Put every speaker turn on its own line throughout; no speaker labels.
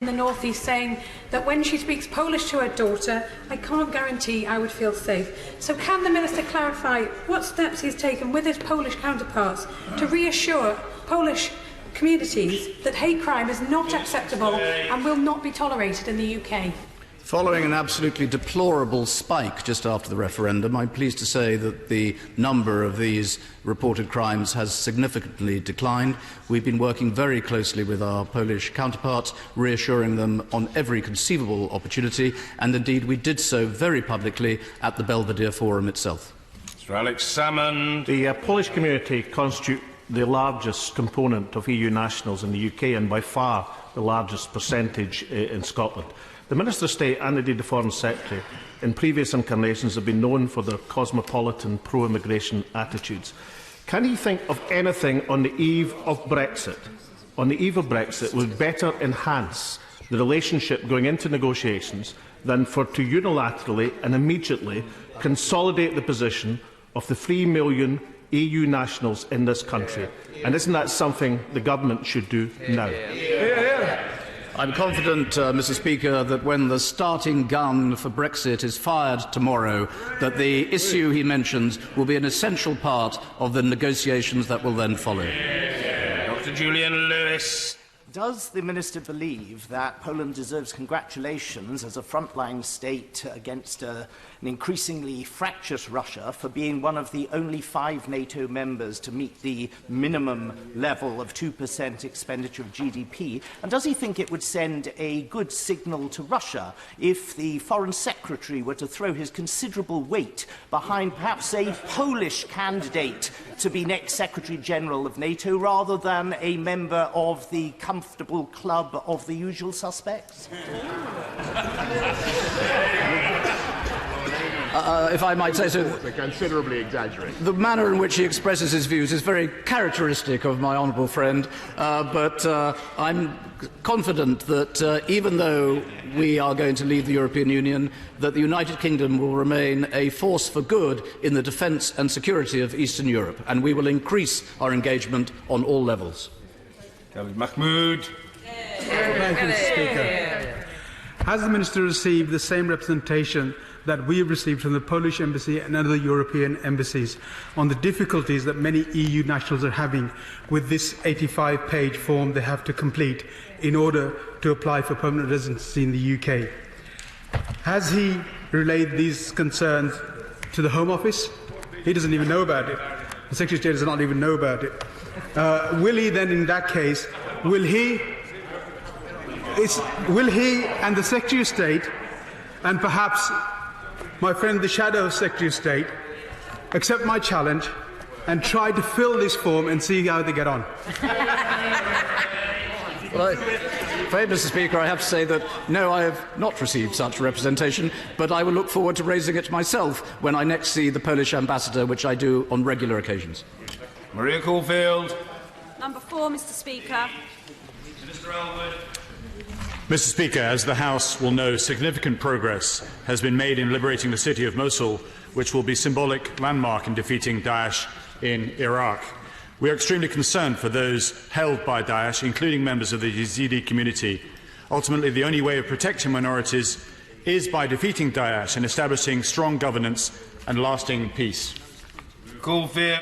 in the North East saying that when she speaks Polish to her daughter, I can't guarantee I would feel safe. So can the Minister clarify what steps he's taken with his Polish counterparts to reassure Polish communities that hate crime is not acceptable and will not be tolerated in the UK?
Following an absolutely deplorable spike just after the referendum, I'm pleased to say that the number of these reported crimes has significantly declined. We've been working very closely with our Polish counterparts, reassuring them on every conceivable opportunity, and indeed we did so very publicly at the Belvedere Forum itself.
Mr. Alex Salmond.
The Polish community constitute the largest component of EU nationals in the UK and by far the largest percentage in Scotland. The Minister of State and indeed the Foreign Secretary in previous incarnations have been known for their cosmopolitan pro-immigration attitudes. Can he think of anything on the eve of Brexit, would better enhance the relationship going into negotiations than for to unilaterally and immediately consolidate the position of the 3 million EU nationals in this country? And isn't that something the government should do now?
I'm confident, Mr. Speaker, that when the starting gun for Brexit is fired tomorrow, that the issue he mentions will be an essential part of the negotiations that will then follow.
Dr. Julian Lewes.
Does the Minister believe that Poland deserves congratulations as a frontline state against an increasingly fractious Russia for being one of the only 5 NATO members to meet the minimum level of 2% expenditure of GDP? And does he think it would send a good signal to Russia if the Foreign Secretary were to throw his considerable weight behind perhaps a Polish candidate to be next Secretary-General of NATO rather than a member of the comfortable club of the usual suspects?
If I might say so,
considerably exaggerate.
The manner in which he expresses his views is very characteristic of my honourable friend, but I'm confident that even though we are going to leave the European Union, that the United Kingdom will remain a force for good in the defence and security of Eastern Europe, and we will increase our engagement on all levels.
Mahmood.
Thank you, Mr. Speaker. Has the Minister received the same representation that we have received from the Polish Embassy and other European embassies on the difficulties that many EU nationals are having with this 85-page form they have to complete in order to apply for permanent residency in the UK? Has he relayed these concerns to the Home Office? He doesn't even know about it. The Secretary of State does not even know about it. Will he then, in that case, will he and the Secretary of State, and perhaps my friend the Shadow Secretary of State, accept my challenge and try to fill this form and see how they get on?
Well, Mr. Speaker, I have to say that no, I have not received such representation, but I will look forward to raising it myself when I next see the Polish ambassador, which I do on regular occasions.
Maria Caulfield.
Number 4, Mr. Speaker.
Mr. Elwood.
Mr. Speaker, as the House will know, significant progress has been made in liberating the city of Mosul, which will be a symbolic landmark in defeating Daesh in Iraq. We are extremely concerned for those held by Daesh, including members of the Yazidi community. Ultimately, the only way of protecting minorities is by defeating Daesh and establishing strong governance and lasting peace.
Caulfield.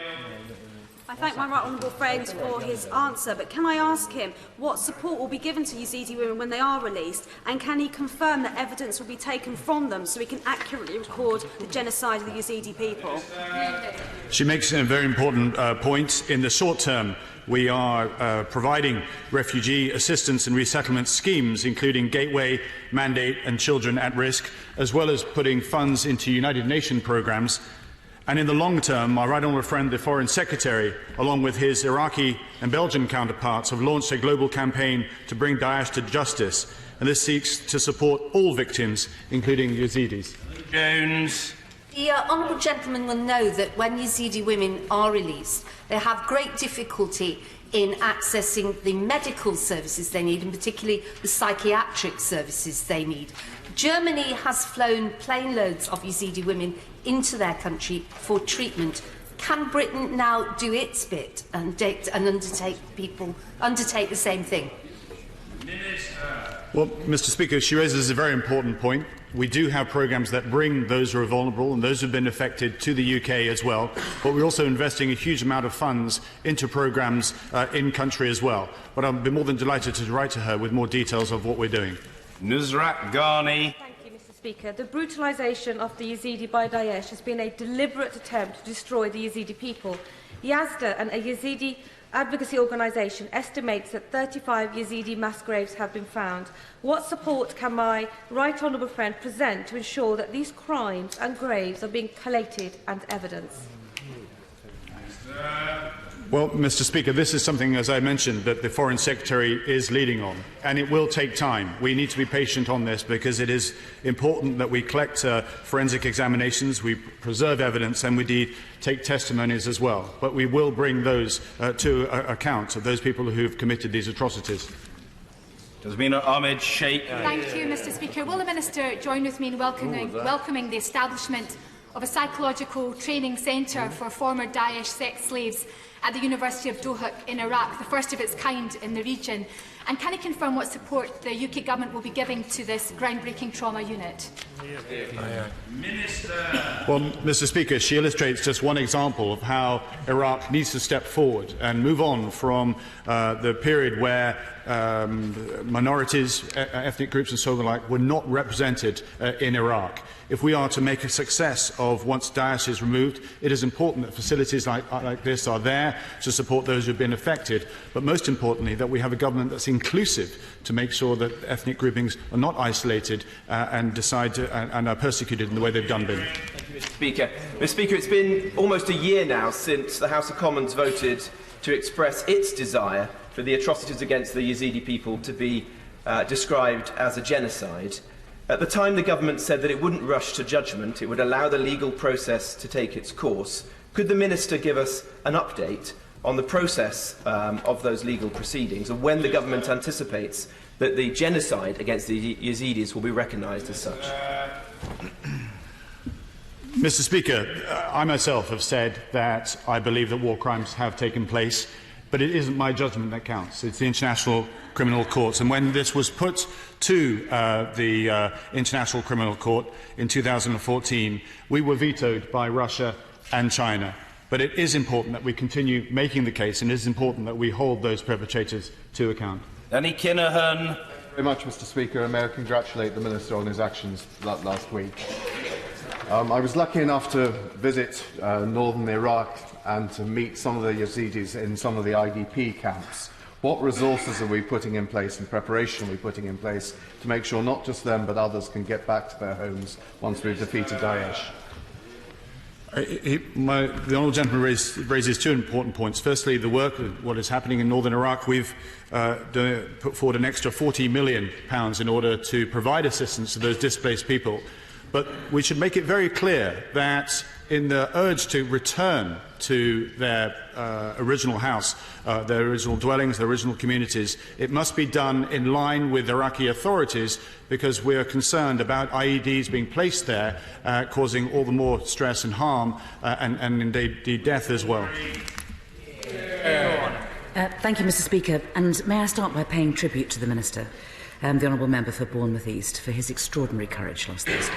I thank my right honourable friend for his answer, but can I ask him what support will be given to Yazidi women when they are released, and can he confirm that evidence will be taken from them so we can accurately record the genocide of the Yazidi people?
She makes a very important point. In the short term, we are providing refugee assistance and resettlement schemes, including Gateway, Mandate and Children at Risk, as well as putting funds into United Nations programmes. And in the long term, my right honourable friend, the Foreign Secretary, along with his Iraqi and Belgian counterparts, have launched a global campaign to bring Daesh to justice. And this seeks to support all victims, including Yazidis.
Jones.
The honourable gentleman will know that when Yazidi women are released, they have great difficulty in accessing the medical services they need, and particularly the psychiatric services they need. Germany has flown plane loads of Yazidi women into their country for treatment. Can Britain now do its bit and undertake the same thing?
Minister.
Well, Mr. Speaker, she raises a very important point. We do have programmes that bring those who are vulnerable and those who have been affected to the UK as well, but we're also investing a huge amount of funds into programmes in country as well. But I'll be more than delighted to write to her with more details of what we're doing.
Nusrat Ghani.
Thank you, Mr. Speaker. The brutalisation of the Yazidi by Daesh has been a deliberate attempt to destroy the Yazidi people. Yazda, a Yazidi advocacy organisation, estimates that 35 Yazidi mass graves have been found. What support can my right honourable friend present to ensure that these crimes and graves are being collated and evidenced?
Well, Mr. Speaker, this is something, as I mentioned, that the Foreign Secretary is leading on, and it will take time. We need to be patient on this because it is important that we collect forensic examinations, we preserve evidence, and we indeed take testimonies as well. But we will bring those to account of those people who have committed these atrocities.
Tasmina Ahmed Sheikh.
Thank you, Mr. Speaker. Will the Minister join with me in welcoming the establishment of a psychological training centre for former Daesh sex slaves at the University of Dohuk in Iraq, the first of its kind in the region? And can he confirm what support the UK Government will be giving to this groundbreaking trauma unit?
Well, Mr. Speaker, she illustrates just one example of how Iraq needs to step forward and move on from the period where minorities, ethnic groups and so on like were not represented in Iraq. If we are to make a success of once Daesh is removed, it is important that facilities like this are there to support those who have been affected, but most importantly that we have a government that's inclusive to make sure that ethnic groupings are not isolated and are persecuted in the way they've been.
Thank you, Mr. Speaker. Mr. Speaker, it's been almost a year now since the House of Commons voted to express its desire for the atrocities against the Yazidi people to be described as a genocide. At the time, the government said that it wouldn't rush to judgment, it would allow the legal process to take its course. Could the Minister give us an update on the process of those legal proceedings and when the government anticipates that the genocide against the Yazidis will be recognised as such?
Mr. Speaker, I myself have said that I believe that war crimes have taken place, but it isn't my judgment that counts. It's the International Criminal Court. And when this was put to the International Criminal Court in 2014, we were vetoed by Russia and China. But it is important that we continue making the case, and it is important that we hold those perpetrators to account.
Danny Kinahan.
Thank you very much, Mr. Speaker, and may I congratulate the Minister on his actions last week. I was lucky enough to visit northern Iraq and to meet some of the Yazidis in some of the IDP camps. What resources are we putting in place and preparation are we putting in place to make sure not just them but others can get back to their homes once we've defeated Daesh?
The honourable gentleman raises two important points. Firstly, the work, what is happening in northern Iraq. We've put forward an extra £40 million in order to provide assistance to those displaced people. But we should make it very clear that in the urge to return to their original house, their original dwellings, their original communities, it must be done in line with Iraqi authorities because we are concerned about IEDs being placed there, causing all the more stress and harm and indeed death as well.
Thank you, Mr. Speaker. And may I start by paying tribute to the Minister, the Honourable Member for Bournemouth East, for his extraordinary courage last Thursday.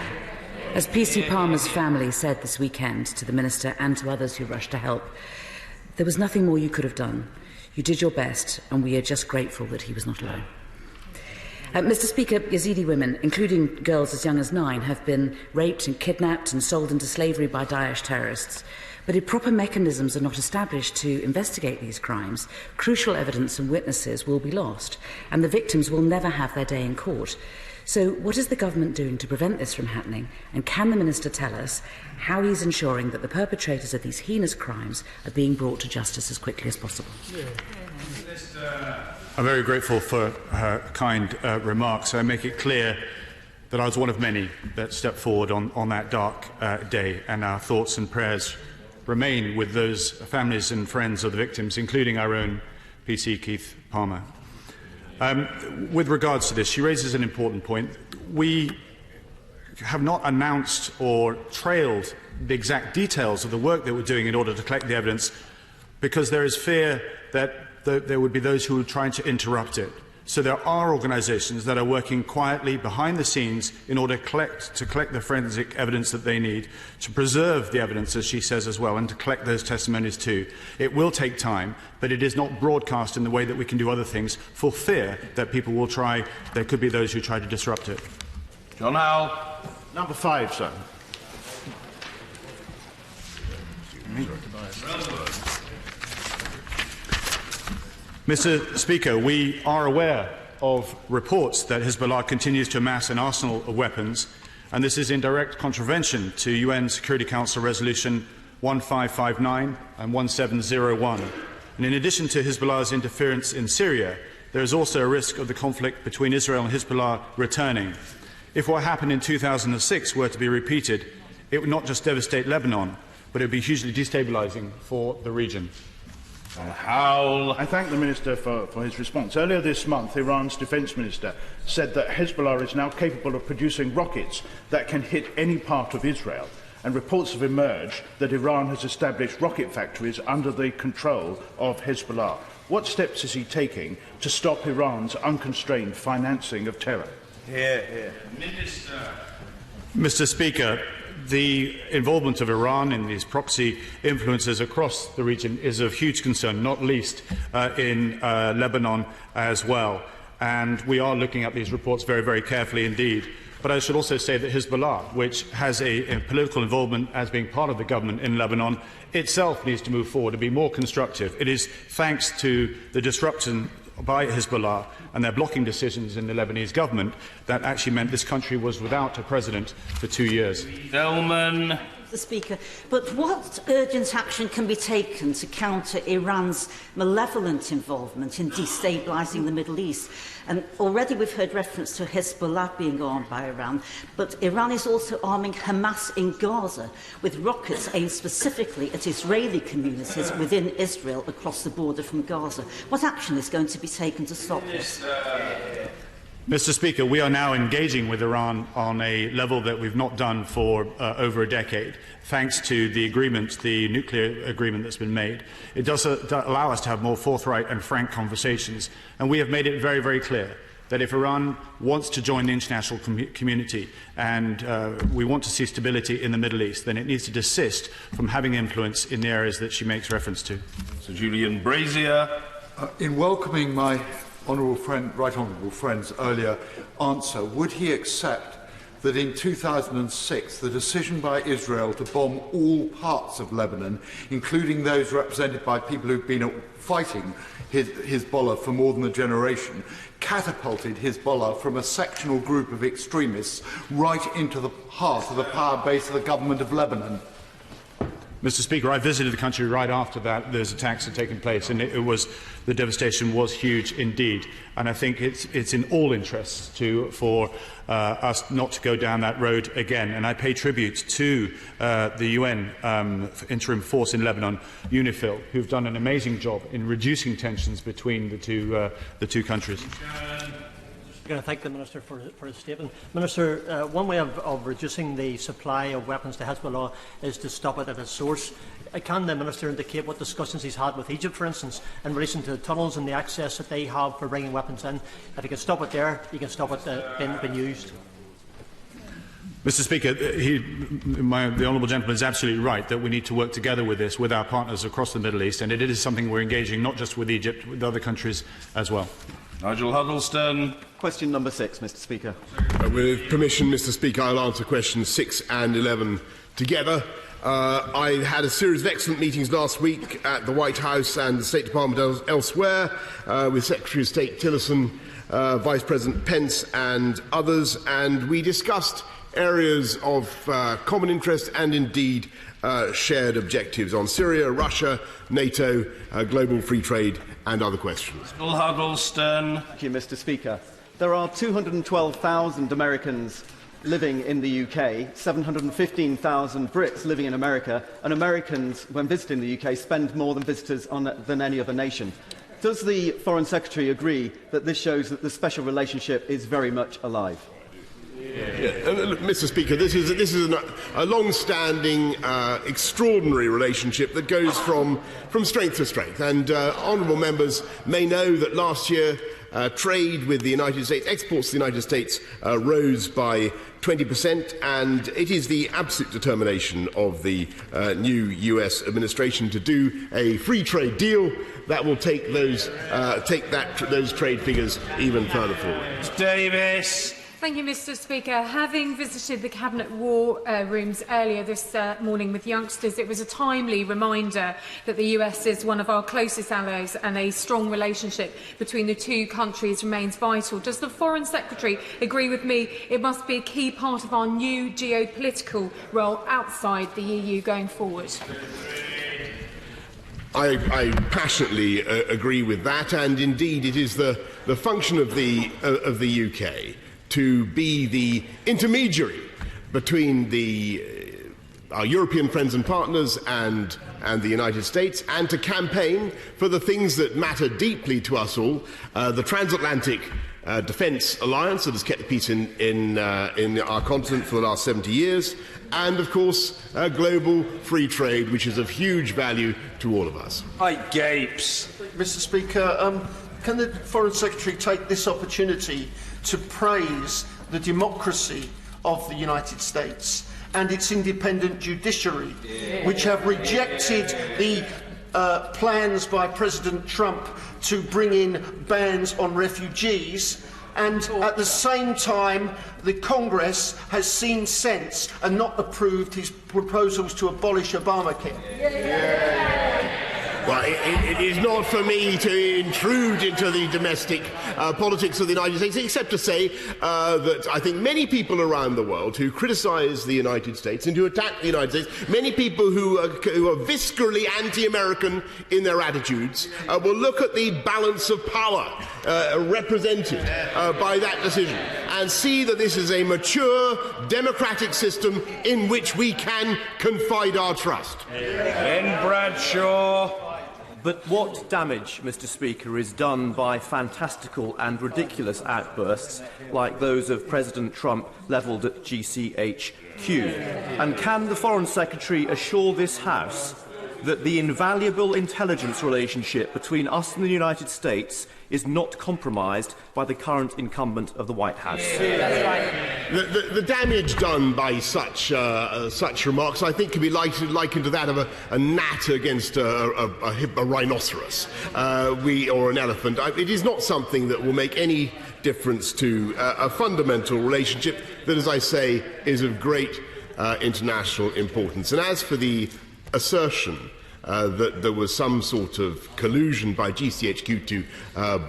As PC Palmer's family said this weekend to the Minister and to others who rushed to help, there was nothing more you could have done. You did your best, and we are just grateful that he was not alone. Mr. Speaker, Yazidi women, including girls as young as 9, have been raped and kidnapped and sold into slavery by Daesh terrorists. But if proper mechanisms are not established to investigate these crimes, crucial evidence and witnesses will be lost, and the victims will never have their day in court. So what is the government doing to prevent this from happening? And can the Minister tell us how he's ensuring that the perpetrators of these heinous crimes are being brought to justice as quickly as possible?
I'm very grateful for her kind remarks. I make it clear that I was one of many that stepped forward on that dark day, and our thoughts and prayers remain with those families and friends of the victims, including our own PC Keith Palmer. With regards to this, she raises an important point. We have not announced or trailed the exact details of the work that we're doing in order to collect the evidence because there is fear that there would be those who are trying to interrupt it. So there are organisations that are working quietly behind the scenes in order to collect the forensic evidence that they need, to preserve the evidence, as she says as well, and to collect those testimonies too. It will take time, but it is not broadcast in the way that we can do other things for fear that people will try, there could be those who try to disrupt it.
John Howell.
Number 5, sir.
Mr. Speaker, we are aware of reports that Hezbollah continues to amass an arsenal of weapons, and this is in direct contravention to UN Security Council Resolution 1559 and 1701. And in addition to Hezbollah's interference in Syria, there is also a risk of the conflict between Israel and Hezbollah returning. If what happened in 2006 were to be repeated, it would not just devastate Lebanon, but it would be hugely destabilising for the region.
I thank the Minister for his response. Earlier this month, Iran's Defence Minister said that Hezbollah is now capable of producing rockets that can hit any part of Israel, and reports have emerged that Iran has established rocket factories under the control of Hezbollah. What steps is he taking to stop Iran's unconstrained financing of terror?
Mr. Speaker, the involvement of Iran in these proxy influences across the region is of huge concern, not least in Lebanon as well. And we are looking at these reports very, very carefully indeed. But I should also say that Hezbollah, which has a political involvement as being part of the government in Lebanon, itself needs to move forward and be more constructive. It is thanks to the disruption by Hezbollah and their blocking decisions in the Lebanese government that actually meant this country was without a president for 2 years.
Delman.
The Speaker, but what urgent action can be taken to counter Iran's malevolent involvement in destabilising the Middle East? And already we've heard reference to Hezbollah being armed by Iran, but Iran is also arming Hamas in Gaza with rockets aimed specifically at Israeli communities within Israel across the border from Gaza. What action is going to be taken to stop this?
Mr. Speaker, we are now engaging with Iran on a level that we've not done for over a decade, thanks to the agreement, the nuclear agreement that's been made. It does allow us to have more forthright and frank conversations, and we have made it very, very clear that if Iran wants to join the international community and we want to see stability in the Middle East, then it needs to desist from having influence in the areas that she makes reference to.
Sir Julian Brazier.
In welcoming my right honourable friend's earlier answer, would he accept that in 2006 the decision by Israel to bomb all parts of Lebanon, including those represented by people who've been fighting Hezbollah for more than a generation, catapulted Hezbollah from a sectional group of extremists right into the heart of the power base of the government of Lebanon?
Mr. Speaker, I visited the country right after those attacks had taken place, and the devastation was huge indeed. And I think it's in all interests for us not to go down that road again. And I pay tribute to the UN interim force in Lebanon, UNIFIL, who've done an amazing job in reducing tensions between the two countries.
I'm going to thank the Minister for his statement. Minister, one way of reducing the supply of weapons to Hezbollah is to stop it at its source. Can the Minister indicate what discussions he's had with Egypt, for instance, in relation to the tunnels and the access that they have for bringing weapons in? If he can stop it there, he can stop it being used.
Mr. Speaker, the honourable gentleman is absolutely right that we need to work together with this, with our partners across the Middle East, and it is something we're engaging not just with Egypt, with other countries as well.
Nigel Huddleston.
Question number 6, Mr. Speaker.
With permission, Mr. Speaker, I'll answer questions 6 and 11 together. I had a series of excellent meetings last week at the White House and the State Department elsewhere with Secretary of State Tillerson, Vice President Pence and others, and we discussed areas of common interest and indeed shared objectives on Syria, Russia, NATO, global free trade and other questions.
Huddleston.
Thank you, Mr. Speaker. There are 212,000 Americans living in the UK, 715,000 Brits living in America, and Americans, when visiting the UK, spend more than visitors than any other nation. Does the Foreign Secretary agree that this shows that the special relationship is very much alive?
Mr. Speaker, this is a long-standing, extraordinary relationship that goes from strength to strength. And honourable members may know that last year trade with the United States, exports to the United States, rose by 20%, and it is the absolute determination of the new US administration to do a free trade deal that will take those trade figures even further forward.
Davis.
Thank you, Mr. Speaker. Having visited the Cabinet War Rooms earlier this morning with youngsters, it was a timely reminder that the US is one of our closest allies and a strong relationship between the two countries remains vital. Does the Foreign Secretary agree with me it must be a key part of our new geopolitical role outside the EU going forward?
I passionately agree with that, and indeed it is the function of the UK to be the intermediary between our European friends and partners and the United States, and to campaign for the things that matter deeply to us all, the transatlantic defence alliance that has kept the peace in our continent for the last 70 years, and of course global free trade, which is of huge value to all of us.
Hi, Gapes.
Mr. Speaker, can the Foreign Secretary take this opportunity to praise the democracy of the United States and its independent judiciary, which have rejected the plans by President Trump to bring in bans on refugees, and at the same time the Congress has seen sense and not approved his proposals to abolish Obamacare?
Well, it is not for me to intrude into the domestic politics of the United States, except to say that I think many people around the world who criticise the United States and who attack the United States, many people who are viscerally anti-American in their attitudes, will look at the balance of power represented by that decision and see that this is a mature democratic system in which we can confide our trust.
Ben Bradshaw.
But what damage, Mr. Speaker, is done by fantastical and ridiculous outbursts like those of President Trump levelled at GCHQ? And can the Foreign Secretary assure this House that the invaluable intelligence relationship between us and the United States is not compromised by the current incumbent of the White House?
That's right. The damage done by such remarks, I think, can be likened to that of a gnat against a rhinoceros or an elephant. It is not something that will make any difference to a fundamental relationship that, as I say, is of great international importance. And as for the assertion that there was some sort of collusion by GCHQ to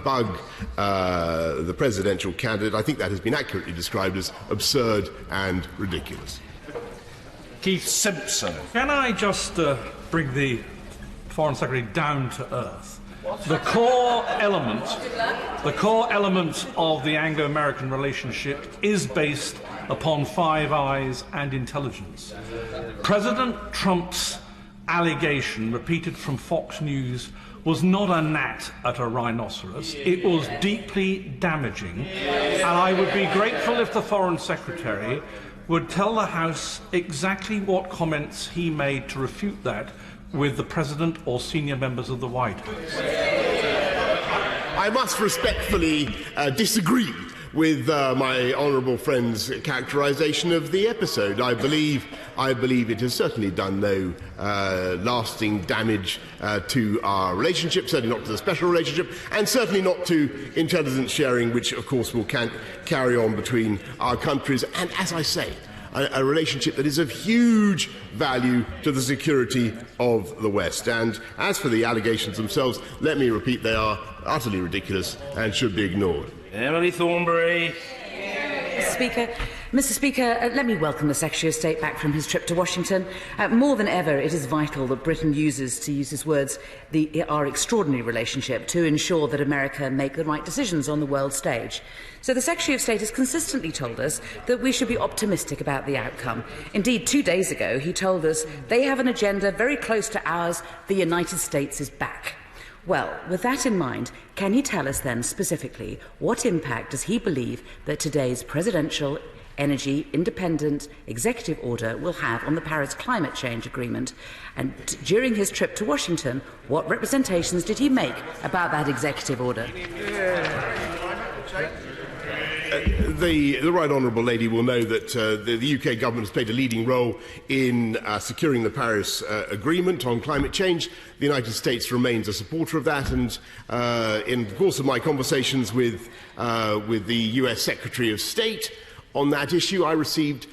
bug the presidential candidate, I think that has been accurately described as absurd and ridiculous.
Keith Simpson.
Can I just bring the Foreign Secretary down to earth? The core element of the Anglo-American relationship is based upon Five Eyes and intelligence. President Trump's allegation, repeated from Fox News, was not a gnat at a rhinoceros. It was deeply damaging, and I would be grateful if the Foreign Secretary would tell the House exactly what comments he made to refute that with the President or senior members of the White House.
I must respectfully disagree with my honourable friend's characterisation of the episode. I believe it has certainly done no lasting damage to our relationship, certainly not to the special relationship, and certainly not to intelligence sharing, which of course will carry on between our countries, and, as I say, a relationship that is of huge value to the security of the West. And as for the allegations themselves, let me repeat, they are utterly ridiculous and should be ignored.
Emily Thornberry.
Mr. Speaker, let me welcome the Secretary of State back from his trip to Washington. More than ever, it is vital that Britain uses, to use his words, our extraordinary relationship to ensure that America make the right decisions on the world stage. So the Secretary of State has consistently told us that we should be optimistic about the outcome. Indeed, 2 days ago, he told us they have an agenda very close to ours. The United States is back. Well, with that in mind, can he tell us then specifically what impact does he believe that today's presidential energy independent executive order will have on the Paris Climate Change Agreement? And during his trip to Washington, what representations did he make about that executive order?
The Right Honourable Lady will know that the UK government has played a leading role in securing the Paris Agreement on climate change. The United States remains a supporter of that, and in the course of my conversations with the US Secretary of State on that issue, I received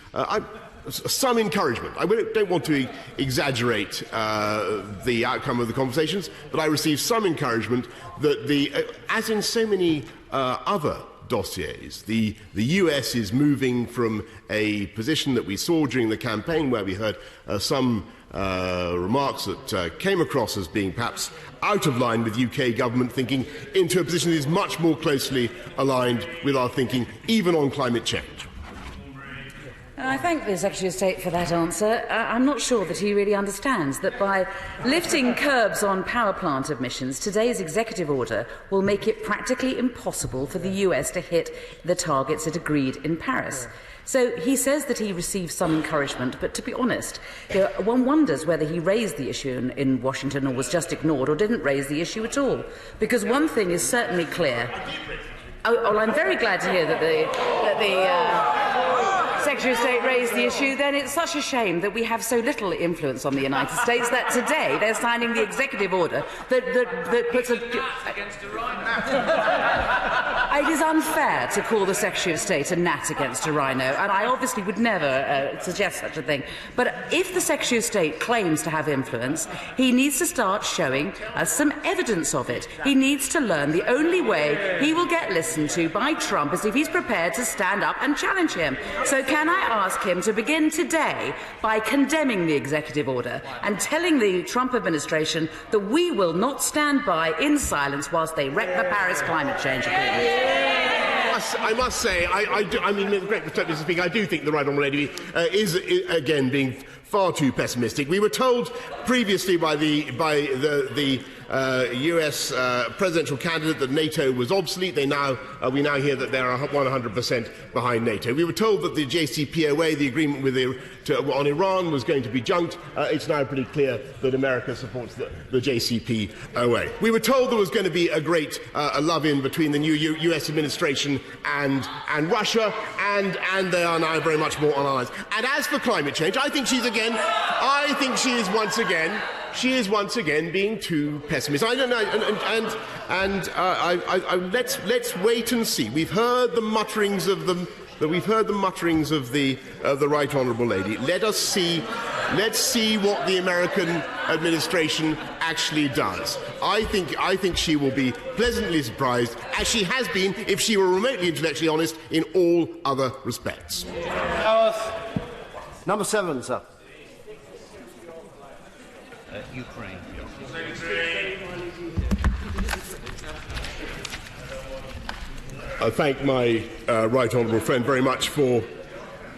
some encouragement. I don't want to exaggerate the outcome of the conversations, but I received some encouragement that, as in so many other dossiers, the US is moving from a position that we saw during the campaign, where we heard some remarks that came across as being perhaps out of line with UK government thinking, into a position that is much more closely aligned with our thinking, even on climate change.
I thank the Secretary of State for that answer. I'm not sure that he really understands that by lifting curbs on power plant emissions, today's executive order will make it practically impossible for the US to hit the targets it agreed in Paris. So he says that he received some encouragement, but to be honest, one wonders whether he raised the issue in Washington or was just ignored or didn't raise the issue at all. Because one thing is certainly clear. Well, I'm very glad to hear that the Secretary of State raised the issue. Then it's such a shame that we have so little influence on the United States that today they're signing the executive order that puts a... It is unfair to call the Secretary of State a gnat against a rhino, and I obviously would never suggest such a thing. But if the Secretary of State claims to have influence, he needs to start showing us some evidence of it. He needs to learn the only way he will get listened to by Trump is if he's prepared to stand up and challenge him. So can I ask him to begin today by condemning the executive order and telling the Trump administration that we will not stand by in silence whilst they wreck the Paris climate change agreement?
I must say, I mean, with great respect, Mr. Speaker, I do think the Right Honourable Lady is again being far too pessimistic. We were told previously by the US presidential candidate that NATO was obsolete. We now hear that they are 100% behind NATO. We were told that the JCPOA, the agreement on Iran, was going to be junked. It's now pretty clear that America supports the JCPOA. We were told there was going to be a great love-in between the new US administration and Russia, and they are now very much more on our lines. And as for climate change, I think she is once again being too pessimistic. I don't know, and let's wait and see. We've heard the mutterings of them. We've heard the mutterings of the Right Honourable Lady. Let's see what the American administration actually does. I think she will be pleasantly surprised, as she has been if she were remotely intellectually honest in all other respects.
Number 7, sir.
Ukraine.
I thank my right honourable friend very much for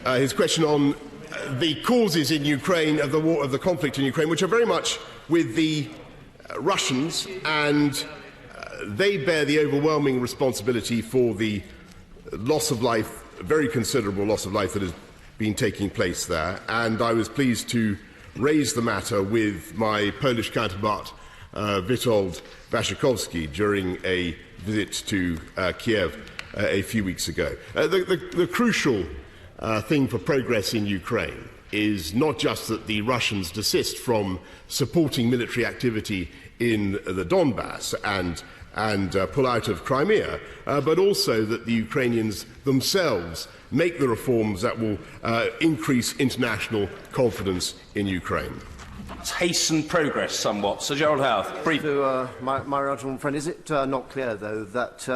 his question on the causes in Ukraine of the war, of the conflict in Ukraine, which are very much with the Russians, and they bear the overwhelming responsibility for the loss of life, a very considerable loss of life that has been taking place there. And I was pleased to raise the matter with my Polish counterpart, Witold Waszczykowski, during a visit to Kiev a few weeks ago. The crucial thing for progress in Ukraine is not just that the Russians desist from supporting military activity in the Donbass and pull out of Crimea, but also that the Ukrainians themselves make the reforms that will increase international confidence in Ukraine.
Let's hasten progress somewhat. Sir Gerald Howarth, brief.
To my right honourable friend, is it not clear, though, that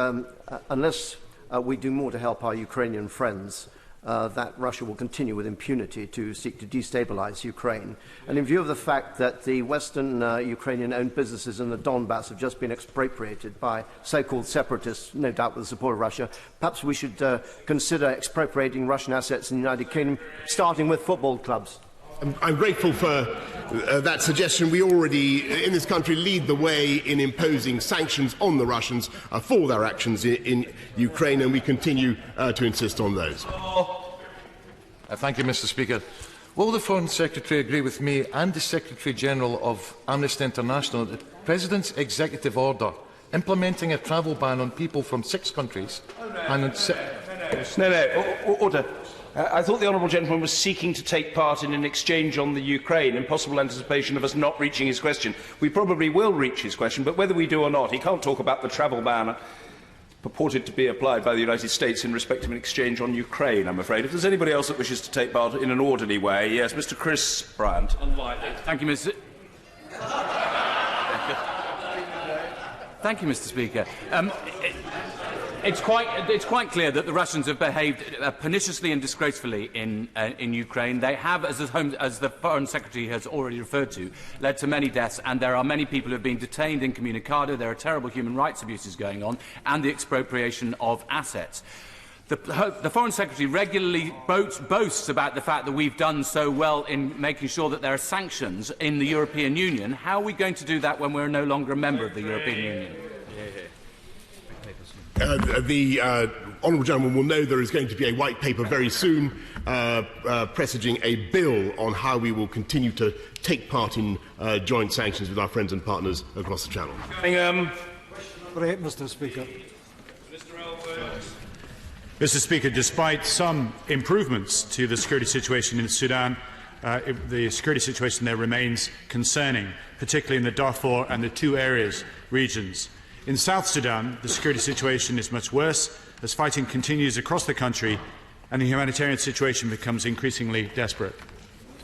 unless we do more to help our Ukrainian friends, that Russia will continue with impunity to seek to destabilise Ukraine? And in view of the fact that the Western Ukrainian-owned businesses in the Donbass have just been expropriated by so-called separatists, no doubt with the support of Russia, perhaps we should consider expropriating Russian assets in the United Kingdom, starting with football clubs.
I'm grateful for that suggestion. We already, in this country, lead the way in imposing sanctions on the Russians for their actions in Ukraine, and we continue to insist on those.
Thank you, Mr. Speaker. Will the Foreign Secretary agree with me and the Secretary-General of Amnesty International that the President's executive order
implementing a travel ban on people from 6 countries and
Order. I thought the honourable gentleman was seeking to take part in an exchange on the Ukraine in possible anticipation of us not reaching his question. We probably will reach his question, but whether we do or not, he can't talk about the travel ban purported to be applied by the United States in respect of an exchange on Ukraine, I'm afraid. If there's anybody else that wishes to take part in an orderly way, yes, Mr. Chris Brandt.
Thank you, Mr. Thank you, Mr. Speaker. It's quite clear that the Russians have behaved perniciously and disgracefully in Ukraine. They have, as the Foreign Secretary has already referred to, led to many deaths, and there are many people who have been detained incommunicado. There are terrible human rights abuses going on, and the expropriation of assets. The Foreign Secretary regularly boasts about the fact that we've done so well in making sure that there are sanctions in the European Union. How are we going to do that when we're no longer a member of the European Union?
The honourable gentleman will know there is going to be a white paper very soon presaging a bill on how we will continue to take part in joint sanctions with our friends and partners across the Channel.
Mr. Speaker.
Mr. Speaker, despite some improvements to the security situation in Sudan, the security situation there remains concerning, particularly in the Darfur and the 2 areas regions. In South Sudan, the security situation is much worse as fighting continues across the country and the humanitarian situation becomes increasingly desperate.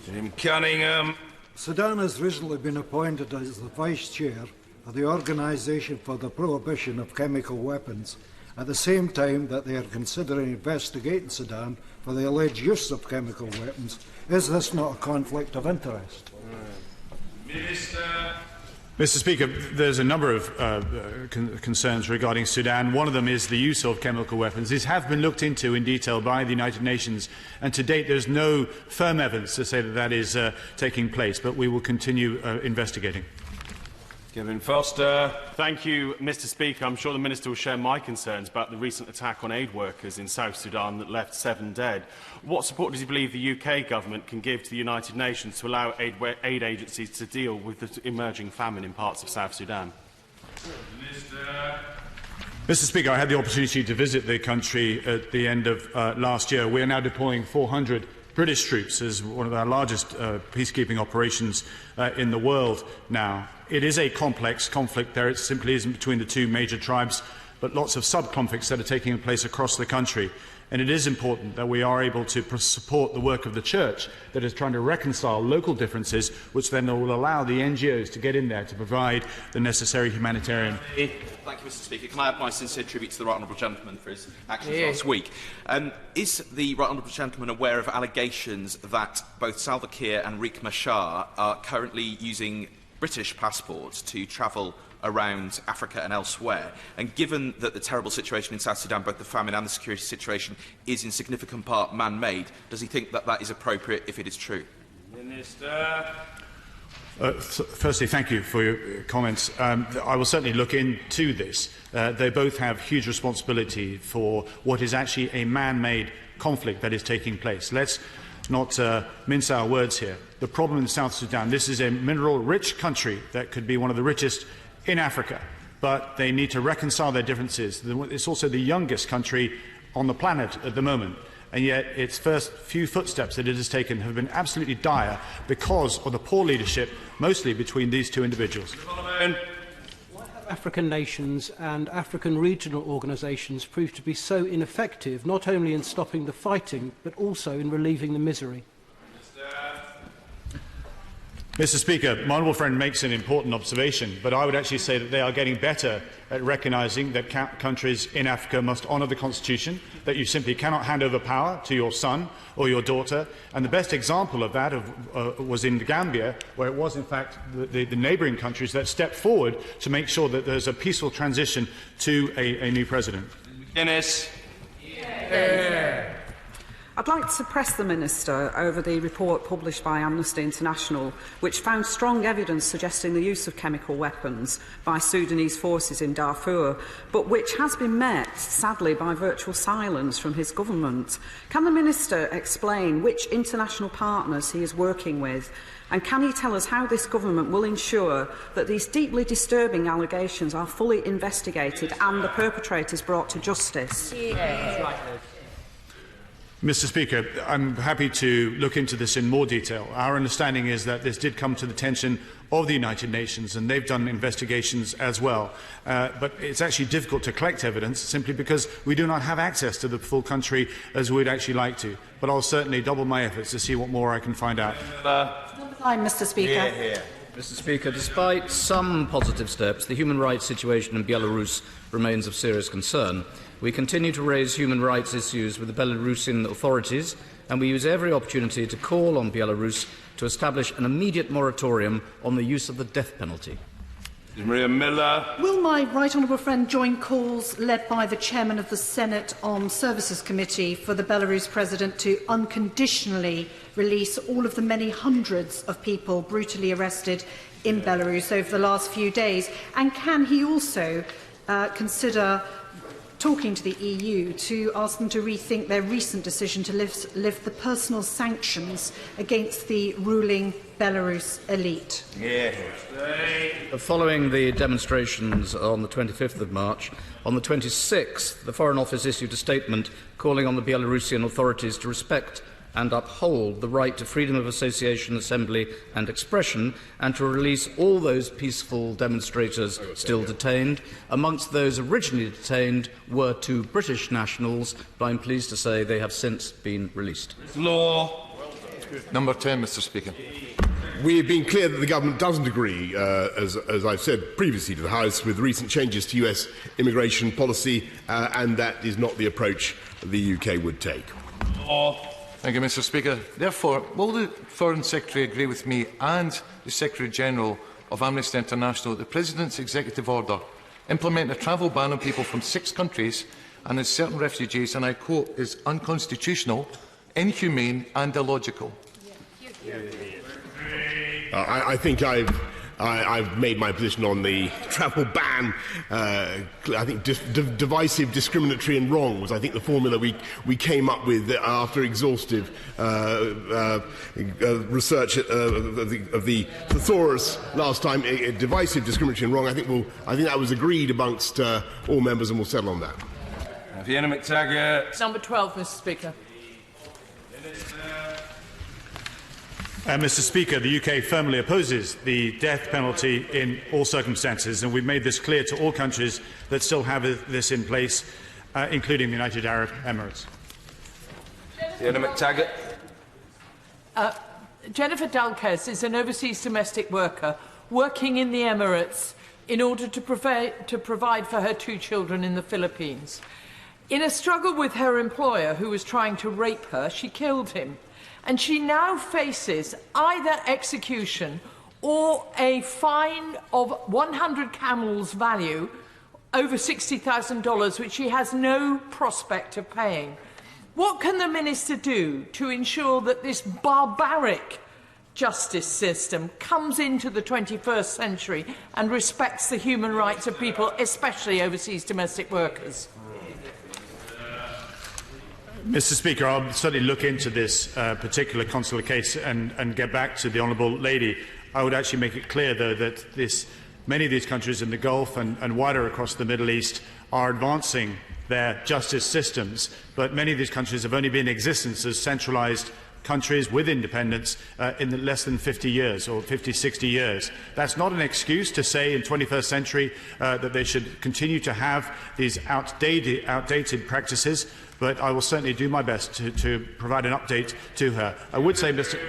Jim Cunningham.
Sudan has recently been appointed as the Vice-Chair of the Organisation for the Prohibition of Chemical Weapons, at the same time that they are considering investigating Sudan for the alleged use of chemical weapons. Is this not a conflict of interest?
Mr. Speaker, there's a number of concerns regarding Sudan. One of them is the use of chemical weapons. These have been looked into in detail by the United Nations, and to date there's no firm evidence to say that that is taking place, but we will continue investigating.
Kevin Foster.
Thank you, Mr. Speaker. I'm sure the Minister will share my concerns about the recent attack on aid workers in South Sudan that left 7 dead. What support does he believe the UK government can give to the United Nations to allow aid agencies to deal with the emerging famine in parts of South Sudan?
Mr. Speaker, I had the opportunity to visit the country at the end of last year. We are now deploying 400 British troops as one of our largest peacekeeping operations in the world now. It is a complex conflict there. It simply isn't between the 2 major tribes, but lots of sub-conflicts that are taking place across the country. And it is important that we are able to support the work of the Church that is trying to reconcile local differences, which then will allow the NGOs to get in there to provide the necessary humanitarian.
Thank you, Mr. Speaker. Can I add my sincere tribute to the Right Honourable Gentleman for his actions last week? Is the Right Honourable Gentleman aware of allegations that both Salva Kiir and Riek Machar are currently using British passports to travel around Africa and elsewhere? And given that the terrible situation in South Sudan, both the famine and the security situation, is in significant part man-made, does he think that that is appropriate if it is true?
Minister.
Firstly, thank you for your comments. I will certainly look into this. They both have huge responsibility for what is actually a man-made conflict that is taking place. Let's not mince our words here. The problem in South Sudan, this is a mineral-rich country that could be one of the richest in Africa, but they need to reconcile their differences. It's also the youngest country on the planet at the moment, and yet its first few footsteps that it has taken have been absolutely dire because of the poor leadership, mostly between these 2 individuals.
African nations and African regional organisations prove to be so ineffective, not only in stopping the fighting, but also in relieving the misery?
Mr. Speaker, my honourable friend makes an important observation, but I would actually say that they are getting better at recognising that countries in Africa must honour the Constitution, that you simply cannot hand over power to your son or your daughter. And the best example of that was in Gambia, where it was, in fact, the neighbouring countries that stepped forward to make sure that there's a peaceful transition to a new president.
Guinness.
I'd like to press the Minister over the report published by Amnesty International, which found strong evidence suggesting the use of chemical weapons by Sudanese forces in Darfur, but which has been met, sadly, by virtual silence from his government. Can the Minister explain which international partners he is working with, and can he tell us how this government will ensure that these deeply disturbing allegations are fully investigated and the perpetrators brought to justice?
Mr. Speaker, I'm happy to look into this in more detail. Our understanding is that this did come to the attention of the United Nations, and they've done investigations as well. But it's actually difficult to collect evidence simply because we do not have access to the full country as we'd actually like to. But I'll certainly double my efforts to see what more I can find out.
Mr. Speaker.
Mr. Speaker, despite some positive steps, the human rights situation in Belarus remains of serious concern. We continue to raise human rights issues with the Belarusian authorities, and we use every opportunity to call on Belarus to establish an immediate moratorium on the use of the death penalty.
Maria Miller.
Will my right honourable friend join calls led by the chairman of the Senate Armed Services Committee for the Belarus president to unconditionally release all of the many hundreds of people brutally arrested in Belarus over the last few days? And can he also consider talking to the EU to ask them to rethink their recent decision to lift the personal sanctions against the ruling Belarus elite?
Following the demonstrations on the 25th of March, on the 26th, the Foreign Office issued a statement calling on the Belarusian authorities to respect and uphold the right to freedom of association, assembly and expression, and to release all those peaceful demonstrators still detained. Amongst those originally detained were 2 British nationals, but I'm pleased to say they have since been released.
Law.
Number 10, Mr. Speaker.
We have been clear that the government doesn't agree, as I've said previously to the House, with recent changes to US immigration policy, and that is not the approach the UK would take.
Thank you, Mr. Speaker. Therefore, will the Foreign Secretary agree with me and the Secretary-General of Amnesty International that the President's executive order implement a travel ban on people from 6 countries and as certain refugees, and I quote, is unconstitutional, inhumane and illogical?
I think I've made my position on the travel ban. I think divisive, discriminatory and wrong was, I think, the formula we came up with after exhaustive research of the thesaurus last time. Divisive, discriminatory and wrong. I think that was agreed amongst all members, and we'll settle on that.
Fiona McTaggart.
Number 12, Mr. Speaker.
Mr. Speaker, the UK firmly opposes the death penalty in all circumstances, and we've made this clear to all countries that still have this in place, including the United Arab Emirates.
Fiona McTaggart.
Jennifer Dalkes is an overseas domestic worker working in the Emirates in order to provide for her 2 children in the Philippines. In a struggle with her employer, who was trying to rape her, she killed him. And she now faces either execution or a fine of 100 camels value, over $60,000, which she has no prospect of paying. What can the Minister do to ensure that this barbaric justice system comes into the 21st century and respects the human rights of people, especially overseas domestic workers?
Mr. Speaker, I'll certainly look into this particular consular case and get back to the Honourable Lady. I would actually make it clear, though, that many of these countries in the Gulf and wider across the Middle East are advancing their justice systems, but many of these countries have only been in existence as centralised countries with independence in less than 50 years or 50, 60 years. That's not an excuse to say in 21st century that they should continue to have these outdated practices, but I will certainly do my best to provide an update to her. I would say, Mr.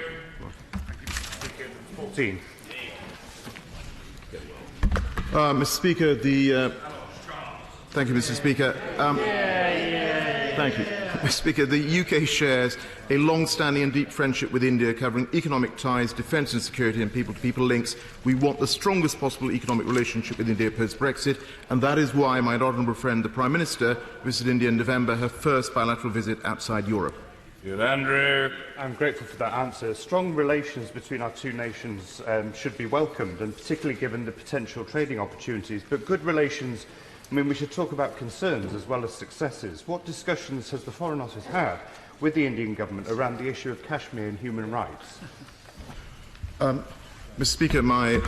14.
Mr. Speaker, thank you, Mr. Speaker. Thank you. Mr. Speaker, the UK shares a long-standing and deep friendship with India covering economic ties, defence and security and people-to-people links. We want the strongest possible economic relationship with India post-Brexit, and that is why my honourable friend, the Prime Minister, visited India in November, her first bilateral visit outside Europe.
Andrew. I'm grateful for that answer. Strong relations between our two nations should be welcomed, and particularly given the potential trading opportunities. But good relations, I mean, we should talk about concerns as well as successes. What discussions has the Foreign Office had with the Indian government around the issue of Kashmir and human rights?
Mr. Speaker, my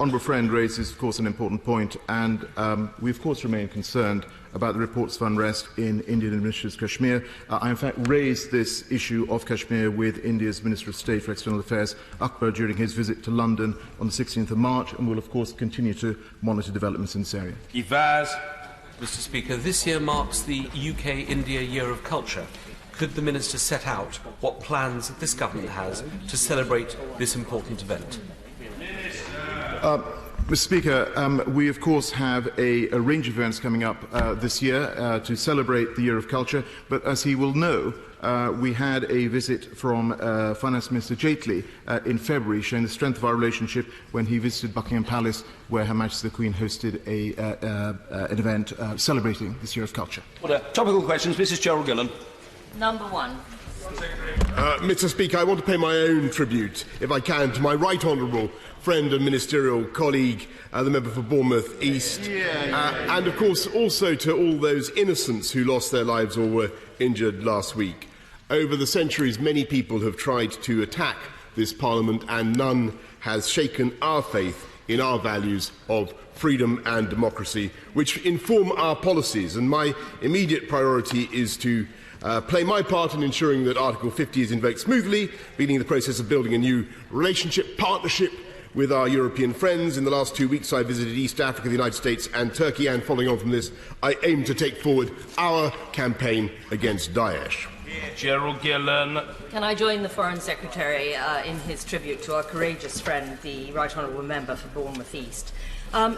honourable friend raises, of course, an important point, and we, of course, remain concerned about the reports of unrest in Indian administered Kashmir. I, in fact, raised this issue of Kashmir with India's Minister of State for External Affairs, Akbar, during his visit to London on the 16th of March, and will, of course, continue to monitor developments in this area.
Mr. Speaker, this year marks the UK-India Year of Culture. Could the Minister set out what plans this government has to celebrate this important event?
Mr. Speaker, we of course have a range of events coming up this year to celebrate the Year of Culture, but as he will know, we had a visit from Finance Minister Jaitley in February, showing the strength of our relationship when he visited Buckingham Palace, where Her Majesty the Queen hosted an event celebrating this Year of Culture.
Topical questions, Mrs Gerald Gillan.
Number one.
Mr. Speaker, I want to pay my own tribute, if I can, to my right honourable friend and ministerial colleague, the member for Bournemouth East, and of course also to all those innocents who lost their lives or were injured last week. Over the centuries, many people have tried to attack this Parliament, and none has shaken our faith in our values of freedom and democracy, which inform our policies. And my immediate priority is to play my part in ensuring that Article 50 is invoked smoothly, beginning the process of building a new partnership with our European friends. In the last 2 weeks, I visited East Africa, the United States and Turkey, and following on from this, I aim to take forward our campaign against Daesh.
Gerald Gillan.
Can I join the Foreign Secretary in his tribute to our courageous friend, the Right Honourable Member for Bournemouth East?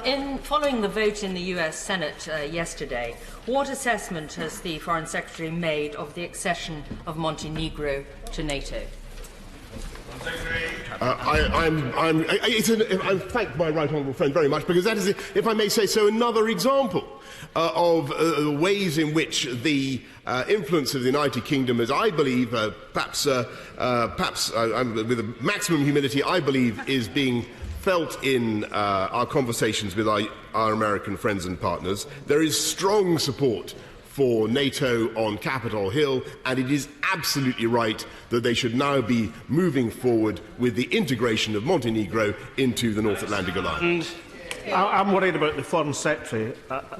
In following the vote in the US Senate yesterday, what assessment has the Foreign Secretary made of the accession of Montenegro to NATO?
I thank my right honourable friend very much, because that is, if I may say so, another example of ways in which the influence of the United Kingdom, as I believe, perhaps with a maximum humility, I believe, is being felt in our conversations with our American friends and partners. There is strong support for NATO on Capitol Hill, and it is absolutely right that they should now be moving forward with the integration of Montenegro into the North Atlantic Alliance.
I'm worried about the Foreign Secretary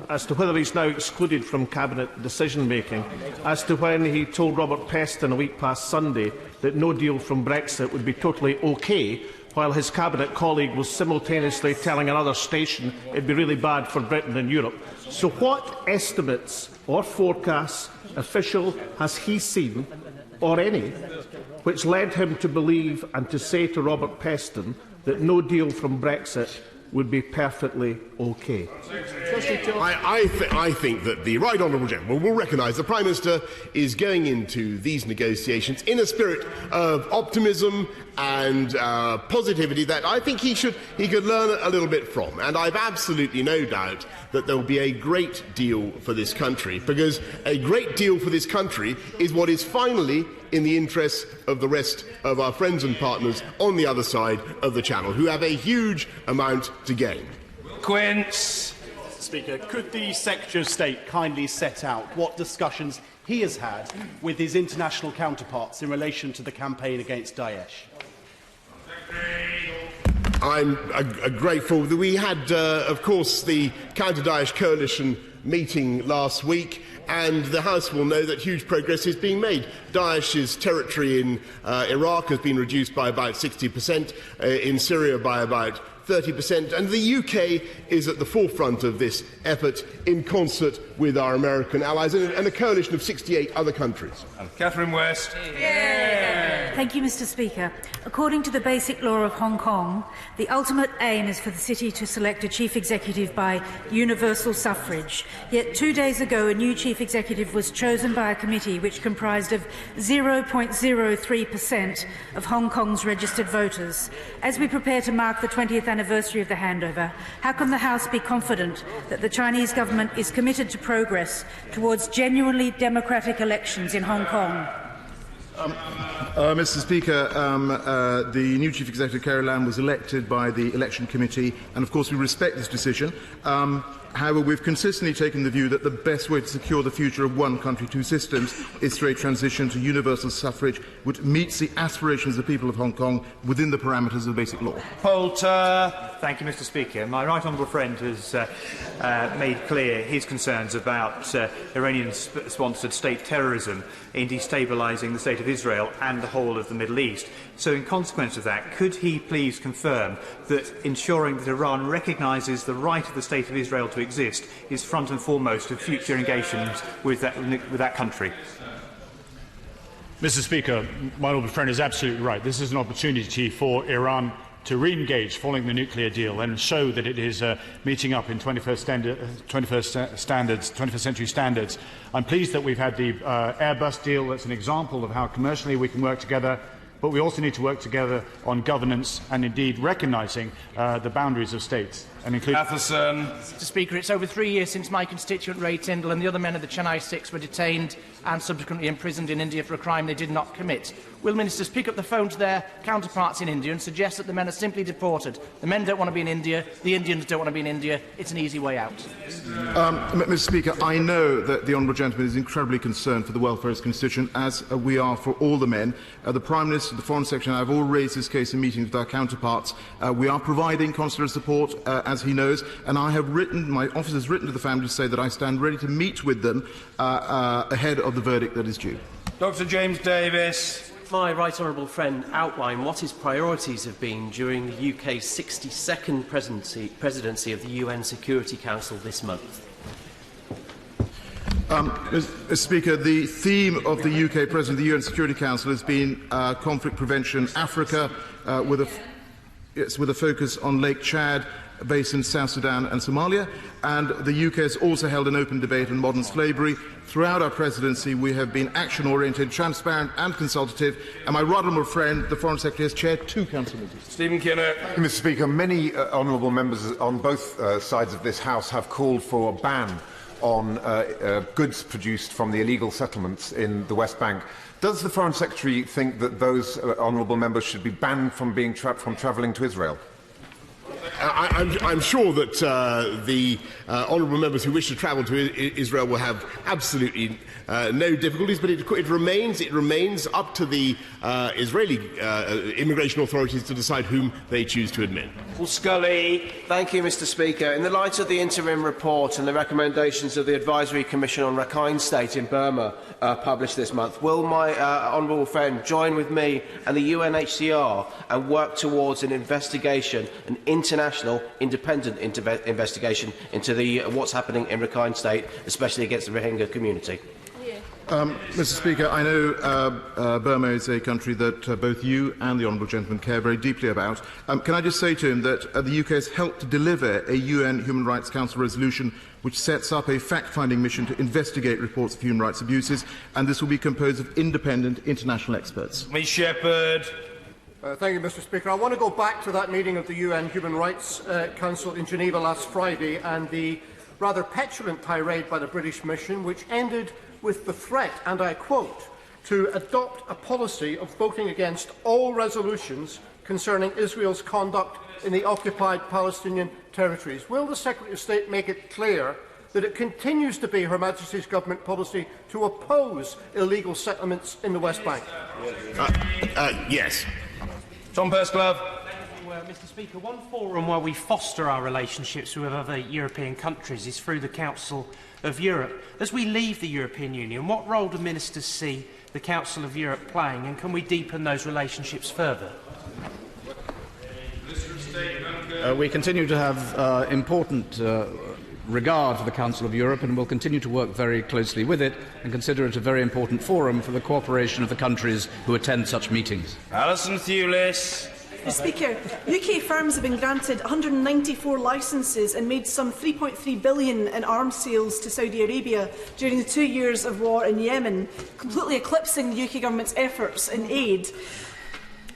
as to whether he's now excluded from Cabinet decision-making, as to when he told Robert Peston a week past Sunday that no deal from Brexit would be totally OK, while his Cabinet colleague was simultaneously telling another station it'd be really bad for Britain and Europe. So what estimates or forecasts, official, has he seen, or any, which led him to believe and to say to Robert Peston that no deal from Brexit would be perfectly OK?
I think that the Right Honourable Gentleman will recognise the Prime Minister is going into these negotiations in a spirit of optimism and positivity that I think he could learn a little bit from. And I've absolutely no doubt that there will be a great deal for this country, because a great deal for this country is what is finally in the interests of the rest of our friends and partners on the other side of the Channel, who have a huge amount to gain.
Quince.
Speaker, could the Secretary of State kindly set out what discussions he has had with his international counterparts in relation to the campaign against Daesh?
I'm grateful that we had, of course, the Counter-Daesh Coalition meeting last week, and the House will know that huge progress is being made. Daesh's territory in Iraq has been reduced by about 60%, in Syria by about 30%, and the UK is at the forefront of this effort in concert with our American allies and a coalition of 68 other countries.
Catherine West.
Thank you, Mr. Speaker. According to the Basic Law of Hong Kong, the ultimate aim is for the city to select a chief executive by universal suffrage. Yet 2 days ago, a new chief executive was chosen by a committee which comprised of 0.03% of Hong Kong's registered voters. As we prepare to mark the 20th anniversary of the handover, how can the House be confident that the Chinese government is committed to progress towards genuinely democratic elections in Hong Kong?
Mr. Speaker, the new Chief Executive, Carrie Lam, was elected by the Election Committee, and of course we respect this decision. However, we've consistently taken the view that the best way to secure the future of one country, two systems is through a transition to universal suffrage, which meets the aspirations of the people of Hong Kong within the parameters of the Basic Law.
Poulter. Thank you, Mr. Speaker. My right honourable friend has made clear his concerns about Iranian-sponsored state terrorism in destabilising the State of Israel and the whole of the Middle East. So, in consequence of that, could he please confirm that ensuring that Iran recognises the right of the State of Israel to exist is front and foremost of future engagements with that country?
Mr. Speaker, my honourable friend is absolutely right. This is an opportunity for Iran to re-engage following the nuclear deal and show that it is meeting up in 21st century standards. I'm pleased that we've had the Airbus deal. That's an example of how commercially we can work together, but we also need to work together on governance and indeed recognising the boundaries of states.
Mr. Speaker, it's over 3 years since my constituent Ray Tyndall and the other men of the Chennai Six were detained and subsequently imprisoned in India for a crime they did not commit. Will ministers pick up the phone to their counterparts in India and suggest that the men are simply deported? The men don't want to be in India, the Indians don't want to be in India. It's an easy way out.
Mr. Speaker, I know that the honourable gentleman is incredibly concerned for the welfare of his constituent, as we are for all the men. The Prime Minister, the Foreign Secretary, and I have all raised this case in meetings with our counterparts. We are providing consular support, as he knows, and I have written, my office has written to the family to say that I stand ready to meet with them ahead of the verdict that is due.
Dr. James Davis.
My right honourable friend outlined what his priorities have been during the UK's 62nd presidency of the UN Security Council this month.
Mr. Speaker, the theme of the UK President of the UN Security Council has been conflict prevention Africa, with a focus on Lake Chad, Basin, South Sudan and Somalia, and the UK has also held an open debate on modern slavery. Throughout our presidency, we have been action-oriented, transparent and consultative, and my right honourable friend, the Foreign Secretary, has chaired 2 council meetings.
Stephen Kinnock.
Mr. Speaker, many honourable members on both sides of this House have called for a ban on goods produced from the illegal settlements in the West Bank. Does the Foreign Secretary think that those honourable members should be banned from travelling to Israel?
I'm sure that the honourable members who wish to travel to Israel will have absolutely no difficulties, but it remains up to the Israeli immigration authorities to decide whom they choose to admit.
Well, Scully.
Thank you, Mr. Speaker. In the light of the interim report and the recommendations of the Advisory Commission on Rakhine State in Burma published this month, will my honourable friend join with me and the UNHCR and work towards an investigation, an international independent investigation into what's happening in Rakhine State, especially against the Rohingya community?
Mr. Speaker, I know Burma is a country that both you and the honourable gentleman care very deeply about. Can I just say to him that the UK has helped to deliver a UN Human Rights Council resolution which sets up a fact-finding mission to investigate reports of human rights abuses, and this will be composed of independent international experts.
Ms. Shepherd.
Thank you, Mr. Speaker. I want to go back to that meeting of the UN Human Rights Council in Geneva last Friday and the rather petulant tirade by the British mission, which ended with the threat, and I quote, to adopt a policy of voting against all resolutions concerning Israel's conduct in the occupied Palestinian territories. Will the Secretary of State make it clear that it continues to be Her Majesty's government policy to oppose illegal settlements in the West Bank?
Yes.
Tom Pursglove.
Mr. Speaker, one forum where we foster our relationships with other European countries is through the Council of Europe. As we leave the European Union, what role do ministers see the Council of Europe playing, and can we deepen those relationships further?
We continue to have important regard for the Council of Europe and will continue to work very closely with it and consider it a very important forum for the cooperation of the countries who attend such meetings.
Alison Thewlis.
Mr. Speaker, UK firms have been granted 194 licences and made some £3.3 billion in arms sales to Saudi Arabia during the 2 years of war in Yemen, completely eclipsing the UK government's efforts in aid.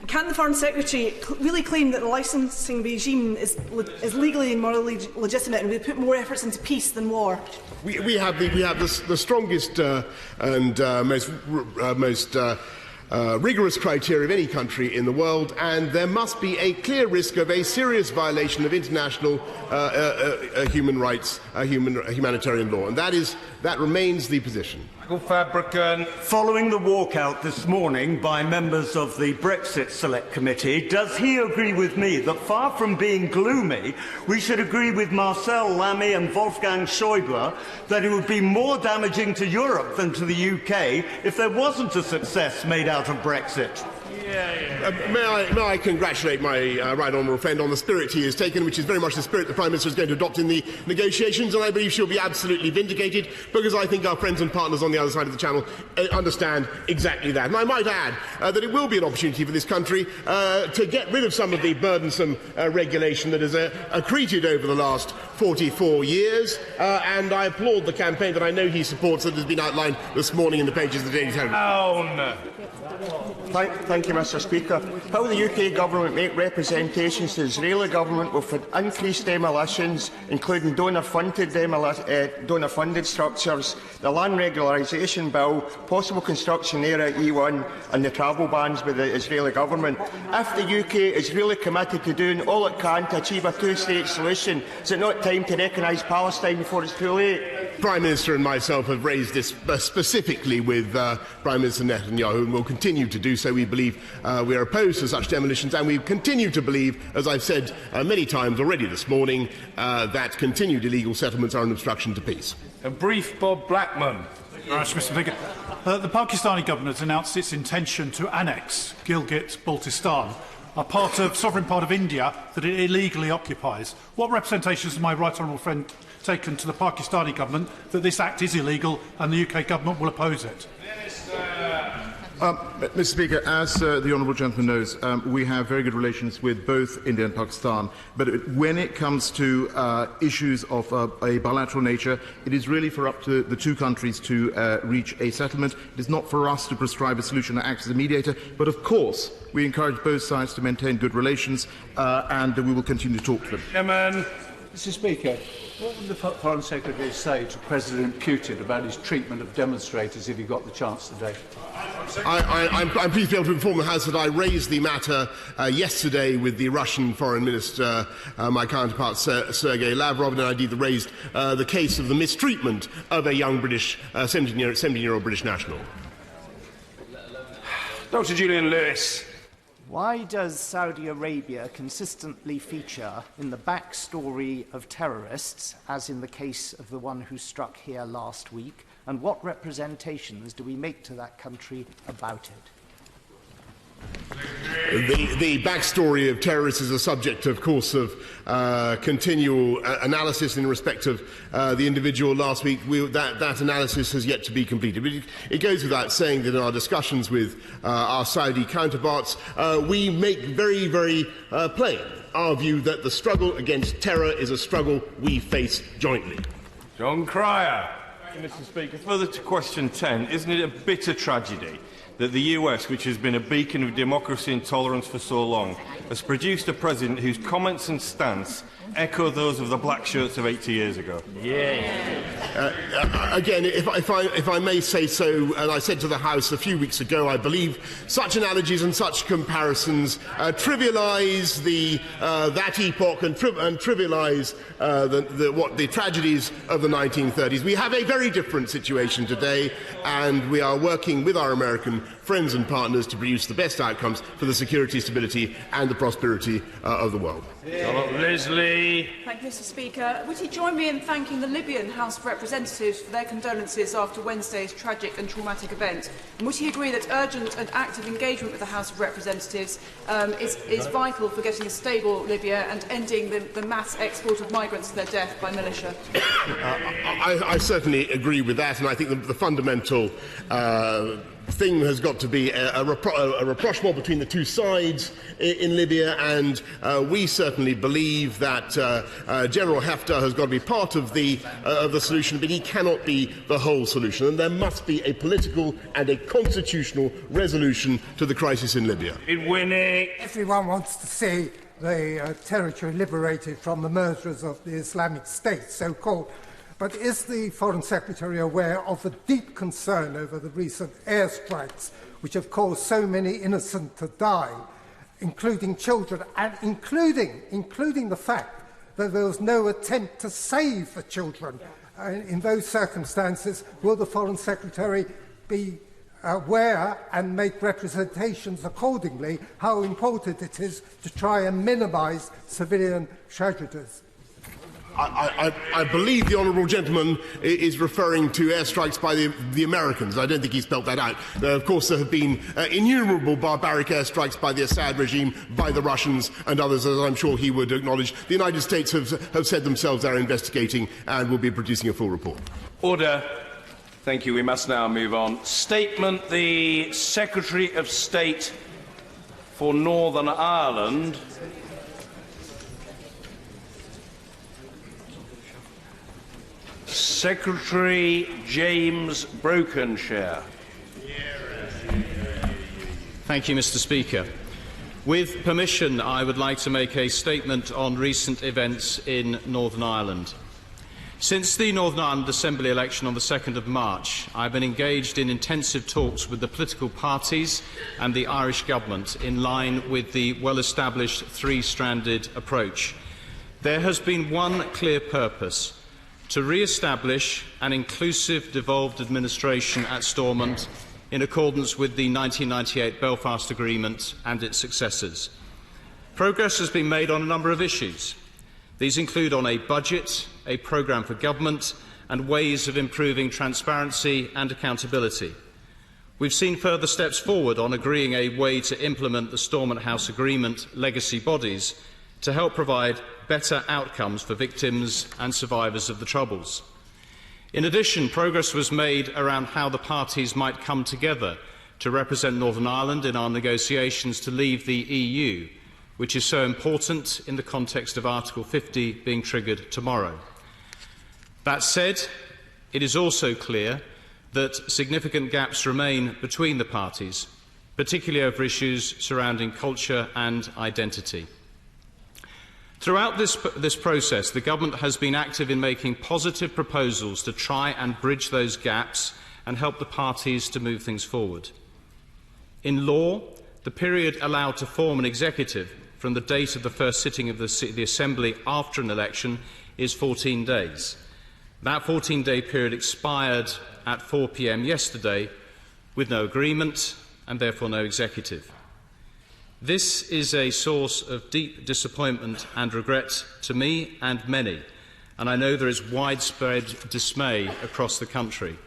Can the Foreign Secretary really claim that the licensing regime is legally and morally legitimate and will put more efforts into peace than war?
We have the strongest and most rigorous criteria of any country in the world, and there must be a clear risk of a serious violation of international human rights, humanitarian law, and that remains the position.
Following the walkout this morning by members of the Brexit Select Committee, does he agree with me that far from being gloomy, we should agree with Marcel Lamy and Wolfgang Schäuble that it would be more damaging to Europe than to the UK if there wasn't a success made out of Brexit?
May I congratulate my right honourable friend on the spirit he has taken, which is very much the spirit the Prime Minister is going to adopt in the negotiations, and I believe she'll be absolutely vindicated, because I think our friends and partners on the other side of the Channel understand exactly that. And I might add that it will be an opportunity for this country to get rid of some of the burdensome regulation that has accreted over the last 44 years, and I applaud the campaign that I know he supports that has been outlined this morning in the pages of the Daily Telegraph.
Thank you, Mr. Speaker. Will the UK Government make representations to the Israeli Government with increased demolitions, including donor-funded structures, the land regularisation bill, possible construction area E1 and the travel bans with the Israeli Government? If the UK is really committed to doing all it can to achieve a two-state solution, is it not time to recognise Palestine before it's too late?
Prime Minister and myself have raised this specifically with Prime Minister Netanyahu, and will continue to do so. We believe we are opposed to such demolitions, and we continue to believe, as I've said many times already this morning, that continued illegal settlements are an obstruction to peace.
A brief, Bob Blackman.
Mr. Speaker. The Pakistani government has announced its intention to annex Gilgit-Baltistan, a sovereign part of India that it illegally occupies. What representations has my right honourable friend taken to the Pakistani government that this act is illegal and the UK government will oppose it?
Mr. Speaker, as the honourable gentleman knows, we have very good relations with both India and Pakistan. But when it comes to issues of a bilateral nature, it is really for up to the two countries to reach a settlement. It is not for us to prescribe a solution that acts as a mediator. But of course, we encourage both sides to maintain good relations, and we will continue to talk to them.
Mr. Speaker, what would the Foreign Secretary say to President Putin about his treatment of demonstrators if he got the chance today?
I'm pleased to be able to inform the House that I raised the matter yesterday with the Russian Foreign Minister, my counterpart Sergei Lavrov, and I indeed raised the case of the mistreatment of a young British 17-year-old British national.
Dr. Julian Lewis.
Why does Saudi Arabia consistently feature in the backstory of terrorists, as in the case of the one who struck here last week, and what representations do we make to that country about it?
The backstory of terrorists is a subject, of course, of continual analysis in respect of the individual last week. That analysis has yet to be completed. But it goes without saying that in our discussions with our Saudi counterparts, we make very, very plain our view that the struggle against terror is a struggle we face jointly.
John Cryer.
Mr. Speaker, further to question 10, isn't it a bitter tragedy that the US, which has been a beacon of democracy and tolerance for so long, has produced a president whose comments and stance echo those of the black shirts of 80 years ago?
Again, if I may say so, and I said to the House a few weeks ago, I believe such analogies and such comparisons trivialise that epoch and trivialise the tragedies of the 1930s. We have a very different situation today, and we are working with our American friends and partners to produce the best outcomes for the security, stability and the prosperity of the world.
Leslie.
Thank you, Mr. Speaker. Would he join me in thanking the Libyan House of Representatives for their condolences after Wednesday's tragic and traumatic event? And would he agree that urgent and active engagement with the House of Representatives is vital for getting a stable Libya and ending the mass export of migrants to their death by militia?
I certainly agree with that, and I think the fundamental thing has got to be a rapprochement between the two sides in Libya, and we certainly believe that General Haftar has got to be part of the solution, but he cannot be the whole solution, and there must be a political and a constitutional resolution to the crisis in Libya.
Everyone wants to see the territory liberated from the murderers of the Islamic State, so-called. But is the Foreign Secretary aware of the deep concern over the recent airstrikes which have caused so many innocent to die, including children, and including the fact that there was no attempt to save the children. In those circumstances, will the Foreign Secretary be aware and make representations accordingly how important it is to try and minimise civilian tragedies?
I believe the honourable gentleman is referring to airstrikes by the Americans. I don't think he spelt that out. Of course, there have been innumerable barbaric airstrikes by the Assad regime, by the Russians and others, as I'm sure he would acknowledge. The United States have said themselves they're investigating and will be producing a full report.
Order. Thank you. We must now move on. Statement. The Secretary of State for Northern Ireland. Secretary James Brokenshire.
Thank you, Mr. Speaker. With permission, I would like to make a statement on recent events in Northern Ireland. Since the Northern Ireland Assembly election on the 2nd of March, I have been engaged in intensive talks with the political parties and the Irish Government in line with the well-established three-stranded approach. There has been one clear purpose: to re-establish an inclusive, devolved administration at Stormont in accordance with the 1998 Belfast Agreement and its successors. Progress has been made on a number of issues. These include on a budget, a programme for government and ways of improving transparency and accountability. We've seen further steps forward on agreeing a way to implement the Stormont House Agreement legacy bodies to help provide better outcomes for victims and survivors of the Troubles. In addition, progress was made around how the parties might come together to represent Northern Ireland in our negotiations to leave the EU, which is so important in the context of Article 50 being triggered tomorrow. That said, it is also clear that significant gaps remain between the parties, particularly over issues surrounding culture and identity. Throughout this process, the Government has been active in making positive proposals to try and bridge those gaps and help the parties to move things forward. In law, the period allowed to form an executive from the date of the first sitting of the Assembly after an election is 14 days. That 14-day period expired at 4 p.m. yesterday with no agreement and therefore no executive. This is a source of deep disappointment and regret to me and many, and I know there is widespread dismay across the country.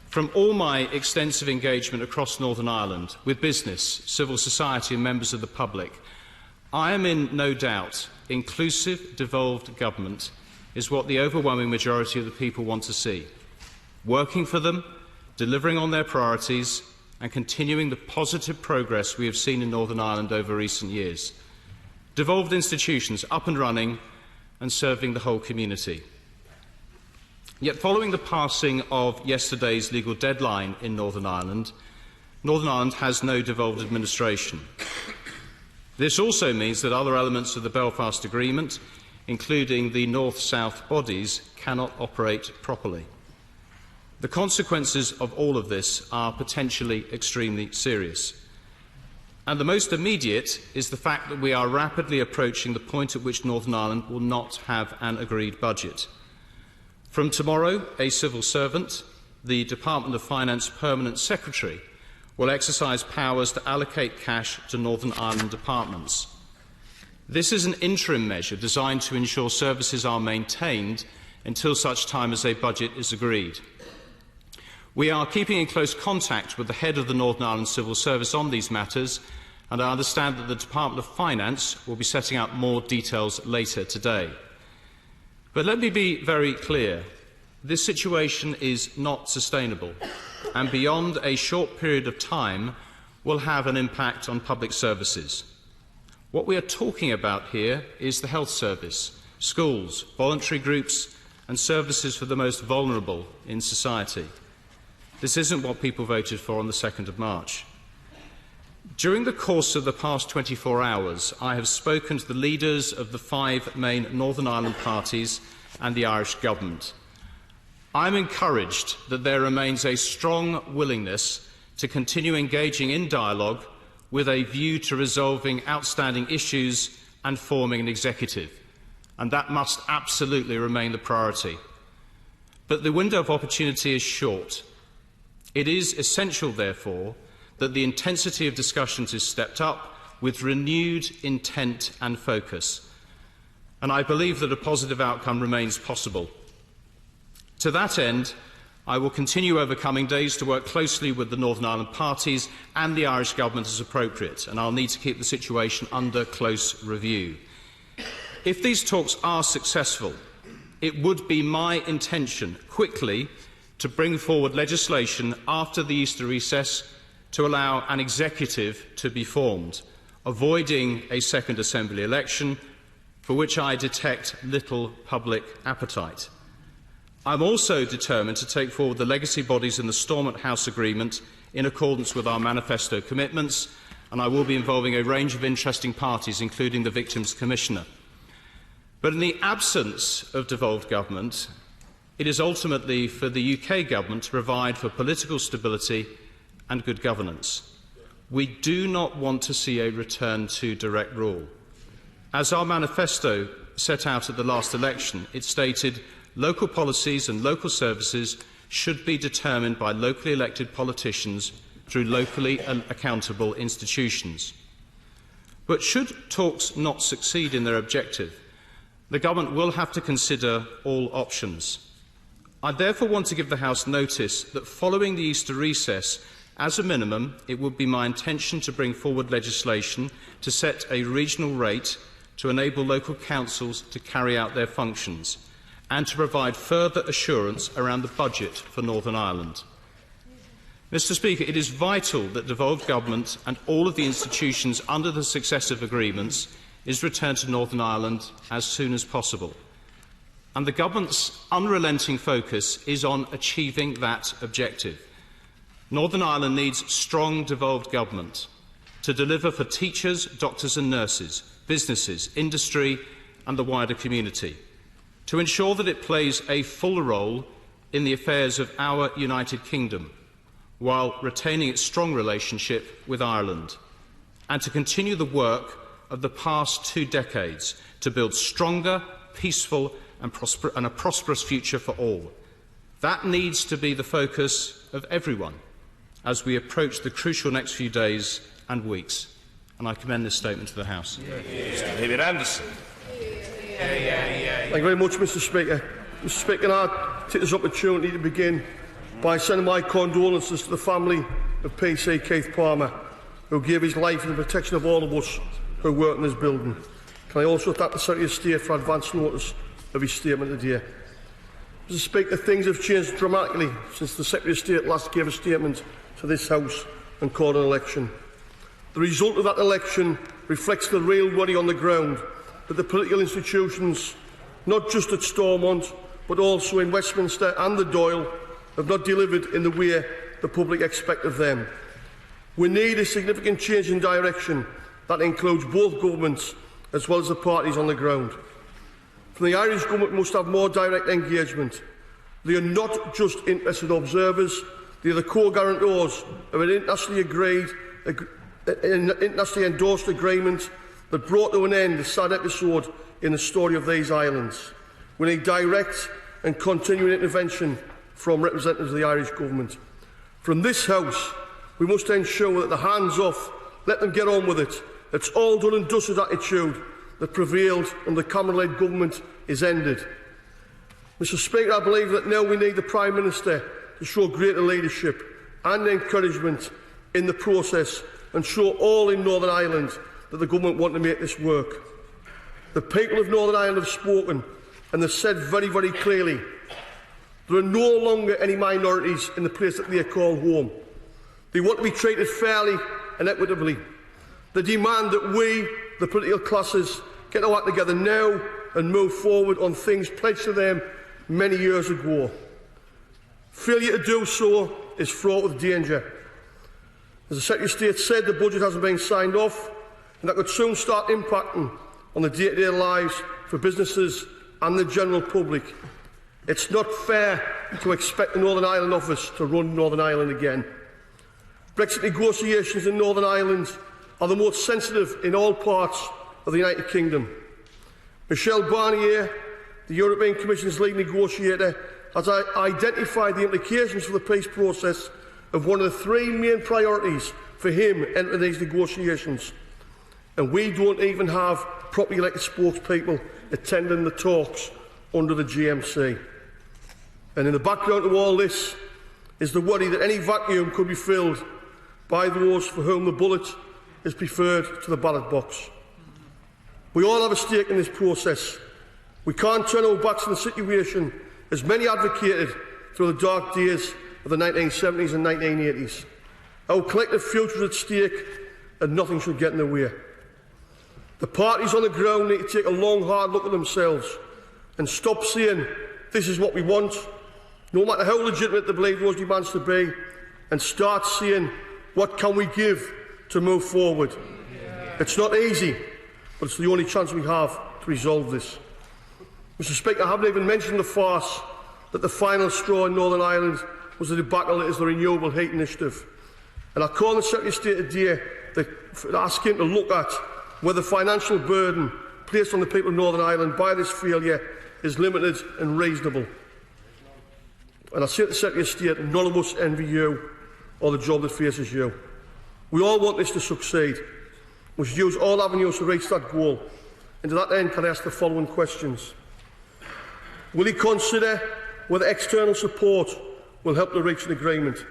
From all my extensive engagement across Northern Ireland with business, civil society and members of the public, I am in no doubt inclusive, devolved government is what the overwhelming majority of the people want to see. Working for them, delivering on their priorities and continuing the positive progress we have seen in Northern Ireland over recent years. Devolved institutions up and running and serving the whole community. Yet following the passing of yesterday's legal deadline in Northern Ireland has no devolved administration. This also means that other elements of the Belfast Agreement, including the North-South bodies, cannot operate properly. The consequences of all of this are potentially extremely serious. And the most immediate is the fact that we are rapidly approaching the point at which Northern Ireland will not have an agreed budget. From tomorrow, a civil servant, the Department of Finance Permanent Secretary, will exercise powers to allocate cash to Northern Ireland departments. This is an interim measure designed to ensure services are maintained until such time as a budget is agreed. We are keeping in close contact with the head of the Northern Ireland Civil Service on these matters, and I understand that the Department of Finance will be setting out more details later today. But let me be very clear. This situation is not sustainable, and beyond a short period of time will have an impact on public services. What we are talking about here is the health service, schools, voluntary groups and services for the most vulnerable in society. This isn't what people voted for on the 2nd of March. During the course of the past 24 hours, I have spoken to the leaders of the 5 main Northern Ireland parties and the Irish Government. I am encouraged that there remains a strong willingness
to continue engaging in dialogue with a view to resolving outstanding issues and forming an executive. And that must absolutely remain the priority. But the window of opportunity is short. It is essential, therefore, that the intensity of discussions is stepped up with renewed intent and focus. And I believe that a positive outcome remains possible. To that end, I will continue over coming days to work closely with the Northern Ireland parties and the Irish Government as appropriate, and I'll need to keep the situation under close review. If these talks are successful, it would be my intention quickly to bring forward legislation after the Easter recess to allow an executive to be formed, avoiding a second Assembly election, for which I detect little public appetite. I am also determined to take forward the legacy bodies in the Stormont House Agreement in accordance with our manifesto commitments, and I will be involving a range of interesting parties, including the Victims Commissioner. But in the absence of devolved government, it is ultimately for the UK Government to provide for political stability and good governance. We do not want to see a return to direct rule. As our manifesto set out at the last election, it stated local policies and local services should be determined by locally elected politicians through locally accountable institutions. But should talks not succeed in their objective, the Government will have to consider all options. I therefore want to give the House notice that following the Easter recess, as a minimum, it would be my intention to bring forward legislation to set a regional rate to enable local councils to carry out their functions and to provide further assurance around the budget for Northern Ireland. Mr Speaker, it is vital that devolved government and all of the institutions under the successive agreements is returned to Northern Ireland as soon as possible. And the Government's unrelenting focus is on achieving that objective. Northern Ireland needs strong devolved government to deliver for teachers, doctors and nurses, businesses, industry and the wider community, to ensure that it plays a full role in the affairs of our United Kingdom, while retaining its strong relationship with Ireland, and to continue the work of the past 2 decades to build stronger, peaceful and a prosperous future for all. That needs to be the focus of everyone as we approach the crucial next few days and weeks. And I commend this statement to the House.
Mr David Anderson.
Thank you very much, Mr Speaker. Mr Speaker, I take this opportunity to begin by sending my condolences to the family of PC Keith Palmer, who gave his life in the protection of all of us who work in this building. Can I also thank the Secretary of State for advance notice of his statement today. Mr Speaker, things have changed dramatically since the Secretary of State last gave a statement to this House and called an election. The result of that election reflects the real worry on the ground that the political institutions, not just at Stormont, but also in Westminster and the Dáil, have not delivered in the way the public expect of them. We need a significant change in direction that includes both governments as well as the parties on the ground. From the Irish Government must have more direct engagement. They are not just interested observers, they are the co-guarantors of an internationally endorsed agreement that brought to an end the sad episode in the story of these islands. We need direct and continuing intervention from representatives of the Irish Government. From this House, we must ensure that the hands-off, let them get on with it, it's all done and dusted attitude that prevailed under the Cameron-led government is ended. Mr Speaker, I believe that now we need the Prime Minister to show greater leadership and encouragement in the process and show all in Northern Ireland that the government want to make this work. The people of Northern Ireland have spoken and they've said very, very clearly there are no longer any minorities in the place that they call home. They want to be treated fairly and equitably. They demand that we, the political classes, get our act together now and move forward on things pledged to them many years ago. Failure to do so is fraught with danger. As the Secretary of State said, the budget hasn't been signed off, and that could soon start impacting on the day-to-day lives for businesses and the general public. It's not fair to expect the Northern Ireland office to run Northern Ireland again. Brexit negotiations in Northern Ireland are the most sensitive in all parts of the United Kingdom. Michel Barnier, the European Commission's lead negotiator, has identified the implications for the peace process of one of the three main priorities for him entering these negotiations. And we don't even have properly elected spokespeople attending the talks under the GMC. And in the background of all this is the worry that any vacuum could be filled by those for whom the bullet is preferred to the ballot box. We all have a stake in this process. We can't turn our backs on the situation, as many advocated through the dark days of the 1970s and 1980s. Our collective future is at stake, and nothing should get in the way. The parties on the ground need to take a long, hard look at themselves and stop saying, "This is what we want," no matter how legitimate they believe those demands to be, and start saying, "What can we give to move forward?" It's not easy, but it's the only chance we have to resolve this. Mr Speaker, I haven't even mentioned the farce that the final straw in Northern Ireland was the debacle that is the Renewable Heat Initiative. And I call on the Secretary of State today to ask him to look at whether the financial burden placed on the people of Northern Ireland by this failure is limited and reasonable. And I say to the Secretary of State, none of us envy you or the job that faces you. We all want this to succeed. We should use all avenues to reach that goal. And to that end, can I ask the following questions? Will he consider whether external support will help to reach an agreement?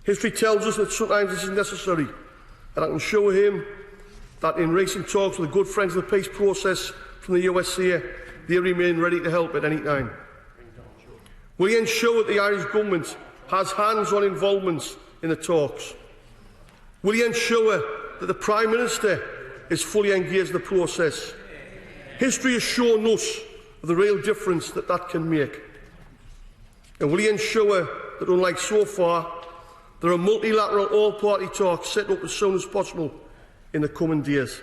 History tells us that sometimes this is necessary, and I can assure him that in recent talks with the good friends of the peace process from the USA, they remain ready to help at any time. Will he ensure that the Irish Government has hands-on involvement in the talks? Will he ensure that the Prime Minister is fully engaged in the process? History has shown us the real difference that can make. And will he ensure that, unlike so far, there are multilateral all-party talks set up as soon as possible in the coming days?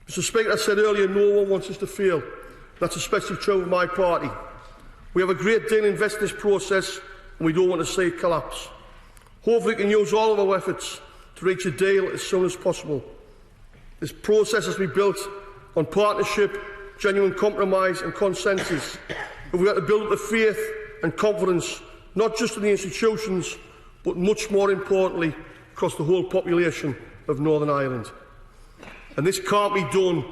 Mr Speaker, I said earlier, no one wants us to fail. That's especially true of my party. We have a great deal invested in this process, and we don't want to see it collapse. Hopefully we can use all of our efforts to reach a deal as soon as possible. This process has to be built on partnership, genuine compromise and consensus. If we have to build up the faith and confidence, not just in the institutions, but much more importantly, across the whole population of Northern Ireland. And this can't be done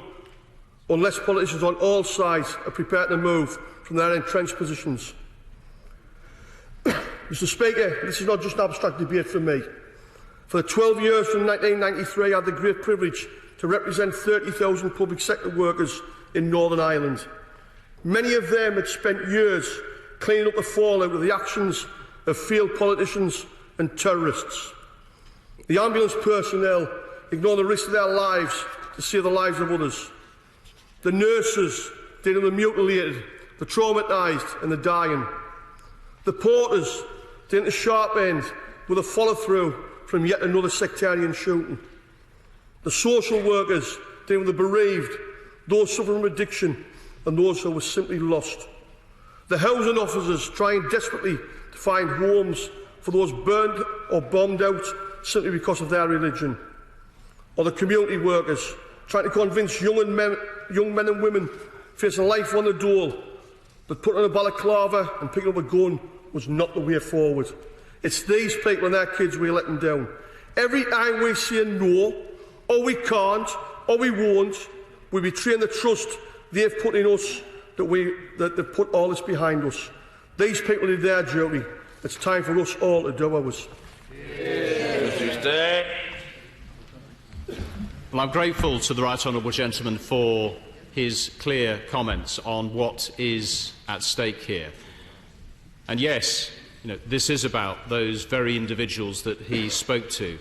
unless politicians on all sides are prepared to move from their entrenched positions. Mr Speaker, this is not just an abstract debate for me. For the 12 years from 1993, I had the great privilege to represent 30,000 public sector workers in Northern Ireland. Many of them had spent years cleaning up the fallout of the actions of failed politicians and terrorists. The ambulance personnel ignore the risk of their lives to save the lives of others. The nurses dealing with the mutilated, the traumatised and the dying. The porters dealing the sharp end with a follow-through from yet another sectarian shooting. The social workers dealing with the bereaved, those suffering from addiction and those who were simply lost. The housing officers trying desperately to find homes for those burned or bombed out simply because of their religion. Or the community workers trying to convince young men and women facing life on the dole that putting on a balaclava and picking up a gun was not the way forward. It's these people and their kids we let them down. Every time we say no, or we can't, or we won't, we betray the trust they've put in us, that they've put all this behind us. These people did their duty. It's time for us all to do ours.
Well, I'm grateful to the Right Honourable Gentleman for his clear comments on what is at stake here. And yes, this is about those very individuals that he spoke to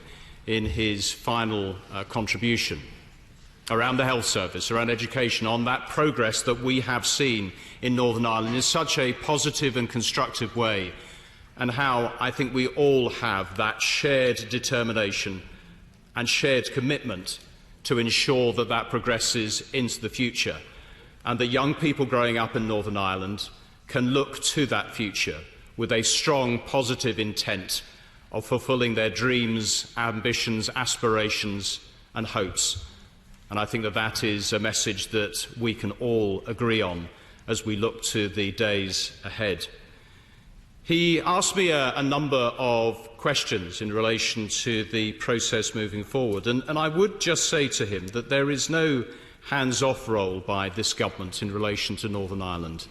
in his final contribution around the health service, around education, on that progress that we have seen in Northern Ireland in such a positive and constructive way, and how I think we all have that shared determination and shared commitment to ensure that that progresses into the future, and that young people growing up in Northern Ireland can look to that future with a strong positive intent of fulfilling their dreams, ambitions, aspirations and hopes. And I think that that is a message that we can all agree on as we look to the days ahead. He asked me a number of questions in relation to the process moving forward, and I would just say to him that there is no hands-off role by this government in relation to Northern Ireland.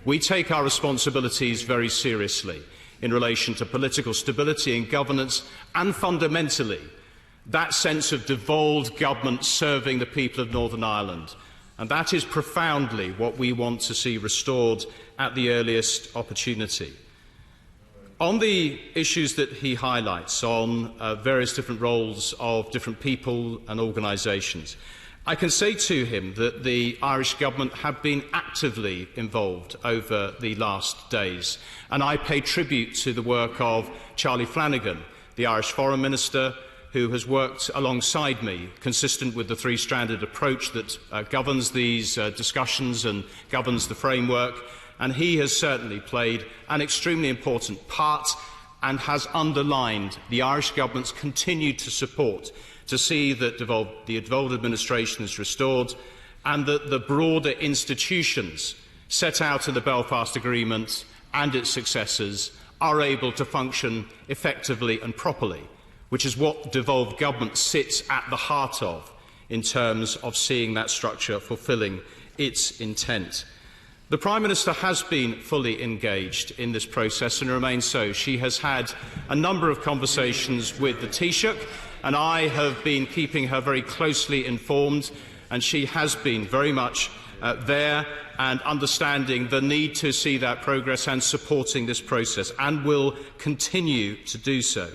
We take our responsibilities very seriously in relation to political stability and governance, and fundamentally that sense of devolved government serving the people of Northern Ireland. And that is profoundly what we want to see restored at the earliest opportunity. On the issues that he highlights on various different roles of different people and organisations, I can say to him that the Irish government have been actively involved over the last days, and I pay tribute to the work of Charlie Flanagan, the Irish Foreign Minister, who has worked alongside me, consistent with the three-stranded approach that governs these discussions and governs the framework. And he has certainly played an extremely important part and has underlined the Irish government's continued support to see that the devolved administration is restored and that the broader institutions set out in the Belfast Agreement and its successors are able to function effectively and properly, which is what devolved government sits at the heart of in terms of seeing that structure fulfilling its intent. The Prime Minister has been fully engaged in this process and remains so. She has had a number of conversations with the Taoiseach, and I have been keeping her very closely informed, and she has been very much there and understanding the need to see that progress and supporting this process, and will continue to do so.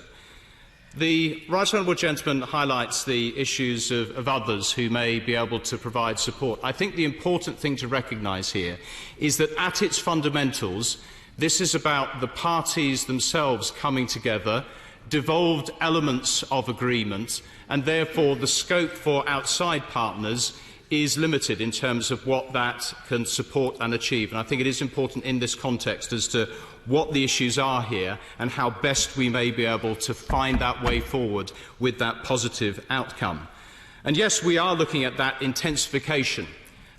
The Right Honourable Gentleman highlights the issues of others who may be able to provide support. I think the important thing to recognise here is that at its fundamentals, this is about the parties themselves coming together, devolved elements of agreement, and therefore the scope for outside partners is limited in terms of what that can support and achieve. And I think it is important in this context as to what the issues are here and how best we may be able to find that way forward with that positive outcome. And yes, we are looking at that intensification,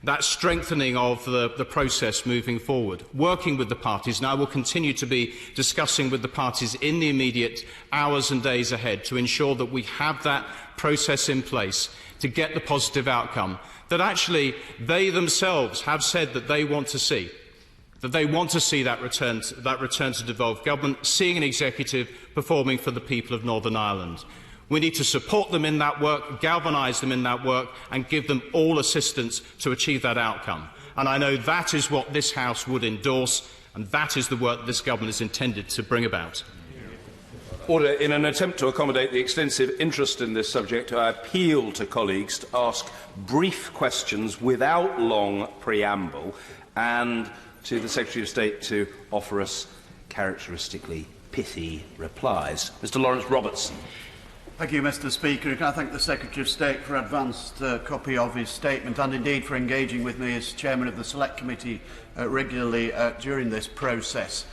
that strengthening of the process moving forward, working with the parties. And I will continue to be discussing with the parties in the immediate hours and days ahead to ensure that we have that process in place to get the positive outcome that actually they themselves have said that they want to see. That they want to see that return to devolved government, seeing an executive performing for the people of Northern Ireland. We need to support them in that work, galvanise them in that work, and give them all assistance to achieve that outcome. And I know that is what this House would endorse, and that is the work that this government is intended to bring about.
Order. In an attempt to accommodate the extensive interest in this subject, I appeal to colleagues to ask brief questions without long preamble, and to the Secretary of State to offer us characteristically pithy replies. Mr. Lawrence Robertson.
Thank you, Mr. Speaker. Can I thank the Secretary of State for an advanced copy of his statement, and indeed for engaging with me as Chairman of the Select Committee regularly during this process.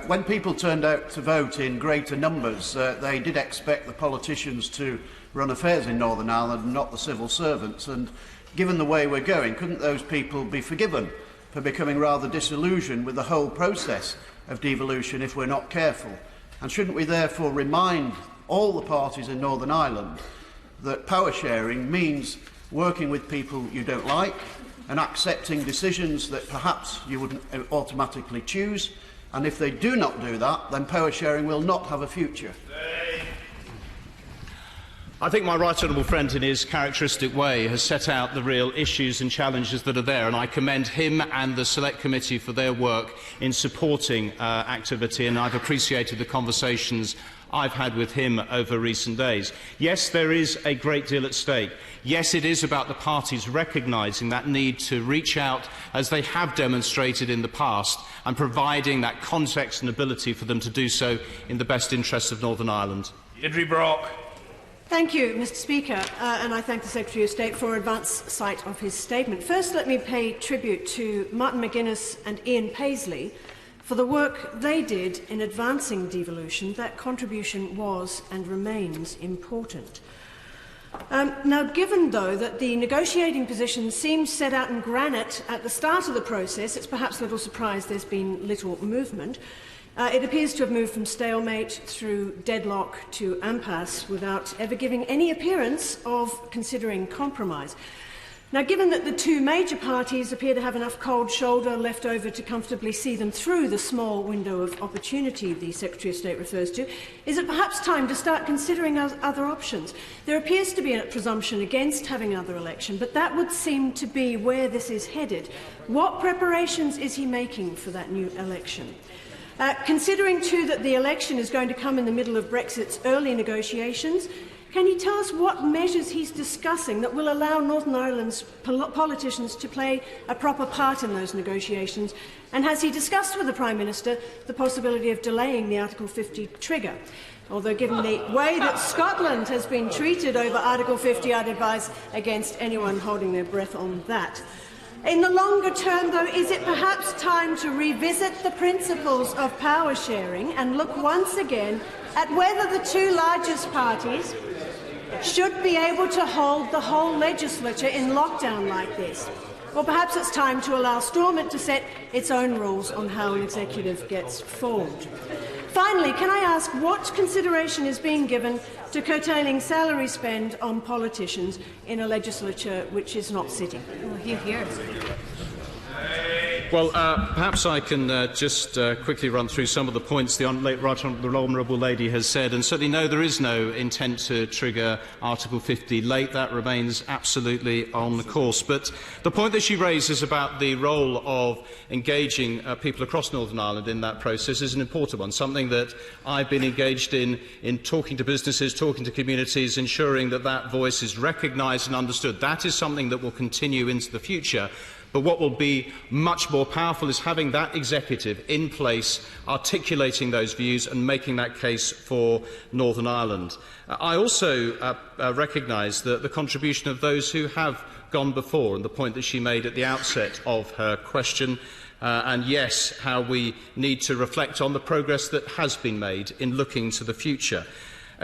When people turned out to vote in greater numbers, they did expect the politicians to run affairs in Northern Ireland and not the civil servants. And given the way we're going, couldn't those people be forgiven for becoming rather disillusioned with the whole process of devolution if we're not careful? And shouldn't we therefore remind all the parties in Northern Ireland that power sharing means working with people you don't like and accepting decisions that perhaps you wouldn't automatically choose? And if they do not do that, then power sharing will not have a future.
I think my right honourable friend, in his characteristic way, has set out the real issues and challenges that are there, and I commend him and the Select Committee for their work in supporting activity, and I've appreciated the conversations I've had with him over recent days. Yes, there is a great deal at stake. Yes, it is about the parties recognising that need to reach out, as they have demonstrated in the past, and providing that context and ability for them to do so in the best interests of Northern Ireland.
Idri Brock.
Thank you, Mr. Speaker, and I thank the Secretary of State for advance sight of his statement. First, let me pay tribute to Martin McGuinness and Ian Paisley For the work they did in advancing devolution, that contribution was and remains important. Now, given, though, that the negotiating position seems set out in granite at the start of the process, it's perhaps little surprise there's been little movement. It appears to have moved from stalemate through deadlock to impasse without ever giving any appearance of considering compromise. Now, given that the two major parties appear to have enough cold shoulder left over to comfortably see them through the small window of opportunity the Secretary of State refers to, is it perhaps time to start considering other options? There appears to be a presumption against having another election, but that would seem to be where this is headed. What preparations is he making for that new election? Considering, too, that the election is going to come in the middle of Brexit's early negotiations, can you tell us what measures he's discussing that will allow Northern Ireland's politicians to play a proper part in those negotiations? And has he discussed with the Prime Minister the possibility of delaying the Article 50 trigger? Although, given the way that Scotland has been treated over Article 50, I'd advise against anyone holding their breath on that. In the longer term, though, is it perhaps time to revisit the principles of power sharing and look once again at whether the two largest parties should be able to hold the whole legislature in lockdown like this? Or perhaps it's time to allow Stormont to set its own rules on how an executive gets formed. Finally, can I ask what consideration is being given to curtailing salary spend on politicians in a legislature which is not sitting? Hear, hear.
Well, perhaps I can just quickly run through some of the points the Right Honourable Lady has said. And certainly, no, there is no intent to trigger Article 50 late. That remains absolutely on the course. But the point that she raises about the role of engaging people across Northern Ireland in that process is an important one, something that I've been engaged in talking to businesses, talking to communities, ensuring that that voice is recognised and understood. That is something that will continue into the future. But what will be much more powerful is having that executive in place, articulating those views and making that case for Northern Ireland. I also recognise the contribution of those who have gone before and the point that she made at the outset of her question. And yes, how we need to reflect on the progress that has been made in looking to the future.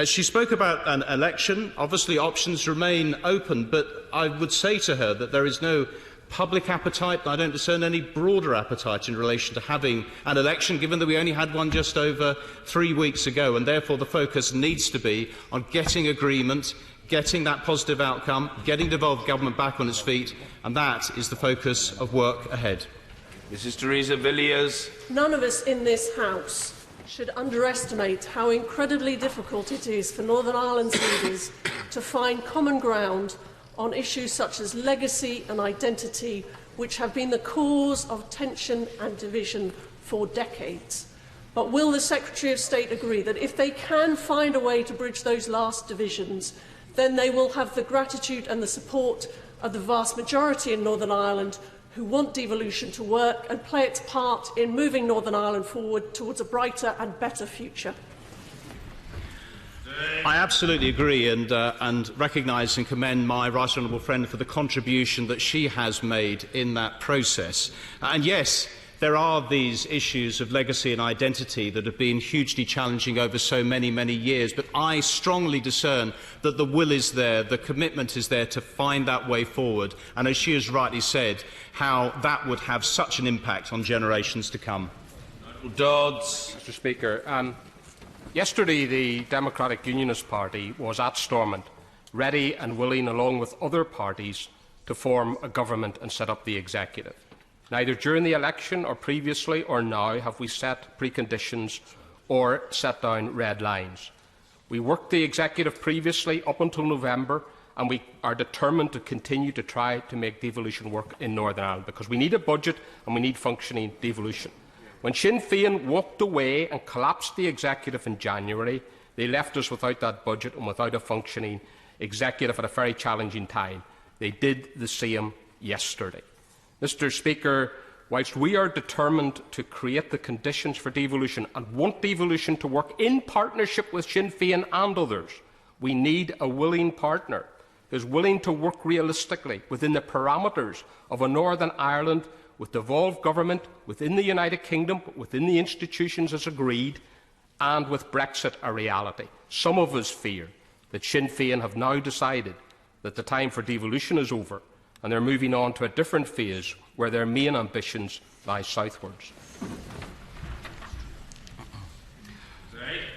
She spoke about an election. Obviously, options remain open, but I would say to her that there is no public appetite, and I don't discern any broader appetite in relation to having an election, given that we only had one just over 3 weeks ago, and therefore the focus needs to be on getting agreement, getting that positive outcome, getting devolved government back on its feet, and that is the focus of work ahead.
Mrs. Theresa Villiers.
None of us in this House should underestimate how incredibly difficult it is for Northern Ireland's leaders to find common ground on issues such as legacy and identity, which have been the cause of tension and division for decades. But will the Secretary of State agree that if they can find a way to bridge those last divisions, then they will have the gratitude and the support of the vast majority in Northern Ireland who want devolution to work and play its part in moving Northern Ireland forward towards a brighter and better future?
I absolutely agree and recognise and commend my right honourable friend for the contribution that she has made in that process. And yes, there are these issues of legacy and identity that have been hugely challenging over so many, many years, but I strongly discern that the will is there, the commitment is there to find that way forward, and as she has rightly said, how that would have such an impact on generations to come.
Dodds. Mr. Speaker, yesterday, the Democratic Unionist Party was at Stormont, ready and willing, along with other parties, to form a government and set up the executive. Neither during the election or previously or now have we set preconditions or set down red lines. We worked the executive previously up until November, and we are determined to continue to try to make devolution work in Northern Ireland, because we need a budget and we need functioning devolution. When Sinn Féin walked away and collapsed the executive in January, they left us without that budget and without a functioning executive at a very challenging time. They did the same yesterday. Mr. Speaker, whilst we are determined to create the conditions for devolution and want devolution to work in partnership with Sinn Féin and others, we need a willing partner who is willing to work realistically within the parameters of a Northern Ireland with devolved government within the United Kingdom, but within the institutions as agreed, and with Brexit a reality. Some of us fear that Sinn Féin have now decided that the time for devolution is over and they're moving on to a different phase where their main ambitions lie southwards.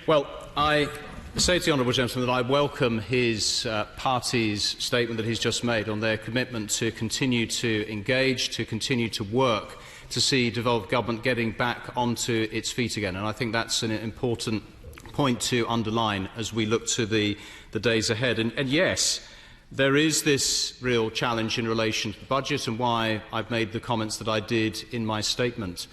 Well, I say to the honourable gentleman that I welcome his party's statement that he's just made on their commitment to continue to engage, to continue to work to see devolved government getting back onto its feet again. And I think that's an important point to underline as we look to the days ahead. And yes, there is this real challenge in relation to the budget and why I've made the comments that I did in my statement.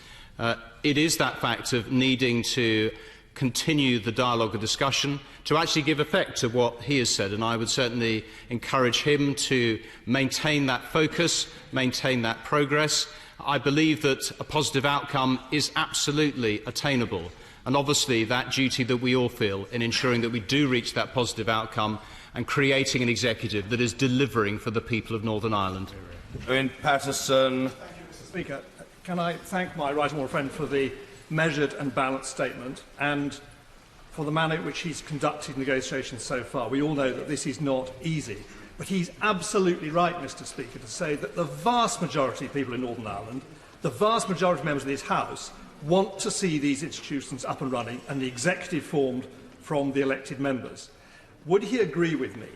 It is that fact of needing to continue the dialogue and discussion, to actually give effect to what he has said, and I would certainly encourage him to maintain that focus, maintain that progress. I believe that a positive outcome is absolutely attainable, and obviously that duty that we all feel in ensuring that we do reach that positive outcome and creating an executive that is delivering for the people of Northern Ireland.
Owen Patterson.
Mr. Speaker, can I thank my right honourable friend for the measured and balanced statement and for the manner in which he's conducted negotiations so far. We all know that this is not easy, but he's absolutely right, Mr. Speaker, to say that the vast majority of people in Northern Ireland, the vast majority of members of this House, want to see these institutions up and running and the executive formed from the elected members. Would he agree with me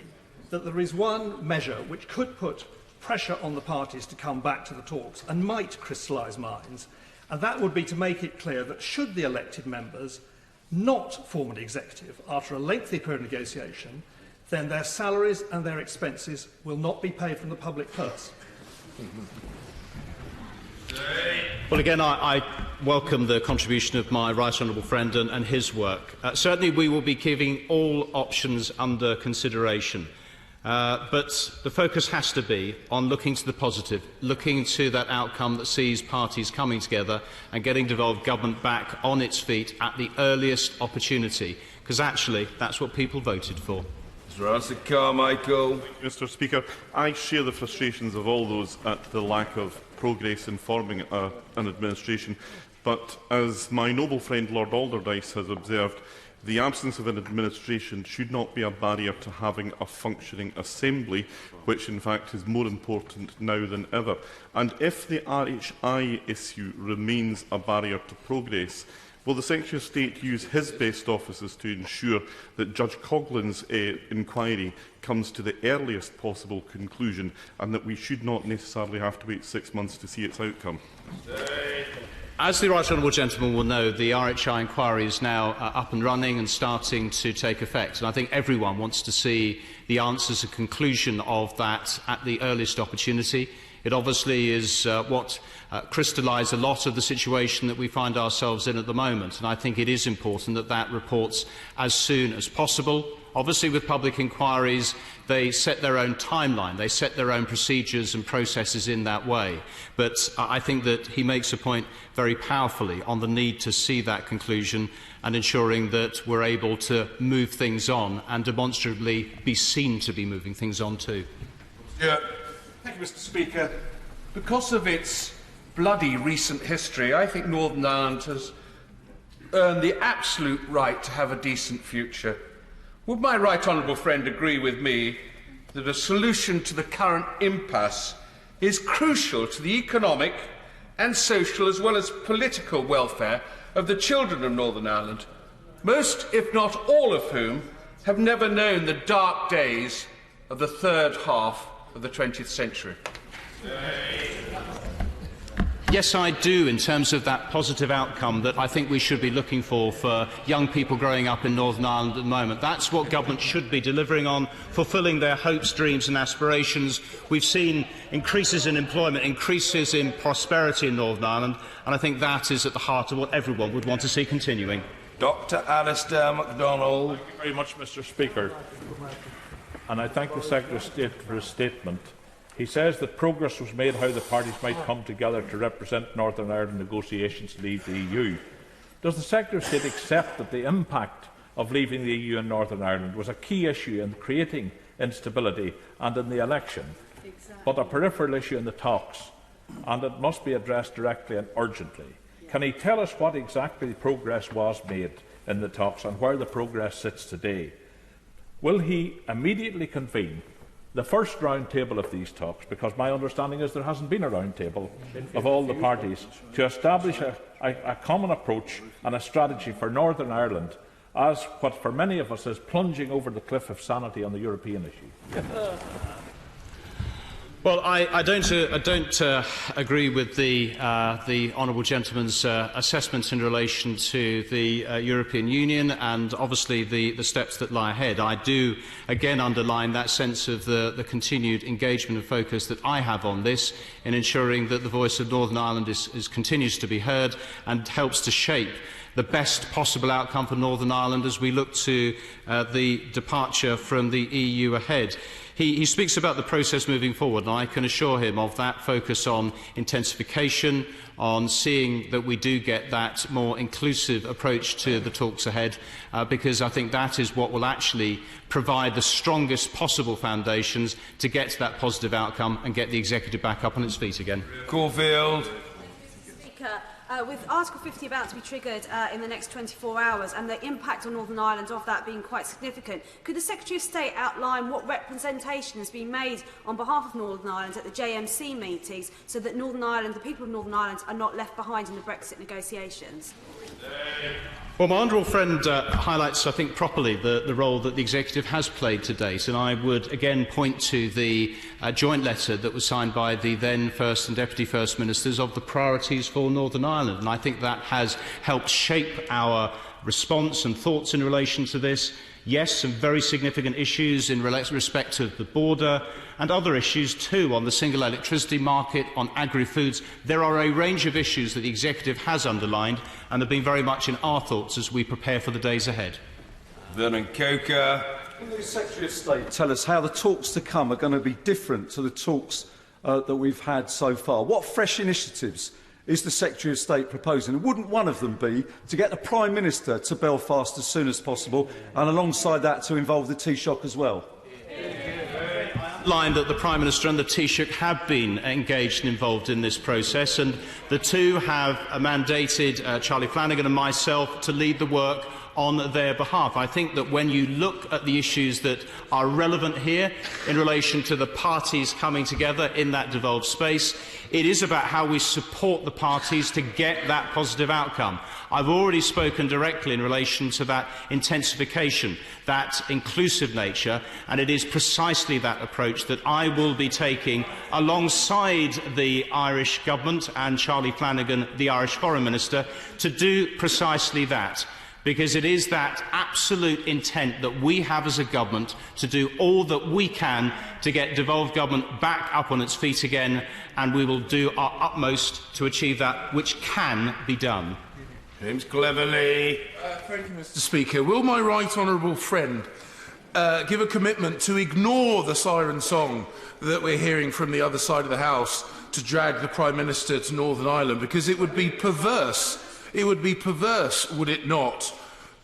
that there is one measure which could put pressure on the parties to come back to the talks and might crystallise minds, and that would be to make it clear that should the elected members not form an executive after a lengthy period of negotiation, then their salaries and their expenses will not be paid from the public purse?
Well, again, I welcome the contribution of my right honourable friend and his work. Certainly we will be giving all options under consideration. But the focus has to be on looking to the positive, looking to that outcome that sees parties coming together and getting devolved government back on its feet at the earliest opportunity, because actually that's what people voted for.
Mr. Carmichael.
Mr. Speaker, I share the frustrations of all those at the lack of progress in forming an administration, but as my noble friend Lord Alderdice has observed, the absence of an administration should not be a barrier to having a functioning assembly, which in fact is more important now than ever. And if the RHI issue remains a barrier to progress, will the Secretary of State use his best offices to ensure that Judge Coughlin's inquiry comes to the earliest possible conclusion and that we should not necessarily have to wait 6 months to see its outcome?
As the right honourable gentleman will know, the RHI inquiry is now up and running and starting to take effect. And I think everyone wants to see the answers and conclusion of that at the earliest opportunity. It obviously is what crystallised a lot of the situation that we find ourselves in at the moment. And I think it is important that that reports as soon as possible. Obviously, with public inquiries, they set their own timeline, they set their own procedures and processes in that way. But I think that he makes a point very powerfully on the need to see that conclusion and ensuring that we're able to move things on and demonstrably be seen to be moving things on too.
Yeah. Thank you, Mr. Speaker. Because of its bloody recent history, I think Northern Ireland has earned the absolute right to have a decent future. Would my right honourable friend agree with me that a solution to the current impasse is crucial to the economic and social as well as political welfare of the children of Northern Ireland, most, if not all of whom, have never known the dark days of the third half of the 20th century?
Yes, I do, in terms of that positive outcome that I think we should be looking for young people growing up in Northern Ireland at the moment. That's what government should be delivering on, fulfilling their hopes, dreams and aspirations. We've seen increases in employment, increases in prosperity in Northern Ireland, and I think that is at the heart of what everyone would want to see continuing.
Dr. Alistair MacDonald.
Thank you very much, Mr. Speaker. And I thank the Secretary of State for his statement. He says that progress was made how the parties might come together to represent Northern Ireland negotiations to leave the EU. Does the Secretary of State accept that the impact of leaving the EU in Northern Ireland was a key issue in creating instability and in the election, but a peripheral issue in the talks? and it must be addressed directly and urgently. Can he tell us what exactly progress was made in the talks and where the progress sits today? Will he immediately convene the first round table of these talks, because my understanding is there hasn't been a round table of all the parties, to establish a common approach and a strategy for Northern Ireland as what for many of us is plunging over the cliff of sanity on the European issue?
Well, I don't agree with the honourable gentleman's assessment in relation to the European Union and obviously the steps that lie ahead. I do again underline that sense of the continued engagement and focus that I have on this in ensuring that the voice of Northern Ireland continues to be heard and helps to shape the best possible outcome for Northern Ireland as we look to the departure from the EU ahead. He speaks about the process moving forward, and I can assure him of that focus on intensification, on seeing that we do get that more inclusive approach to the talks ahead, because I think that is what will actually provide the strongest possible foundations to get to that positive outcome and get the executive back up on its feet again.
Caulfield.
With Article 50 about to be triggered in the next 24 hours and the impact on Northern Ireland of that being quite significant, could the Secretary of State outline what representation has been made on behalf of Northern Ireland at the JMC meetings so that Northern Ireland, the people of Northern Ireland, are not left behind in the Brexit negotiations?
Well, my honourable friend highlights, I think, properly the role that the Executive has played to date, and I would again point to the joint letter that was signed by the then First and Deputy First Ministers of the priorities for Northern Ireland, and I think that has helped shape our response and thoughts in relation to this. Yes, some very significant issues in respect to the border and other issues too on the single electricity market, on agri-foods. There are a range of issues that the Executive has underlined and have been very much in our thoughts as we prepare for the days ahead.
Vernon Coker.
Can the Secretary of State tell us how the talks to come are going to be different to the talks that we've had so far? What fresh initiatives is the Secretary of State proposing? And wouldn't one of them be to get the Prime Minister to Belfast as soon as possible, and alongside that to involve the Taoiseach as well?
Line that the Prime Minister and the Taoiseach have been engaged and involved in this process, and the two have mandated Charlie Flanagan and myself to lead the work on their behalf. I think that when you look at the issues that are relevant here in relation to the parties coming together in that devolved space, it is about how we support the parties to get that positive outcome. I've already spoken directly in relation to that intensification, that inclusive nature, and it is precisely that approach that I will be taking alongside the Irish Government and Charlie Flanagan, the Irish Foreign Minister, to do precisely that. Because it is that absolute intent that we have as a government to do all that we can to get devolved government back up on its feet again, and we will do our utmost to achieve that which can be done.
James Cleverly.
Thank you, Mr. Speaker. Will my right honourable friend give a commitment to ignore the siren song that we're hearing from the other side of the House to drag the Prime Minister to Northern Ireland? Because it would be perverse. It would be perverse, would it not,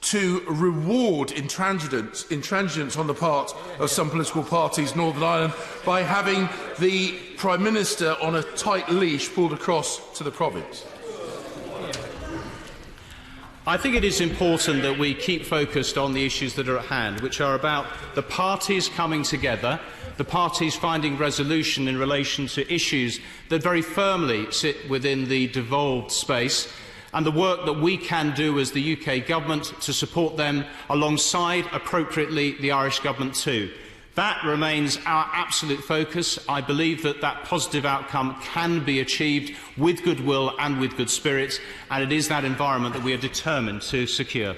to reward intransigence on the part of some political parties in Northern Ireland by having the Prime Minister on a tight leash pulled across to the province?
I think it is important that we keep focused on the issues that are at hand, which are about the parties coming together, the parties finding resolution in relation to issues that very firmly sit within the devolved space, and the work that we can do as the UK Government to support them alongside, appropriately, the Irish Government too. That remains our absolute focus. I believe that that positive outcome can be achieved with goodwill and with good spirit, and it is that environment that we are determined to secure.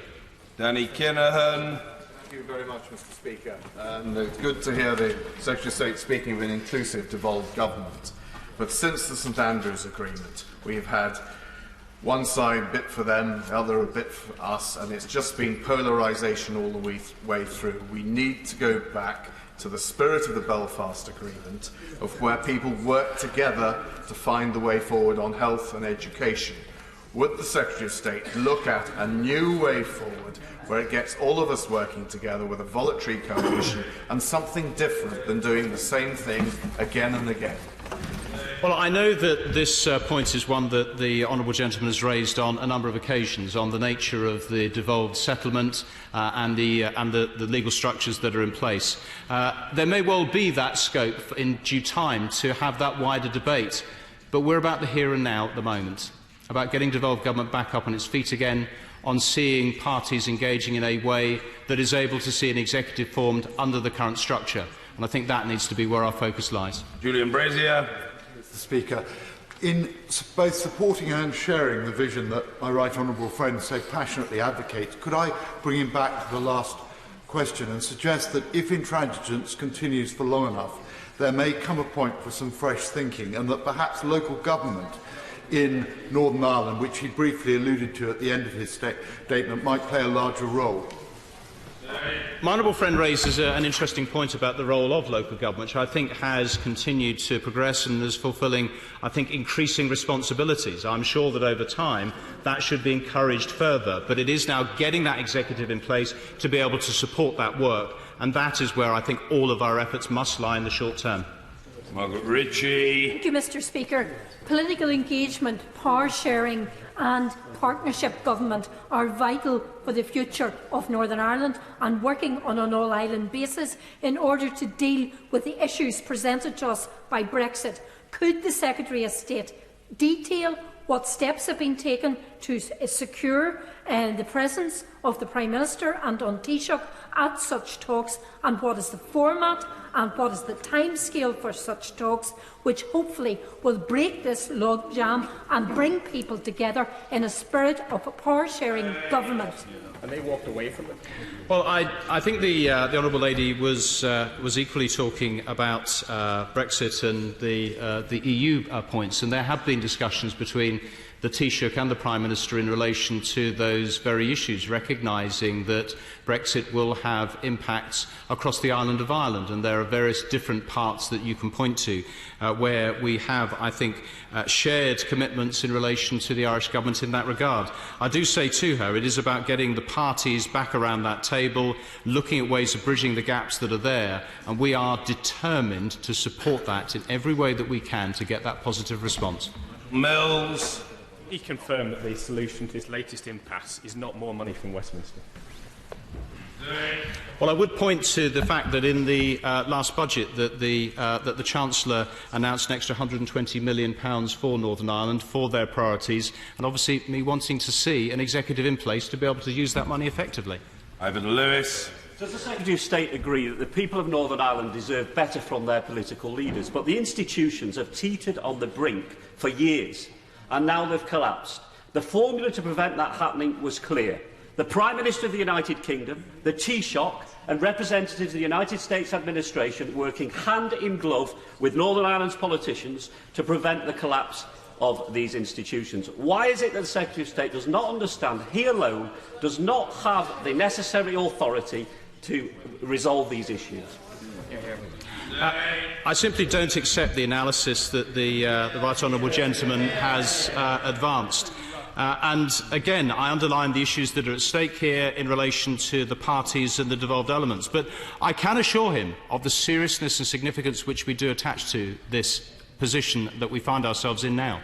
Danny Kinahan.
Thank you very much, Mr. Speaker. It's good to hear the Secretary of State speaking of an inclusive devolved government. But since the St Andrews Agreement, we've had one side bit for them, the other a bit for us, and it's just been polarisation all the way through. We need to go back to the spirit of the Belfast Agreement, of where people work together to find the way forward on health and education. Would the Secretary of State look at a new way forward where it gets all of us working together with a voluntary coalition and something different than doing the same thing again and again?
Well, I know that this point is one that the honourable gentleman has raised on a number of occasions, on the nature of the devolved settlement and the legal structures that are in place. There may well be that scope in due time to have that wider debate, but we're about the here and now at the moment, about getting devolved government back up on its feet again, on seeing parties engaging in a way that is able to see an executive formed under the current structure. And I think that needs to be where our focus lies.
Julian Brazier.
Mr. Speaker, in both supporting and sharing the vision that my right honourable friend so passionately advocates, could I bring him back to the last question and suggest that if intransigence continues for long enough, there may come a point for some fresh thinking, and that perhaps local government in Northern Ireland, which he briefly alluded to at the end of his statement, might play a larger role?
My honourable friend raises an interesting point about the role of local government, which I think has continued to progress and is fulfilling, I think, increasing responsibilities. I'm sure that over time that should be encouraged further, but it is now getting that executive in place to be able to support that work, and that is where I think all of our efforts must lie in the short term.
Margaret Ritchie.
Thank you, Mr. Speaker. Political engagement, power sharing and partnership government are vital for the future of Northern Ireland, and working on an all-island basis in order to deal with the issues presented to us by Brexit. Could the Secretary of State detail what steps have been taken to secure the presence of the Prime Minister and on Taoiseach at such talks, and what is the format and what is the timescale for such talks, which hopefully will break this logjam and bring people together in a spirit of a power-sharing government?
And they walked away from it.
Well, I think the honourable lady was equally talking about Brexit and the EU points, and there have been discussions between the Taoiseach and the Prime Minister in relation to those very issues, recognising that Brexit will have impacts across the island of Ireland, and there are various different parts that you can point to where we have, I think, shared commitments in relation to the Irish Government in that regard. I do say to her it is about getting the parties back around that table, looking at ways of bridging the gaps that are there, and we are determined to support that in every way that we can to get that positive response.
Mills.
He confirmed that the solution to this latest impasse is not more money from Westminster.
Well, I would point to the fact that in the last budget that the Chancellor announced an extra £120 million for Northern Ireland for their priorities, and obviously me wanting to see an executive in place to be able to use that money effectively.
Ivan Lewis.
Does the Secretary of State agree that the people of Northern Ireland deserve better from their political leaders, but the institutions have teetered on the brink for years, and now they've collapsed? The formula to prevent that happening was clear. The Prime Minister of the United Kingdom, the Taoiseach and representatives of the United States administration working hand in glove with Northern Ireland's politicians to prevent the collapse of these institutions. Why is it that the Secretary of State does not understand he alone does not have the necessary authority to resolve these issues?
I simply don't accept the analysis that the right honourable gentleman has advanced. And again, I underline the issues that are at stake here in relation to the parties and the devolved elements. But I can assure him of the seriousness and significance which we do attach to this position that we find ourselves in now.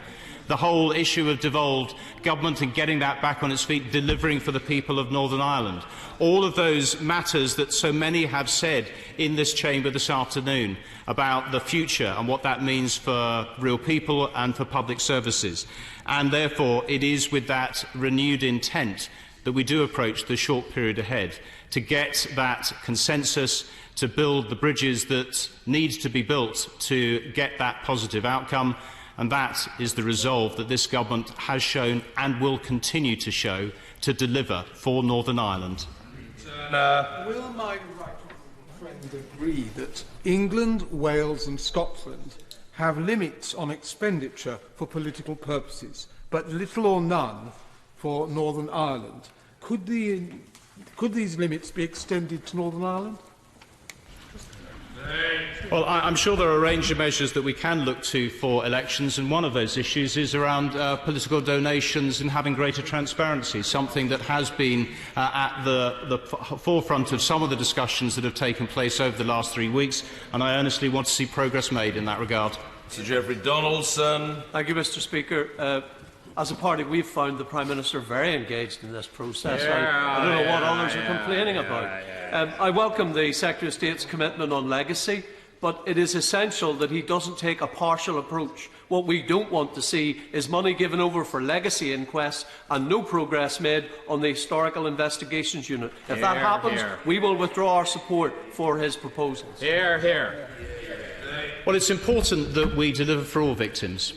The whole issue of devolved government and getting that back on its feet, delivering for the people of Northern Ireland. All of those matters that so many have said in this chamber this afternoon about the future and what that means for real people and for public services. And therefore, it is with that renewed intent that we do approach the short period ahead to get that consensus, to build the bridges that need to be built to get that positive outcome. And that is the resolve that this government has shown and will continue to show to deliver for Northern Ireland.
Will my right friend agree that England, Wales and Scotland have limits on expenditure for political purposes, but little or none for Northern Ireland? Could these limits be extended to Northern Ireland?
Well, I'm sure there are a range of measures that we can look to for elections, and one of those issues is around political donations and having greater transparency, something that has been at the forefront of some of the discussions that have taken place over the last 3 weeks, and I earnestly want to see progress made in that regard.
Sir Geoffrey Donaldson.
Thank you, Mr. Speaker. As a party, we've found the Prime Minister very engaged in this process. I don't know what others are complaining about. I welcome the Secretary of State's commitment on legacy, but it is essential that he doesn't take a partial approach. What we don't want to see is money given over for legacy inquests and no progress made on the Historical Investigations Unit. If that happens, we will withdraw our support for his proposals.
Well, it's important that we deliver for all victims.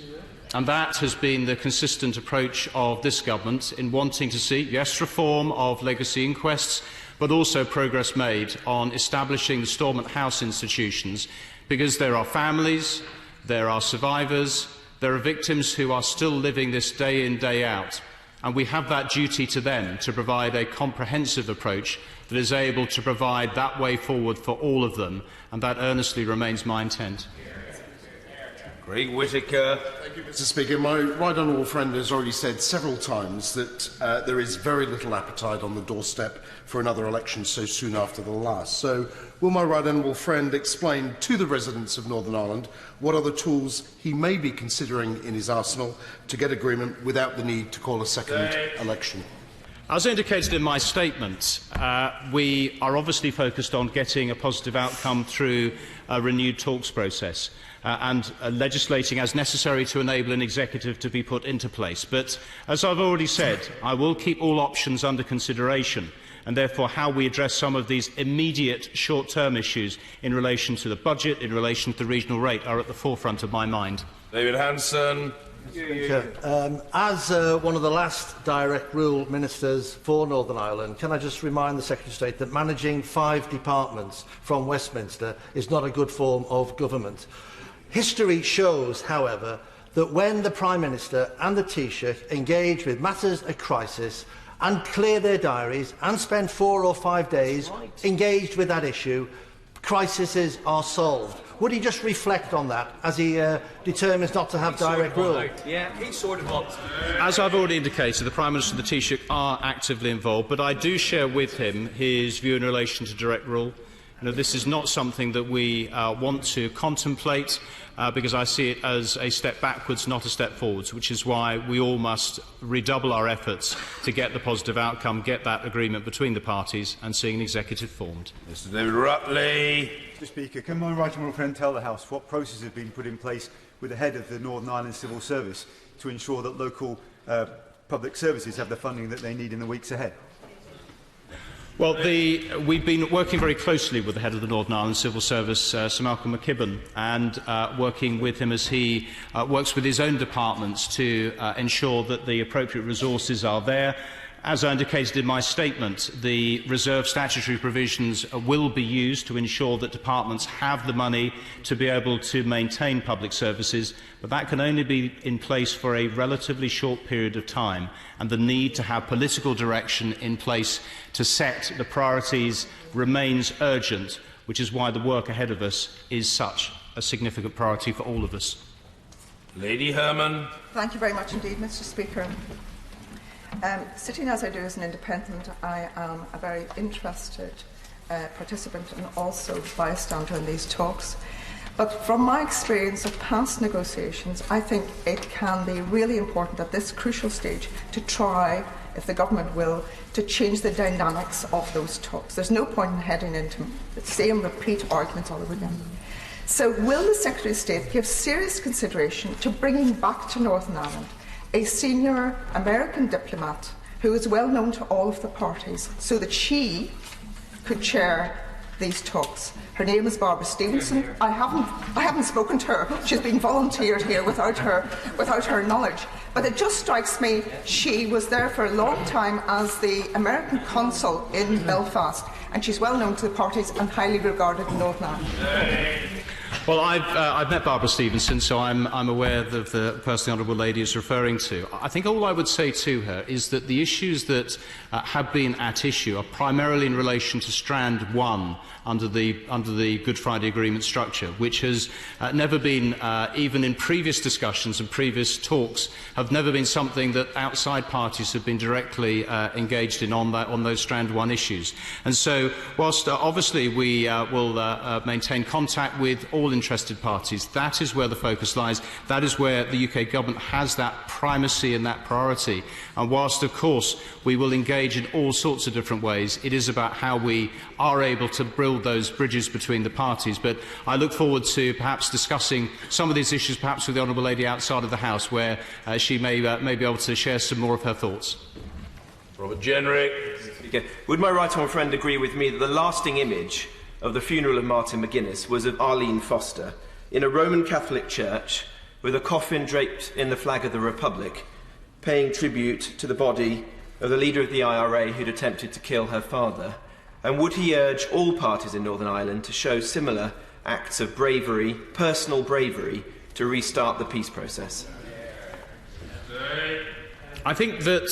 And that has been the consistent approach of this government in wanting to see, yes, reform of legacy inquests, but also progress made on establishing the Stormont House institutions, because there are families, there are survivors, there are victims who are still living this day in, day out, and we have that duty to them to provide a comprehensive approach that is able to provide that way forward for all of them, and that earnestly remains my intent.
Craig Whittaker.
Thank you, Mr. Speaker. My right honourable friend has already said several times that there is very little appetite on the doorstep for another election so soon after the last. So, will my right honourable friend explain to the residents of Northern Ireland what other tools he may be considering in his arsenal to get agreement without the need to call a second election?
As indicated in my statement, we are obviously focused on getting a positive outcome through a renewed talks process and legislating as necessary to enable an executive to be put into place. But, as I've already said, I will keep all options under consideration, and therefore how we address some of these immediate short-term issues in relation to the budget, in relation to the regional rate, are at the forefront of my mind.
David Hanson.
As one of the last direct rule ministers for Northern Ireland, can I just remind the Secretary of State that managing 5 departments from Westminster is not a good form of government. History shows, however, that when the Prime Minister and the Taoiseach engage with matters of crisis and clear their diaries and spend 4 or 5 days engaged with that issue, crises are solved. Would he just reflect on that as he determines not to have direct rule?
Yeah, he sort of wants.
As I've already indicated, the Prime Minister and the Taoiseach are actively involved, but I do share with him his view in relation to direct rule. This is not something that we want to contemplate because I see it as a step backwards, not a step forwards, which is why we all must redouble our efforts to get the positive outcome, get that agreement between the parties and see an executive formed.
Mr David Rutley.
Mr Speaker, can my right honourable friend tell the House what processes have been put in place with the head of the Northern Ireland Civil Service to ensure that local public services have the funding that they need in the weeks ahead?
Well, we've been working very closely with the head of the Northern Ireland Civil Service, Sir Malcolm McKibben, and working with him as he works with his own departments to ensure that the appropriate resources are there. As I indicated in my statement, the reserve statutory provisions will be used to ensure that departments have the money to be able to maintain public services, but that can only be in place for a relatively short period of time, and the need to have political direction in place to set the priorities remains urgent, which is why the work ahead of us is such a significant priority for all of us.
Lady Herman.
Thank you very much indeed, Mr Speaker. Sitting as I do as an independent, I am a very interested participant and also bystander in these talks. But from my experience of past negotiations, I think it can be really important at this crucial stage to try, if the government will, to change the dynamics of those talks. There's no point in heading into the same repeat arguments all over again. So will the Secretary of State give serious consideration to bringing back to Northern Ireland a senior American diplomat who is well known to all of the parties, so that she could chair these talks? Her name is Barbara Stevenson. I haven't spoken to her. She's been volunteered here without her knowledge. But it just strikes me she was there for a long time as the American consul in Belfast, and she's well known to the parties and highly regarded in Northern Ireland.
Well, I've met Barbara Stevenson, so I'm aware of the person the Honourable Lady is referring to. I think all I would say to her is that the issues that have been at issue are primarily in relation to Strand 1 under the Good Friday Agreement structure, which has never been, even in previous discussions and previous talks, have never been something that outside parties have been directly engaged in on those Strand 1 issues. And so, whilst obviously we will maintain contact with all interested parties. That is where the focus lies. That is where the UK government has that primacy and that priority. And whilst, of course, we will engage in all sorts of different ways, it is about how we are able to build those bridges between the parties. But I look forward to perhaps discussing some of these issues, perhaps with the Honourable Lady outside of the House, where she may be able to share some more of her thoughts.
Robert Jenrick.
Would my right honourable friend agree with me that the lasting image of the funeral of Martin McGuinness was of Arlene Foster in a Roman Catholic church with a coffin draped in the flag of the Republic, paying tribute to the body of the leader of the IRA who'd attempted to kill her father? And would he urge all parties in Northern Ireland to show similar acts of bravery, personal bravery, to restart the peace process?
I think that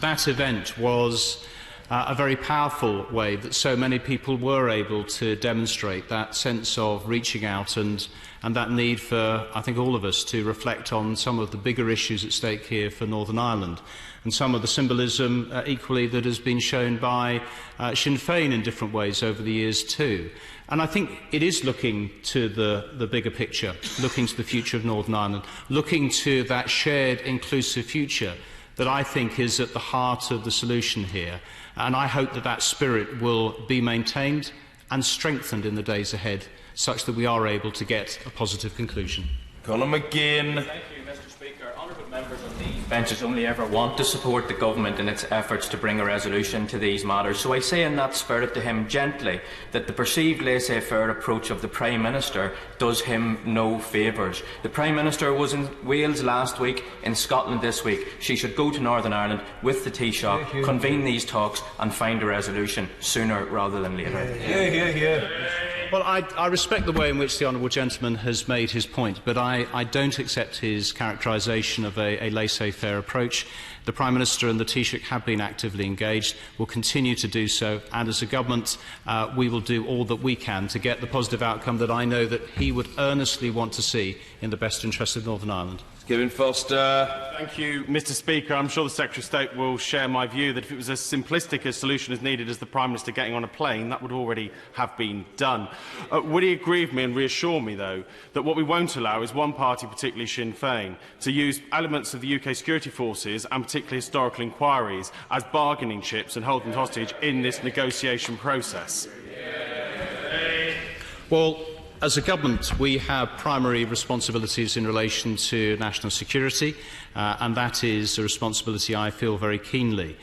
that event was a very powerful way that so many people were able to demonstrate that sense of reaching out and that need for, I think, all of us to reflect on some of the bigger issues at stake here for Northern Ireland, and some of the symbolism equally that has been shown by Sinn Féin in different ways over the years too. And I think it is looking to the bigger picture, looking to the future of Northern Ireland, looking to that shared inclusive future that I think is at the heart of the solution here. And I hope that that spirit will be maintained and strengthened in the days ahead, such that we are able to get a positive conclusion.
Conor McGinn.
Thank you, Mr. Speaker. Honourable members on these benches only ever want to support the government in its efforts to bring a resolution to these matters. So I say in that spirit to him gently that the perceived laissez-faire approach of the Prime Minister does him no favours. The Prime Minister was in Wales last week, in Scotland this week. She should go to Northern Ireland with the Taoiseach, convene these talks and find a resolution sooner rather than later.
Well, I respect the way in which the honourable gentleman has made his point, but I don't accept his characterisation of a laissez-faire approach. The Prime Minister and the Taoiseach have been actively engaged, will continue to do so, and as a government we will do all that we can to get the positive outcome that I know that he would earnestly want to see in the best interest of Northern Ireland.
Kevin Foster.
Thank you, Mr. Speaker. I'm sure the Secretary of State will share my view that if it was as simplistic a solution as needed as the Prime Minister getting on a plane, that would already have been done. Would he agree with me and reassure me, though, that what we won't allow is one party, particularly Sinn Féin, to use elements of the UK security forces and particularly historical inquiries as bargaining chips and hold them hostage in this negotiation process?
Well, as a government, we have primary responsibilities in relation to national security, and that is a responsibility I feel very keenly.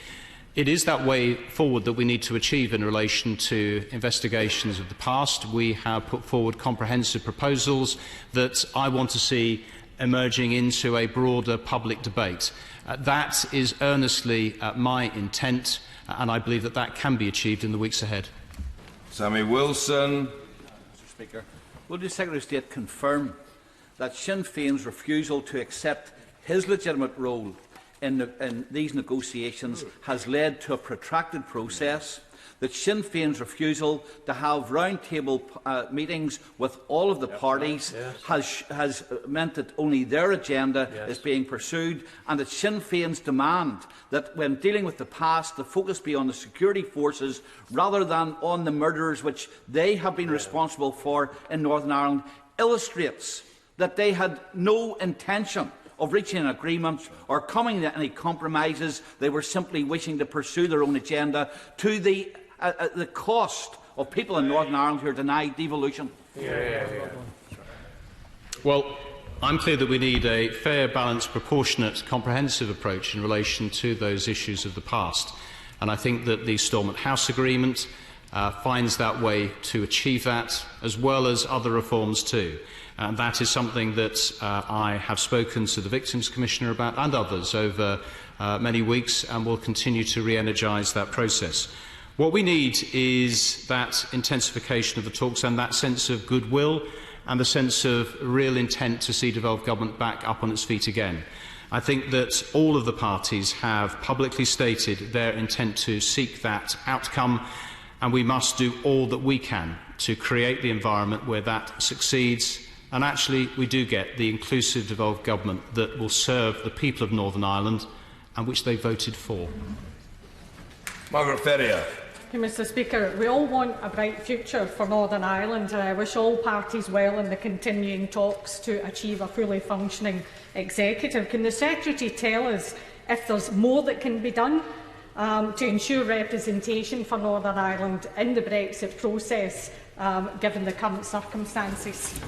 It is that way forward that we need to achieve in relation to investigations of the past. We have put forward comprehensive proposals that I want to see emerging into a broader public debate. That is earnestly my intent, and I believe that that can be achieved in the weeks ahead.
Sammy Wilson.
Mr. Speaker. Will the Secretary of State confirm that Sinn Féin's refusal to accept his legitimate role in these negotiations has led to a protracted process, that Sinn Féin's refusal to have round-table meetings with all of the parties has meant that only their agenda is being pursued, and that Sinn Féin's demand that when dealing with the past, the focus be on the security forces rather than on the murders which they have been responsible for in Northern Ireland illustrates that they had no intention of reaching an agreement or coming to any compromises. They were simply wishing to pursue their own agenda to the cost of people in Northern Ireland who are denied devolution.
Well, I'm clear that we need a fair, balanced, proportionate, comprehensive approach in relation to those issues of the past. And I think that the Stormont House Agreement finds that way to achieve that, as well as other reforms too. And that is something that I have spoken to the Victims Commissioner about and others over many weeks, and will continue to re-energise that process. What we need is that intensification of the talks and that sense of goodwill and the sense of real intent to see devolved government back up on its feet again. I think that all of the parties have publicly stated their intent to seek that outcome, and we must do all that we can to create the environment where that succeeds, and actually we do get the inclusive devolved government that will serve the people of Northern Ireland and which they voted for.
Margaret Ferrier.
Mr Speaker, we all want a bright future for Northern Ireland, and I wish all parties well in the continuing talks to achieve a fully functioning executive. Can the Secretary tell us if there's more that can be done to ensure representation for Northern Ireland in the Brexit process, given the current circumstances?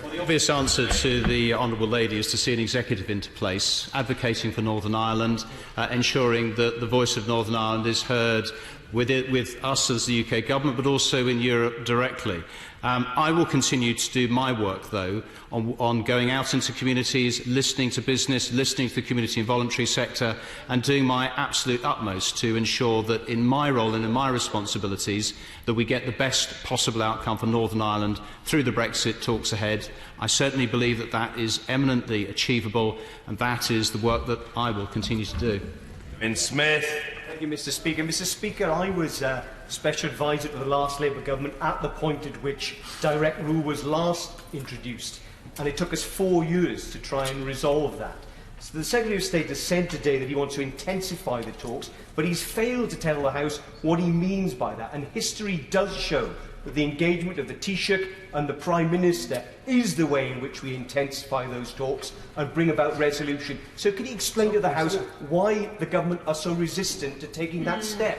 Well, the obvious answer to the Honourable Lady is to see an executive into place, advocating for Northern Ireland, ensuring that the voice of Northern Ireland is heard with us as the UK Government, but also in Europe directly. I will continue to do my work, though, on going out into communities, listening to business, listening to the community and voluntary sector, and doing my absolute utmost to ensure that in my role and in my responsibilities that we get the best possible outcome for Northern Ireland through the Brexit talks ahead. I certainly believe that that is eminently achievable, and that is the work that I will continue to do.
Smith.
Thank you, Mr Speaker. Mr Speaker, I was Special Advisor to the last Labour Government at the point at which direct rule was last introduced, and it took us 4 years to try and resolve that. So the Secretary of State has said today that he wants to intensify the talks, but he's failed to tell the House what he means by that, and history does show that the engagement of the Taoiseach and the Prime Minister is the way in which we intensify those talks and bring about resolution. So can you explain to the House why the Government are so resistant to taking that step?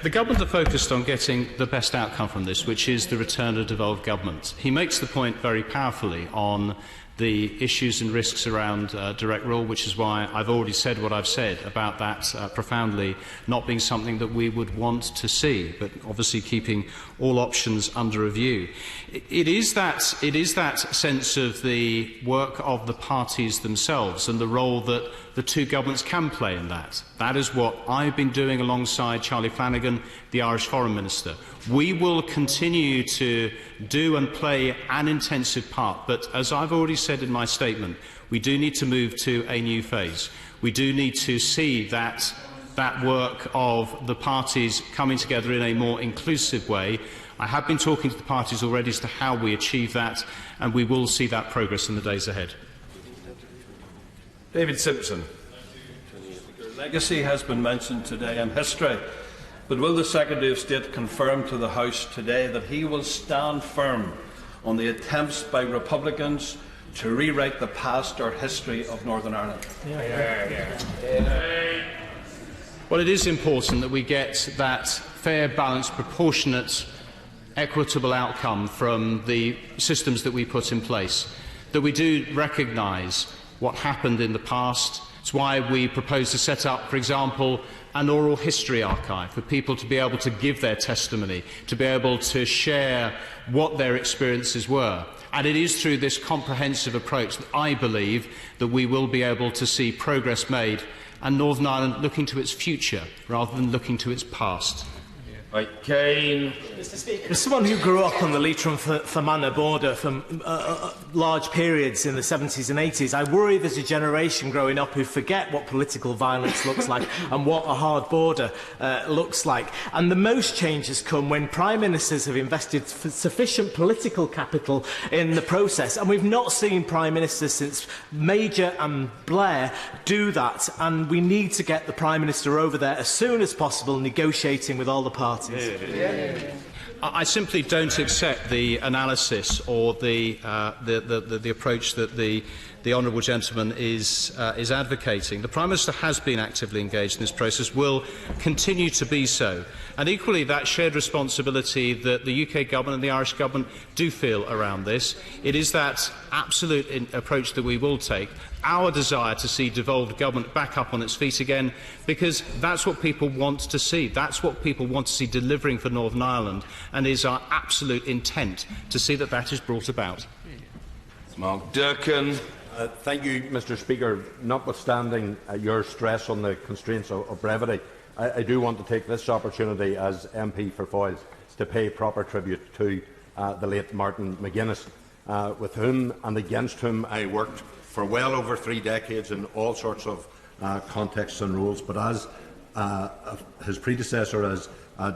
The Government are focused on getting the best outcome from this, which is the return of devolved government. He makes the point very powerfully on the issues and risks around direct rule, which is why I've already said what I've said about that profoundly not being something that we would want to see, but obviously keeping all options under review. It is that sense of the work of the parties themselves and the role that the two governments can play in that. That is what I've been doing alongside Charlie Flanagan, the Irish Foreign Minister. We will continue to do and play an intensive part, but as I've already said in my statement, we do need to move to a new phase. We do need to see that work of the parties coming together in a more inclusive way. I have been talking to the parties already as to how we achieve that, and we will see that progress in the days ahead.
David Simpson.
Legacy has been mentioned today in history, but will the Secretary of State confirm to the House today that he will stand firm on the attempts by Republicans to rewrite the past or history of Northern Ireland?
Well, it is important that we get that fair, balanced, proportionate, equitable outcome from the systems that we put in place, that we do recognise what happened in the past. It's why we propose to set up, for example, an oral history archive for people to be able to give their testimony, to be able to share what their experiences were. And it is through this comprehensive approach that I believe that we will be able to see progress made and Northern Ireland looking to its future rather than looking to its past.
Right, Kane.
Mr Speaker, as someone who grew up on the Leitrim-Fermanagh border for large periods in the 70s and 80s, I worry there's a generation growing up who forget what political violence looks like and what a hard border looks like. And the most change has come when Prime Ministers have invested sufficient political capital in the process. And we've not seen Prime Ministers since Major and Blair do that. And we need to get the Prime Minister over there as soon as possible, negotiating with all the parties.
I simply don't accept the analysis or the approach that the honourable gentleman is advocating. The Prime Minister has been actively engaged in this process, will continue to be so. And equally, that shared responsibility that the UK Government and the Irish Government do feel around this, it is that absolute approach that we will take, our desire to see devolved government back up on its feet again, because that's what people want to see. That's what people want to see delivering for Northern Ireland, and is our absolute intent to see that that is brought about.
Mark Durkan.
Thank you, Mr Speaker. Notwithstanding your stress on the constraints of brevity, I do want to take this opportunity as MP for Foyles to pay proper tribute to the late Martin McGuinness, with whom and against whom I worked for well over 3 decades in all sorts of contexts and roles. But as his predecessor as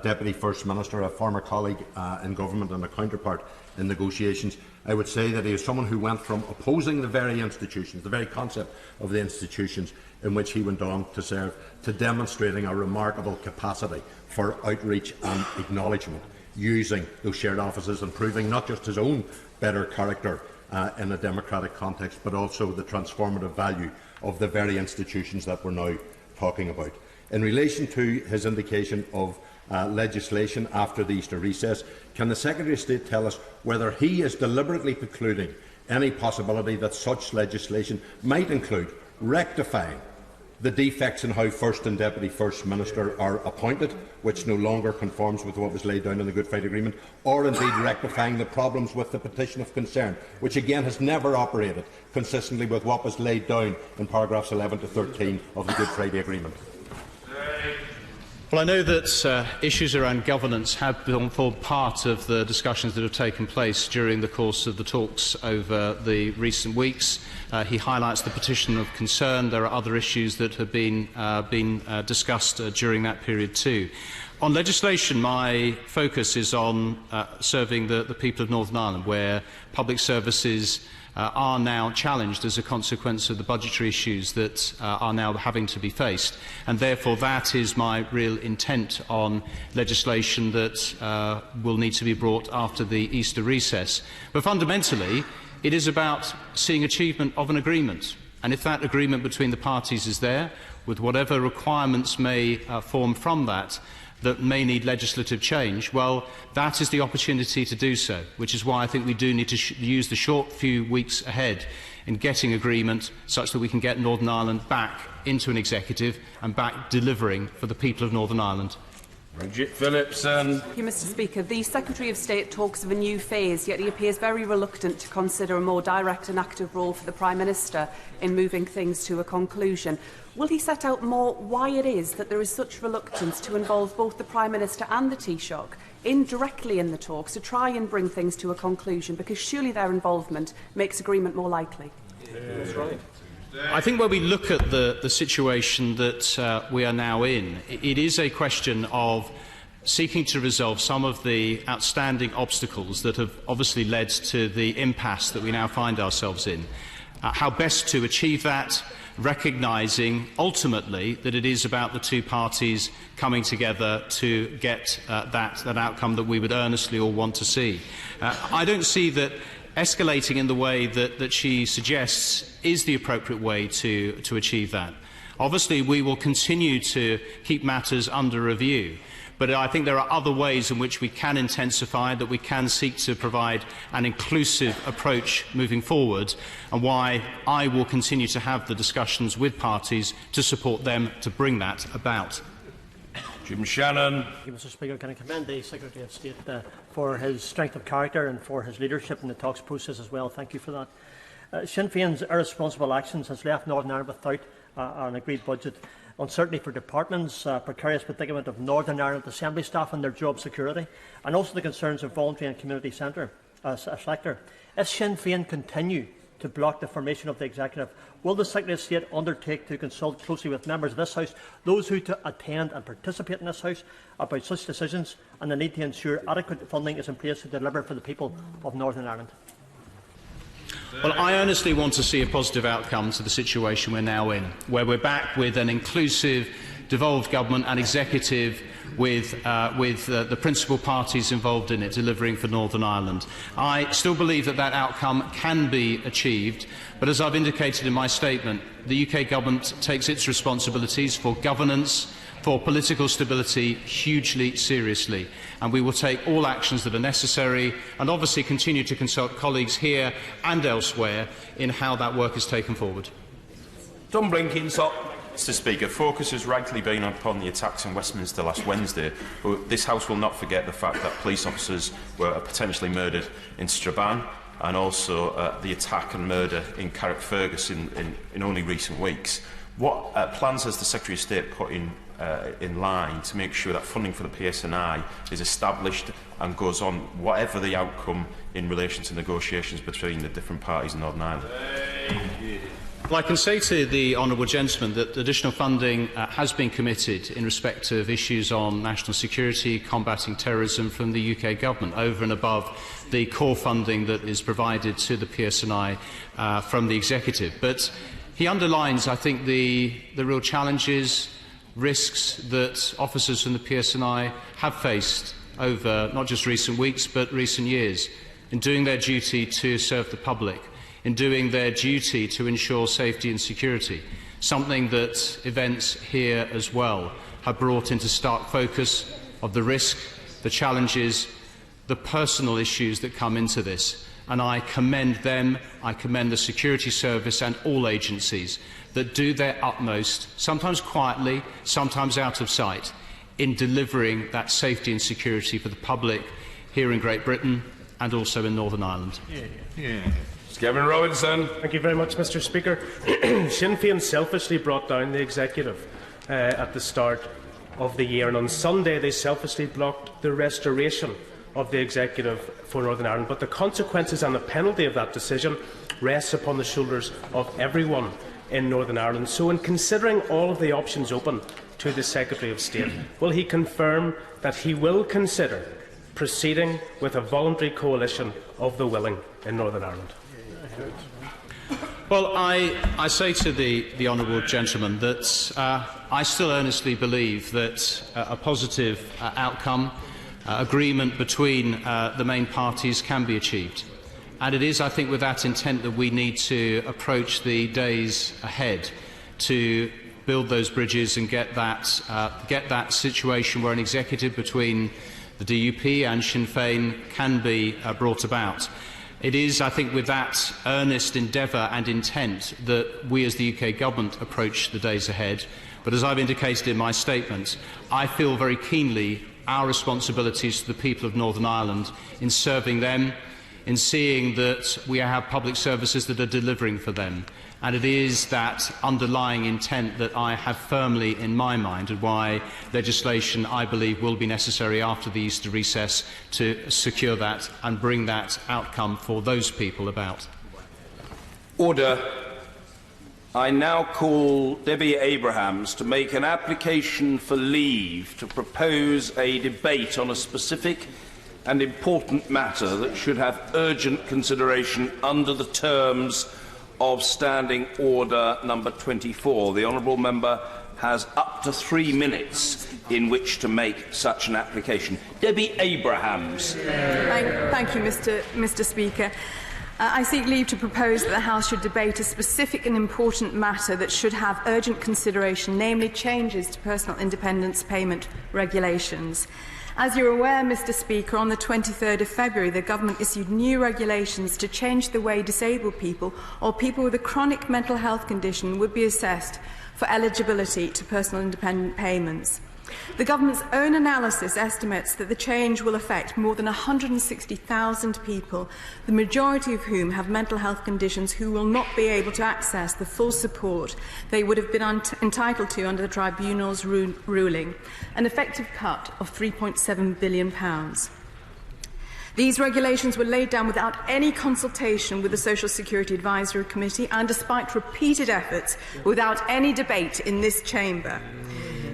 Deputy First Minister, a former colleague in government and a counterpart in negotiations, I would say that he is someone who went from opposing the very institutions, the very concept of the institutions in which he went on to serve, to demonstrating a remarkable capacity for outreach and acknowledgement, using those shared offices and proving not just his own better character in a democratic context, but also the transformative value of the very institutions that we're now talking about. In relation to his indication of legislation after the Easter recess, can the Secretary of State tell us whether he is deliberately precluding any possibility that such legislation might include rectifying the defects in how First and Deputy First Minister are appointed, which no longer conforms with what was laid down in the Good Friday Agreement, or indeed rectifying the problems with the petition of concern, which again has never operated consistently with what was laid down in paragraphs 11 to 13 of the Good Friday Agreement?
Well, I know that issues around governance have formed part of the discussions that have taken place during the course of the talks over the recent weeks. He highlights the petition of concern. There are other issues that have been discussed during that period too. On legislation, my focus is on serving the people of Northern Ireland, where public services are now challenged as a consequence of the budgetary issues that are now having to be faced. And therefore that is my real intent on legislation that will need to be brought after the Easter recess. But fundamentally, it is about seeing achievement of an agreement. And if that agreement between the parties is there, with whatever requirements may form from that may need legislative change, well, that is the opportunity to do so, which is why I think we do need to use the short few weeks ahead in getting agreement such that we can get Northern Ireland back into an executive and back delivering for the people of Northern Ireland.
Bridget Phillipson.
Thank you, Mr. Speaker. The Secretary of State talks of a new phase, yet he appears very reluctant to consider a more direct and active role for the Prime Minister in moving things to a conclusion. Will he set out more why it is that there is such reluctance to involve both the Prime Minister and the Taoiseach indirectly in the talks to try and bring things to a conclusion? Because surely their involvement makes agreement more likely.
That's right. I think when we look at the situation that we are now in, it is a question of seeking to resolve some of the outstanding obstacles that have obviously led to the impasse that we now find ourselves in. How best to achieve that, recognising ultimately that it is about the two parties coming together to get that outcome that we would earnestly all want to see. I don't see that escalating in the way that she suggests is the appropriate way to achieve that. Obviously, we will continue to keep matters under review, but I think there are other ways in which we can intensify, that we can seek to provide an inclusive approach moving forward, and why I will continue to have the discussions with parties to support them to bring that about.
Jim Shannon.
Thank you, Mr. Speaker. Can I commend the Secretary of State for his strength of character and for his leadership in the talks process as well. Thank you for that. Sinn Féin's irresponsible actions has left Northern Ireland without an agreed budget. Uncertainty for departments, precarious predicament of Northern Ireland Assembly staff and their job security, and also the concerns of voluntary and community sector. If Sinn Féin continue to block the formation of the executive, will the Secretary of State undertake to consult closely with members of this House, those who attend and participate in this House, about such decisions and the need to ensure adequate funding is in place to deliver for the people of Northern Ireland?
Well, I honestly want to see a positive outcome to the situation we're now in, where we're back with an inclusive, devolved government and executive with the principal parties involved in it delivering for Northern Ireland. I still believe that that outcome can be achieved, but as I've indicated in my statement, the UK government takes its responsibilities for governance, for political stability hugely seriously, and we will take all actions that are necessary and obviously continue to consult colleagues here and elsewhere in how that work is taken forward.
Tom Blinkinsop.
Mr. Speaker, focus has rightly been upon the attacks in Westminster last Wednesday, but this House will not forget the fact that police officers were potentially murdered in Strabane, and also the attack and murder in Carrickfergus in only recent weeks. What plans has the Secretary of State put in line to make sure that funding for the PSNI is established and goes on, whatever the outcome in relation to negotiations between the different parties in Northern Ireland?
Well, I can say to the honourable gentleman that additional funding has been committed in respect of issues on national security, combating terrorism from the UK government, over and above the core funding that is provided to the PSNI from the executive. But he underlines, I think, the real challenges, risks that officers from the PSNI have faced over not just recent weeks but recent years in doing their duty to serve the public, in doing their duty to ensure safety and security, something that events here as well have brought into stark focus of the risk, the challenges, the personal issues that come into this. And I commend them, I commend the security service and all agencies that do their utmost, sometimes quietly, sometimes out of sight, in delivering that safety and security for the public here in Great Britain and also in Northern Ireland.
Kevin Robinson.
Thank you very much, Mr. Speaker. Sinn Féin selfishly brought down the executive at the start of the year, and on Sunday they selfishly blocked the restoration of the executive for Northern Ireland. But the consequences and the penalty of that decision rests upon the shoulders of everyone in Northern Ireland. So, in considering all of the options open to the Secretary of State, will he confirm that he will consider proceeding with a voluntary coalition of the willing in Northern Ireland?
Well, I say to the honourable gentleman that I still earnestly believe that a positive outcome, agreement between the main parties can be achieved. And it is, I think, with that intent that we need to approach the days ahead to build those bridges and get that situation where an executive between the DUP and Sinn Féin can be brought about. It is, I think, with that earnest endeavour and intent that we as the UK Government approach the days ahead. But as I've indicated in my statement, I feel very keenly our responsibilities to the people of Northern Ireland in serving them, in seeing that we have public services that are delivering for them. And it is that underlying intent that I have firmly in my mind, and why legislation, I believe, will be necessary after the Easter recess to secure that and bring that outcome for those people about.
Order. I now call Debbie Abrahams to make an application for leave to propose a debate on a specific and important matter that should have urgent consideration under the terms of Standing Order number 24. The honourable member has up to 3 minutes in which to make such an application. Debbie Abrahams.
Thank you, Mr. Speaker. I seek leave to propose that the House should debate a specific and important matter that should have urgent consideration, namely changes to personal independence payment regulations. As you are aware, Mr. Speaker, on the 23rd of February, the Government issued new regulations to change the way disabled people or people with a chronic mental health condition would be assessed for eligibility to personal independent payments. The Government's own analysis estimates that the change will affect more than 160,000 people, the majority of whom have mental health conditions, who will not be able to access the full support they would have been entitled to under the Tribunal's ruling, an effective cut of £3.7 billion. These regulations were laid down without any consultation with the Social Security Advisory Committee and, despite repeated efforts, without any debate in this chamber.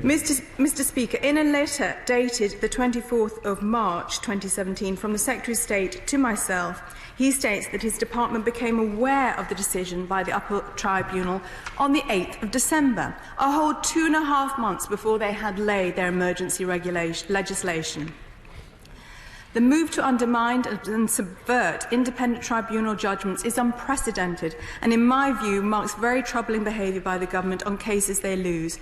Mr. Speaker, in a letter dated the 24th of March 2017 from the Secretary of State to myself, he states that his department became aware of the decision by the Upper Tribunal on the 8th of December, a whole 2.5 months before they had laid their emergency legislation. The move to undermine and subvert independent tribunal judgments is unprecedented and, in my view, marks very troubling behaviour by the Government on cases they lose.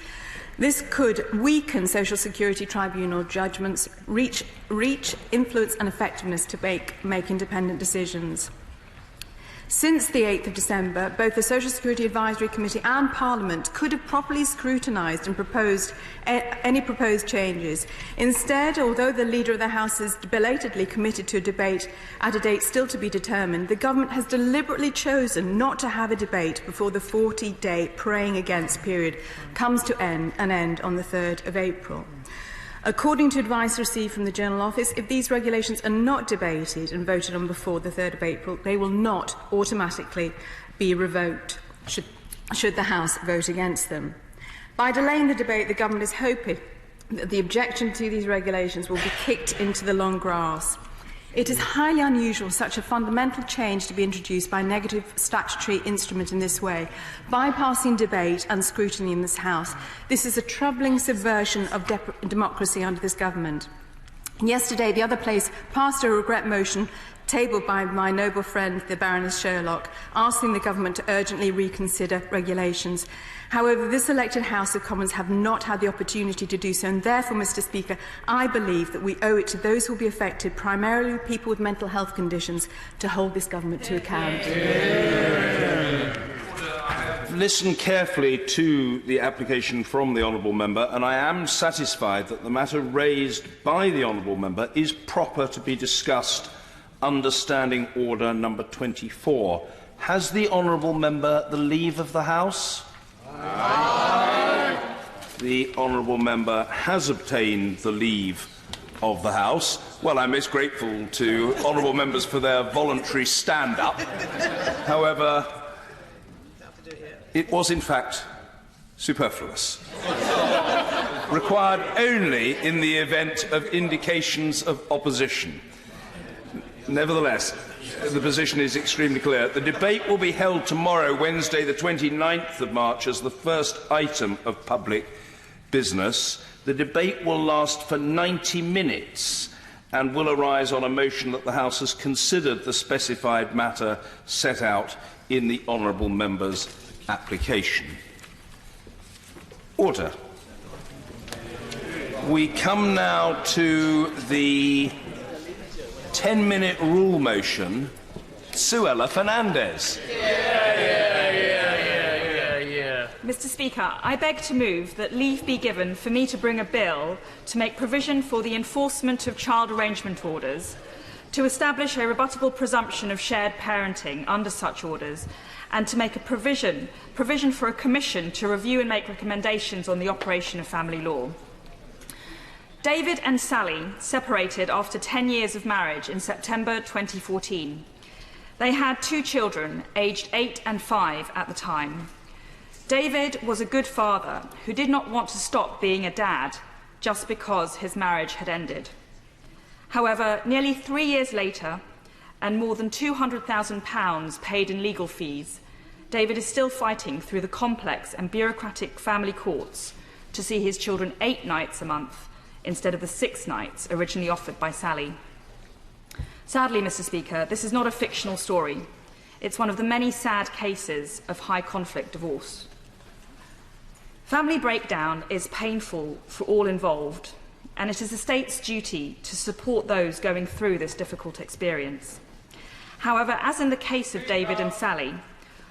This could weaken Social Security Tribunal judgments, reach influence and effectiveness to make independent decisions. Since the 8th of December, both the Social Security Advisory Committee and Parliament could have properly scrutinised and proposed any proposed changes. Instead, although the Leader of the House is belatedly committed to a debate at a date still to be determined, the Government has deliberately chosen not to have a debate before the 40-day praying against period comes to an end on the 3rd of April. According to advice received from the General Office, if these regulations are not debated and voted on before the 3rd of April, they will not automatically be revoked. should the House vote against them. By delaying the debate, the Government is hoping that the objection to these regulations will be kicked into the long grass. It is highly unusual for such a fundamental change to be introduced by a negative statutory instrument in this way, bypassing debate and scrutiny in this House. This is a troubling subversion of democracy under this Government. Yesterday, the other place passed a regret motion tabled by my noble friend, the Baroness Sherlock, asking the Government to urgently reconsider regulations. However, this elected House of Commons have not had the opportunity to do so, and therefore, Mr Speaker, I believe that we owe it to those who will be affected, primarily people with mental health conditions, to hold this Government to account.
Listen carefully to the application from the honourable member, and I am satisfied that the matter raised by the honourable member is proper to be discussed under Standing Order number 24. Has the honourable member the leave of the House? Aye. The honourable member has obtained the leave of the House. Well, I'm most grateful to honourable members for their voluntary stand-up. However, it was, in fact, superfluous. Required only in the event of indications of opposition. Nevertheless, the position is extremely clear. The debate will be held tomorrow, Wednesday, the 29th of March, as the first item of public business. The debate will last for 90 minutes and will arise on a motion that the House has considered the specified matter set out in the honourable member's application. Order. We come now to the 10-minute rule motion. Suella Fernandez.
Mr Speaker, I beg to move that leave be given for me to bring a bill to make provision for the enforcement of child arrangement orders, to establish a rebuttable presumption of shared parenting under such orders, and to make a provision for a commission to review and make recommendations on the operation of family law. David and Sally separated after 10 years of marriage in September 2014. They had 2 children, aged 8 and 5 at the time. David was a good father who did not want to stop being a dad just because his marriage had ended. However, nearly 3 years later, and more than £200,000 paid in legal fees, David is still fighting through the complex and bureaucratic family courts to see his children 8 nights a month instead of the 6 nights originally offered by Sally. Sadly, Mr Speaker, this is not a fictional story. It's one of the many sad cases of high-conflict divorce. Family breakdown is painful for all involved, and it is the state's duty to support those going through this difficult experience. However, as in the case of David and Sally,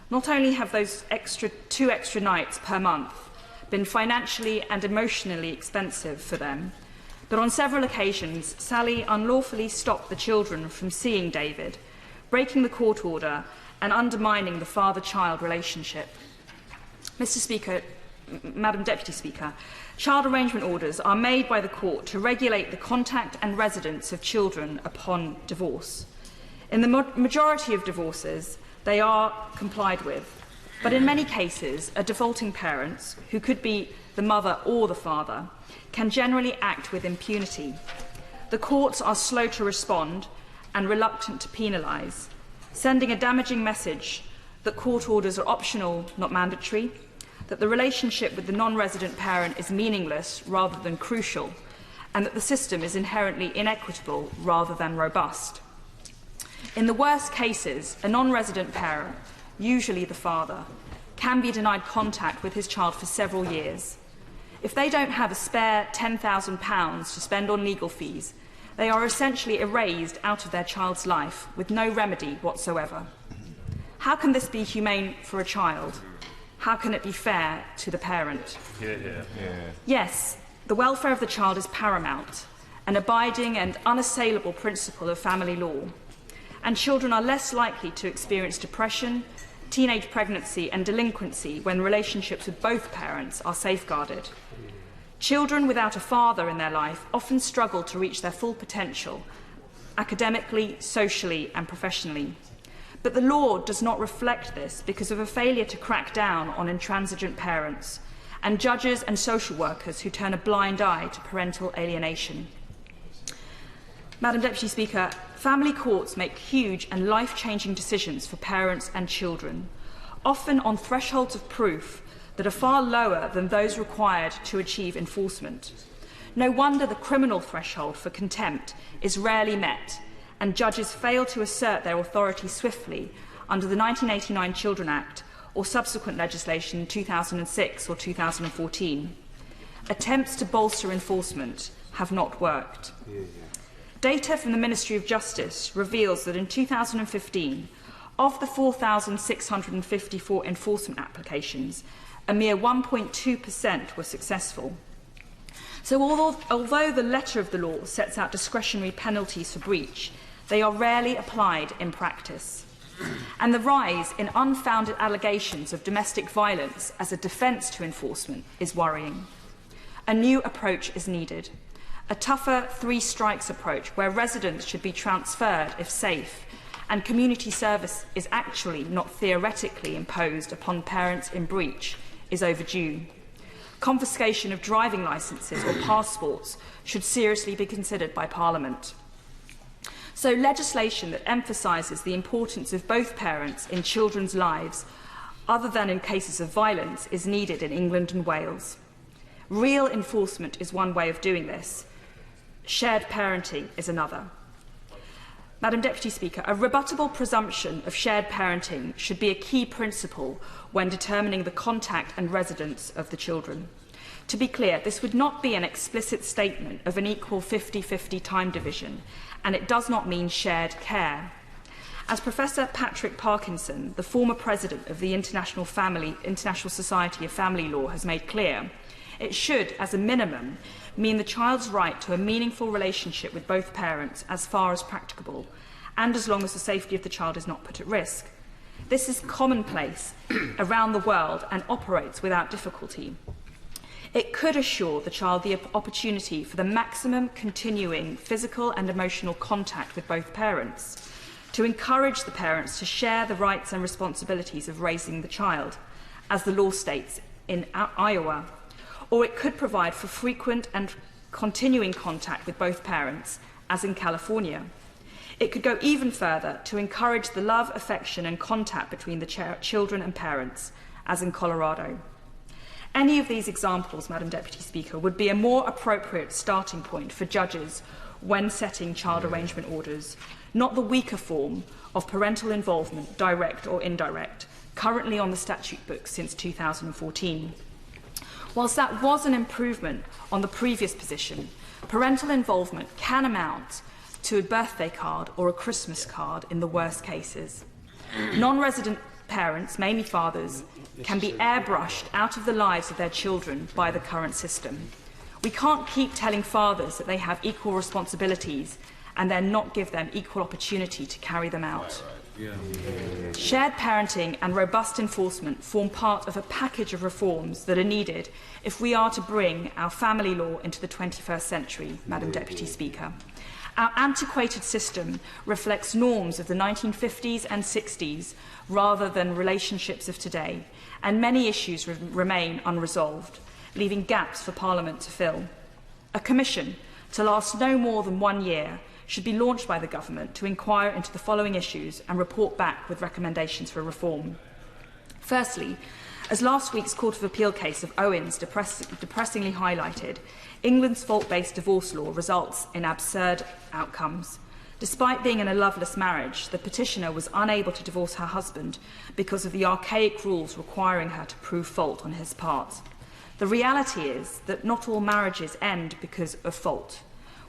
not only have those 2 extra nights per month been financially and emotionally expensive for them, but on several occasions, Sally unlawfully stopped the children from seeing David, breaking the court order and undermining the father-child relationship. Mr Speaker, Madam Deputy Speaker, child arrangement orders are made by the court to regulate the contact and residence of children upon divorce. In the majority of divorces, they are complied with, but in many cases, a defaulting parent, who could be the mother or the father, can generally act with impunity. The courts are slow to respond and reluctant to penalise, sending a damaging message that court orders are optional, not mandatory, that the relationship with the non-resident parent is meaningless rather than crucial, and that the system is inherently inequitable rather than robust. In the worst cases, a non-resident parent, usually the father, can be denied contact with his child for several years. If they don't have a spare £10,000 to spend on legal fees, they are essentially erased out of their child's life with no remedy whatsoever. How can this be humane for a child? How can it be fair to the parent? Yes, the welfare of the child is paramount, an abiding and unassailable principle of family law, and children are less likely to experience depression, teenage pregnancy and delinquency when relationships with both parents are safeguarded. Children without a father in their life often struggle to reach their full potential, academically, socially and professionally. But the law does not reflect this because of a failure to crack down on intransigent parents and judges and social workers who turn a blind eye to parental alienation. Madam Deputy Speaker, family courts make huge and life-changing decisions for parents and children, often on thresholds of proof that are far lower than those required to achieve enforcement. No wonder the criminal threshold for contempt is rarely met, and judges fail to assert their authority swiftly under the 1989 Children Act or subsequent legislation in 2006 or 2014. Attempts to bolster enforcement have not worked. Data from the Ministry of Justice reveals that in 2015, of the 4,654 enforcement applications, a mere 1.2% were successful. So although the letter of the law sets out discretionary penalties for breach, they are rarely applied in practice. And the rise in unfounded allegations of domestic violence as a defence to enforcement is worrying. A new approach is needed. A tougher three strikes approach where residents should be transferred if safe and community service is actually not theoretically imposed upon parents in breach is overdue. Confiscation of driving licences or passports should seriously be considered by Parliament. So legislation that emphasises the importance of both parents in children's lives, other than in cases of violence, is needed in England and Wales. Real enforcement is one way of doing this. Shared parenting is another. Madam Deputy Speaker, a rebuttable presumption of shared parenting should be a key principle when determining the contact and residence of the children. To be clear, this would not be an explicit statement of an equal 50-50 time division, and it does not mean shared care. As Professor Patrick Parkinson, the former president of the International Society of Family Law, has made clear, it should, as a minimum, mean the child's right to a meaningful relationship with both parents as far as practicable, and as long as the safety of the child is not put at risk. This is commonplace around the world and operates without difficulty. It could assure the child the opportunity for the maximum continuing physical and emotional contact with both parents, to encourage the parents to share the rights and responsibilities of raising the child, as the law states in Iowa, or it could provide for frequent and continuing contact with both parents, as in California. It could go even further to encourage the love, affection and contact between the children and parents, as in Colorado. Any of these examples, Madam Deputy Speaker, would be a more appropriate starting point for judges when setting child arrangement orders, not the weaker form of parental involvement, direct or indirect, currently on the statute book since 2014. Whilst that was an improvement on the previous position, parental involvement can amount to a birthday card or a Christmas card in the worst cases. Non-resident parents, mainly fathers, can be airbrushed out of the lives of their children by the current system. We can't keep telling fathers that they have equal responsibilities and then not give them equal opportunity to carry them out. Shared parenting and robust enforcement form part of a package of reforms that are needed if we are to bring our family law into the 21st century, Madam Deputy Speaker. Our antiquated system reflects norms of the 1950s and 60s rather than relationships of today, and many issues remain unresolved, leaving gaps for Parliament to fill. A commission, to last no more than 1 year, should be launched by the Government to inquire into the following issues and report back with recommendations for reform. Firstly, as last week's Court of Appeal case of Owens depressingly highlighted, England's fault-based divorce law results in absurd outcomes. Despite being in a loveless marriage, the petitioner was unable to divorce her husband because of the archaic rules requiring her to prove fault on his part. The reality is that not all marriages end because of fault.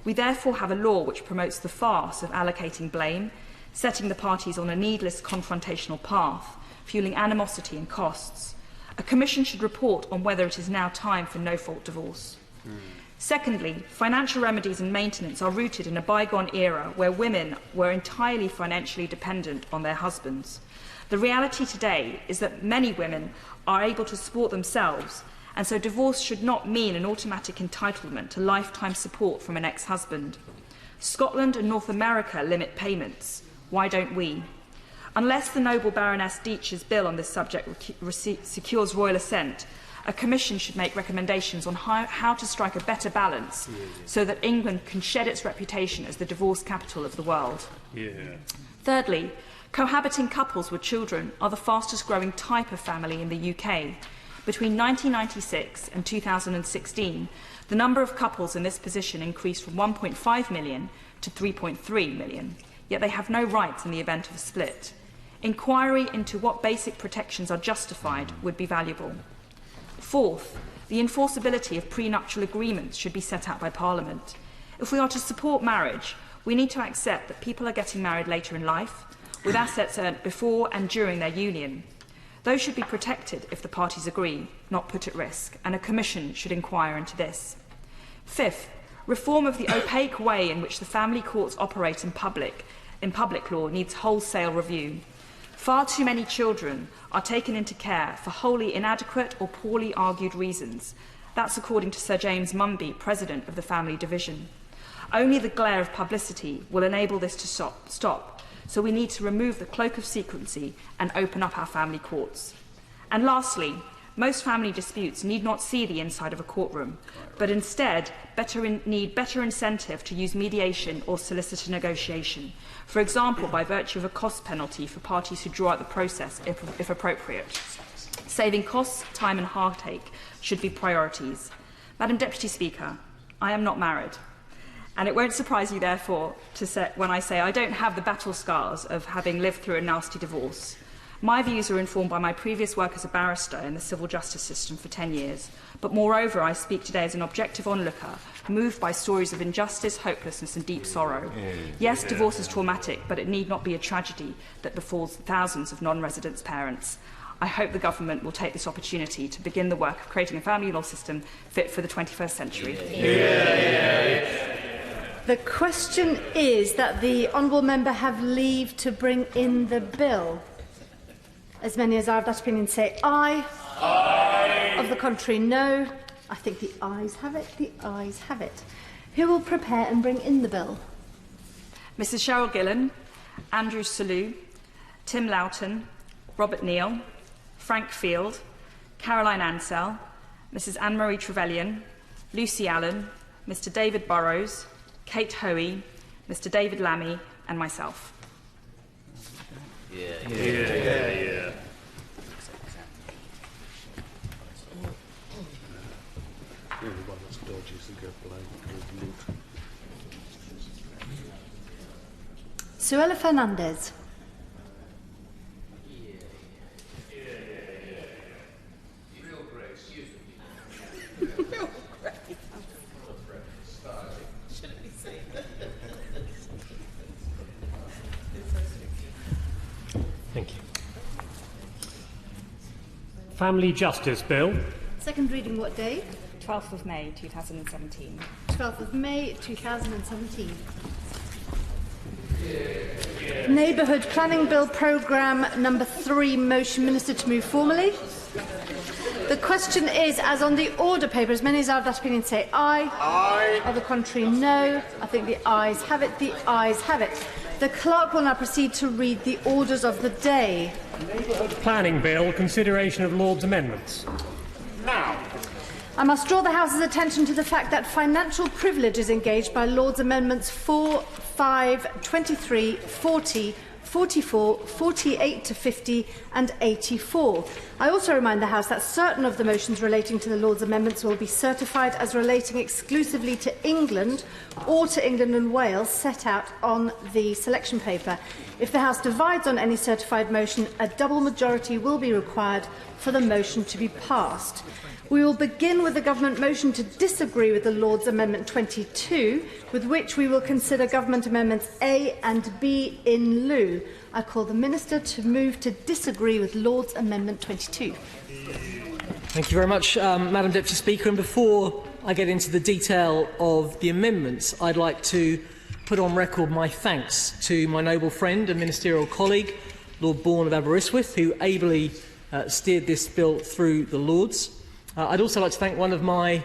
We therefore have a law which promotes the farce of allocating blame, setting the parties on a needless confrontational path, fueling animosity and costs. A commission should report on whether it is now time for no-fault divorce. Secondly, financial remedies and maintenance are rooted in a bygone era where women were entirely financially dependent on their husbands. The reality today is that many women are able to support themselves, and so divorce should not mean an automatic entitlement to lifetime support from an ex-husband. Scotland and North America limit payments. Why don't we? Unless the noble Baroness Deitch's bill on this subject secures royal assent, a commission should make recommendations on how to strike a better balance so that England can shed its reputation as the divorce capital of the world. Thirdly, cohabiting couples with children are the fastest growing type of family in the UK. Between 1996 and 2016, the number of couples in this position increased from 1.5 million to 3.3 million, yet they have no rights in the event of a split. Inquiry into what basic protections are justified would be valuable. Fourth, the enforceability of prenuptial agreements should be set out by Parliament. If we are to support marriage, we need to accept that people are getting married later in life, with assets earned before and during their union. Those should be protected if the parties agree, not put at risk, and a commission should inquire into this. Fifth, reform of the opaque way in which the family courts operate in public law needs wholesale review. Far too many children are taken into care for wholly inadequate or poorly argued reasons. That's according to Sir James Mumby, President of the Family Division. Only the glare of publicity will enable this to stop, so we need to remove the cloak of secrecy and open up our family courts. And lastly, most family disputes need not see the inside of a courtroom, but instead need better incentive to use mediation or solicitor negotiation, for example, by virtue of a cost penalty for parties who draw out the process if appropriate. Saving costs, time and heartache should be priorities. Madam Deputy Speaker, I am not married. And it won't surprise you, therefore, when I say I don't have the battle scars of having lived through a nasty divorce. My views are informed by my previous work as a barrister in the civil justice system for 10 years. But moreover, I speak today as an objective onlooker, moved by stories of injustice, hopelessness and deep sorrow. Yes, divorce is traumatic, but it need not be a tragedy that befalls thousands of non-resident parents. I hope the government will take this opportunity to begin the work of creating a family law system fit for the 21st century.
The question is that the honourable member have leave to bring in the bill. As many as are of that opinion say aye. Aye. Of the contrary, no. I think the ayes have it. The ayes have it. Who will prepare and bring in the bill?
Mrs Cheryl Gillan, Andrew Selous, Tim Loughton, Robert Neal, Frank Field, Caroline Ansell, Mrs Anne-Marie Trevelyan, Lucy Allen, Mr David Burrows, Kate Hoey, Mr David Lammy and myself.
Suella Fernandez.
Thank you. Family Justice Bill.
Second reading what day?
12th of May 2017.
12th of May 2017. Neighbourhood Planning Bill Programme number 3, motion Minister to move formally. The question is, as on the order paper, as many as are of that opinion say aye. Aye. Of the contrary, no. I think the ayes have it. The ayes have it. The clerk will now proceed to read the orders of the day.
Neighbourhood Planning Bill, consideration of Lord's amendments.
Now. I must draw the House's attention to the fact that financial privilege is engaged by Lord's Amendments 4, 5, 23, 40, 44, 48 to 50 and 84. I also remind the House that certain of the motions relating to the Lord's Amendments will be certified as relating exclusively to England or to England and Wales set out on the selection paper. If the House divides on any certified motion, a double majority will be required for the motion to be passed. We will begin with the Government motion to disagree with the Lord's Amendment 22, with which we will consider Government Amendments A and B in lieu. I call the Minister to move to disagree with Lord's Amendment 22.
Thank you very much, Madam Deputy Speaker. And before I get into the detail of the amendments, I'd like to put on record my thanks to my noble friend and ministerial colleague, Lord Bourne of Aberystwyth, who ably steered this bill through the Lords. I'd also like to thank one of my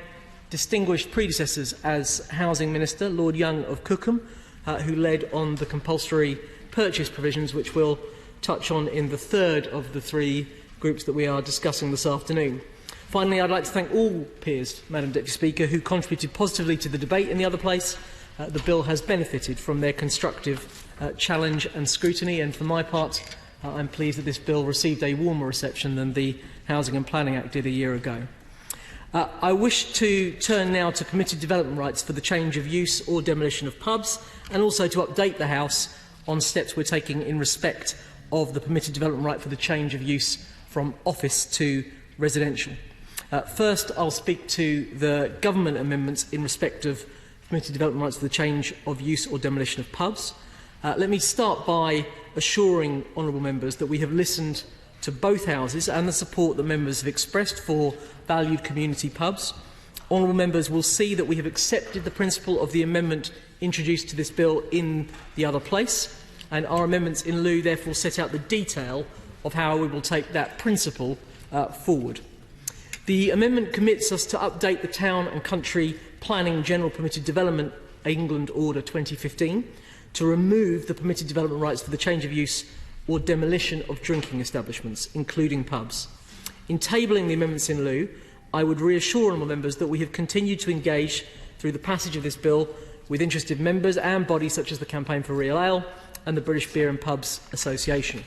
distinguished predecessors as Housing Minister, Lord Young of Cookham, who led on the compulsory purchase provisions which will touch on in the third of the three groups that we are discussing this afternoon. Finally, I'd like to thank all peers, Madam Deputy Speaker, who contributed positively to the debate in the other place. The bill has benefited from their constructive challenge and scrutiny, and for my part, I'm pleased that this bill received a warmer reception than the Housing and Planning Act did a year ago. I wish to turn now to permitted development rights for the change of use or demolition of pubs, and also to update the House on steps we're taking in respect of the permitted development right for the change of use from office to residential. First, I'll speak to the government amendments in respect of permitted development rights for the change of use or demolition of pubs. Let me start by assuring honourable members that we have listened to both houses and the support that members have expressed for valued community pubs. Honourable members will see that we have accepted the principle of the amendment introduced to this bill in the other place, and our amendments in lieu therefore set out the detail of how we will take that principle forward. The amendment commits us to update the Town and Country Planning General Permitted Development England Order 2015 to remove the permitted development rights for the change of use or demolition of drinking establishments, including pubs. In tabling the amendments in lieu, I would reassure honourable members that we have continued to engage through the passage of this bill with interested members and bodies such as the Campaign for Real Ale and the British Beer and Pubs Association.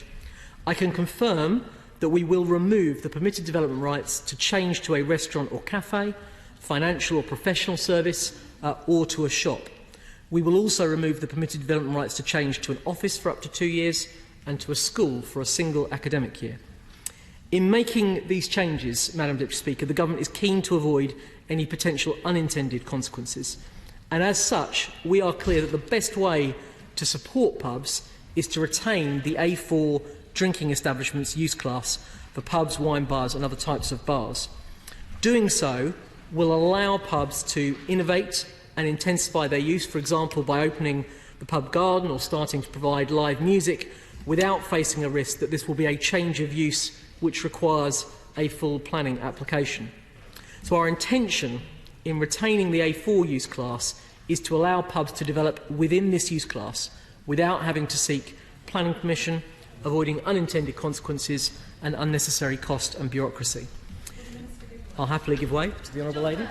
I can confirm that we will remove the permitted development rights to change to a restaurant or cafe, financial or professional service, or to a shop. We will also remove the permitted development rights to change to an office for up to 2 years and to a school for a single academic year. In making these changes, Madam Deputy Speaker, the Government is keen to avoid any potential unintended consequences. And as such, we are clear that the best way to support pubs is to retain the A4 drinking establishments use class for pubs, wine bars and other types of bars. Doing so will allow pubs to innovate and intensify their use, for example, by opening the pub garden or starting to provide live music without facing a risk that this will be a change of use which requires a full planning application. So our intention in retaining the A4 use class is to allow pubs to develop within this use class without having to seek planning permission, avoiding unintended consequences and unnecessary cost and bureaucracy. I'll happily give way to the Honourable Lady.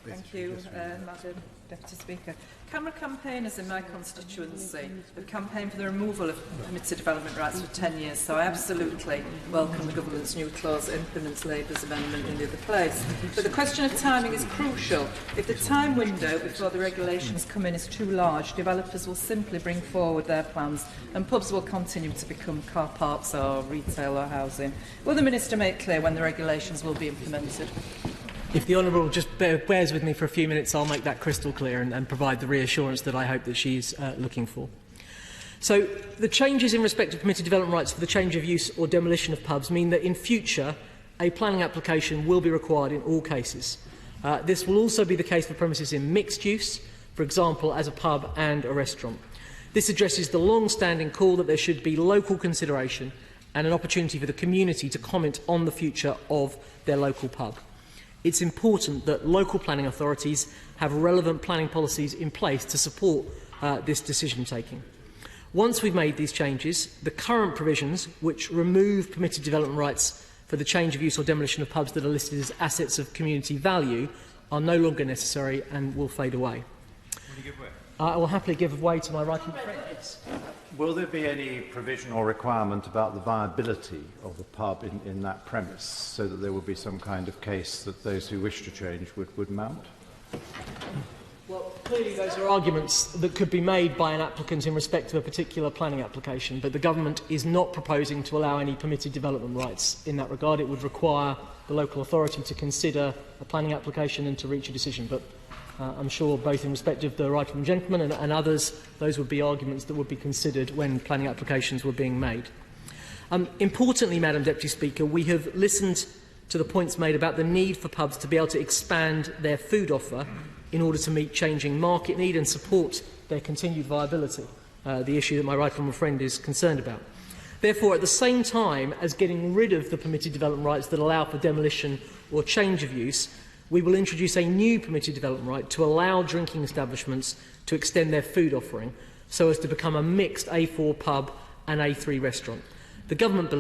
Thank you, Madam Deputy Speaker. Camera campaigners in my constituency have campaigned for the removal of permitted development rights for 10 years, so I absolutely welcome the Government's new clause that implements Labour's amendment in the other place. But the question of timing is crucial. If the time window before the regulations come in is too large, developers will simply bring forward their plans and pubs will continue to become car parks or retail or housing. Will the Minister make clear when the regulations will be implemented?
If the Honourable just bears with me for a few minutes, I'll make that crystal clear and provide the reassurance that I hope that she's looking for. So, the changes in respect of permitted development rights for the change of use or demolition of pubs mean that in future a planning application will be required in all cases. This will also be the case for premises in mixed use, for example as a pub and a restaurant. This addresses the long-standing call that there should be local consideration and an opportunity for the community to comment on the future of their local pub. It's important that local planning authorities have relevant planning policies in place to support this decision-taking. Once we've made these changes, the current provisions, which remove permitted development rights for the change of use or demolition of pubs that are listed as assets of community value, are no longer necessary and will fade away. I will happily give way to my right-hand friend.
Will there be any provision or requirement about the viability of the pub in that premise, so that there will be some kind of case that those who wish to change would mount?
Well, clearly those are arguments that could be made by an applicant in respect of a particular planning application, but the Government is not proposing to allow any permitted development rights in that regard. It would require the local authority to consider a planning application and to reach a decision. But I'm sure both in respect of the right honourable gentleman and others, those would be arguments that would be considered when planning applications were being made. Importantly, Madam Deputy Speaker, we have listened to the points made about the need for pubs to be able to expand their food offer in order to meet changing market need and support their continued viability, the issue that my right honourable friend is concerned about. Therefore, at the same time as getting rid of the permitted development rights that allow for demolition or change of use, we will introduce a new permitted development right to allow drinking establishments to extend their food offering so as to become a mixed A4 pub an A3 restaurant. The government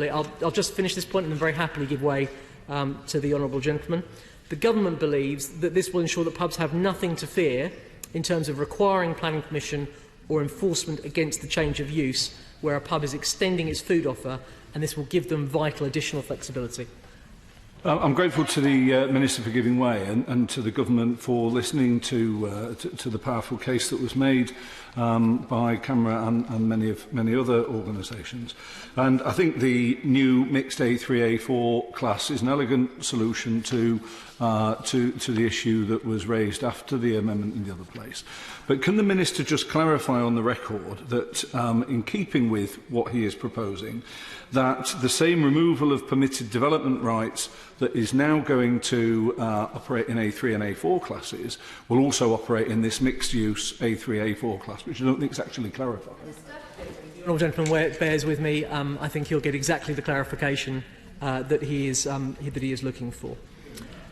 I'll just finish this point and then very happily give way to the honourable gentleman. The government believes that this will ensure that pubs have nothing to fear in terms of requiring planning permission or enforcement against the change of use where a pub is extending its food offer, and this will give them vital additional flexibility.
I'm grateful to the Minister for giving way and to the Government for listening to the powerful case that was made by CAMRA and many other organisations. And I think the new mixed A3, A4 class is an elegant solution to the issue that was raised after the amendment in the other place. But can the Minister just clarify on the record that, in keeping with what he is proposing, that the same removal of permitted development rights that is now going to operate in A3 and A4 classes will also operate in this mixed-use A3, A4 class, which I don't think is actually clarified?
The honourable gentleman bears with me. I think he'll get exactly the clarification that he is looking for.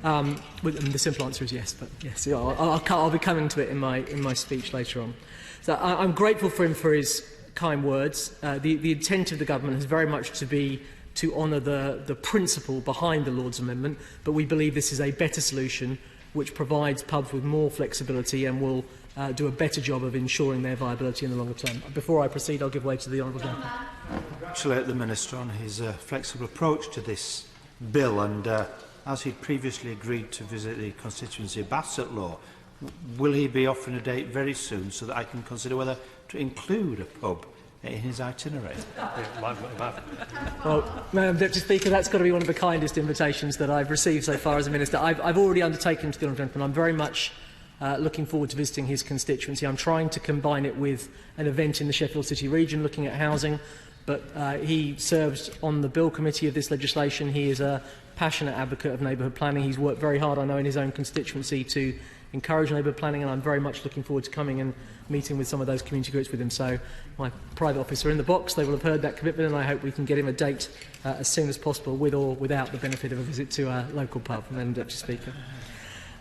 And the simple answer is yes, but yes, I'll be coming to it in my speech later on. So I'm grateful for him for his kind words. The intent of the government has very much to be to honour the principle behind the Lord's Amendment, but we believe this is a better solution which provides pubs with more flexibility and will do a better job of ensuring their viability in the longer term. Before I proceed, I'll give way to the honourable gentleman.
I congratulate the Minister on his flexible approach to this bill, and as he'd previously agreed to visit the constituency of Bassetlaw, will he be offering a date very soon so that I can consider whether to include a pub in his itinerary?
Well, Madam Deputy Speaker, that's got to be one of the kindest invitations that I've received so far as a Minister. I've already undertaken to the honourable gentleman. I'm very much looking forward to visiting his constituency. I'm trying to combine it with an event in the Sheffield City region looking at housing, but he serves on the Bill Committee of this legislation. He is a passionate advocate of neighbourhood planning. He's worked very hard, I know, in his own constituency to encourage neighbourhood planning, and I'm very much looking forward to coming and meeting with some of those community groups with him. So my private office are in the box. They will have heard that commitment, and I hope we can get him a date as soon as possible, with or without the benefit of a visit to a local pub, Madam Deputy Speaker.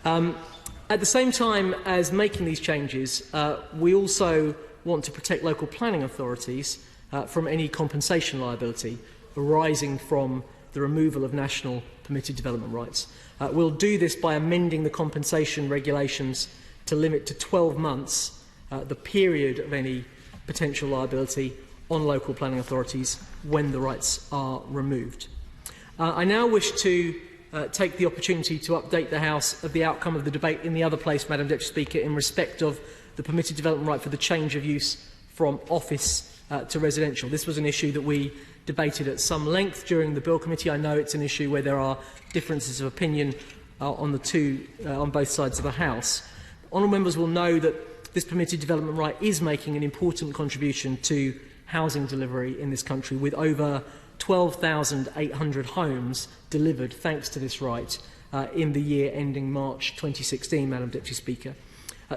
At the same time as making these changes, we also want to protect local planning authorities from any compensation liability arising from the removal of national permitted development rights. We'll do this by amending the compensation regulations to limit to 12 months the period of any potential liability on local planning authorities when the rights are removed. I now wish to take the opportunity to update the House of the outcome of the debate in the other place, Madam Deputy Speaker, in respect of the permitted development right for the change of use from office to residential. This was an issue that we debated at some length during the Bill Committee. I know it's an issue where there are differences of opinion on both sides of the House. Honourable members will know that this permitted development right is making an important contribution to housing delivery in this country, with over 12,800 homes delivered thanks to this right in the year ending March 2016, Madam Deputy Speaker.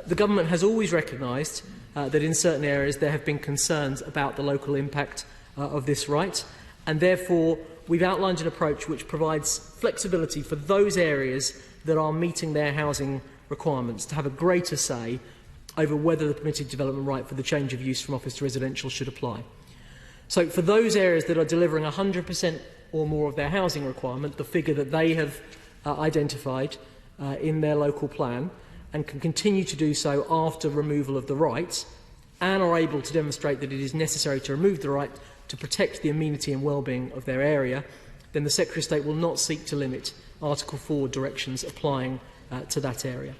The Government has always recognised that in certain areas there have been concerns about the local impact of this right, and therefore we've outlined an approach which provides flexibility for those areas that are meeting their housing requirements to have a greater say over whether the permitted development right for the change of use from office to residential should apply. So for those areas that are delivering 100% or more of their housing requirement, the figure that they have identified in their local plan, and can continue to do so after removal of the right, and are able to demonstrate that it is necessary to remove the right to protect the amenity and well-being of their area, then the Secretary of State will not seek to limit Article 4 directions applying to that area.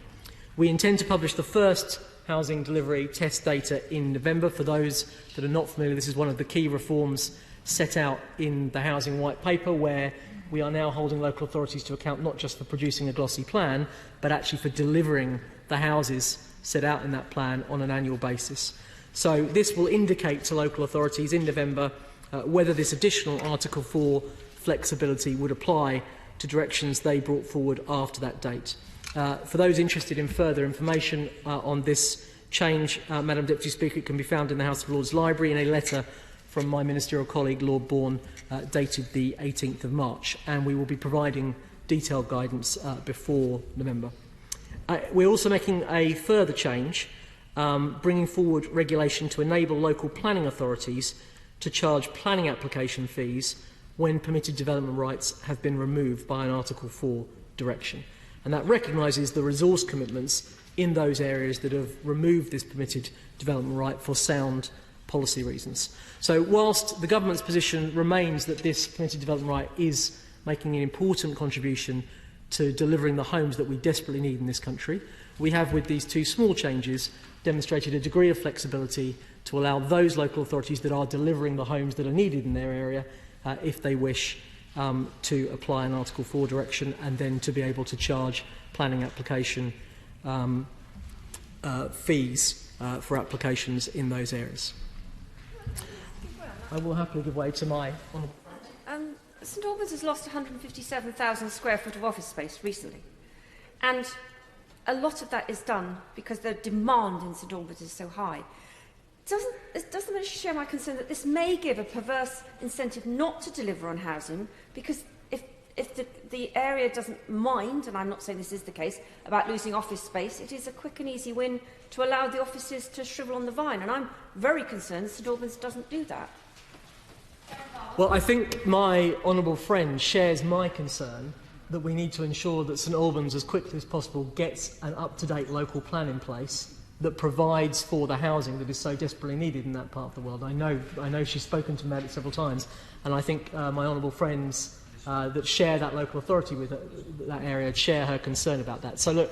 We intend to publish the first housing delivery test data in November. For those that are not familiar, this is one of the key reforms set out in the Housing White Paper, where we are now holding local authorities to account not just for producing a glossy plan, but actually for delivering the houses set out in that plan on an annual basis. So this will indicate to local authorities in November whether this additional Article 4 flexibility would apply to directions they brought forward after that date. For those interested in further information on this change, Madam Deputy Speaker, it can be found in the House of Lords Library in a letter from my ministerial colleague Lord Bourne dated the 18th of March, and we will be providing detailed guidance before November. We're also making a further change, bringing forward regulation to enable local planning authorities to charge planning application fees when permitted development rights have been removed by an Article 4 direction. And that recognises the resource commitments in those areas that have removed this permitted development right for sound policy reasons. So whilst the government's position remains that this permitted development right is making an important contribution to delivering the homes that we desperately need in this country, we have, with these two small changes, demonstrated a degree of flexibility to allow those local authorities that are delivering the homes that are needed in their area, if they wish, to apply an Article 4 direction and then to be able to charge planning application fees for applications in those areas. I will happily give way to my honourable friend.
St Albans has lost 157,000 square foot of office space recently, and a lot of that is done because the demand in St Albans is so high. Does the Minister share my concern that this may give a perverse incentive not to deliver on housing, because if the area doesn't mind, and I'm not saying this is the case, about losing office space, it is a quick and easy win to allow the offices to shrivel on the vine, and I'm very concerned that St Albans doesn't do that.
Well, I think my honourable friend shares my concern that we need to ensure that St Albans, as quickly as possible, gets an up-to-date local plan in place that provides for the housing that is so desperately needed in that part of the world. I know she's spoken to me about it several times, and I think my honourable friends that share that local authority with that area share her concern about that. So look,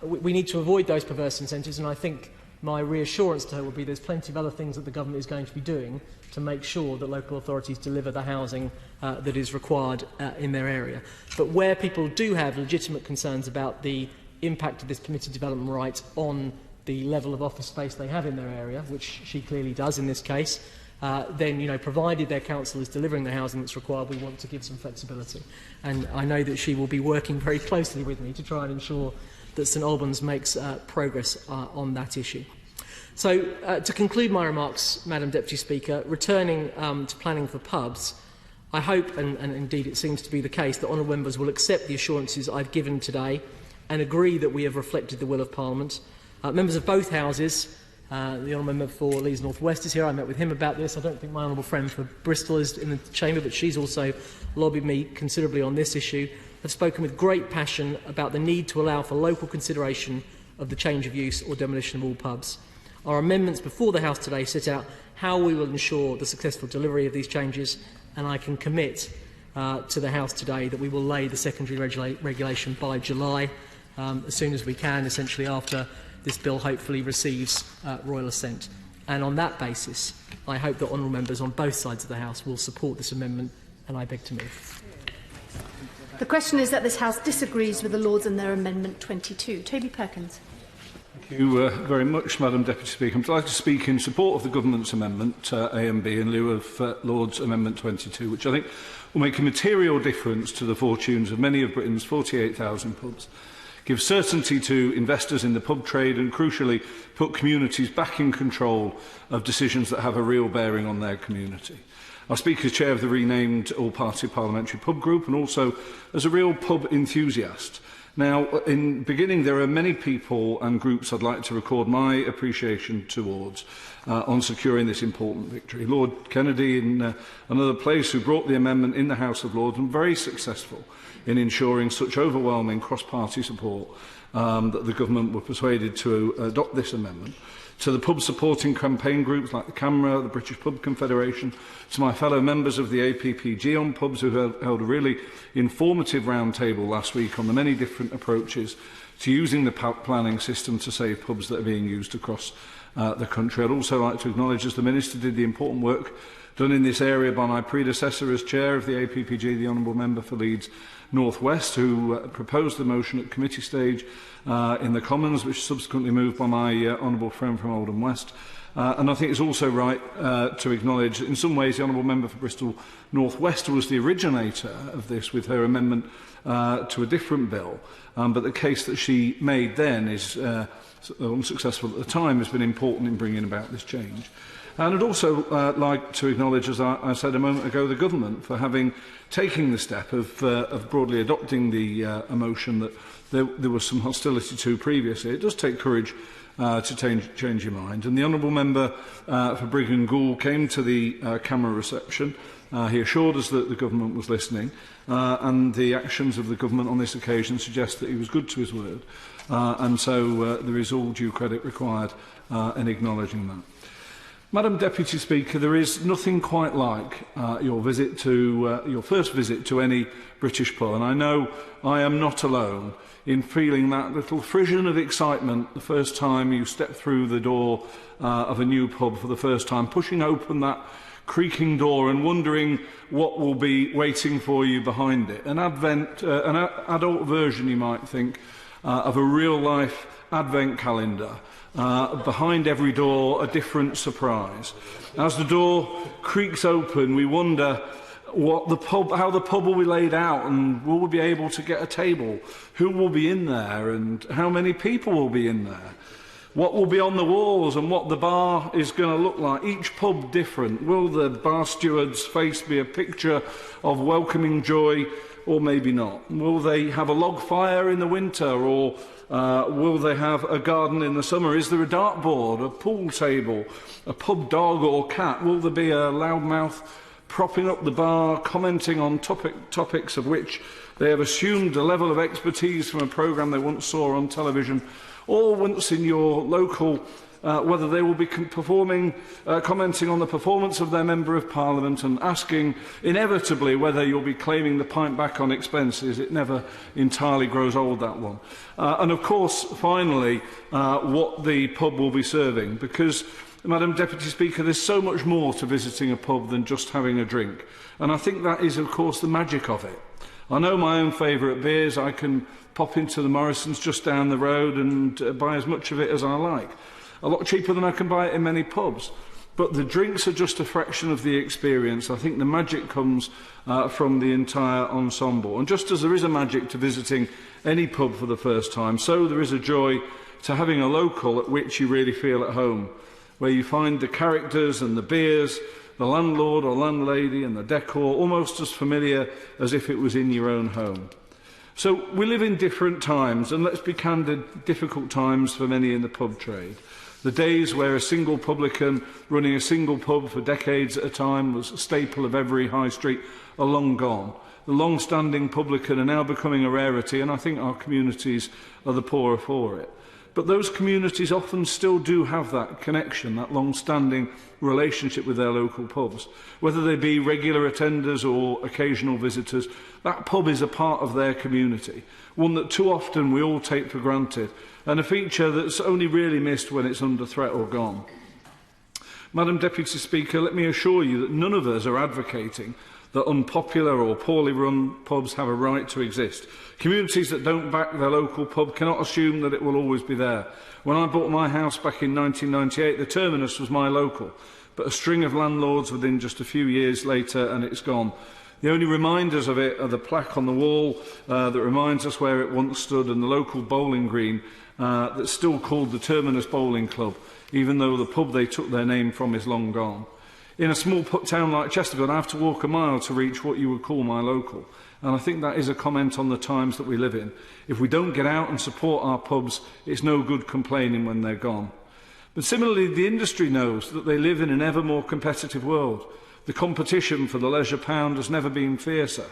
we need to avoid those perverse incentives, and I think my reassurance to her would be there's plenty of other things that the government is going to be doing to make sure that local authorities deliver the housing that is required in their area. But where people do have legitimate concerns about the impact of this permitted development right on the level of office space they have in their area, which she clearly does in this case, then, provided their council is delivering the housing that's required, we want to give some flexibility. And I know that she will be working very closely with me to try and ensure that St Albans makes progress on that issue. So, to conclude my remarks, Madam Deputy Speaker, returning to planning for pubs, I hope, and indeed it seems to be the case, that honourable members will accept the assurances I've given today and agree that we have reflected the will of Parliament. Members of both houses, the honourable member for Leeds North West is here. I met with him about this. I don't think my honourable friend for Bristol is in the chamber, but she's also lobbied me considerably on this issue. Have spoken with great passion about the need to allow for local consideration of the change of use or demolition of all pubs. Our amendments before the House today set out how we will ensure the successful delivery of these changes, and I can commit to the House today that we will lay the secondary regulation by July, as soon as we can, essentially after this bill hopefully receives royal assent. And on that basis, I hope that honourable members on both sides of the House will support this amendment, and I beg to move.
The question is that this House disagrees with the Lords and their Amendment 22. Toby Perkins.
Thank you very much, Madam Deputy Speaker. I'm delighted to speak in support of the Government's Amendment A and B in lieu of Lord's Amendment 22, which I think will make a material difference to the fortunes of many of Britain's 48,000 pubs, give certainty to investors in the pub trade and, crucially, put communities back in control of decisions that have a real bearing on their community. I speak as chair of the renamed All-Party Parliamentary Pub Group and also as a real pub enthusiast. Now, in beginning, there are many people and groups I'd like to record my appreciation towards on securing this important victory. Lord Kennedy in another place, who brought the amendment in the House of Lords and very successful in ensuring such overwhelming cross-party support that the government were persuaded to adopt this amendment. To the pub supporting campaign groups like the CAMRA, the British Pub Confederation, to my fellow members of the APPG on pubs who held a really informative roundtable last week on the many different approaches to using the planning system to save pubs that are being used across the country. I'd also like to acknowledge, as the Minister did, the important work done in this area by my predecessor as chair of the APPG, the Honourable Member for Leeds North West, who proposed the motion at committee stage in the Commons, which subsequently moved by my honourable friend from Oldham West. And I think it's also right to acknowledge that in some ways the Honourable Member for Bristol North West was the originator of this with her amendment to a different bill. But the case that she made then is unsuccessful at the time, has been important in bringing about this change. And I'd also like to acknowledge, as I said a moment ago, the government for having taken the step of broadly adopting the a motion that there was some hostility to previously. It does take courage to change your mind. And the honourable member for Brigg Gould came to the camera reception. He assured us that the government was listening, and the actions of the government on this occasion suggest that he was good to his word. And so there is all due credit required in acknowledging that. Madam Deputy Speaker, there is nothing quite like your first visit to any British pub, and I know I am not alone in feeling that little frisson of excitement the first time you step through the door of a new pub for the first time, pushing open that creaking door and wondering what will be waiting for you behind it. An adult version, you might think, of a real-life advent calendar. Behind every door, a different surprise. As the door creaks open, we wonder how the pub will be laid out, and will we be able to get a table? Who will be in there, and how many people will be in there? What will be on the walls, and what the bar is going to look like? Each pub different. Will the bar steward's face be a picture of welcoming joy, or maybe not? Will they have a log fire in the winter, or will they have a garden in the summer? Is there a dartboard, a pool table, a pub dog or cat? Will there be a loudmouth propping up the bar, commenting on topics of which they have assumed a level of expertise from a programme they once saw on television, or once in your local, whether they will be commenting on the performance of their Member of Parliament and asking, inevitably, whether you'll be claiming the pint back on expenses. It never entirely grows old, that one. And of course, finally, what the pub will be serving, because Madam Deputy Speaker, there's so much more to visiting a pub than just having a drink. And I think that is, of course, the magic of it. I know my own favourite beers. I can pop into the Morrisons just down the road and buy as much of it as I like. A lot cheaper than I can buy it in many pubs. But the drinks are just a fraction of the experience. I think the magic comes from the entire ensemble. And just as there is a magic to visiting any pub for the first time, so there is a joy to having a local at which you really feel at home, where you find the characters and the beers, the landlord or landlady and the decor almost as familiar as if it was in your own home. So we live in different times, and let's be candid, difficult times for many in the pub trade. The days where a single publican running a single pub for decades at a time was a staple of every high street are long gone. The long-standing publican are now becoming a rarity, and I think our communities are the poorer for it. But those communities often still do have that connection, that long-standing relationship with their local pubs. Whether they be regular attenders or occasional visitors, that pub is a part of their community, one that too often we all take for granted, and a feature that's only really missed when it's under threat or gone. Madam Deputy Speaker, let me assure you that none of us are advocating that unpopular or poorly run pubs have a right to exist. Communities that don't back their local pub cannot assume that it will always be there. When I bought my house back in 1998, the Terminus was my local, but a string of landlords within just a few years later, and it's gone. The only reminders of it are the plaque on the wall that reminds us where it once stood, and the local bowling green that's still called the Terminus Bowling Club, even though the pub they took their name from is long gone. In a small town like Chesterfield, I have to walk a mile to reach what you would call my local. And I think that is a comment on the times that we live in. If we don't get out and support our pubs, it's no good complaining when they're gone. But similarly, the industry knows that they live in an ever more competitive world. The competition for the leisure pound has never been fiercer.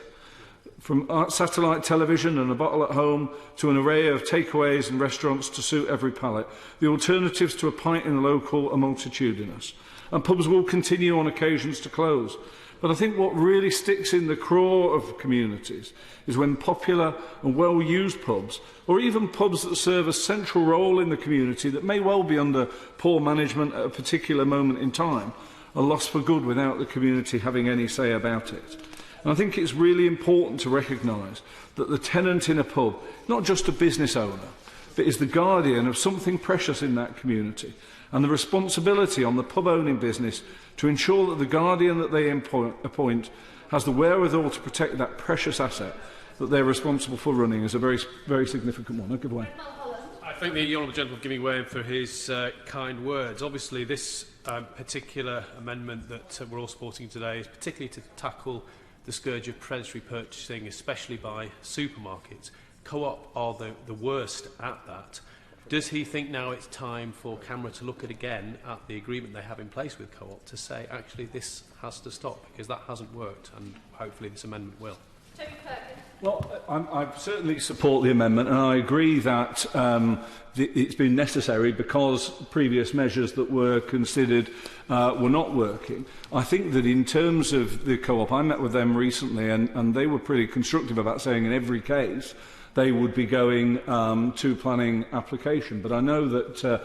From satellite television and a bottle at home to an array of takeaways and restaurants to suit every palate, the alternatives to a pint in the local are multitudinous. And pubs will continue on occasions to close. But I think what really sticks in the craw of communities is when popular and well-used pubs, or even pubs that serve a central role in the community that may well be under poor management at a particular moment in time, are lost for good without the community having any say about it. And I think it's really important to recognise that the tenant in a pub, not just a business owner, but is the guardian of something precious in that community, and the responsibility on the pub-owning business to ensure that the guardian that they appoint has the wherewithal to protect that precious asset that they're responsible for running is a very, very significant one. I'll give way.
thank the honourable gentleman for giving way for his kind words. Obviously, this particular amendment that we're all supporting today is particularly to tackle the scourge of predatory purchasing, especially by supermarkets. Co-op are the worst at that. Does he think now it's time for CAMRA to look again at the agreement they have in place with Co-op to say, actually, this has to stop, because that hasn't worked, and hopefully this amendment will?
Well, I certainly support the amendment, and I agree that it's been necessary because previous measures that were considered were not working. I think that in terms of the Co-op, I met with them recently, and they were pretty constructive about saying in every case they would be going to planning application. But I know that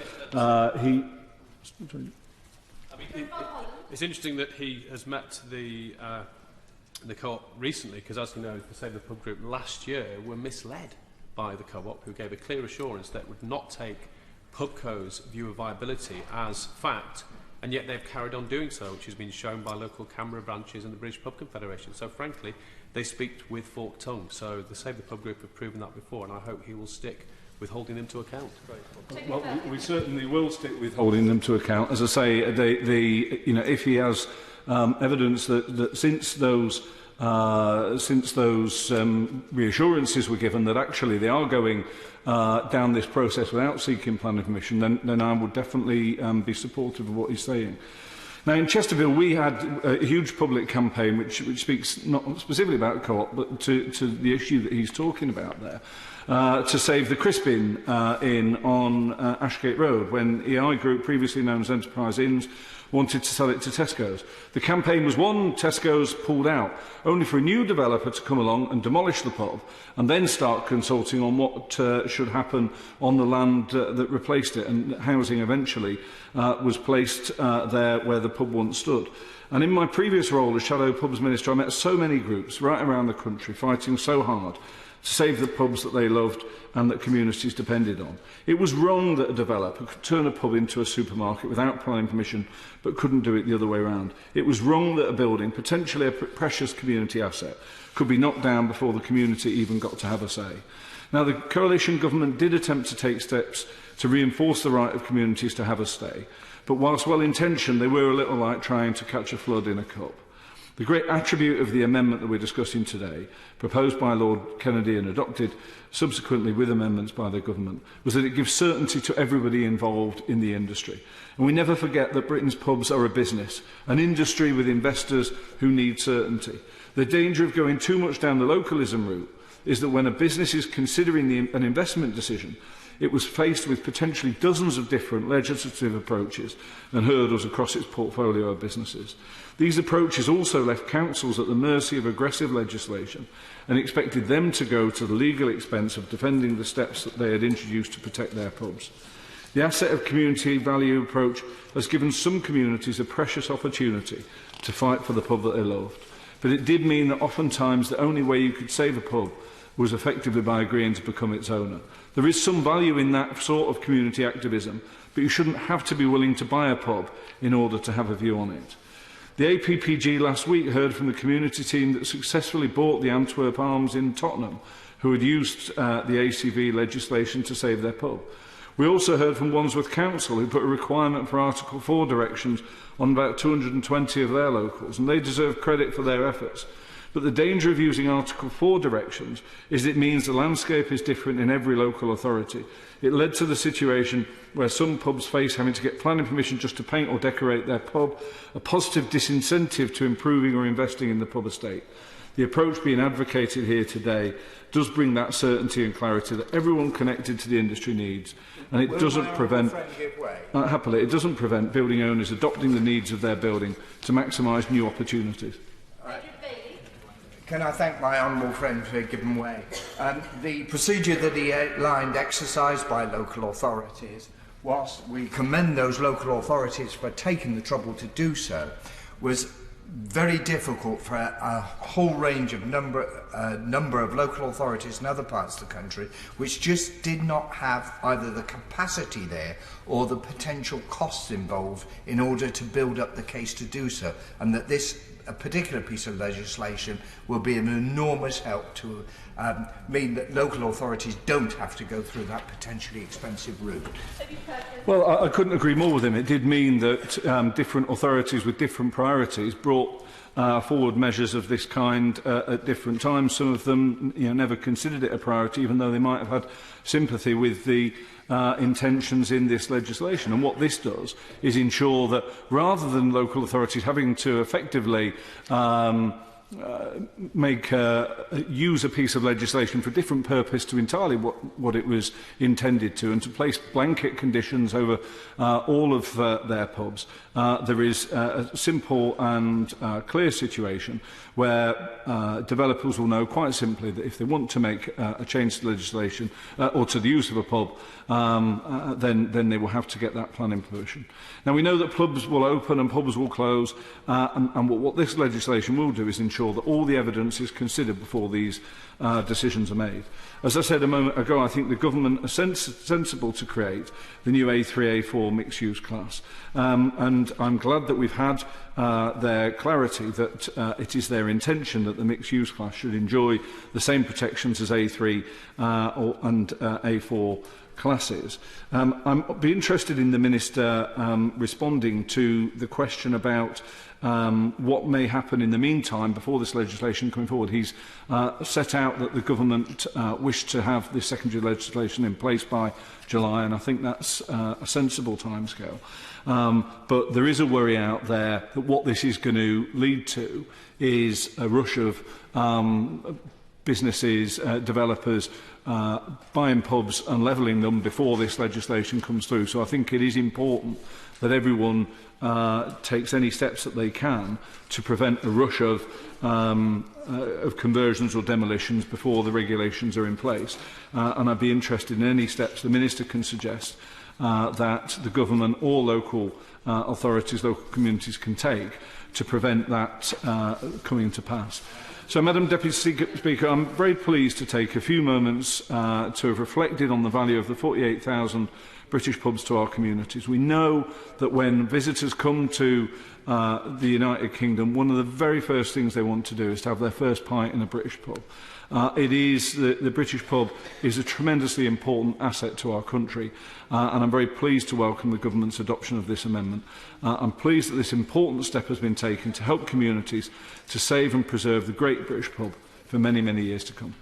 It's interesting that he has met the Co-op recently, because as you know, the Save the Pub Group last year were misled by the Co-op, who gave a clear assurance that it would not take Pubco's view of viability as fact, and yet they've carried on doing so, which has been shown by local CAMRA branches and the British Pub Confederation. So frankly, they speak with forked tongue. So the Save the Pub Group have proven that before, and I hope he will stick with holding them to account.
Well, we certainly will stick with holding them to account. As I say, if he has evidence that since those reassurances were given that actually they are going down this process without seeking planning permission, then I would definitely be supportive of what he's saying. Now, in Chesterfield, we had a huge public campaign which speaks not specifically about Co-op, but to the issue that he's talking about there, to save the Crispin Inn on Ashgate Road, when EI Group, previously known as Enterprise Inns, wanted to sell it to Tesco's. The campaign was won, Tesco's pulled out, only for a new developer to come along and demolish the pub and then start consulting on what should happen on the land that replaced it, and housing eventually was placed there where the pub once stood. And in my previous role as Shadow Pubs Minister, I met so many groups right around the country fighting so hard to save the pubs that they loved and that communities depended on. It was wrong that a developer could turn a pub into a supermarket without planning permission, but couldn't do it the other way around. It was wrong that a building, potentially a precious community asset, could be knocked down before the community even got to have a say. Now, the coalition government did attempt to take steps to reinforce the right of communities to have a say, but whilst well-intentioned, they were a little like trying to catch a flood in a cup. The great attribute of the amendment that we're discussing today, proposed by Lord Kennedy and adopted subsequently with amendments by the government, was that it gives certainty to everybody involved in the industry. And we never forget that Britain's pubs are a business, an industry with investors who need certainty. The danger of going too much down the localism route is that when a business is considering an investment decision, it was faced with potentially dozens of different legislative approaches and hurdles across its portfolio of businesses. These approaches also left councils at the mercy of aggressive legislation and expected them to go to the legal expense of defending the steps that they had introduced to protect their pubs. The asset of community value approach has given some communities a precious opportunity to fight for the pub that they loved, but it did mean that oftentimes the only way you could save a pub was effectively by agreeing to become its owner. There is some value in that sort of community activism, but you shouldn't have to be willing to buy a pub in order to have a view on it. The APPG last week heard from the community team that successfully bought the Antwerp Arms in Tottenham, who had used the ACV legislation to save their pub. We also heard from Wandsworth Council, who put a requirement for Article 4 directions on about 220 of their locals, and they deserve credit for their efforts. But the danger of using Article 4 directions is it means the landscape is different in every local authority. It led to the situation where some pubs face having to get planning permission just to paint or decorate their pub, a positive disincentive to improving or investing in the pub estate. The approach being advocated here today does bring that certainty and clarity that everyone connected to the industry needs, and it doesn't prevent, happily, it doesn't prevent building owners adopting the needs of their building to maximise new opportunities.
Can I thank my honourable friend for giving way? The procedure that he outlined exercised by local authorities, whilst we commend those local authorities for taking the trouble to do so, was very difficult for a whole range of number of local authorities in other parts of the country which just did not have either the capacity there or the potential costs involved in order to build up the case to do so, and that this a particular piece of legislation will be an enormous help to mean that local authorities don't have to go through that potentially expensive route.
Well, I couldn't agree more with him. It did mean that different authorities with different priorities brought forward measures of this kind at different times. Some of them never considered it a priority, even though they might have had sympathy with the intentions in this legislation. And what this does is ensure that rather than local authorities having to effectively use a piece of legislation for a different purpose to entirely what it was intended to, and to place blanket conditions over all of their pubs, there is a simple and clear situation where developers will know quite simply that if they want to make a change to legislation or to the use of a pub, then they will have to get that planning permission. Now, we know that pubs will open and pubs will close, and what this legislation will do is ensure that all the evidence is considered before these decisions are made. As I said a moment ago, I think the government are sensible to create the new A3, A4 mixed-use class. And I'm glad that we've had their clarity that it is their intention that the mixed-use class should enjoy the same protections as A3 and A4 classes. I'd be interested in the Minister responding to the question about what may happen in the meantime before this legislation coming forward. He's set out that the government wished to have this secondary legislation in place by July, and I think that's a sensible timescale. But there is a worry out there that what this is going to lead to is a rush of businesses, developers, buying pubs and levelling them before this legislation comes through. So I think it is important that everyone takes any steps that they can to prevent a rush of conversions or demolitions before the regulations are in place. And I'd be interested in any steps the Minister can suggest that the government or local authorities, local communities can take to prevent that coming to pass. So, Madam Deputy Speaker, I'm very pleased to take a few moments to have reflected on the value of the 48,000 British pubs to our communities. We know that when visitors come to the United Kingdom, one of the very first things they want to do is to have their first pint in a British pub. The British pub is a tremendously important asset to our country, and I'm very pleased to welcome the government's adoption of this amendment. I'm pleased that this important step has been taken to help communities to save and preserve the great British pub for many, many years to come.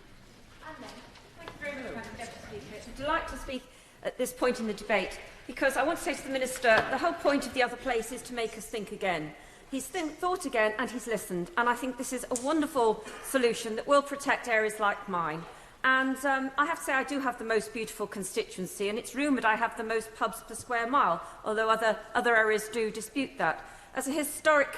Thank you very much, Madam Deputy Speaker. It's a delight to speak at this point in the debate, because I want to say to the Minister, the whole point of the other place is to make us think again. He's thought again and he's listened, and I think this is a wonderful solution that will protect areas like mine. And I have to say I do have the most beautiful constituency, and it's rumoured I have the most pubs per square mile, although other areas do dispute that. As a historic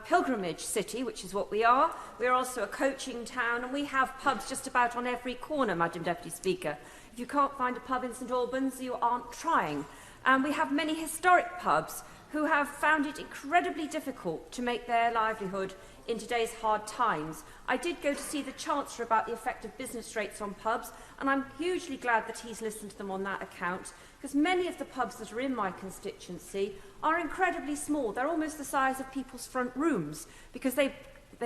pilgrimage city, which is what we are also a coaching town, and we have pubs just about on every corner, Madam Deputy Speaker. If you can't find a pub in St Albans, you aren't trying. And we have many historic pubs who have found it incredibly difficult to make their livelihood in today's hard times. I did go to see the Chancellor about the effect of business rates on pubs, and I'm hugely glad that he's listened to them on that account, because many of the pubs that are in my constituency are incredibly small. They're almost the size of people's front rooms, because they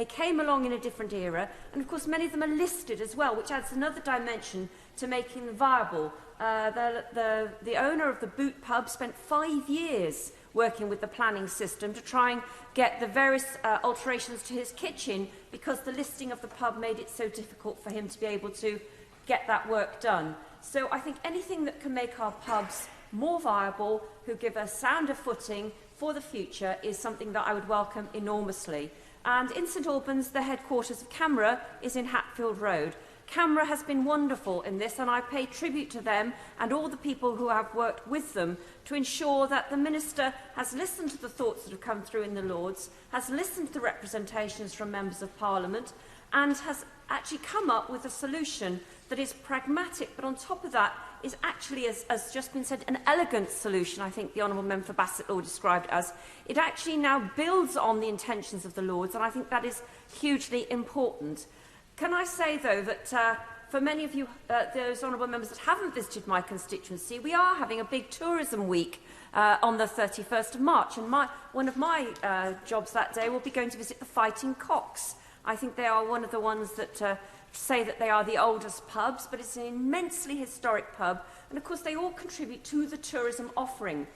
came along in a different era, and of course many of them are listed as well, which adds another dimension to making them viable. The owner of the Boot pub spent 5 years working with the planning system to try and get the various alterations to his kitchen, because the listing of the pub made it so difficult for him to be able to get that work done. So I think anything that can make our pubs more viable, who give a sounder footing for the future, is something that I would welcome enormously. And in St Albans, the headquarters of CAMRA is in Hatfield Road. CAMRA has been wonderful in this, and I pay tribute to them and all the people who have worked with them to ensure that the Minister has listened to the thoughts that have come through in the Lords, has listened to the representations from Members of Parliament, and has actually come up with a solution that is pragmatic, but on top of that is actually, as just been said, an elegant solution. I think the Honourable Member for Bassett-Law described it as. It actually now builds on the intentions of the Lords, and I think that is hugely important. Can I say, though, that for many of you, those honourable members that haven't visited my constituency, we are having a big tourism week on the 31st of March, and one of my jobs that day will be going to visit the Fighting Cocks. I think they are one of the ones that say that they are the oldest pubs, but it's an immensely historic pub, and of course they all contribute to the tourism offering.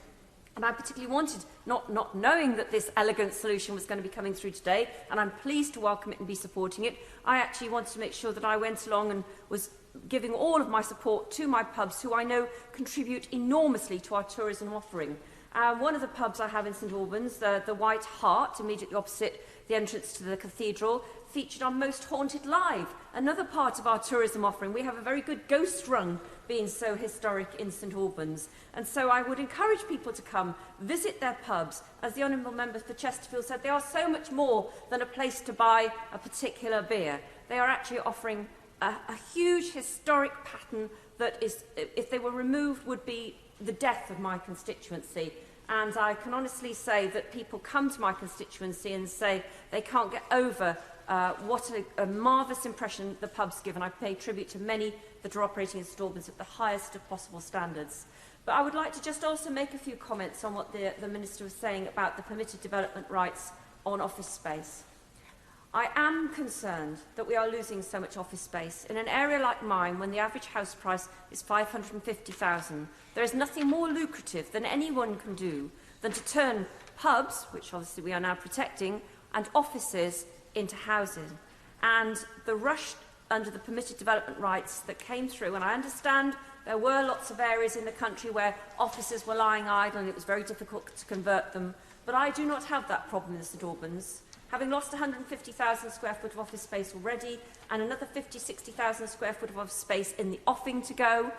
And I particularly wanted, not knowing that this elegant solution was going to be coming through today, and I'm pleased to welcome it and be supporting it, I actually wanted to make sure that I went along and was giving all of my support to my pubs, who I know contribute enormously to our tourism offering. One of the pubs I have in St Albans, the White Hart, immediately opposite the entrance to the cathedral, featured on Most Haunted Live, another part of our tourism offering. We have a very good ghost run being so historic in St Albans. And so I would encourage people to come, visit their pubs. As the Honourable Member for Chesterfield said, they are so much more than a place to buy a particular beer. They are actually offering a huge historic pattern that is, if they were removed, would be the death of my constituency. And I can honestly say that people come to my constituency and say they can't get over what a marvellous impression the pubs give, and I pay tribute to many that are operating in St Albans at the highest of possible standards. But I would like to just also make a few comments on what the Minister was saying about the permitted development rights on office space. I am concerned that we are losing so much office space. In an area like mine, when the average house price is $550,000, there is nothing more lucrative than anyone can do than to turn pubs, which obviously we are now protecting, and offices into housing. And the rush under the permitted development rights that came through, and I understand there were lots of areas in the country where offices were lying idle and it was very difficult to convert them, but I do not have that problem in St Albans. Having lost 150,000 square foot of office space already and another 60,000 square foot of office space in the offing to go,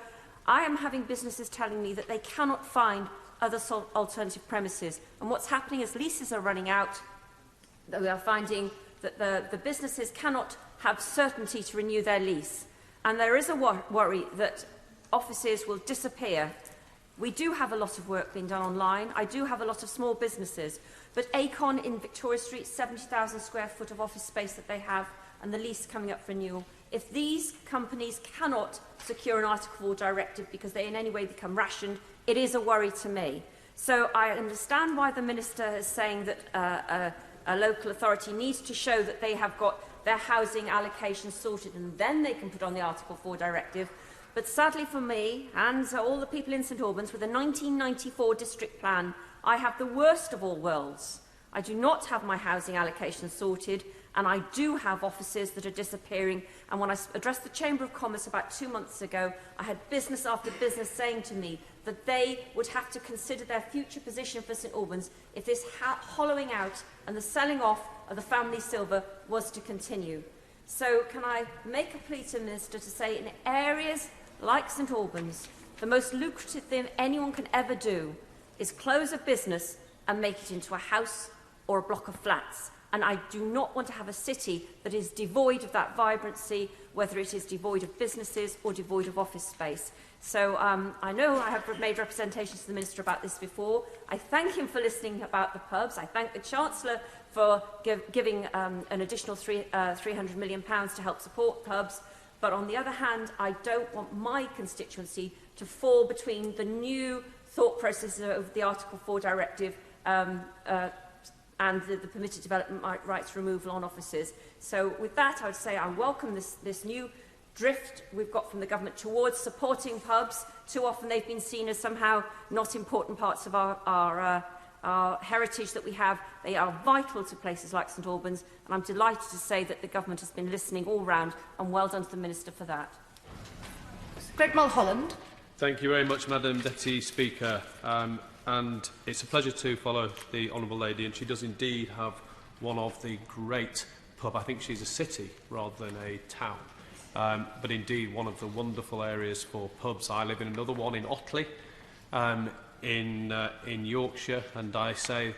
I am having businesses telling me that they cannot find other alternative premises. And what's happening is leases are running out, that we are finding that the businesses cannot have certainty to renew their lease. And there is a worry that offices will disappear. We do have a lot of work being done online. I do have a lot of small businesses. But Acon in Victoria Street, 70,000 square foot of office space that they have, and the lease coming up for renewal. If these companies cannot secure an Article 4 directive because they in any way become rationed, it is a worry to me. So I understand why the Minister is saying that a local authority needs to show that they have got their housing allocation sorted and then they can put on the Article 4 directive. But sadly for me and all the people in St Albans, with the 1994 district plan, I have the worst of all worlds. I do not have my housing allocation sorted, and I do have offices that are disappearing. And when I addressed the Chamber of Commerce about 2 months ago, I had business after business saying to me that they would have to consider their future position for St Albans if this hollowing out and the selling off of the family silver was to continue. So can I make a plea to the Minister to say in areas like St Albans, the most lucrative thing anyone can ever do is close a business and make it into a house or a block of flats. And I do not want to have a city that is devoid of that vibrancy, whether it is devoid of businesses or devoid of office space. So I know I have made representations to the Minister about this before. I thank him for listening about the pubs. I thank the Chancellor for giving an additional £300 million to help support pubs. But on the other hand, I don't want my constituency to fall between the new thought processes of the Article 4 directive and the permitted development rights removal on offices. So with that, I would say I welcome this new drift we've got from the government towards supporting pubs. Too often they've been seen as somehow not important parts of our heritage that we have. They are vital to places like St Albans, and I'm delighted to say that the government has been listening all round, and well done to the Minister for that.
Greg Mulholland.
Thank you very much, Madam Deputy Speaker. And it's a pleasure to follow the Honourable Lady, and she does indeed have one of the great pub. I think she's a city rather than a town, but indeed one of the wonderful areas for pubs. I live in another one in Otley, in Yorkshire, and I say,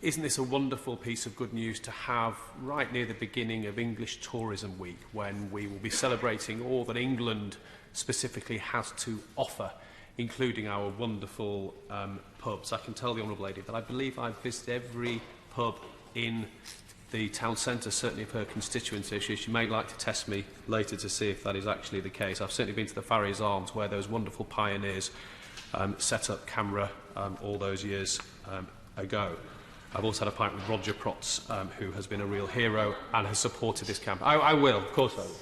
isn't this a wonderful piece of good news to have right near the beginning of English Tourism Week, when we will be celebrating all that England specifically has to offer, including our wonderful pubs. I can tell the Honourable Lady that I believe I've visited every pub in the town centre, certainly of her constituency. She may like to test me later to see if that is actually the case. I've certainly been to the Farriers Arms, where those wonderful pioneers set up CAMRA all those years ago. I've also had a pint with Roger Protz, who has been a real hero and has supported this campaign. I will, of course I will.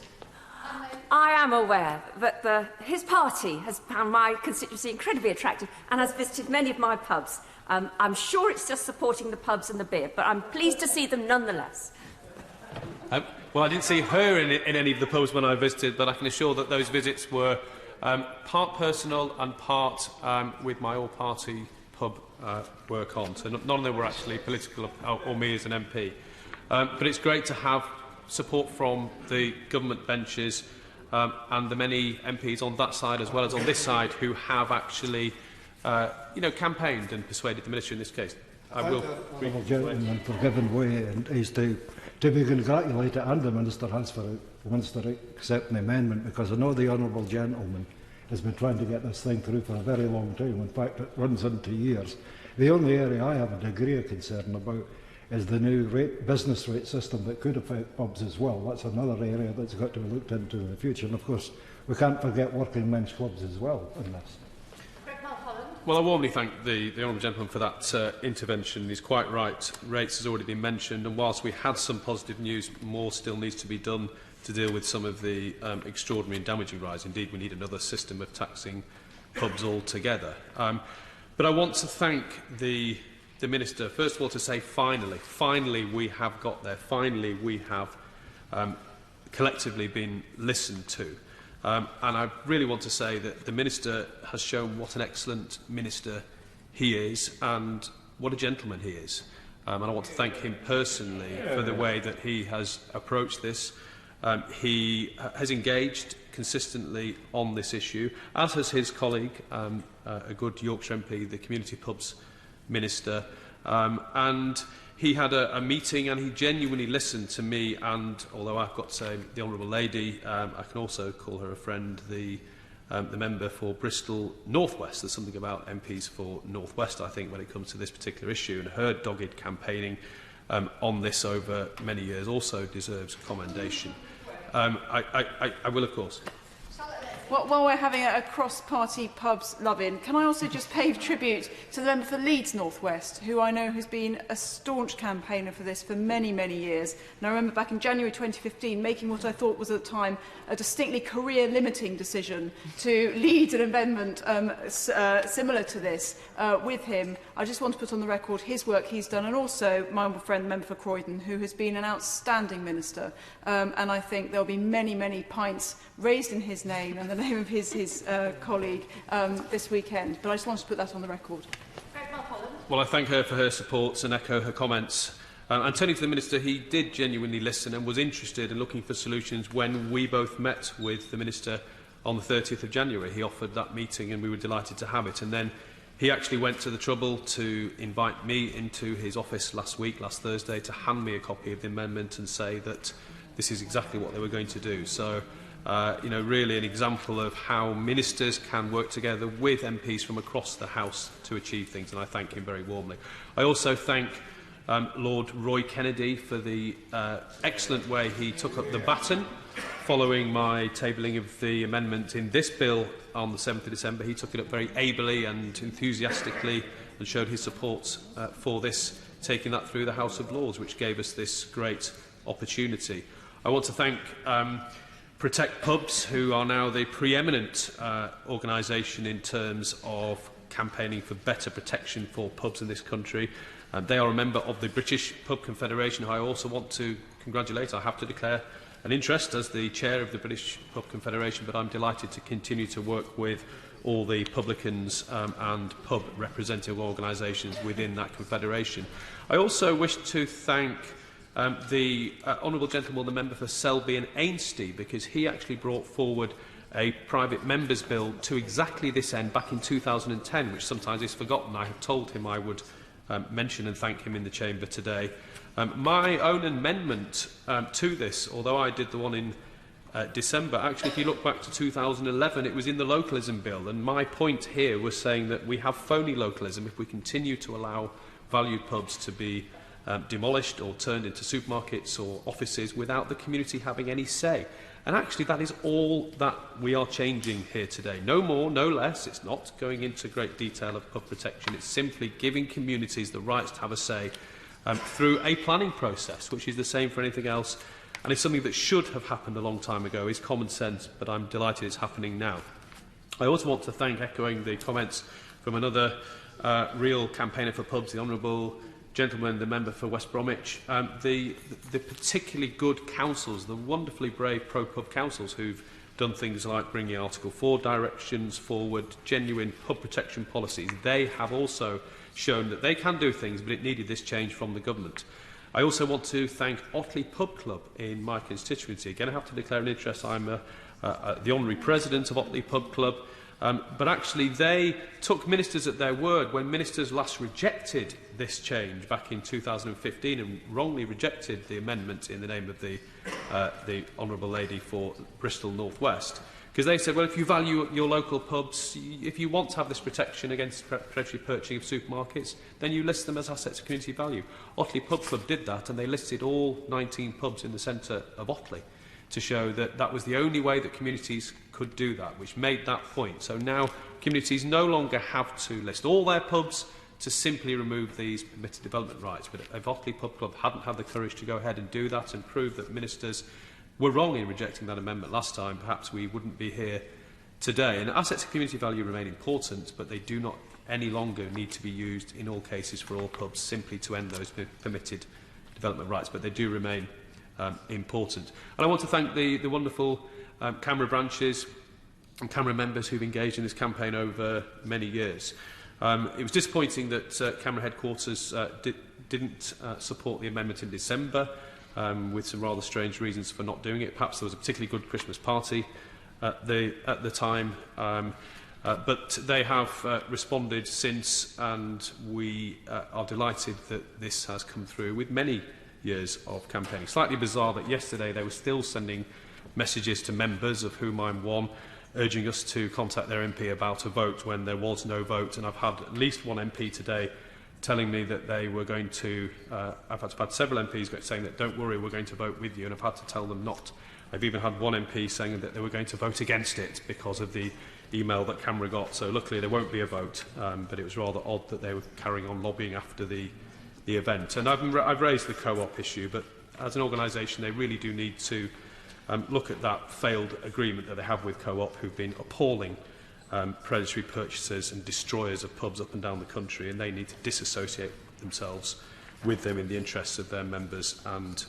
I am aware that his party has found my constituency incredibly attractive and has visited many of my pubs. I'm sure it's just supporting the pubs and the beer, but I'm pleased to see them nonetheless.
Well, I didn't see her in any of the pubs when I visited, but I can assure that those visits were part personal and part with my all-party pub work on. So none of them were actually political or me as an MP. But it's great to have support from the government benches and the many MPs on that side as well as on this side who have actually campaigned and persuaded the Minister in this case. I will.
The gentleman for giving way and is to be congratulated, and the Minister has for the Minister accepting the amendment, because I know the honourable gentleman has been trying to get this thing through for a very long time. In fact, it runs into years. The only area I have a degree of concern about is the new business rate system that could affect pubs as well. That's another area that's got to be looked into in the future. And of course, we can't forget working men's clubs as well in this.
Well, I warmly thank the honourable gentleman for that intervention. He's quite right. Rates has already been mentioned, and whilst we had some positive news, more still needs to be done to deal with some of the extraordinary and damaging rise. Indeed, we need another system of taxing pubs altogether. But I want to thank the Minister, first of all, to say finally we have got there. Finally we have collectively been listened to. And I really want to say that the Minister has shown what an excellent Minister he is and what a gentleman he is. And I want to thank him personally for the way that he has approached this. He has engaged consistently on this issue, as has his colleague, a good Yorkshire MP, the Community Pubs Minister. And he had a meeting and he genuinely listened to me, and although I've got the Honourable Lady, I can also call her a friend, the member for Bristol North West. There's something about MPs for North West, I think, when it comes to this particular issue, and her dogged campaigning on this over many years also deserves commendation. I will, of course.
While we're having a cross-party pubs love-in, can I also just pay tribute to the member for Leeds North West, who I know has been a staunch campaigner for this for many, many years. And I remember back in January 2015 making what I thought was at the time a distinctly career-limiting decision to lead an amendment similar to this with him. I just want to put on the record his work he's done, and also my old friend, the member for Croydon, who has been an outstanding minister. And I think there will be many, many pints raised in his name and the name of his colleague this weekend. But I just wanted to put that on the record.
Well, I thank her for her support and echo her comments. And turning to the Minister, he did genuinely listen and was interested in looking for solutions when we both met with the Minister on the 30th of January. He offered that meeting and we were delighted to have it. And then he actually went to the trouble to invite me into his office last Thursday, to hand me a copy of the amendment and say that this is exactly what they were going to do. So, really an example of how ministers can work together with MPs from across the House to achieve things, and I thank him very warmly. I also thank Lord Roy Kennedy for the excellent way he took up the baton following my tabling of the amendment in this bill on the 7th of December. He took it up very ably and enthusiastically and showed his support for this, taking that through the House of Lords, which gave us this great opportunity. I want to thank Protect Pubs, who are now the preeminent organisation in terms of campaigning for better protection for pubs in this country. They are a member of the British Pub Confederation, who I also want to congratulate. I have to declare an interest as the chair of the British Pub Confederation, but I'm delighted to continue to work with all the publicans and pub representative organisations within that confederation. I also wish to thank the honourable gentleman, the member for Selby and Ainsty, because he actually brought forward a private members' bill to exactly this end back in 2010, which sometimes is forgotten. I have told him I would mention and thank him in the chamber today. My own amendment to this, although I did the one in December, actually, if you look back to 2011, it was in the localism bill, and my point here was saying that we have phony localism if we continue to allow valued pubs to be demolished or turned into supermarkets or offices without the community having any say. And actually, that is all that we are changing here today. No more, no less. It's not going into great detail of pub protection. It's simply giving communities the rights to have a say through a planning process, which is the same for anything else. And it's something that should have happened a long time ago. It's common sense, but I'm delighted it's happening now. I also want to thank, echoing the comments from another real campaigner for pubs, the Honourable Gentleman, the member for West Bromwich, the particularly good councils, the wonderfully brave pro-pub councils who've done things like bringing Article 4 directions forward, genuine pub protection policies. They have also shown that they can do things, but it needed this change from the government. I also want to thank Otley Pub Club in my constituency. Again, I have to declare an interest. I'm the honorary president of Otley Pub Club. But actually, they took ministers at their word when ministers last rejected this change back in 2015 and wrongly rejected the amendment in the name of the honourable lady for Bristol North West. Because they said, well, if you value your local pubs, if you want to have this protection against predatory purchasing of supermarkets, then you list them as assets of community value. Otley Pub Club did that, and they listed all 19 pubs in the centre of Otley to show that that was the only way that communities could do that, which made that point. So now communities no longer have to list all their pubs to simply remove these permitted development rights. But if Otley Pub Club hadn't had the courage to go ahead and do that and prove that ministers were wrong in rejecting that amendment last time, perhaps we wouldn't be here today. And assets of community value remain important, but they do not any longer need to be used in all cases for all pubs simply to end those permitted development rights, but they do remain important. And I want to thank the wonderful CAMRA branches and CAMRA members who've engaged in this campaign over many years. It was disappointing that CAMRA headquarters didn't support the amendment in December, with some rather strange reasons for not doing it. Perhaps there was a particularly good Christmas party at the time, but they have responded since, and we are delighted that this has come through with many years of campaigning. Slightly bizarre that yesterday they were still sending messages to members, of whom I'm one, urging us to contact their MP about a vote when there was no vote. And I've had at least one MP today telling me that they were going to... I've had several MPs saying that, don't worry, we're going to vote with you, and I've had to tell them not. I've even had one MP saying that they were going to vote against it because of the email that CAMRA got. So luckily there won't be a vote, but it was rather odd that they were carrying on lobbying after the event. And I've raised the co-op issue, but as an organisation they really do need to look at that failed agreement that they have with co-op, who've been appalling predatory purchasers and destroyers of pubs up and down the country, and they need to disassociate themselves with them in the interests of their members and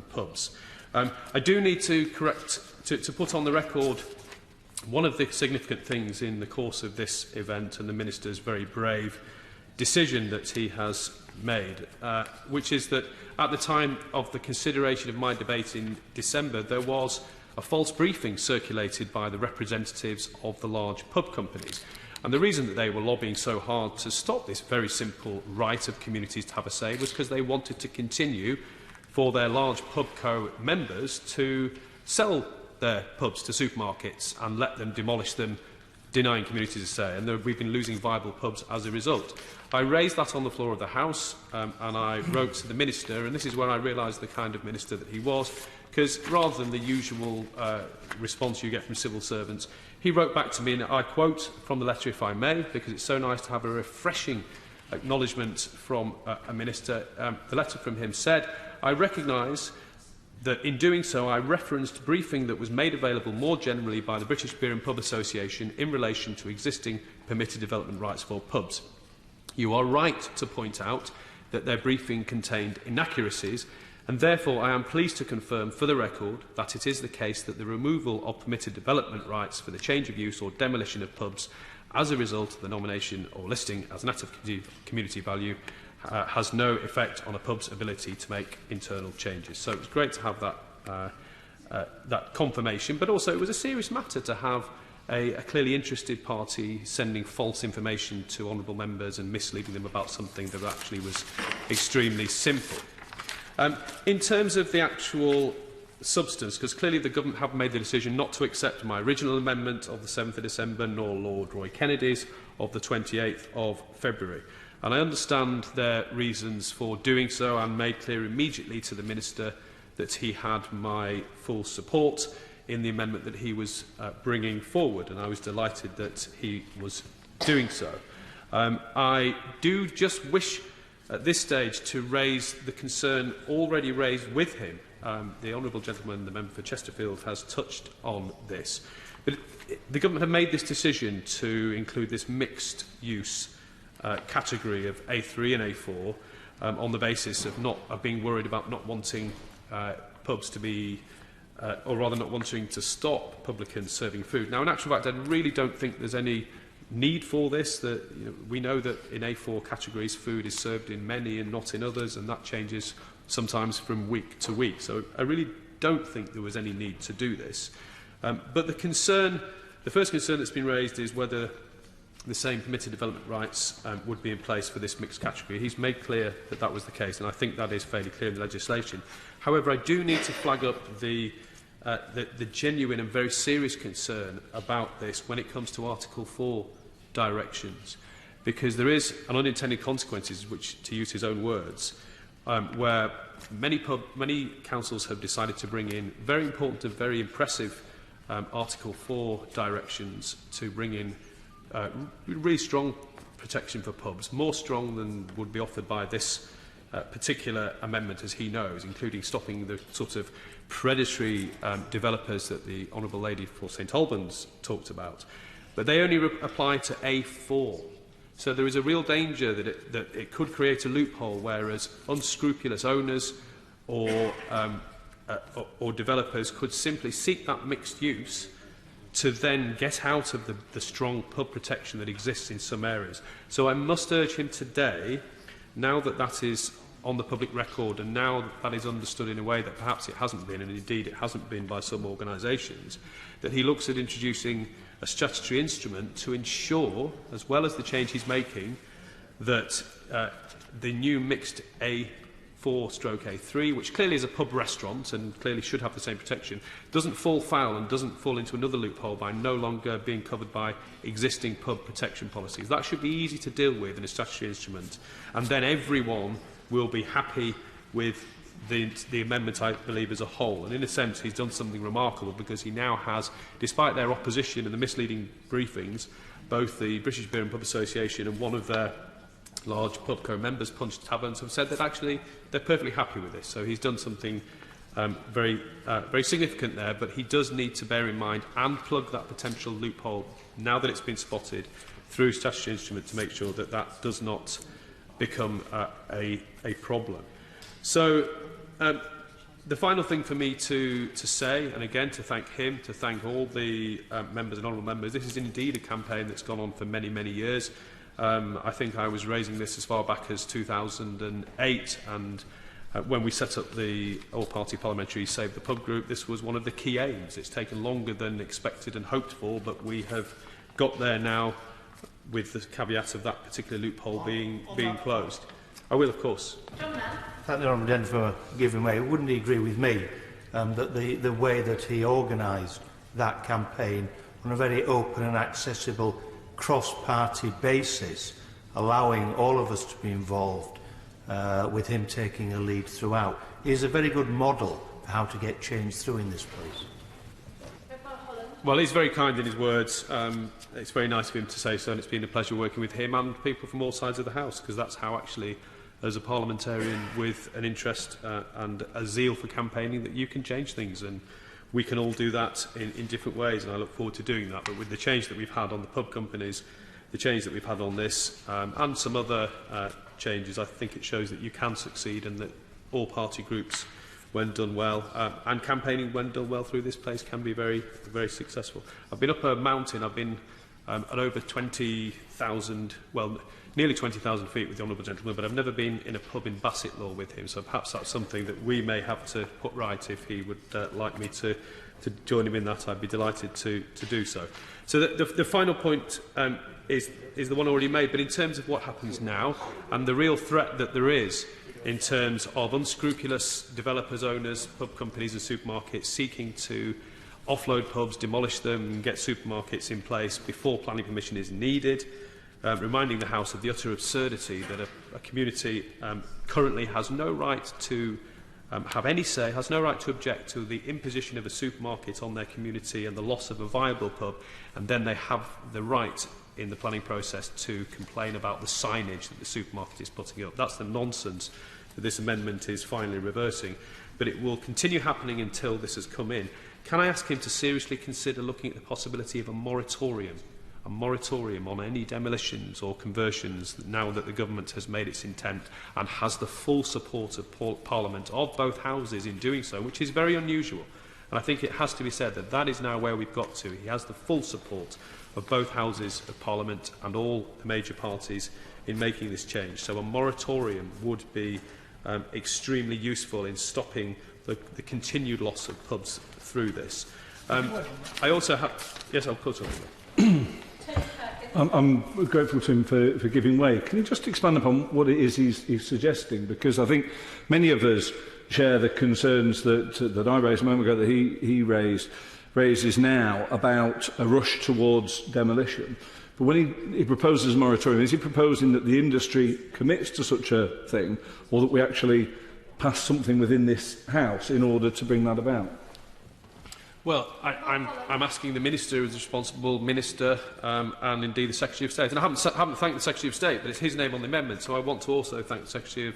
pubs. I do need to put on the record one of the significant things in the course of this event and the Minister's very brave decision that he has made, which is that at the time of the consideration of my debate in December, there was a false briefing circulated by the representatives of the large pub companies. And the reason that they were lobbying so hard to stop this very simple right of communities to have a say was because they wanted to continue for their large pub co members to sell their pubs to supermarkets and let them demolish them, denying communities a say. And we've been losing viable pubs as a result. I raised that on the floor of the House, and I wrote to the Minister, and this is where I realised the kind of Minister that he was, because rather than the usual response you get from civil servants, he wrote back to me, and I quote from the letter, if I may, because it's so nice to have a refreshing acknowledgement from a Minister. The letter from him said, I recognise that in doing so I referenced briefing that was made available more generally by the British Beer and Pub Association in relation to existing permitted development rights for pubs. You are right to point out that their briefing contained inaccuracies, and therefore I am pleased to confirm for the record that it is the case that the removal of permitted development rights for the change of use or demolition of pubs as a result of the nomination or listing as an act of community value has no effect on a pub's ability to make internal changes. So it was great to have that confirmation, but also it was a serious matter to have a clearly interested party sending false information to honourable members and misleading them about something that actually was extremely simple. In terms of the actual substance, because clearly the government have made the decision not to accept my original amendment of the 7th of December, nor Lord Roy Kennedy's of the 28th of February. And I understand their reasons for doing so, and made clear immediately to the Minister that he had my full support in the amendment that he was bringing forward, and I was delighted that he was doing so. I do just wish at this stage to raise the concern already raised with him. The honourable gentleman, the member for Chesterfield, has touched on this. But the government have made this decision to include this mixed use category of A3 and A4 on the basis of being worried about not wanting pubs to be, or rather not wanting to stop publicans serving food. Now, in actual fact, I really don't think there's any need for this. We know that in A4 categories, food is served in many and not in others, and that changes sometimes from week to week. So I really don't think there was any need to do this. But the first concern that's been raised is whether the same permitted development rights would be in place for this mixed category. He's made clear that that was the case, and I think that is fairly clear in the legislation. However, I do need to flag up the genuine and very serious concern about this when it comes to Article 4 directions, because there is an unintended consequences, which, to use his own words, where many councils have decided to bring in very important and very impressive Article 4 directions to bring in really strong protection for pubs, more strong than would be offered by this particular amendment, as he knows, including stopping the sort of predatory developers that the Honourable Lady for St Albans talked about. But they only apply to A4. So there is a real danger that it could create a loophole, whereas unscrupulous owners or developers could simply seek that mixed use to then get out of the strong pub protection that exists in some areas. So I must urge him today, now that that is on the public record and now that is understood in a way that perhaps it hasn't been, and indeed it hasn't been by some organisations, that he looks at introducing a statutory instrument to ensure, as well as the change he's making, that the new mixed A4/A3, which clearly is a pub restaurant and clearly should have the same protection, doesn't fall foul and doesn't fall into another loophole by no longer being covered by existing pub protection policies. That should be easy to deal with in a statutory instrument, and then everyone will be happy with the amendment, I believe, as a whole. And in a sense, he's done something remarkable, because he now has, despite their opposition and the misleading briefings, both the British Beer and Pub Association and one of their large pubco members, Punch Taverns, have said that actually they're perfectly happy with this. So he's done something very significant there, but he does need to bear in mind and plug that potential loophole, now that it's been spotted, through statutory instrument to make sure that that does not become a problem. So the final thing for me to say, and again to thank him, to thank all the members and honourable members, this is indeed a campaign that's gone on for many, many years. I think I was raising this as far back as 2008, and when we set up the all-party parliamentary Save the Pub group, this was one of the key aims. It's taken longer than expected and hoped for, but we have got there now, with the caveat of that particular loophole being closed. I will, of course.
Thank the Honourable Gentleman for giving way. Wouldn't he agree with me that the way that he organised that campaign on a very open and accessible cross-party basis, allowing all of us to be involved, with him taking a lead throughout, is a very good model for how to get change through in this place?
Well, he's very kind in his words. It's very nice of him to say so, and it's been a pleasure working with him and people from all sides of the House, because that's how actually, as a parliamentarian with an interest and a zeal for campaigning, that you can change things, and we can all do that in different ways, and I look forward to doing that. But with the change that we've had on the pub companies, the change that we've had on this, and some other changes, I think it shows that you can succeed, and that all party groups, when done well, and campaigning when done well through this place, can be very, very successful. I've been up a mountain. I've been at over 20,000, well, nearly 20,000 feet with the Honourable Gentleman, but I've never been in a pub in Bassetlaw with him, so perhaps that's something that we may have to put right. If he would like me to join him in that, I'd be delighted to do so. So the final point is the one already made, but in terms of what happens now, and the real threat that there is in terms of unscrupulous developers, owners, pub companies and supermarkets seeking to offload pubs, demolish them and get supermarkets in place before planning permission is needed, reminding the House of the utter absurdity that a community currently has no right to have any say, has no right to object to the imposition of a supermarket on their community and the loss of a viable pub, and then they have the right in the planning process to complain about the signage that the supermarket is putting up. That's the nonsense that this amendment is finally reversing, but it will continue happening until this has come in. Can I ask him to seriously consider looking at the possibility of a moratorium on any demolitions or conversions now that the government has made its intent and has the full support of Parliament, of both houses, in doing so, which is very unusual. And I think it has to be said that that is now where we've got to. He has the full support of both houses of Parliament and all the major parties in making this change. So a moratorium would be extremely useful in stopping the continued loss of pubs through this. I also have... Yes, of course I will.
I'm grateful to him for giving way. Can you just expand upon what it is he's suggesting? Because I think many of us share the concerns that I raised a moment ago, that he raises now about a rush towards demolition. But when he proposes a moratorium, is he proposing that the industry commits to such a thing, or that we actually pass something within this House in order to bring that about?
Well, I'm asking the Minister, who is the responsible Minister, and indeed the Secretary of State. And I haven't thanked the Secretary of State, but it's his name on the amendment, so I want to also thank the Secretary of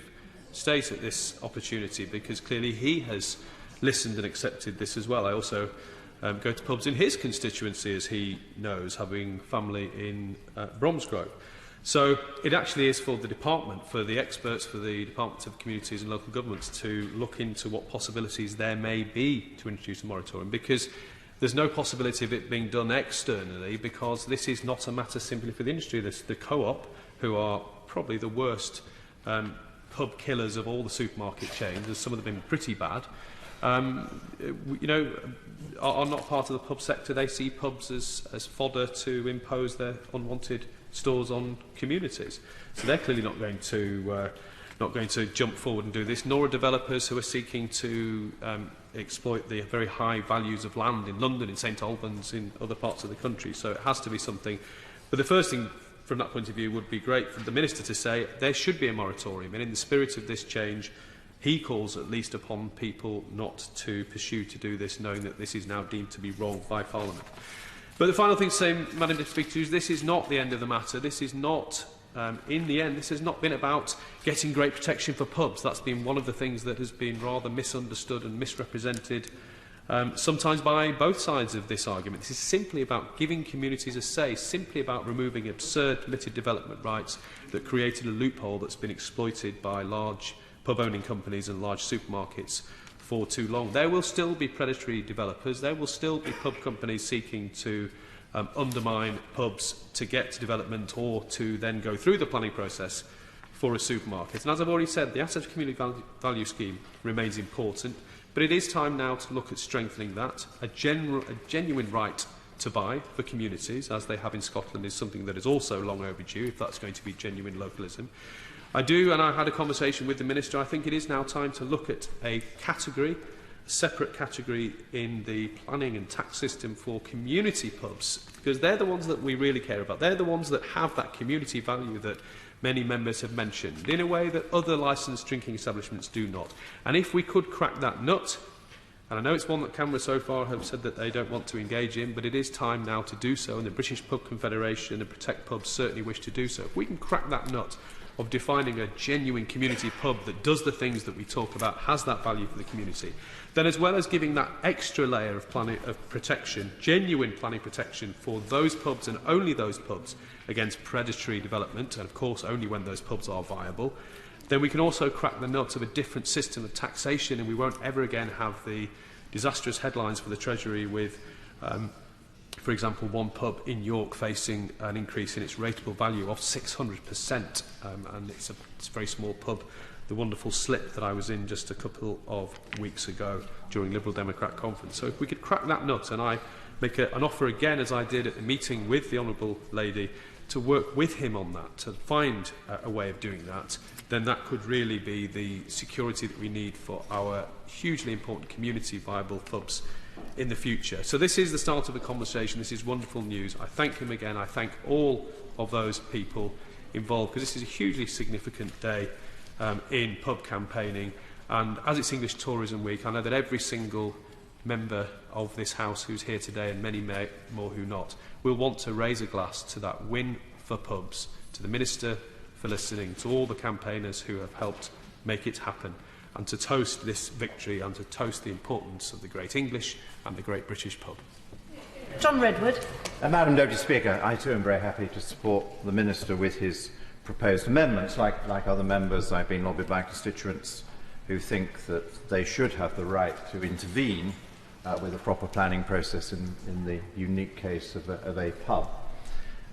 State at this opportunity, because clearly he has listened and accepted this as well. I also go to pubs in his constituency, as he knows, having family in Bromsgrove. So it actually is for the department, for the experts, for the Department of Communities and Local Governments to look into what possibilities there may be to introduce a moratorium, because there's no possibility of it being done externally, because this is not a matter simply for the industry. The Co-op, who are probably the worst pub killers of all the supermarket chains, as some of them have been pretty bad, you know, are not part of the pub sector. They see pubs as fodder to impose their unwanted stores on communities. So they're clearly not going to jump forward and do this, nor are developers who are seeking to exploit the very high values of land in London, in St Albans, in other parts of the country. So it has to be something. But the first thing from that point of view would be great for the Minister to say there should be a moratorium, and in the spirit of this change he calls at least upon people not to pursue to do this, knowing that this is now deemed to be wrong by Parliament. But the final thing to say, Madam Deputy Speaker, is this is not the end of the matter. This is not, in the end, this has not been about getting great protection for pubs. That's been one of the things that has been rather misunderstood and misrepresented, sometimes by both sides of this argument. This is simply about giving communities a say, simply about removing absurd limited development rights that created a loophole that's been exploited by large pub-owning companies and large supermarkets for too long. There will still be predatory developers. There will still be pub companies seeking to undermine pubs to get to development or to then go through the planning process for a supermarket. And as I've already said, the Asset Community Value Scheme remains important, but it is time now to look at strengthening that. A genuine right to buy for communities, as they have in Scotland, is something that is also long overdue, if that's going to be genuine localism. I do, and I had a conversation with the Minister, I think it is now time to look at a category, a separate category in the planning and tax system for community pubs, because they're the ones that we really care about. They're the ones that have that community value that many members have mentioned, in a way that other licensed drinking establishments do not. And if we could crack that nut, and I know it's one that Canberra so far have said that they don't want to engage in, but it is time now to do so, and the British Pub Confederation and Protect Pubs certainly wish to do so. If we can crack that nut of defining a genuine community pub that does the things that we talk about, has that value for the community, then as well as giving that extra layer of protection, genuine planning protection for those pubs and only those pubs against predatory development, and of course only when those pubs are viable, then we can also crack the nut of a different system of taxation, and we won't ever again have the disastrous headlines for the Treasury with for example, one pub in York facing an increase in its rateable value of 600%, and it's a very small pub, the wonderful Slip that I was in just a couple of weeks ago during Liberal Democrat conference. So if we could crack that nut, and I make an offer again, as I did at the meeting with the Honourable Lady, to work with him on that, to find a way of doing that, then that could really be the security that we need for our hugely important community viable pubs in the future. So this is the start of a conversation. This is wonderful news. I thank him again. I thank all of those people involved, because this is a hugely significant day in pub campaigning. And as it's English Tourism Week, I know that every single member of this House who's here today, and many more who not, will want to raise a glass to that win for pubs, to the Minister for listening, to all the campaigners who have helped make it happen, and to toast this victory and to toast the importance of the great English and the great British pub.
John Redwood.
Madam Deputy Speaker, I too am very happy to support the Minister with his proposed amendments. Like other members, I've been lobbied by constituents who think that they should have the right to intervene with a proper planning process in the unique case of a pub.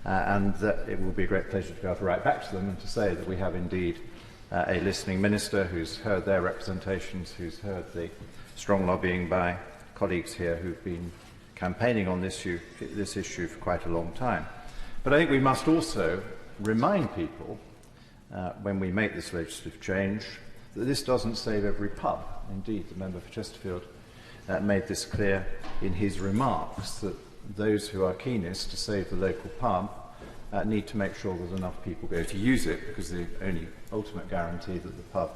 And that it will be a great pleasure to be able to write back to them and to say that we have indeed a listening Minister who's heard their representations, who's heard the strong lobbying by colleagues here who've been campaigning on this issue for quite a long time. But I think we must also remind people, when we make this legislative change, that this doesn't save every pub. Indeed, the member for Chesterfield made this clear in his remarks, that those who are keenest to save the local pub need to make sure there's enough people go to use it, because the only ultimate guarantee that the pub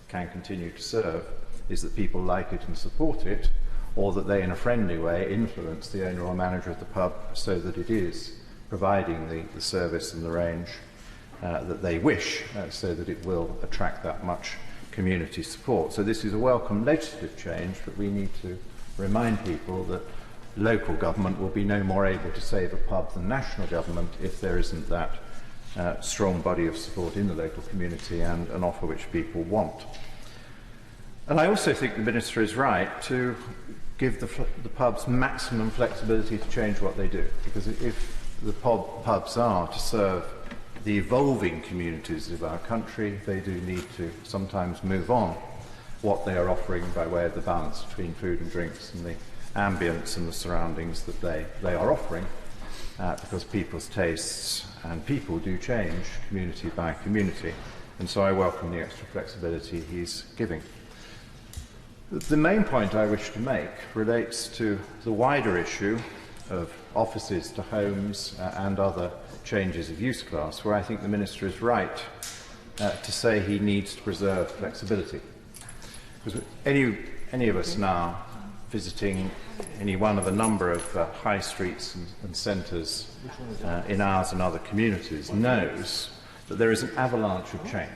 can continue to serve is that people like it and support it, or that they in a friendly way influence the owner or manager of the pub so that it is providing the service and the range that they wish, so that it will attract that much community support. So this is a welcome legislative change, but we need to remind people that local government will be no more able to save a pub than national government if there isn't that strong body of support in the local community and an offer which people want. And I also think the Minister is right to give the pubs maximum flexibility to change what they do, because if the pubs are to serve the evolving communities of our country, they do need to sometimes move on what they are offering by way of the balance between food and drinks and the ambience and the surroundings that they are offering, because people's tastes and people do change community by community, and so I welcome the extra flexibility he's giving. The main point I wish to make relates to the wider issue of offices to homes and other changes of use class, where I think the Minister is right to say he needs to preserve flexibility. Because any of us now visiting any one of a number of high streets and centres in ours and other communities knows that there is an avalanche of change,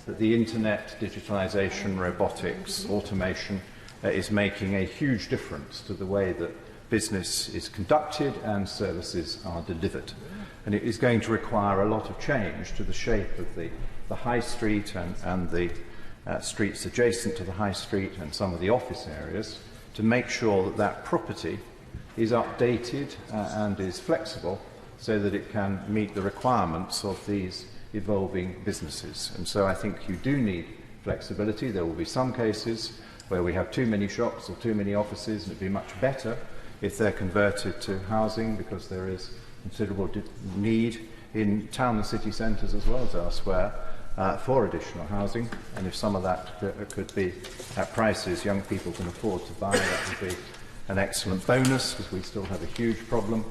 that the internet, digitalisation, robotics, automation is making a huge difference to the way that business is conducted and services are delivered. And it is going to require a lot of change to the shape of the high street and the streets adjacent to the high street and some of the office areas, to make sure that that property is updated and is flexible so that it can meet the requirements of these evolving businesses. And so I think you do need flexibility. There will be some cases where we have too many shops or too many offices, and it would be much better if they're converted to housing, because there is considerable need in town and city centres as well as elsewhere for additional housing, and if some of that could be at prices young people can afford to buy, that would be an excellent bonus, because we still have a huge problem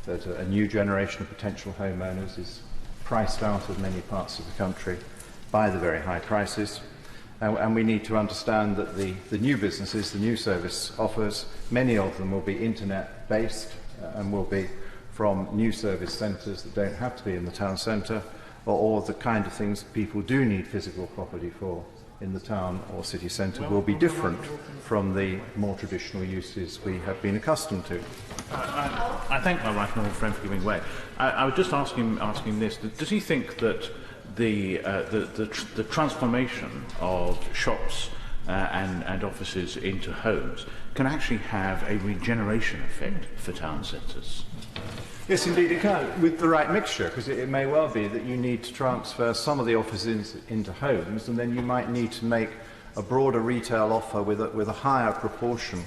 that a new generation of potential homeowners is priced out of many parts of the country by the very high prices. And we need to understand that the new businesses, the new service offers, many of them will be internet-based and will be from new service centres that don't have to be in the town centre, or the kind of things that people do need physical property for in the town or city centre will be different from the more traditional uses we have been accustomed to.
I thank my right honourable friend for giving way. I was just asking this: does he think that the transformation of shops and offices into homes can actually have a regeneration effect for town centres?
Yes, indeed it can, with the right mixture, because it may well be that you need to transfer some of the offices into homes, and then you might need to make a broader retail offer with a higher proportion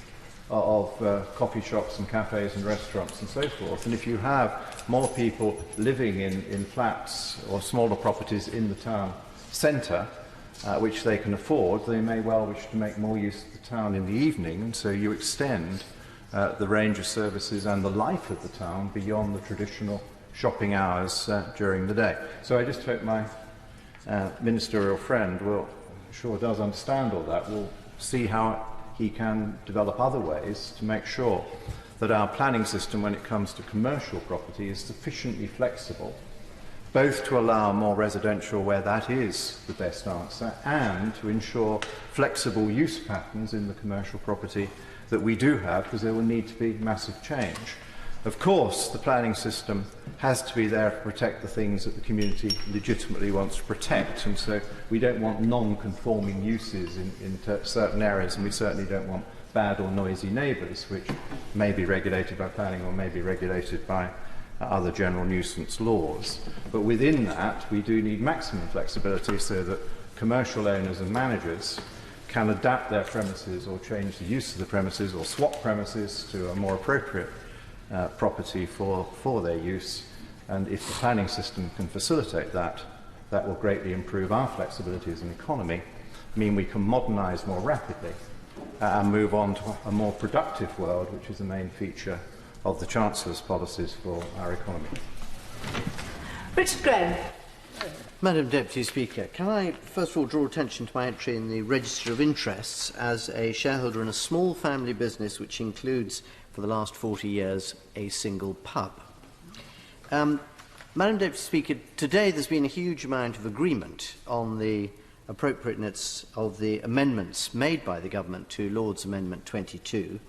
of coffee shops and cafes and restaurants and so forth. And if you have more people living in flats or smaller properties in the town centre, which they can afford, they may well wish to make more use of the town in the evening, and so you extend the range of services and the life of the town beyond the traditional
shopping hours during the day. So I just hope my ministerial friend does understand all that, will see how he can develop other ways to make sure that our planning system, when it comes to commercial property, is sufficiently flexible, both to allow more residential where that is the best answer, and to ensure flexible use patterns in the commercial property that we do have, because there will need to be massive change. Of course, the planning system has to be there to protect the things that the community legitimately wants to protect, and so we don't want non-conforming uses in certain areas, and we certainly don't want bad or noisy neighbours, which may be regulated by planning or may be regulated by other general nuisance laws. But within that, we do need maximum flexibility so that commercial owners and managers can adapt their premises or change the use of the premises or swap premises to a more appropriate property for their use. And if the planning system can facilitate that, that will greatly improve our flexibility as an economy, mean we can modernise more rapidly and move on to a more productive world, which is the main feature of the Chancellor's policies for our economy.
Richard Graham.
Madam Deputy Speaker, can I first of all draw attention to my entry in the Register of Interests as a shareholder in a small family business which includes, for the last 40 years, a single pub. Madam Deputy Speaker, today there's been a huge amount of agreement on the appropriateness of the amendments made by the government to Lord's Amendment 22,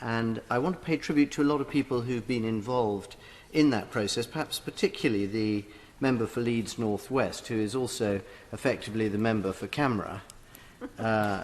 and I want to pay tribute to a lot of people who've been involved in that process, perhaps particularly the member for Leeds North West, who is also effectively the member for Camera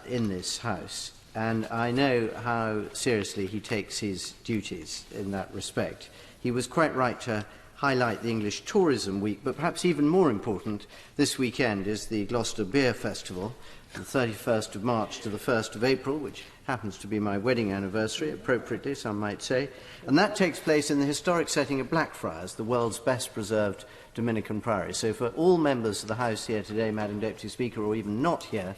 in this House. And I know how seriously he takes his duties in that respect. He was quite right to highlight the English Tourism Week, but perhaps even more important, this weekend is the Gloucester Beer Festival, the 31st of March to the 1st of April, which happens to be my wedding anniversary, appropriately, some might say. And that takes place in the historic setting of Blackfriars, the world's best preserved Dominican priory. So for all members of the House here today, Madam Deputy Speaker, or even not here,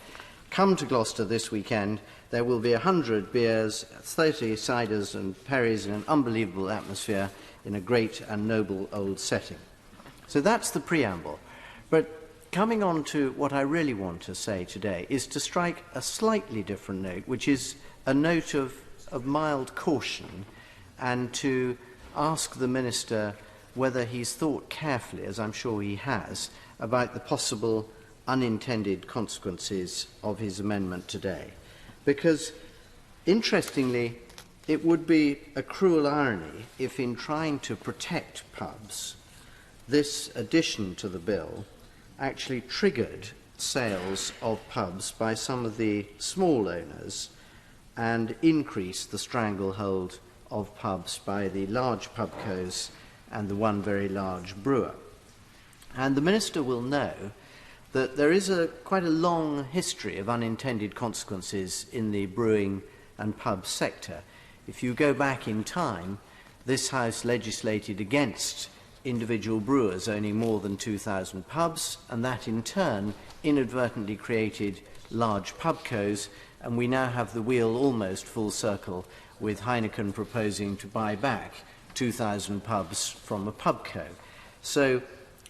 come to Gloucester this weekend. There will be 100 beers, 30 ciders and perries in an unbelievable atmosphere in a great and noble old setting. So that's the preamble. But coming on to what I really want to say today is to strike a slightly different note, which is a note of mild caution, and to ask the Minister whether he's thought carefully, as I'm sure he has, about the possible unintended consequences of his amendment today. Because, interestingly, it would be a cruel irony if, in trying to protect pubs, this addition to the bill actually triggered sales of pubs by some of the small owners and increased the stranglehold of pubs by the large pubcos and the one very large brewer. And the Minister will know that there is quite a long history of unintended consequences in the brewing and pub sector. If you go back in time, this House legislated against individual brewers owning more than 2,000 pubs, and that in turn inadvertently created large pubcos, and we now have the wheel almost full circle with Heineken proposing to buy back 2,000 pubs from a pubco. So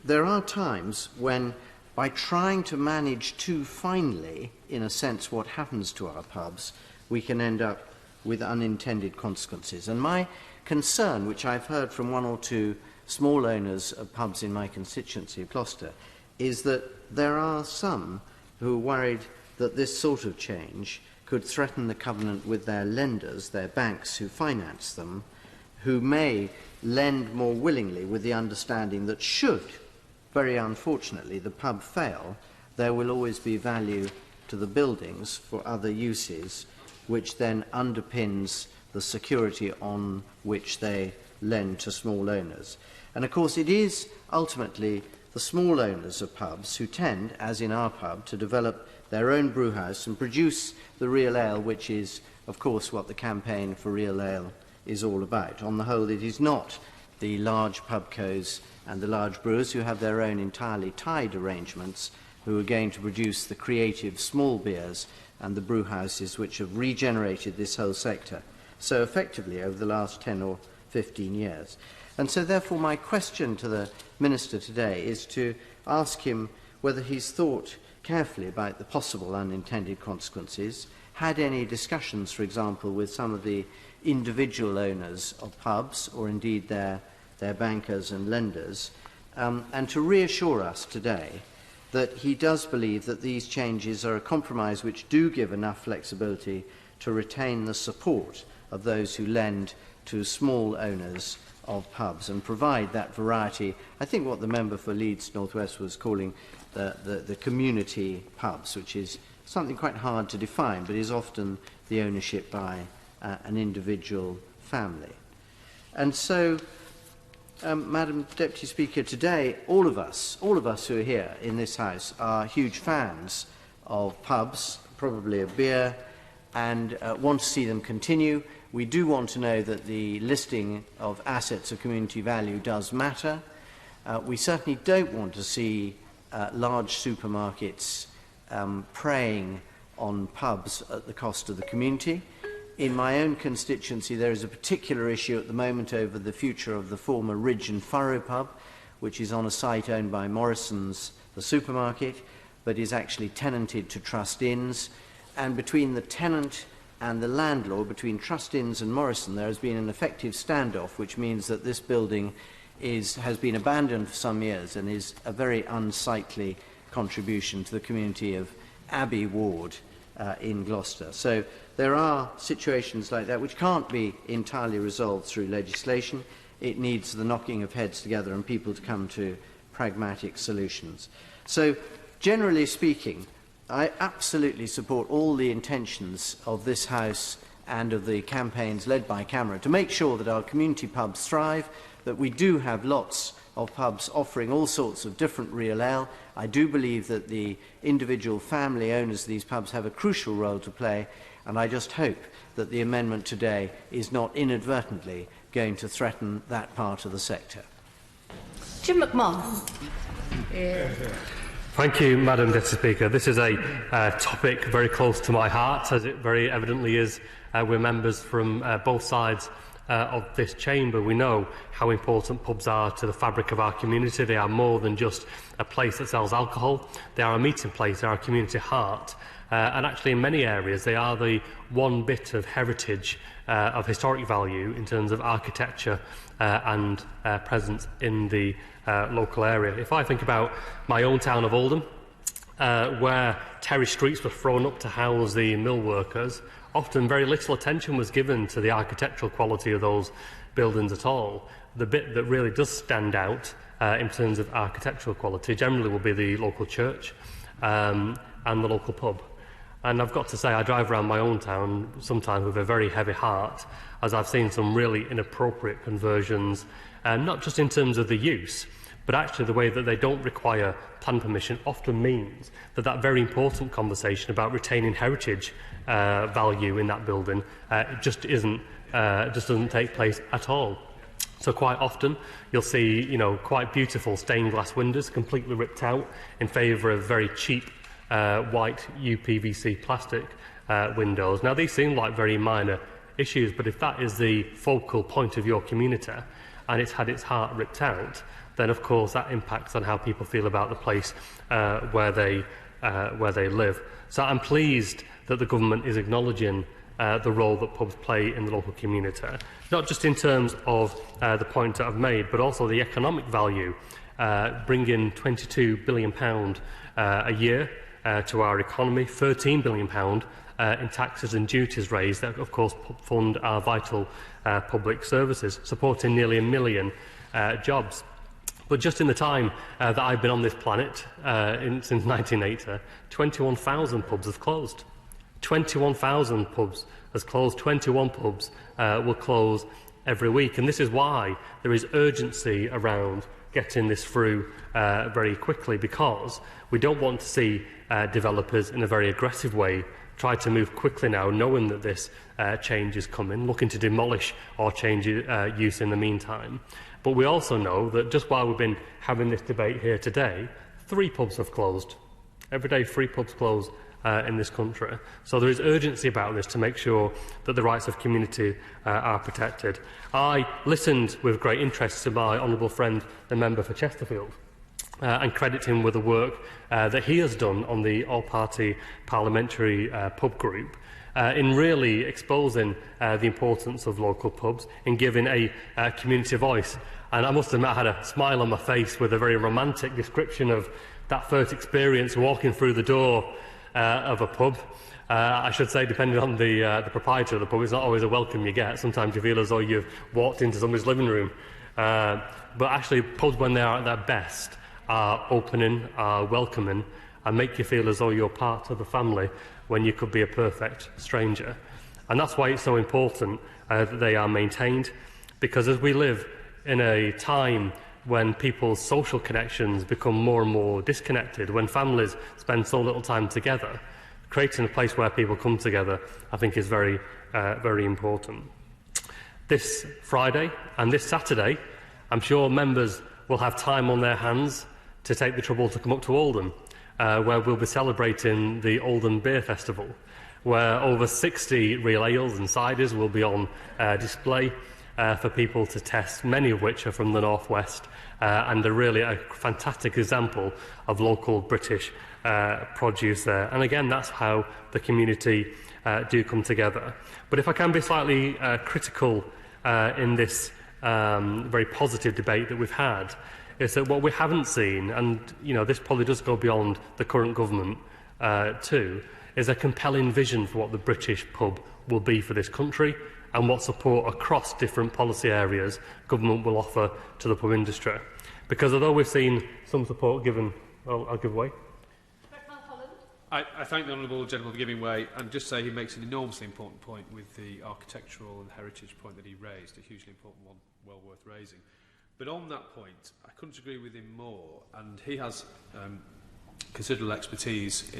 there are times when, by trying to manage too finely, in a sense, what happens to our pubs, we can end up with unintended consequences. And my concern, which I've heard from one or two small owners of pubs in my constituency of Gloucester, is that there are some who are worried that this sort of change could threaten the covenant with their lenders, their banks who finance them, who may lend more willingly with the understanding that should, very unfortunately, the pub fail, there will always be value to the buildings for other uses, which then underpins the security on which they lend to small owners. And of course it is ultimately the small owners of pubs who tend, as in our pub, to develop their own brewhouse and produce the real ale, which is, of course, what the campaign for real ale is all about. On the whole, it is not the large pubcos and the large brewers who have their own entirely tied arrangements who are going to produce the creative small beers and the brewhouses which have regenerated this whole sector. So effectively, over the last 10 or 15 years. And so therefore my question to the Minister today is to ask him whether he's thought carefully about the possible unintended consequences, had any discussions, for example, with some of the individual owners of pubs, or indeed their bankers and lenders, and to reassure us today that he does believe that these changes are a compromise which do give enough flexibility to retain the support of those who lend to small owners of pubs and provide that variety. I think what the member for Leeds North West was calling the community pubs, which is something quite hard to define, but is often the ownership by an individual family. And so, Madam Deputy Speaker, today all of us who are here in this House are huge fans of pubs, probably of beer, and want to see them continue. We do want to know that the listing of assets of community value does matter. We certainly don't want to see large supermarkets preying on pubs at the cost of the community. In my own constituency, there is a particular issue at the moment over the future of the former Ridge and Furrow pub, which is on a site owned by Morrison's, the supermarket, but is actually tenanted to Trust Inns. And between the tenant and the landlord, between Trust Inns and Morrison, there has been an effective standoff, which means that this building has been abandoned for some years and is a very unsightly contribution to the community of Abbey Ward in Gloucester. So there are situations like that which can't be entirely resolved through legislation. It needs the knocking of heads together and people to come to pragmatic solutions. So, generally speaking, I absolutely support all the intentions of this House and of the campaigns led by CAMERA to make sure that our community pubs thrive, that we do have lots of pubs offering all sorts of different real ale. I do believe that the individual family owners of these pubs have a crucial role to play, and I just hope that the amendment today is not inadvertently going to threaten that part of the sector.
Jim McMahon.
Thank you, Madam Deputy Speaker. This is a topic very close to my heart, as it very evidently is. We're members from both sides of this chamber. We know how important pubs are to the fabric of our community. They are more than just a place that sells alcohol. They are a meeting place, they are a community heart. And actually in many areas they are the one bit of heritage of historic value in terms of architecture and presence in the local area. If I think about my own town of Oldham, where terrace streets were thrown up to house the mill workers, often very little attention was given to the architectural quality of those buildings at all. The bit that really does stand out in terms of architectural quality generally will be the local church and the local pub. And I've got to say, I drive around my own town sometimes with a very heavy heart, as I've seen some really inappropriate conversions, not just in terms of the use, but actually the way that they don't require planning permission often means that that very important conversation about retaining heritage value in that building just doesn't take place at all. So quite often you'll see, quite beautiful stained glass windows completely ripped out in favour of very cheap white UPVC plastic windows. Now these seem like very minor issues, but if that is the focal point of your community and it's had its heart ripped out, then of course that impacts on how people feel about the place where they live. So I'm pleased that the government is acknowledging the role that pubs play in the local community, not just in terms of the point that I've made, but also the economic value, bringing £22 billion a year to our economy, £13 billion in taxes and duties raised that of course fund our vital public services, supporting nearly 1 million jobs. But just in the time that I've been on this planet, since 1980, 21,000 pubs have closed. 21,000 pubs has closed. 21 pubs will close every week. And this is why there is urgency around getting this through very quickly, because we don't want to see developers in a very aggressive way try to move quickly now, knowing that this change is coming, looking to demolish or change use in the meantime. But we also know that just while we've been having this debate here today, 3 pubs have closed. Every day 3 pubs close in this country. So there is urgency about this to make sure that the rights of community are protected. I listened with great interest to my honourable friend, the member for Chesterfield, and credit him with the work that he has done on the all-party parliamentary pub group in really exposing the importance of local pubs, in giving a community voice. And I must admit, I had a smile on my face with a very romantic description of that first experience walking through the door of a pub. I should say, depending on the proprietor of the pub, it's not always a welcome you get. Sometimes you feel as though you've walked into somebody's living room. But actually, pubs, when they are at their best, are opening, are welcoming, and make you feel as though you're part of the family when you could be a perfect stranger. And that's why it's so important that they are maintained, because as we live in a time when people's social connections become more and more disconnected, when families spend so little time together, creating a place where people come together, I think, is very, very important. This Friday and this Saturday, I'm sure members will have time on their hands to take the trouble to come up to Oldham, where we'll be celebrating the Oldham Beer Festival, where over 60 real ales and ciders will be on display for people to test, many of which are from the North West, and are really a fantastic example of local British produce there. And again, that's how the community do come together. But if I can be slightly critical in this very positive debate that we've had, is that what we haven't seen, and this probably does go beyond the current government too, is a compelling vision for what the British pub will be for this country, and what support across different policy areas government will offer to the pub industry. Because although we've seen some support given, I'll give way.
I thank the honourable gentleman for giving way, and just say he makes an enormously important point with the architectural and heritage point that he raised, a hugely important one, well worth raising. But on that point, I couldn't agree with him more, and he has considerable expertise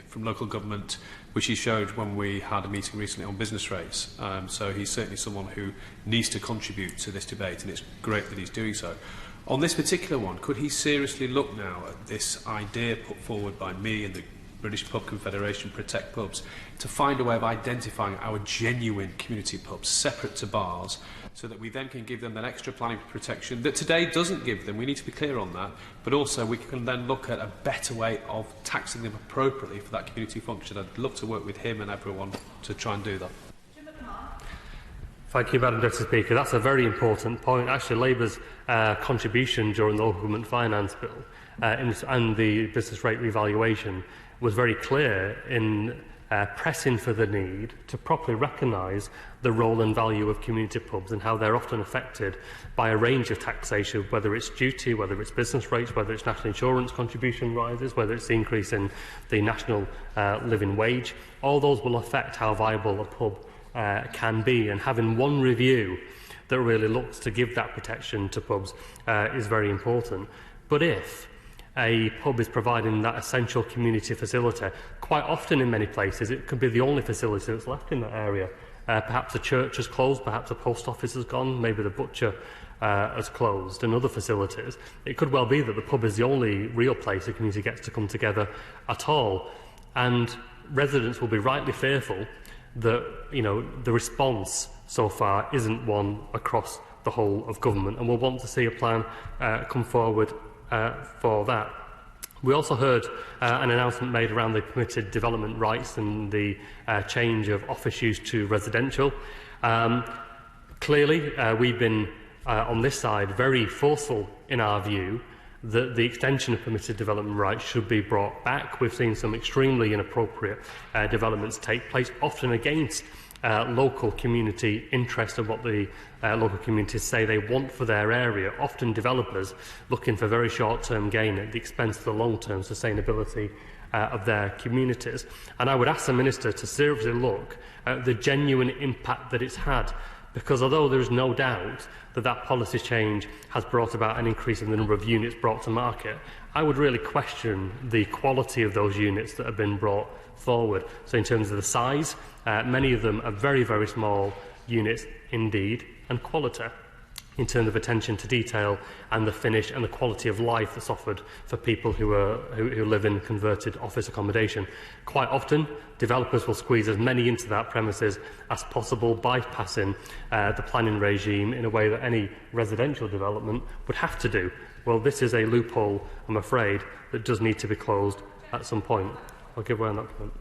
from local government, which he showed when we had a meeting recently on business rates. So he's certainly someone who needs to contribute to this debate, and it's great that he's doing so. On this particular one, could he seriously look now at this idea put forward by me and the British Pub Confederation, Protect Pubs, to find a way of identifying our genuine community pubs, separate to bars, so that we then can give them that extra planning protection that today doesn't give them? We need to be clear on that, but also we can then look at a better way of taxing them appropriately for that community function. I'd love to work with him and everyone to try and do that.
Thank you, Madam Deputy Speaker. That's a very important point. Actually, Labour's contribution during the Local Government Finance Bill and the business rate revaluation was very clear in pressing for the need to properly recognise the role and value of community pubs and how they're often affected by a range of taxation, whether it's duty, whether it's business rates, whether it's national insurance contribution rises, whether it's the increase in the national living wage. All those will affect how viable a pub can be, and having one review that really looks to give that protection to pubs is very important. But if a pub is providing that essential community facility, quite often in many places it could be the only facility that's left in that area. Perhaps a church has closed, perhaps a post office has gone, maybe the butcher has closed, and other facilities. It could well be that the pub is the only real place the community gets to come together at all. And residents will be rightly fearful that the response so far isn't one across the whole of government, and we'll want to see a plan come forward for that. We also heard an announcement made around the permitted development rights and the change of office use to residential. Clearly, we've been on this side very forceful in our view that the extension of permitted development rights should be brought back. We've seen some extremely inappropriate developments take place, often against local community interest of what the local communities say they want for their area, often developers looking for very short-term gain at the expense of the long-term sustainability of their communities. And I would ask the Minister to seriously look at the genuine impact that it's had, because although there is no doubt that that policy change has brought about an increase in the number of units brought to market, I would really question the quality of those units that have been brought forward. So in terms of the size, many of them are very, very small units indeed, and quality. in terms of attention to detail and the finish and the quality of life that's offered for people who live in converted office accommodation. Quite often, developers will squeeze as many into that premises as possible, bypassing the planning regime in a way that any residential development would have to do. Well, this is a loophole, I'm afraid, that does need to be closed at some point. I'll give way on that point.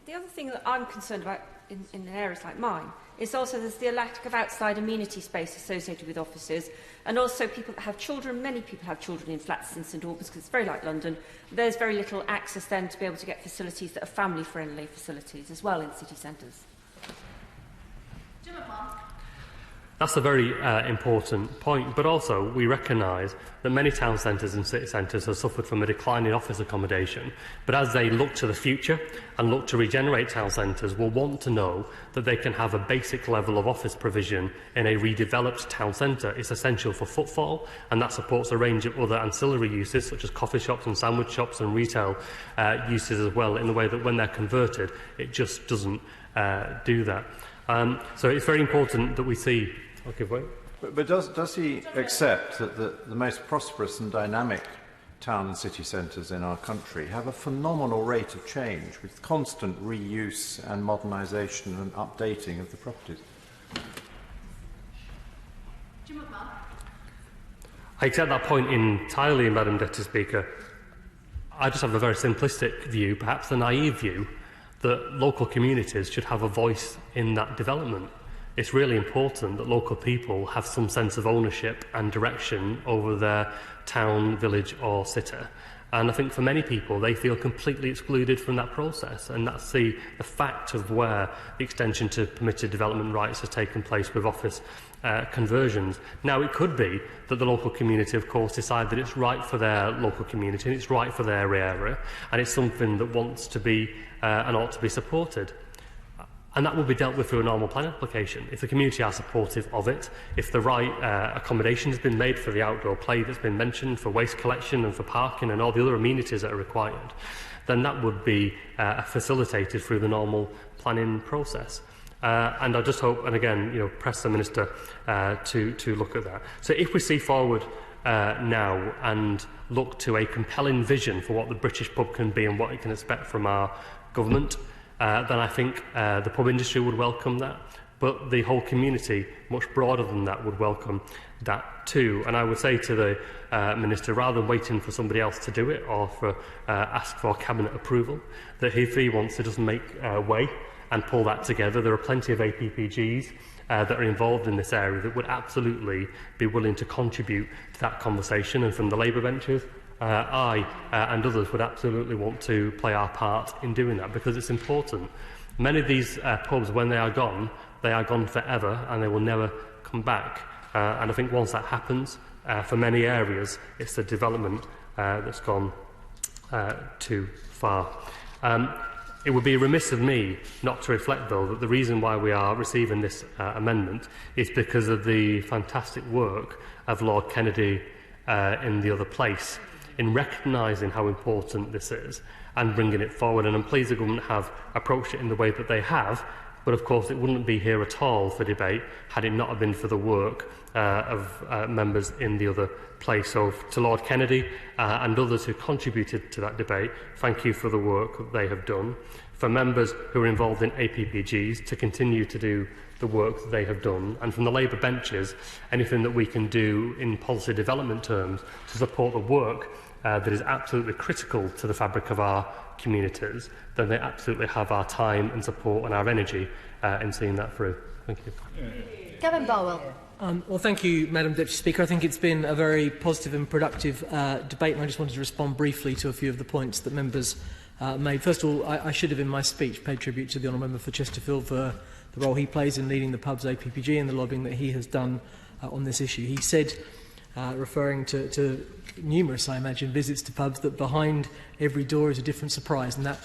The other thing that I'm concerned about in areas like mine is also there's the lack of outside amenity space associated with offices, and also people that have children. Many people have children in flats in St Albans because it's very like London. There's very little access then to be able to get facilities that are family-friendly facilities as well in city centres.
That's a very important point, but also we recognise that many town centres and city centres have suffered from a decline in office accommodation, but as they look to the future and look to regenerate town centres, will want to know that they can have a basic level of office provision in a redeveloped town centre. It's essential for footfall, and that supports a range of other ancillary uses such as coffee shops and sandwich shops and retail uses as well, in the way that when they're converted it just doesn't do that. So it's very important that we see. I'll give way.
But does he accept that the most prosperous and dynamic town and city centres in our country have a phenomenal rate of change with constant reuse and modernisation and updating of the properties?
I accept that point entirely, Madam Deputy Speaker. I just have a very simplistic view, perhaps a naive view, that local communities should have a voice in that development. It's really important that local people have some sense of ownership and direction over their town, village or city. And I think for many people, they feel completely excluded from that process. And that's the fact of where the extension to permitted development rights has taken place with office conversions. Now, it could be that the local community, of course, decide that it's right for their local community and it's right for their area, and it's something that wants to be and ought to be supported. And that will be dealt with through a normal planning application. If the community are supportive of it, if the right accommodation has been made for the outdoor play that's been mentioned, for waste collection and for parking and all the other amenities that are required, then that would be facilitated through the normal planning process. And I just hope, and again, press the Minister to look at that. So if we see forward now and look to a compelling vision for what the British pub can be and what it can expect from our government, then I think the pub industry would welcome that, but the whole community, much broader than that, would welcome that too. And I would say to the Minister, rather than waiting for somebody else to do it or for ask for Cabinet approval, that if he wants to just make way and pull that together, there are plenty of APPGs that are involved in this area that would absolutely be willing to contribute to that conversation. And from the Labour benches, I and others would absolutely want to play our part in doing that, because it's important. Many of these pubs, when they are gone forever and they will never come back. And I think once that happens, for many areas, it's the development that's gone too far. It would be remiss of me not to reflect, though, that the reason why we are receiving this amendment is because of the fantastic work of Lord Kennedy in the other place, in recognising how important this is and bringing it forward. And I'm pleased the government have approached it in the way that they have, but of course it wouldn't be here at all for debate had it not have been for the work of members in the other place. So to Lord Kennedy and others who contributed to that debate, thank you for the work that they have done. For members who are involved in APPGs to continue to do the work that they have done, and from the Labour benches, anything that we can do in policy development terms to support the work that is absolutely critical to the fabric of our communities, then they absolutely have our time and support and our energy in seeing that through. Thank you.
Gavin Barwell.
Well, thank you, Madam Deputy Speaker. I think it's been a very positive and productive debate, and I just wanted to respond briefly to a few of the points that members made. First of all, I should have in my speech paid tribute to the Honourable Member for Chesterfield for the role he plays in leading the pub's APPG and the lobbying that he has done on this issue. He said, referring to numerous, I imagine, visits to pubs, that behind every door is a different surprise, and that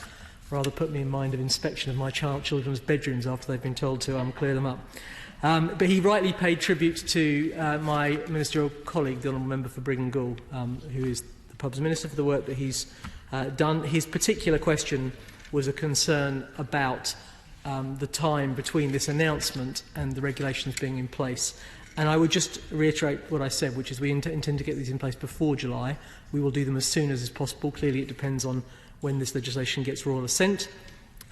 rather put me in mind of inspection of my children's bedrooms after they've been told to clear them up. But he rightly paid tribute to my ministerial colleague, the Honourable Member for Brigg Gould, who is the pub's minister, for the work that he's done. His particular question was a concern about the time between this announcement and the regulations being in place. And I would just reiterate what I said, which is we intend to get these in place before July. We will do them as soon as is possible. Clearly, it depends on when this legislation gets royal assent,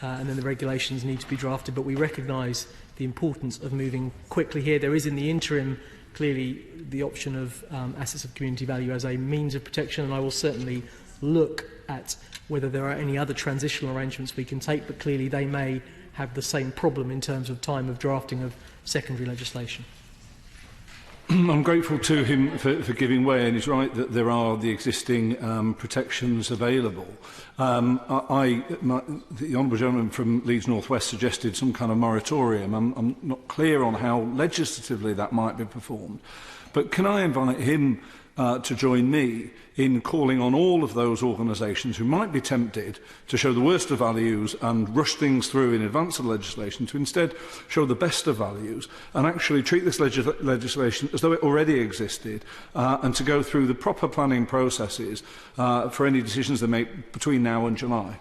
and then the regulations need to be drafted. But we recognise the importance of moving quickly here. There is, in the interim, clearly the option of assets of community value as a means of protection, and I will certainly look at whether there are any other transitional arrangements we can take, but clearly they may have the same problem in terms of time of drafting of secondary legislation.
I'm grateful to him for giving way, and he's right that there are the existing protections available. The Honourable Gentleman from Leeds North West suggested some kind of moratorium. I'm not clear on how legislatively that might be performed, but can I invite him to join me in calling on all of those organisations who might be tempted to show the worst of values and rush things through in advance of legislation to instead show the best of values and actually treat this legislation as though it already existed, and to go through the proper planning processes for any decisions they make between now and July?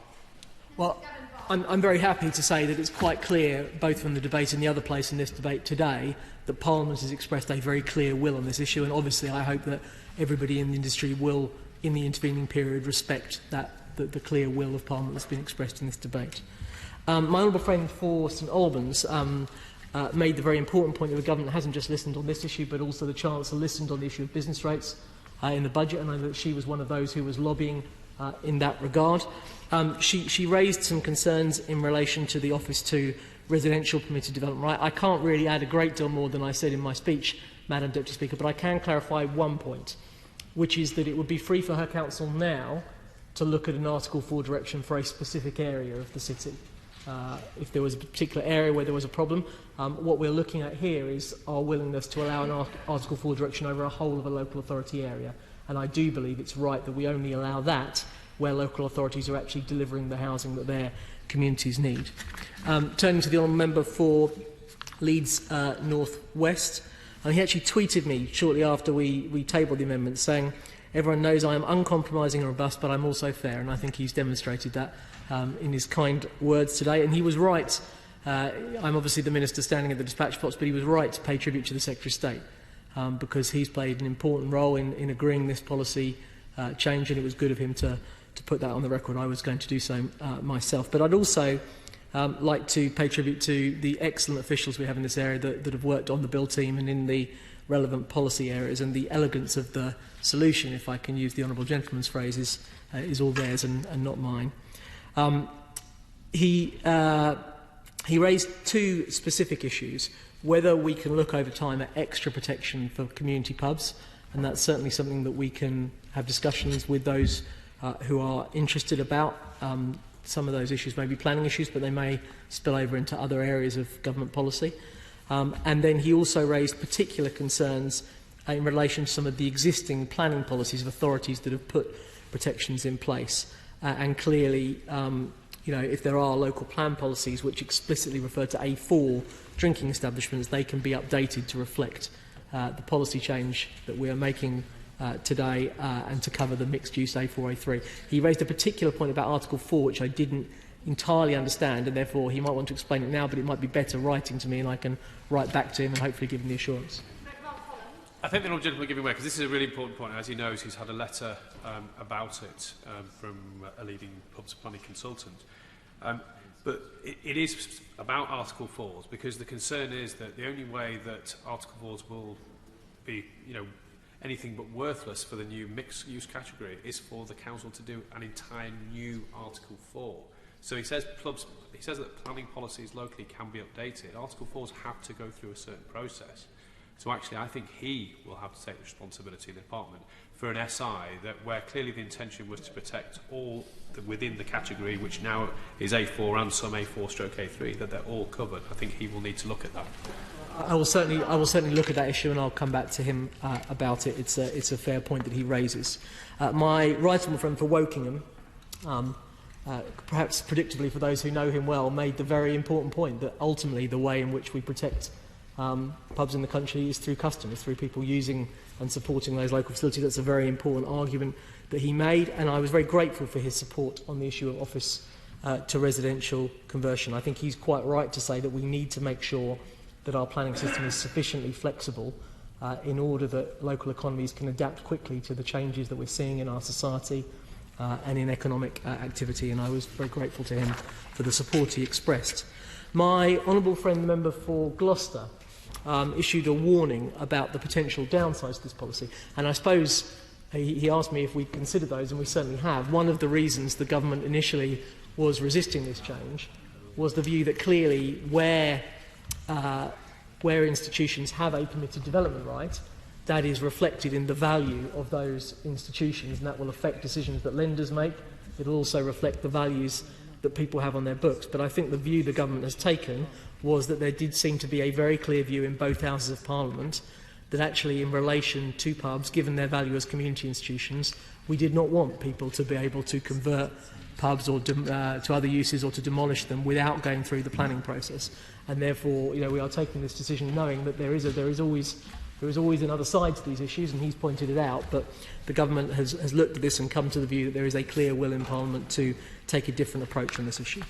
Well, I'm very happy to say that it's quite clear, both from the debate and the other place in this debate today, that Parliament has expressed a very clear will on this issue, and obviously I hope that everybody in the industry will, in the intervening period, respect the clear will of Parliament that's been expressed in this debate. My honourable friend for St Albans made the very important point that the government hasn't just listened on this issue, but also the Chancellor listened on the issue of business rates in the budget, and I know that she was one of those who was lobbying in that regard. She raised some concerns in relation to the Office to Residential Permitted Development. Right? I can't really add a great deal more than I said in my speech, Madam Deputy Speaker, but I can clarify one point, which is that it would be free for her council now to look at an Article 4 direction for a specific area of the city. If there was a particular area where there was a problem, what we're looking at here is our willingness to allow an Article 4 direction over a whole of a local authority area. And I do believe it's right that we only allow that where local authorities are actually delivering the housing that their communities need. Turning to the Honourable Member for Leeds North West, he actually tweeted me shortly after we tabled the amendment saying, "Everyone knows I am uncompromising and robust, but I'm also fair," and I think he's demonstrated that in his kind words today. And he was right. I'm obviously the Minister standing at the dispatch box, but he was right to pay tribute to the Secretary of State because he's played an important role in agreeing this policy change, and it was good of him to put that on the record. I was going to do so myself. But I'd also like to pay tribute to the excellent officials we have in this area that have worked on the bill team and in the relevant policy areas, and the elegance of the solution, if I can use the Honourable Gentleman's phrase, is all theirs and not mine. He raised two specific issues: whether we can look over time at extra protection for community pubs, and that's certainly something that we can have discussions with those who are interested about. Some of those issues may be planning issues, but they may spill over into other areas of government policy. And then he also raised particular concerns in relation to some of the existing planning policies of authorities that have put protections in place. And clearly, if there are local plan policies which explicitly refer to A4 drinking establishments, they can be updated to reflect the policy change that we are making today and to cover the mixed-use A4, A3. He raised a particular point about Article 4, which I didn't entirely understand, and therefore he might want to explain it now, but it might be better writing to me, and I can write back to him and hopefully give him the assurance.
I think the Honourable Gentleman giving way, because this is a really important point. As he knows, he's had a letter about it from a leading pubs planning consultant. But it is about Article 4s, because the concern is that the only way that Article 4s will be, anything but worthless for the new mixed-use category is for the council to do an entire new Article 4. So he says that planning policies locally can be updated. Article 4s have to go through a certain process. So actually, I think he will have to take responsibility in the department for an SI where clearly the intention was to protect all within the category, which now is A4 and some A4/A3, that they're all covered. I think he will need to look at that.
I will certainly look at that issue, and I'll come back to him about it. It's a fair point that he raises. My right honourable friend for Wokingham, perhaps predictably for those who know him well, made the very important point that ultimately the way in which we protect pubs in the country is through customers, through people using and supporting those local facilities. That's a very important argument that he made, and I was very grateful for his support on the issue of office to residential conversion. I think he's quite right to say that we need to make sure that our planning system is sufficiently flexible in order that local economies can adapt quickly to the changes that we're seeing in our society and in economic activity, and I was very grateful to him for the support he expressed. My honourable friend, the member for Gloucester, issued a warning about the potential downsides to this policy, and I suppose he asked me if we considered those, and we certainly have. One of the reasons the government initially was resisting this change was the view that clearly where institutions have a permitted development right, that is reflected in the value of those institutions, and that will affect decisions that lenders make. It will also reflect the values that people have on their books. But I think the view the government has taken was that there did seem to be a very clear view in both Houses of Parliament that actually in relation to pubs, given their value as community institutions, we did not want people to be able to convert pubs or to other uses or to demolish them without going through the planning process. And therefore, we are taking this decision knowing that there is always another side to these issues, and he's pointed it out, but the government has looked at this and come to the view that there is a clear will in Parliament to take a different approach on this issue.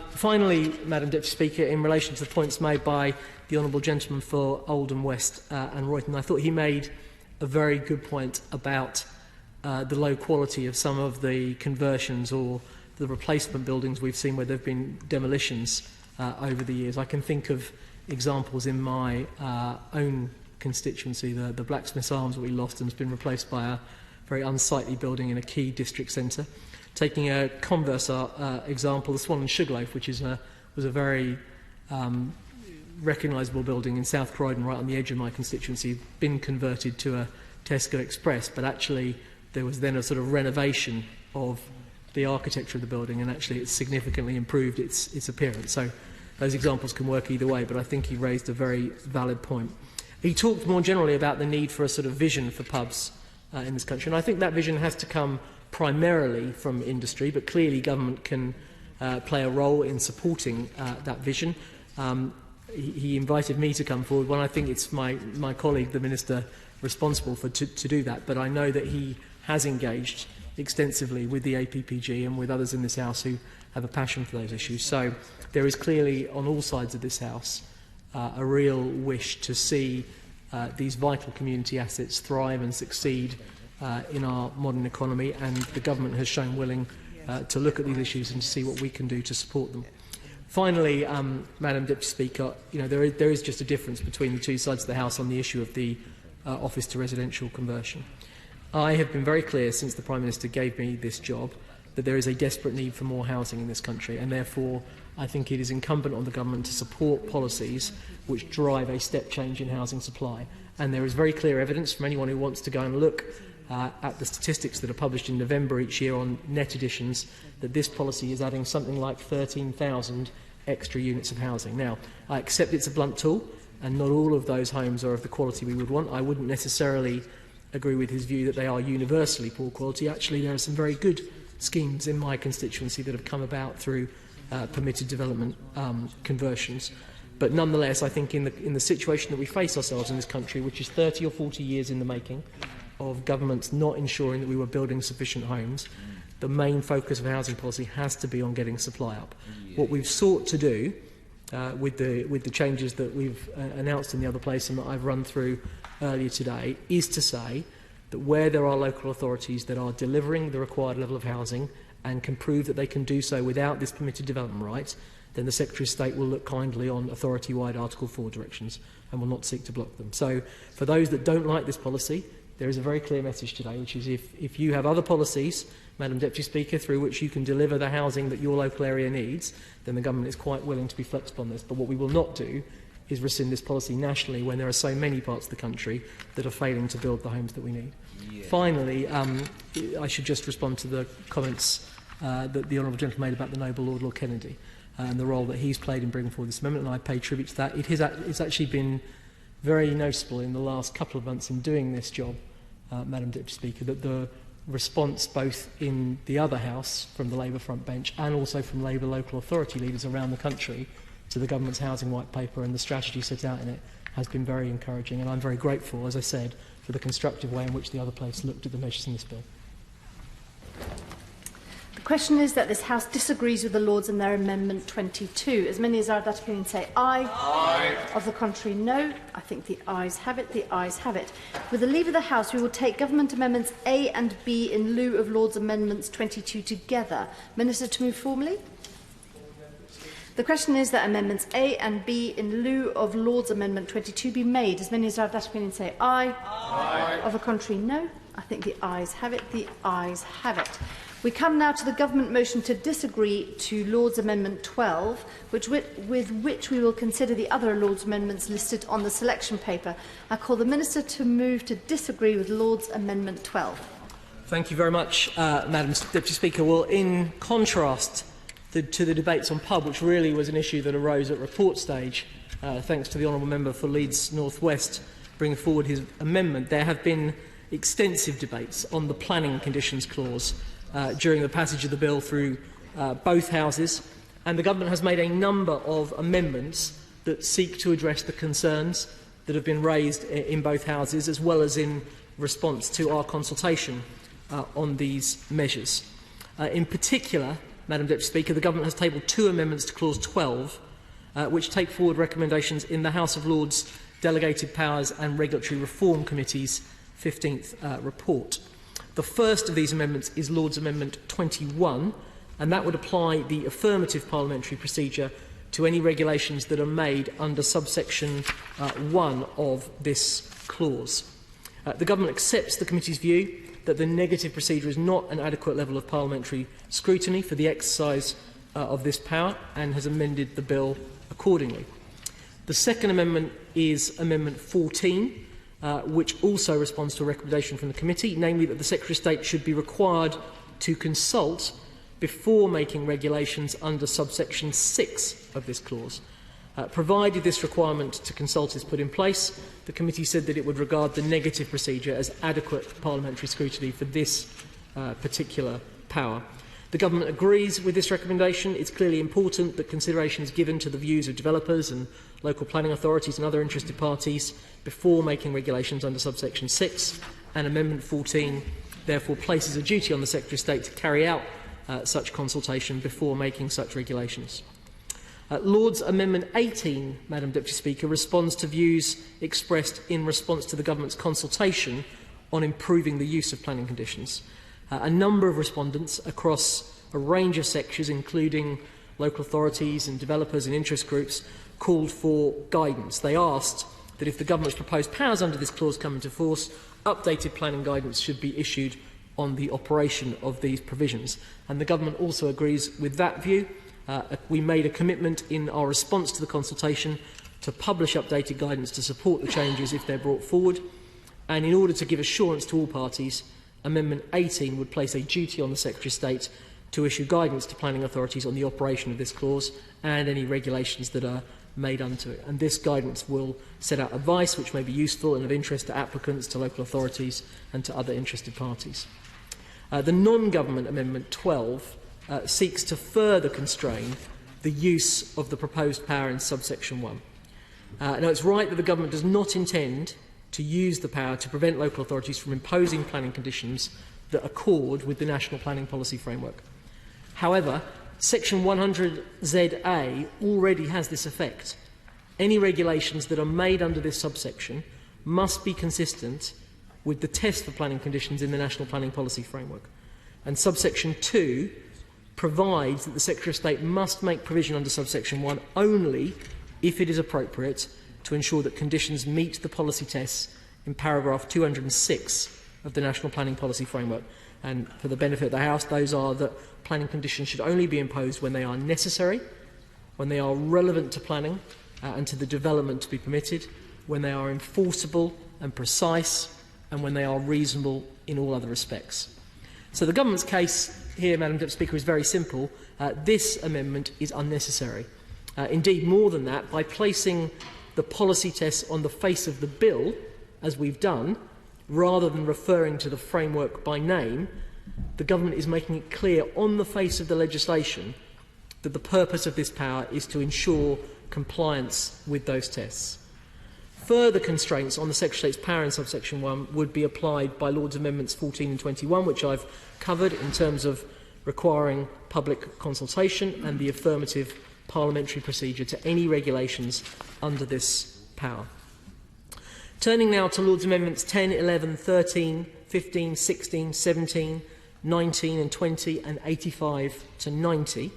Finally, Madam Deputy Speaker, in relation to the points made by the Honourable Gentleman for Oldham West and Royton, I thought he made a very good point about the low quality of some of the conversions or the replacement buildings we've seen where there have been demolitions over the years. I can think of examples in my own constituency. The Blacksmith's Arms that we lost and has been replaced by a very unsightly building in a key district centre. Taking a converse example, the Swan and Sugarloaf, which was a very recognisable building in South Croydon, right on the edge of my constituency, been converted to a Tesco Express, but actually there was then a sort of renovation of the architecture of the building, and actually it's significantly improved its appearance. So those examples can work either way, but I think he raised a very valid point. He talked more generally about the need for a sort of vision for pubs in this country, and I think that vision has to come primarily from industry, but clearly government can play a role in supporting that vision. He invited me to come forward. Well, I think it's my colleague, the Minister, responsible to do that, but I know that he has engaged extensively with the APPG and with others in this House who have a passion for those issues. So there is clearly, on all sides of this House, a real wish to see these vital community assets thrive and succeed in our modern economy, and the government has shown willing to look at these issues and to see what we can do to support them. Finally, Madam Deputy Speaker, there is just a difference between the two sides of the House on the issue of the office to residential conversion. I have been very clear since the Prime Minister gave me this job that there is a desperate need for more housing in this country, and therefore I think it is incumbent on the government to support policies which drive a step change in housing supply. And there is very clear evidence from anyone who wants to go and look at the statistics that are published in November each year on net additions that this policy is adding something like 13,000 extra units of housing. Now, I accept it's a blunt tool, and not all of those homes are of the quality we would want. I wouldn't necessarily agree with his view that they are universally poor quality. Actually, there are some very good schemes in my constituency that have come about through permitted development conversions. But nonetheless, I think in the situation that we face ourselves in this country, which is 30 or 40 years in the making, of governments not ensuring that we were building sufficient homes, the main focus of housing policy has to be on getting supply up. What we've sought to do with the changes that we've announced in the other place and that I've run through earlier today is to say that where there are local authorities that are delivering the required level of housing and can prove that they can do so without this permitted development right, then the Secretary of State will look kindly on authority-wide Article 4 directions and will not seek to block them. So for those that don't like this policy, there is a very clear message today, which is if you have other policies, Madam Deputy Speaker, through which you can deliver the housing that your local area needs, then the government is quite willing to be flexible on this. But what we will not do is rescind this policy nationally when there are so many parts of the country that are failing to build the homes that we need. Yeah. Finally, I should just respond to the comments that the Honourable Gentleman made about the Noble Lord Kennedy and the role that he's played in bringing forward this amendment, and I pay tribute to that. It's actually been very noticeable in the last couple of months in doing this job, Madam Deputy Speaker, that the response both in the other House from the Labour front bench and also from Labour local authority leaders around the country to the government's housing white paper and the strategy set out in it has been very encouraging, and I'm very grateful, as I said, for the constructive way in which the other place looked at the measures in this bill.
The
The question is that this House disagrees with the Lords and their Amendment 22. As many as are of that opinion say aye. Aye. Of the contrary, no. I think the ayes have it. The ayes have it. With the leave of the House, we will take Government Amendments A and B in lieu of Lords Amendments 22 together. Minister, to move formally. The question is that Amendments A and B in lieu of Lords Amendment 22 be made. As many as are of that opinion say aye. Aye. Of the contrary, no. I think the ayes have it. The ayes have it. We come now to the Government motion to disagree to Lords Amendment 12, with which we will consider the other Lords Amendments listed on the selection paper. I call the Minister to move to disagree with Lords Amendment 12.
Thank you very much, Madam Deputy Speaker. Well, in contrast to the debates on pub, which really was an issue that arose at report stage, thanks to the Honourable Member for Leeds North West bringing forward his amendment, there have been extensive debates on the planning conditions clause during the passage of the bill through both houses, and the Government has made a number of amendments that seek to address the concerns that have been raised in both houses, as well as in response to our consultation on these measures. In particular, Madam Deputy Speaker, the Government has tabled 2 amendments to Clause 12, which take forward recommendations in the House of Lords Delegated Powers and Regulatory Reform Committee's 15th report. The first of these amendments is Lords Amendment 21, and that would apply the affirmative parliamentary procedure to any regulations that are made under subsection 1 of this clause. The Government accepts the committee's view that the negative procedure is not an adequate level of parliamentary scrutiny for the exercise of this power and has amended the bill accordingly. The second amendment is Amendment 14, which also responds to a recommendation from the committee, namely that the Secretary of State should be required to consult before making regulations under subsection 6 of this clause. Provided this requirement to consult is put in place, the committee said that it would regard the negative procedure as adequate parliamentary scrutiny for this particular power. The Government agrees with this recommendation. It's clearly important that consideration is given to the views of developers and local planning authorities and other interested parties before making regulations under subsection 6, and Amendment 14 therefore places a duty on the Secretary of State to carry out such consultation before making such regulations. Lords Amendment 18, Madam Deputy Speaker, responds to views expressed in response to the Government's consultation on improving the use of planning conditions. A number of respondents across a range of sectors, including local authorities and developers and interest groups, called for guidance. They asked that if the Government's proposed powers under this clause come into force, updated planning guidance should be issued on the operation of these provisions. And the Government also agrees with that view. We made a commitment in our response to the consultation to publish updated guidance to support the changes if they're brought forward. And in order to give assurance to all parties, Amendment 18 would place a duty on the Secretary of State to issue guidance to planning authorities on the operation of this clause and any regulations that are made unto it. And this guidance will set out advice which may be useful and of interest to applicants, to local authorities and to other interested parties. The non-government Amendment 12 seeks to further constrain the use of the proposed power in subsection 1. Now, it's right that the Government does not intend to use the power to prevent local authorities from imposing planning conditions that accord with the National Planning Policy Framework. However, Section 100ZA already has this effect. Any regulations that are made under this subsection must be consistent with the test for planning conditions in the National Planning Policy Framework. And subsection 2 provides that the Secretary of State must make provision under subsection 1 only if it is appropriate to ensure that conditions meet the policy tests in paragraph 206 of the National Planning Policy Framework. And for the benefit of the House, those are that planning conditions should only be imposed when they are necessary, when they are relevant to planning and to the development to be permitted, when they are enforceable and precise, and when they are reasonable in all other respects. So the Government's case here, Madam Deputy Speaker, is very simple. This amendment is unnecessary. Indeed, more than that, by placing the policy tests on the face of the bill, as we've done, rather than referring to the framework by name, the Government is making it clear on the face of the legislation that the purpose of this power is to ensure compliance with those tests. Further constraints on the Secretary of State's power in subsection 1 would be applied by Lords Amendments 14 and 21, which I've covered in terms of requiring public consultation and the affirmative parliamentary procedure to any regulations under this power. Turning now to Lord's Amendments 10, 11, 13, 15, 16, 17, 19 and 20 and 85 to 90,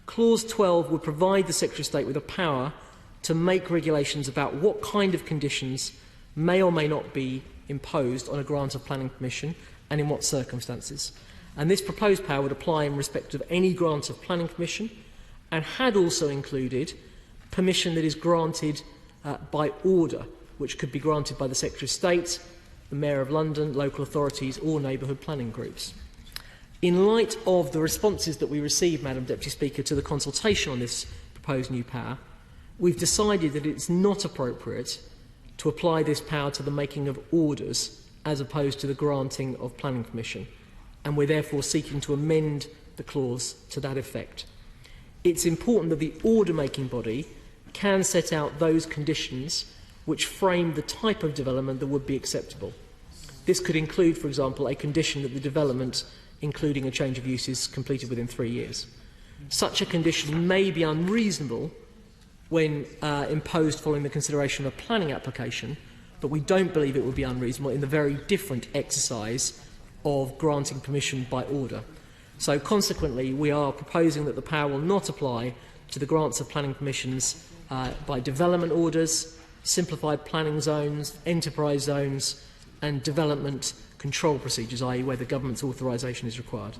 Clause 12 would provide the Secretary of State with a power to make regulations about what kind of conditions may or may not be imposed on a grant of planning permission and in what circumstances. And this proposed power would apply in respect of any grant of planning permission and had also included permission that is granted by order, which could be granted by the Secretary of State, the Mayor of London, local authorities or neighbourhood planning groups. In light of the responses that we received, Madam Deputy Speaker, to the consultation on this proposed new power, we've decided that it's not appropriate to apply this power to the making of orders as opposed to the granting of planning permission, and we're therefore seeking to amend the clause to that effect. It's important that the order-making body can set out those conditions which frame the type of development that would be acceptable. This could include, for example, a condition that the development, including a change of use, is completed within 3 years. Such a condition may be unreasonable when imposed following the consideration of a planning application, but we don't believe it would be unreasonable in the very different exercise of granting permission by order. So consequently, we are proposing that the power will not apply to the grants of planning permissions by development orders, simplified planning zones, enterprise zones and development control procedures, i.e. where the government's authorisation is required.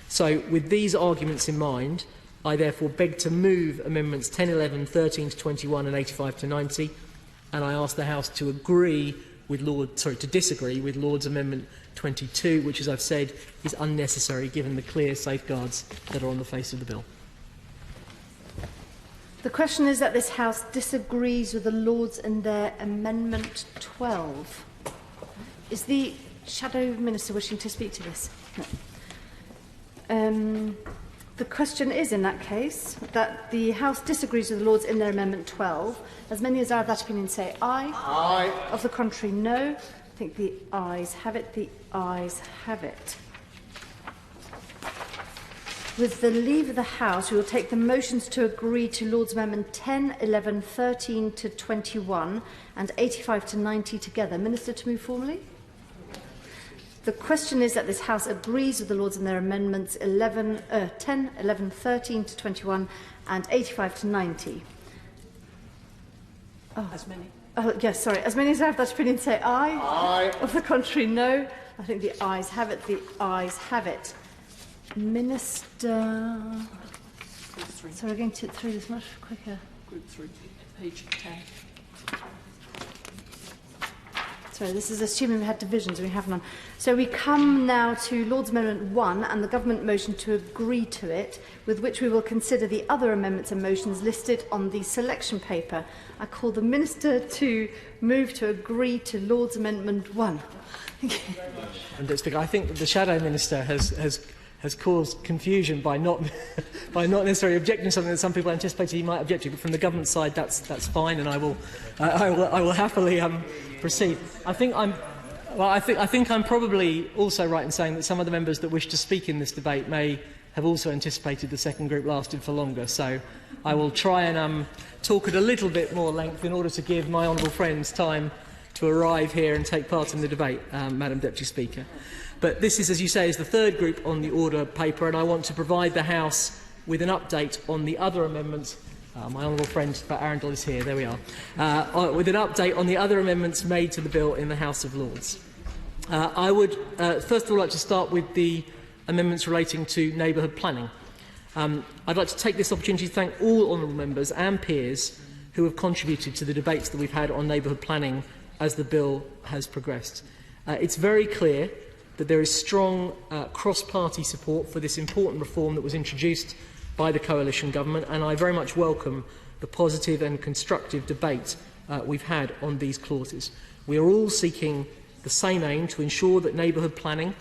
So with these arguments in mind, I therefore beg to move Amendments 10, 11, 13 to 21 and 85 to 90, and I ask the House to disagree with Lord's Amendment 22, which, as I've said, is unnecessary given the clear safeguards that are on the face of the bill.
The question is that this House disagrees with the Lords in their Amendment 12. Is the Shadow Minister wishing to speak to this? No. The question is, in that case, that the House disagrees with the Lords in their Amendment 12. As many as are of that opinion say aye. Aye. Of the contrary, no. I think the ayes have it. The ayes have it. With the leave of the House, we will take the motions to agree to Lord's Amendment 10, 11, 13 to 21 and 85 to 90 together. Minister, to move formally. The question is that this House agrees with the Lords in their amendments 10, 11, 13 to 21 and 85 to 90. Oh.
As many.
Yes, sorry. As many as have that opinion say aye. Aye. Of the contrary, no. I think the ayes have it. The ayes have it. Minister... So we're going to through this much quicker.
Group 3, page 10.
Sorry, this is assuming we had divisions, we have none. So we come now to Lord's Amendment 1 and the Government motion to agree to it, with which we will consider the other amendments and motions listed on the selection paper. I call the Minister to move to agree to Lord's Amendment 1. Thank you.
And Speaker, I think that the Shadow Minister has caused confusion by not necessarily objecting to something that some people anticipated he might object to. But from the government side, that's fine, and I will happily proceed. I think I'm probably also right in saying that some of the members that wish to speak in this debate may have also anticipated the second group lasted for longer. So I will try and talk at a little bit more length in order to give my honourable friends time to arrive here and take part in the debate, Madam Deputy Speaker. But this is, as you say, is the third group on the order paper, and I want to provide the House with an update on the other amendments. My honourable friend Arundel is here, there we are. With an update on the other amendments made to the bill in the House of Lords. I would first of all like to start with the amendments relating to neighbourhood planning. I'd like to take this opportunity to thank all honourable members and peers who have contributed to the debates that we've had on neighbourhood planning as the bill has progressed. It's very clear that there is strong cross-party support for this important reform that was introduced by the coalition government, and I very much welcome the positive and constructive debate we've had on these clauses. We are all seeking the same aim to ensure that neighbourhood planning,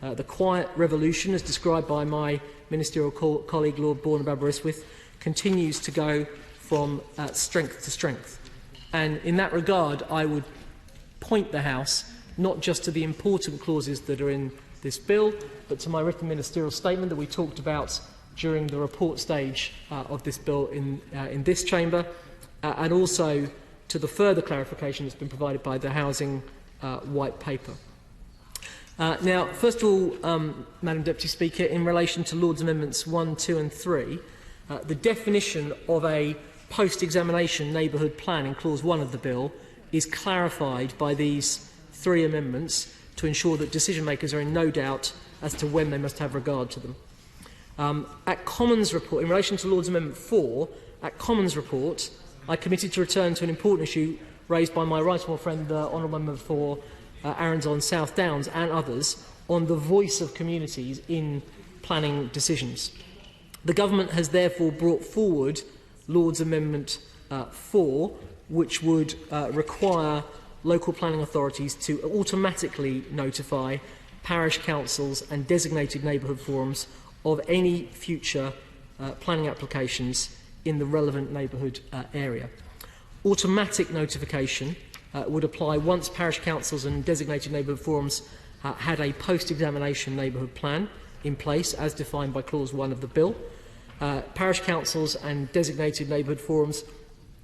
the quiet revolution as described by my ministerial colleague Lord Bourne Aberystwyth, continues to go from strength to strength. And in that regard, I would point the House not just to the important clauses that are in this bill, but to my written ministerial statement that we talked about during the report stage of this bill in this chamber, and also to the further clarification that's been provided by the Housing White Paper. Now, first of all, Madam Deputy Speaker, in relation to Lord's Amendments 1, 2 and 3, the definition of a post-examination neighbourhood plan in Clause 1 of the bill is clarified by these 3 amendments to ensure that decision-makers are in no doubt as to when they must have regard to them. At Commons report, in relation to Lord's Amendment 4, at Commons report, I committed to return to an important issue raised by my right honourable friend, the Honourable Member for Arundel and South Downs and others, on the voice of communities in planning decisions. The Government has therefore brought forward Lord's Amendment 4, which would require local planning authorities to automatically notify parish councils and designated neighbourhood forums of any future planning applications in the relevant neighbourhood area. Automatic notification would apply once parish councils and designated neighbourhood forums had a post-examination neighbourhood plan in place as defined by Clause 1 of the bill. Parish councils and designated neighbourhood forums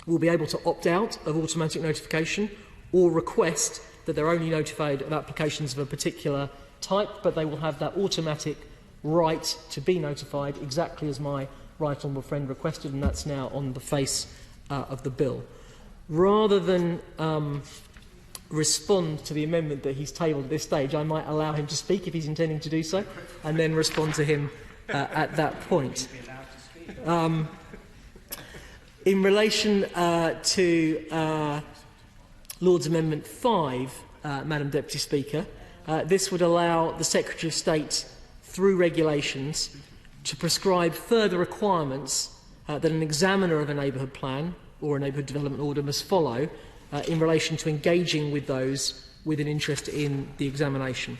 will be able to opt out of automatic notification or request that they're only notified of applications of a particular type, but they will have that automatic right to be notified exactly as my right honourable friend requested, and that's now on the face of the bill. Rather than respond to the amendment that he's tabled at this stage, I might allow him to speak if he's intending to do so, and then respond to him at that point. In relation to Lord's Amendment 5, Madam Deputy Speaker, this would allow the Secretary of State, through regulations, to prescribe further requirements that an examiner of a neighbourhood plan or a neighbourhood development order must follow in relation to engaging with those with an interest in the examination.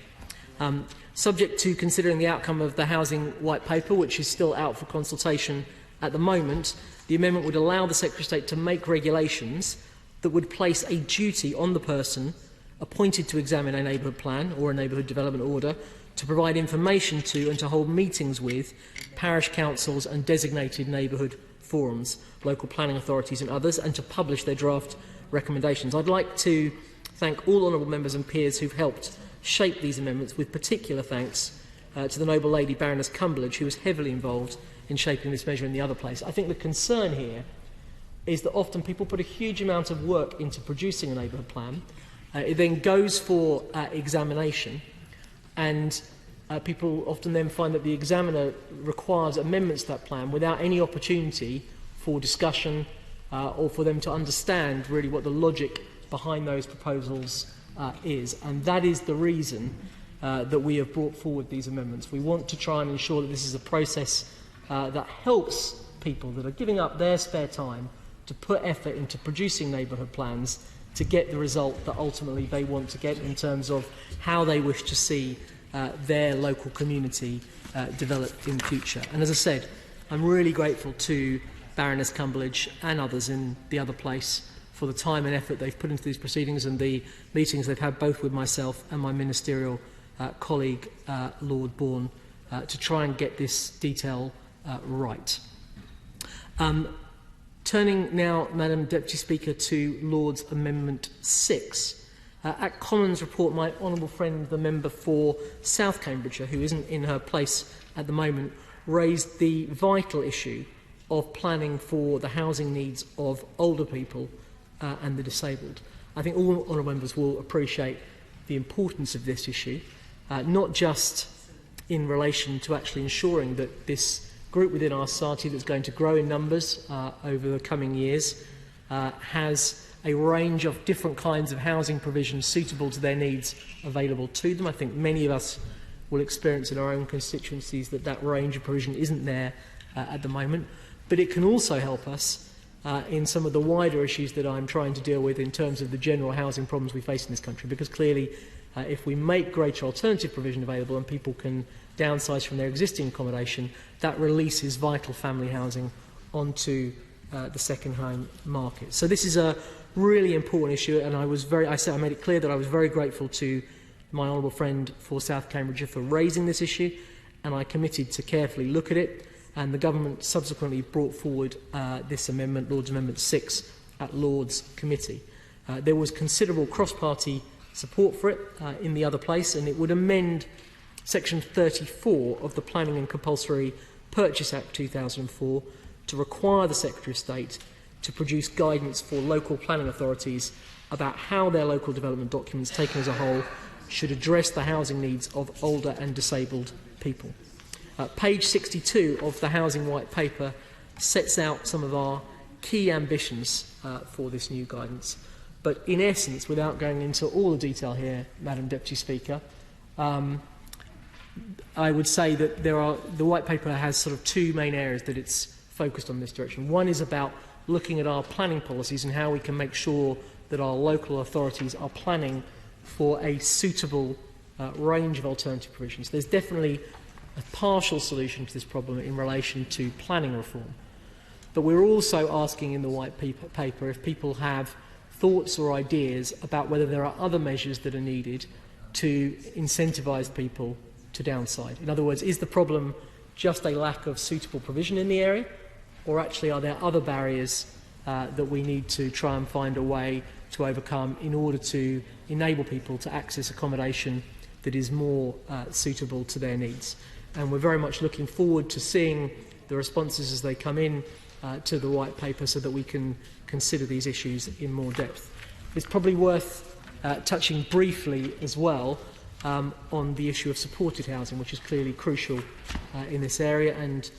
Subject to considering the outcome of the Housing White Paper, which is still out for consultation at the moment, the amendment would allow the Secretary of State to make regulations that would place a duty on the person appointed to examine a neighbourhood plan or a neighbourhood development order to provide information to and to hold meetings with parish councils and designated neighbourhood forums, local planning authorities and others, and to publish their draft recommendations. I'd like to thank all honourable members and peers who've helped shape these amendments, with particular thanks to the noble lady Baroness Cumberledge, who was heavily involved in shaping this measure in the other place. I think the concern here is that often people put a huge amount of work into producing a neighbourhood plan. It then goes for examination, and people often then find that the examiner requires amendments to that plan without any opportunity for discussion or for them to understand really what the logic behind those proposals is. And that is the reason that we have brought forward these amendments. We want to try and ensure that this is a process that helps people that are giving up their spare time to put effort into producing neighbourhood plans to get the result that ultimately they want to get in terms of how they wish to see their local community develop in the future. And as I said, I'm really grateful to Baroness Cumberledge and others in the other place for the time and effort they've put into these proceedings and the meetings they've had both with myself and my ministerial colleague, Lord Bourne, to try and get this detail right. Turning now, Madam Deputy Speaker, to Lord's Amendment 6. At Commons report, my honourable friend, the member for South Cambridgeshire, who isn't in her place at the moment, raised the vital issue of planning for the housing needs of older people and the disabled. I think all honourable members will appreciate the importance of this issue, not just in relation to actually ensuring that this group within our society that's going to grow in numbers over the coming years has a range of different kinds of housing provisions suitable to their needs available to them. I think many of us will experience in our own constituencies that that range of provision isn't there at the moment. But it can also help us in some of the wider issues that I'm trying to deal with in terms of the general housing problems we face in this country, because clearly if we make greater alternative provision available and people can downsize from their existing accommodation, that releases vital family housing onto the second home market. So this is a really important issue, and I made it clear that I was very grateful to my honourable friend for South Cambridgeshire for raising this issue, and I committed to carefully look at it, and the government subsequently brought forward this amendment, Lord's Amendment 6, at Lords Committee. There was considerable cross-party support for it in the other place, and it would amend Section 34 of the Planning and Compulsory Purchase Act 2004 to require the Secretary of State to produce guidance for local planning authorities about how their local development documents, taken as a whole, should address the housing needs of older and disabled people. Page 62 of the Housing White Paper sets out some of our key ambitions for this new guidance. But in essence, without going into all the detail here, Madam Deputy Speaker, I would say that the White Paper has sort of two main areas that it's focused on this direction. One is about looking at our planning policies and how we can make sure that our local authorities are planning for a suitable range of alternative provisions. There's definitely a partial solution to this problem in relation to planning reform. But we're also asking in the White Paper if people have thoughts or ideas about whether there are other measures that are needed to incentivise people to downside. In other words, is the problem just a lack of suitable provision in the area, or actually are there other barriers that we need to try and find a way to overcome in order to enable people to access accommodation that is more suitable to their needs? And we're very much looking forward to seeing the responses as they come in to the White Paper so that we can consider these issues in more depth. It's probably worth touching briefly as well on the issue of supported housing, which is clearly crucial in this area, and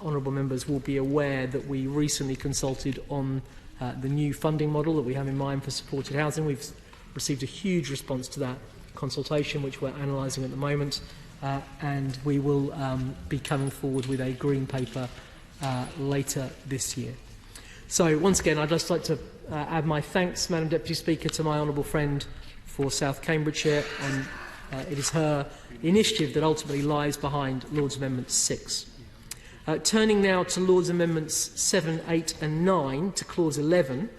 honourable members will be aware that we recently consulted on the new funding model that we have in mind for supported housing. We've received a huge response to that consultation, which we're analysing at the moment, and we will be coming forward with a green paper later this year. So once again, I'd just like to add my thanks, Madam Deputy Speaker, to my honourable friend for South Cambridgeshire, and it is her initiative that ultimately lies behind Lord's Amendment 6. Turning now to Lord's Amendments 7, 8 and 9 to Clause 11,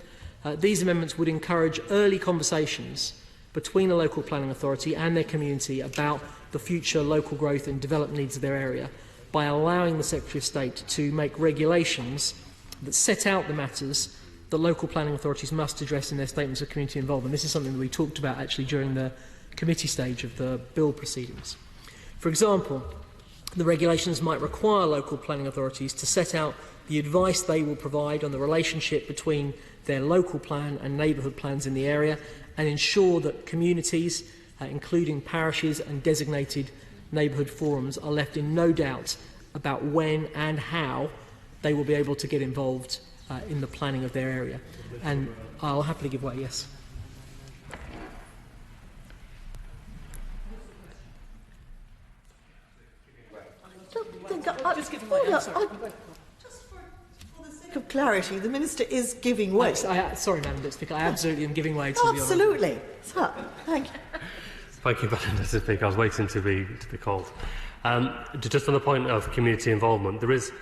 these amendments would encourage early conversations between the local planning authority and their community about the future local growth and development needs of their area by allowing the Secretary of State to make regulations that set out the matters that local planning authorities must address in their statements of community involvement. This is something that we talked about actually during the committee stage of the bill proceedings. For example, the regulations might require local planning authorities to set out the advice they will provide on the relationship between their local plan and neighbourhood plans in the area, and ensure that communities, including parishes and designated neighbourhood forums, are left in no doubt about when and how they will be able to get involved in the planning of their area. And I'll happily give way, yes.
Of clarity, the Minister is giving way.
Sorry, Madam Speaker, I absolutely am giving way to the
Absolutely. Sir, thank you.
Thank you, Madam Speaker. I was waiting to be called. Just on the point of community involvement, there is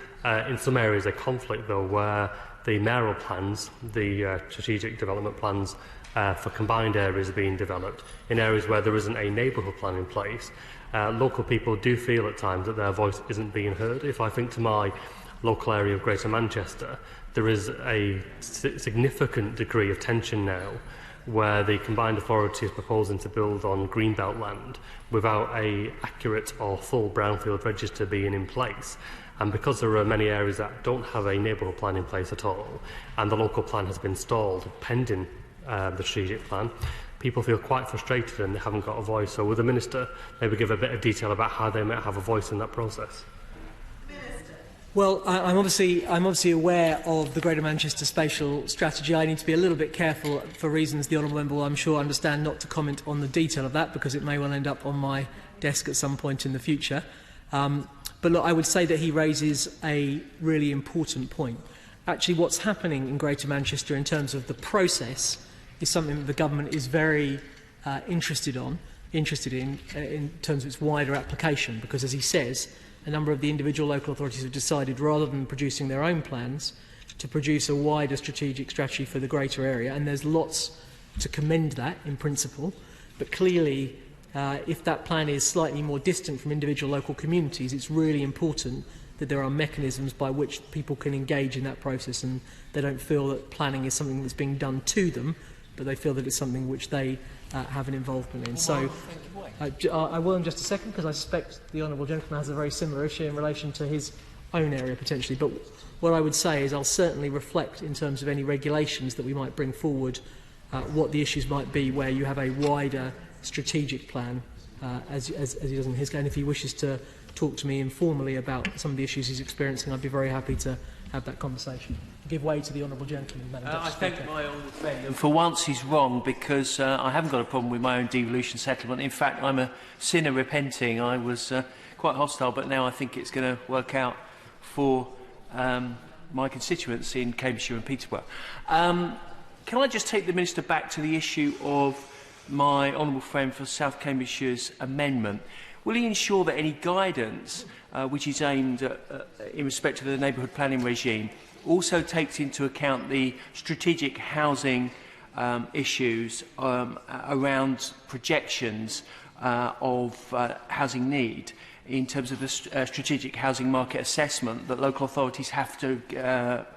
in some areas a conflict, though, where the mayoral plans, the strategic development plans for combined areas are being developed in areas where there isn't a neighbourhood plan in place. Local people do feel at times that their voice isn't being heard. If I think to my local area of Greater Manchester, there is a significant degree of tension now where the combined authority is proposing to build on greenbelt land without an accurate or full brownfield register being in place. And because there are many areas that don't have a neighbourhood plan in place at all, and the local plan has been stalled pending the strategic plan, people feel quite frustrated and they haven't got a voice. So will the Minister maybe give a bit of detail about how they might have a voice in that process?
Well, I'm obviously aware of the Greater Manchester Spatial Strategy. I need to be a little bit careful for reasons the Honourable Member will, I'm sure, understand, not to comment on the detail of that, because it may well end up on my desk at some point in the future. But look, I would say that he raises a really important point. Actually, what's happening in Greater Manchester in terms of the process is something that the government is very interested in terms of its wider application, because, as he says, a number of the individual local authorities have decided, rather than producing their own plans, to produce a wider strategic strategy for the greater area. And there's lots to commend that in principle, but clearly if that plan is slightly more distant from individual local communities, it's really important that there are mechanisms by which people can engage in that process and they don't feel that planning is something that's being done to them, but they feel that it's something which they have an involvement in. So I will in just a second, because I suspect the Honourable Gentleman has a very similar issue in relation to his own area potentially. But what I would say is I'll certainly reflect in terms of any regulations that we might bring forward what the issues might be where you have a wider strategic plan, as he does in his case. And if he wishes to talk to me informally about some of the issues he's experiencing, I'd be very happy to have that conversation. Give way to the Honourable Gentleman, Madam Deputy Speaker.
I thank my honourable friend. And for once he's wrong, because I haven't got a problem with my own devolution settlement. In fact, I'm a sinner repenting. I was quite hostile, but now I think it's going to work out for my constituents in Cambridgeshire and Peterborough. Can I just take the Minister back to the issue of my honourable friend for South Cambridgeshire's amendment? Will he ensure that any guidance which is aimed at, in respect of the neighbourhood planning regime also takes into account the strategic housing issues around projections of housing need in terms of the strategic housing market assessment that local authorities have to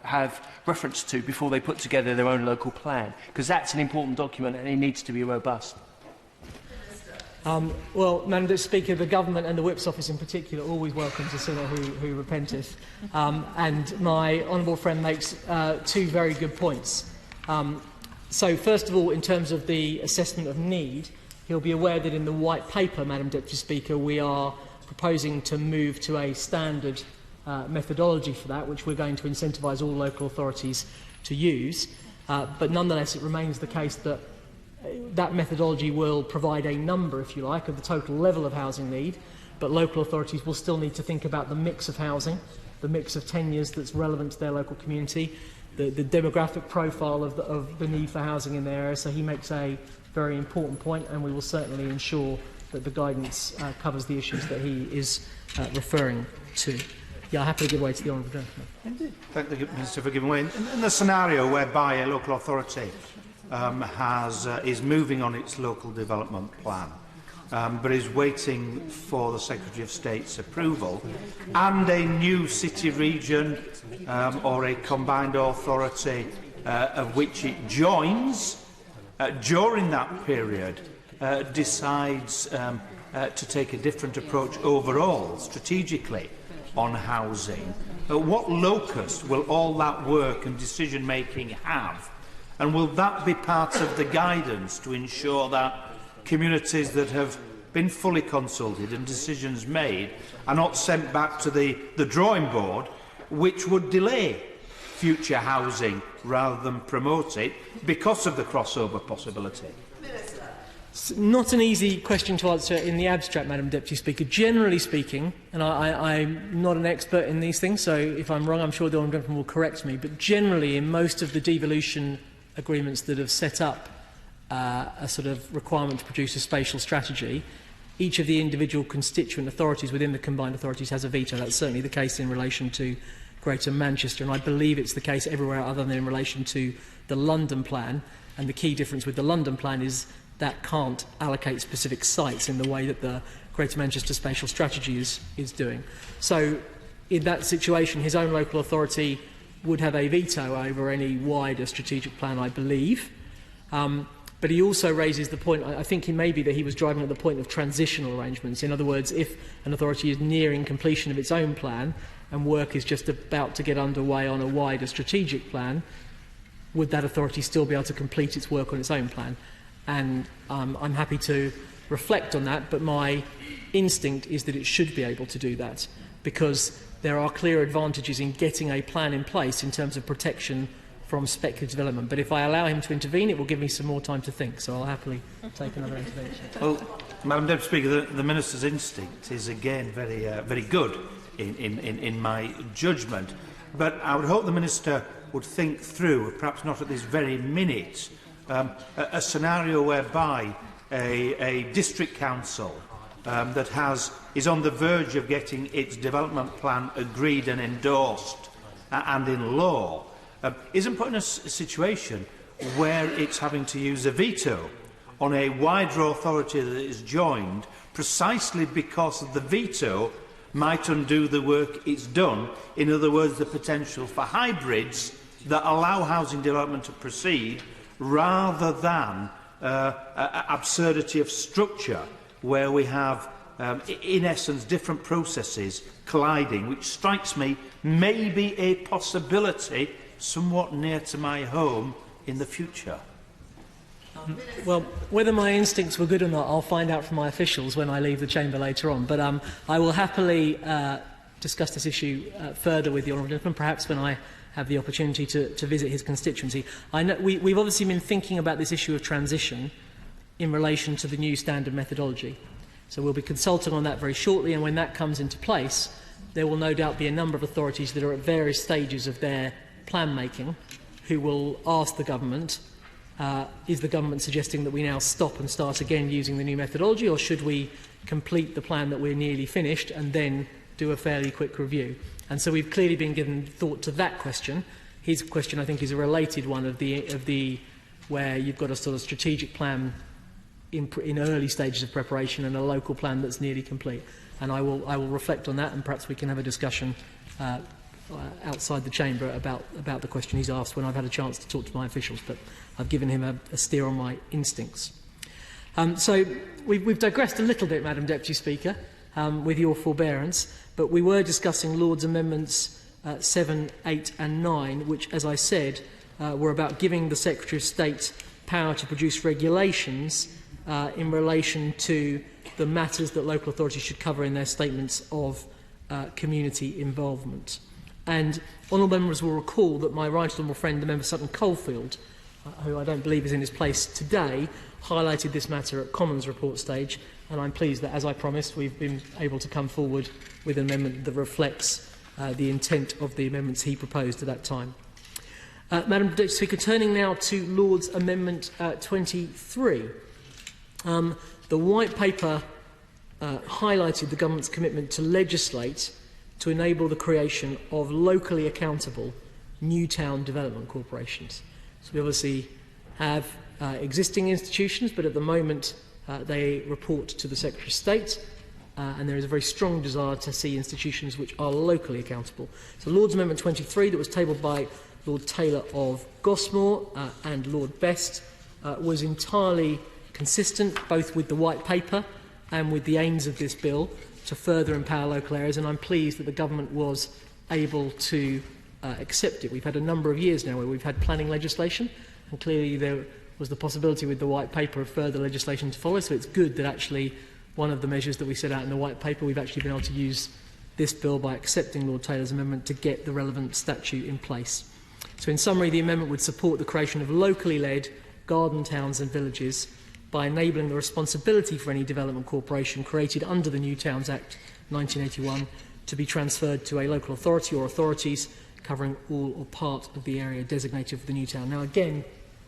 have reference to before they put together their own local plan? Because that's an important document and it needs to be robust.
Well, Madam Deputy Speaker, the Government and the Whip's Office in particular always welcomes a sinner who repenteth. And my honourable friend makes two very good points. So, first of all, in terms of the assessment of need, he'll be aware that in the White Paper, Madam Deputy Speaker, we are proposing to move to a standard methodology for that, which we're going to incentivise all local authorities to use. But nonetheless, it remains the case that that methodology will provide a number, if you like, of the total level of housing need, but local authorities will still need to think about the mix of housing, the mix of tenures that's relevant to their local community, the demographic profile of the need for housing in their area. So he makes a very important point, and we will certainly ensure that the guidance covers the issues that he is referring to. Yeah, I'll happily give way to the Honourable Gentleman.
Indeed. Thank the Minister for giving way. In the scenario whereby a local authority is moving on its local development plan, but is waiting for the Secretary of State's approval, and a new city region or a combined authority of which it joins during that period decides to take a different approach overall, strategically, on housing, what locus will all that work and decision-making have? And will that be part of the guidance to ensure that communities that have been fully consulted and decisions made are not sent back to the drawing board, which would delay future housing rather than promote it because of the crossover possibility?
It's not an easy question to answer in the abstract, Madam Deputy Speaker. Generally speaking, and I'm not an expert in these things, so if I'm wrong, I'm sure the Honourable Gentleman will correct me, but generally in most of the devolution agreements that have set up a sort of requirement to produce a spatial strategy, each of the individual constituent authorities within the combined authorities has a veto. That's certainly the case in relation to Greater Manchester, and I believe it's the case everywhere other than in relation to the London plan. And the key difference with the London plan is that can't allocate specific sites in the way that the Greater Manchester spatial strategy is doing. So in that situation, his own local authority would have a veto over any wider strategic plan, I believe. But he also raises the point, I think he may be that he was driving at the point of transitional arrangements. In other words, if an authority is nearing completion of its own plan and work is just about to get underway on a wider strategic plan, would that authority still be able to complete its work on its own plan? And I'm happy to reflect on that, but my instinct is that it should be able to do that, because there are clear advantages in getting a plan in place in terms of protection from speculative development. But if I allow him to intervene, it will give me some more time to think, so I'll happily take another intervention.
Well, Madam Deputy Speaker, the Minister's instinct is again very good in my judgment, but I would hope the Minister would think through, perhaps not at this very minute, a scenario whereby a district council that is on the verge of getting its development plan agreed and endorsed and in law isn't put in a situation where it's having to use a veto on a wider authority that is joined precisely because of the veto might undo the work it's done. In other words, the potential for hybrids that allow housing development to proceed rather than absurdity of structure where we have, in essence, different processes colliding, which strikes me may be a possibility somewhat near to my home in the future.
Well, whether my instincts were good or not, I'll find out from my officials when I leave the chamber later on. But I will happily discuss this issue further with the Honourable Gentleman, perhaps when I have the opportunity to visit his constituency. I know we've obviously been thinking about this issue of transition in relation to the new standard methodology. So we'll be consulting on that very shortly, and when that comes into place, there will no doubt be a number of authorities that are at various stages of their plan making who will ask the government, is the government suggesting that we now stop and start again using the new methodology, or should we complete the plan that we're nearly finished and then do a fairly quick review? And so we've clearly been given thought to that question. His question, I think, is a related one of the where you've got a sort of strategic plan in early stages of preparation and a local plan that's nearly complete. And I will reflect on that, and perhaps we can have a discussion outside the chamber about the question he's asked when I've had a chance to talk to my officials. But I've given him a steer on my instincts. So we've digressed a little bit, Madam Deputy Speaker, with your forbearance, but we were discussing Lord's Amendments 7, 8 and 9, which, as I said, were about giving the Secretary of State power to produce regulations in relation to the matters that local authorities should cover in their statements of community involvement. And honourable members will recall that my right honourable friend, the member Sutton Caulfield, who I don't believe is in his place today, highlighted this matter at Commons report stage, and I'm pleased that, as I promised, we've been able to come forward with an amendment that reflects the intent of the amendments he proposed at that time. Madam Deputy Speaker, turning now to Lord's Amendment 23. The White Paper highlighted the Government's commitment to legislate to enable the creation of locally accountable new town development corporations. So we obviously have existing institutions, but at the moment they report to the Secretary of State, and there is a very strong desire to see institutions which are locally accountable. So Lord's Amendment 23, that was tabled by Lord Taylor of Gosmore and Lord Best, was entirely consistent both with the White Paper and with the aims of this bill to further empower local areas, and I'm pleased that the Government was able to accept it. We've had a number of years now where we've had planning legislation, and clearly there was the possibility with the White Paper of further legislation to follow, so it's good that actually one of the measures that we set out in the White Paper, we've actually been able to use this bill by accepting Lord Taylor's amendment to get the relevant statute in place. So in summary, the amendment would support the creation of locally led garden towns and villages by enabling the responsibility for any development corporation created under the New Towns Act 1981 to be transferred to a local authority or authorities covering all or part of the area designated for the new town. Now again,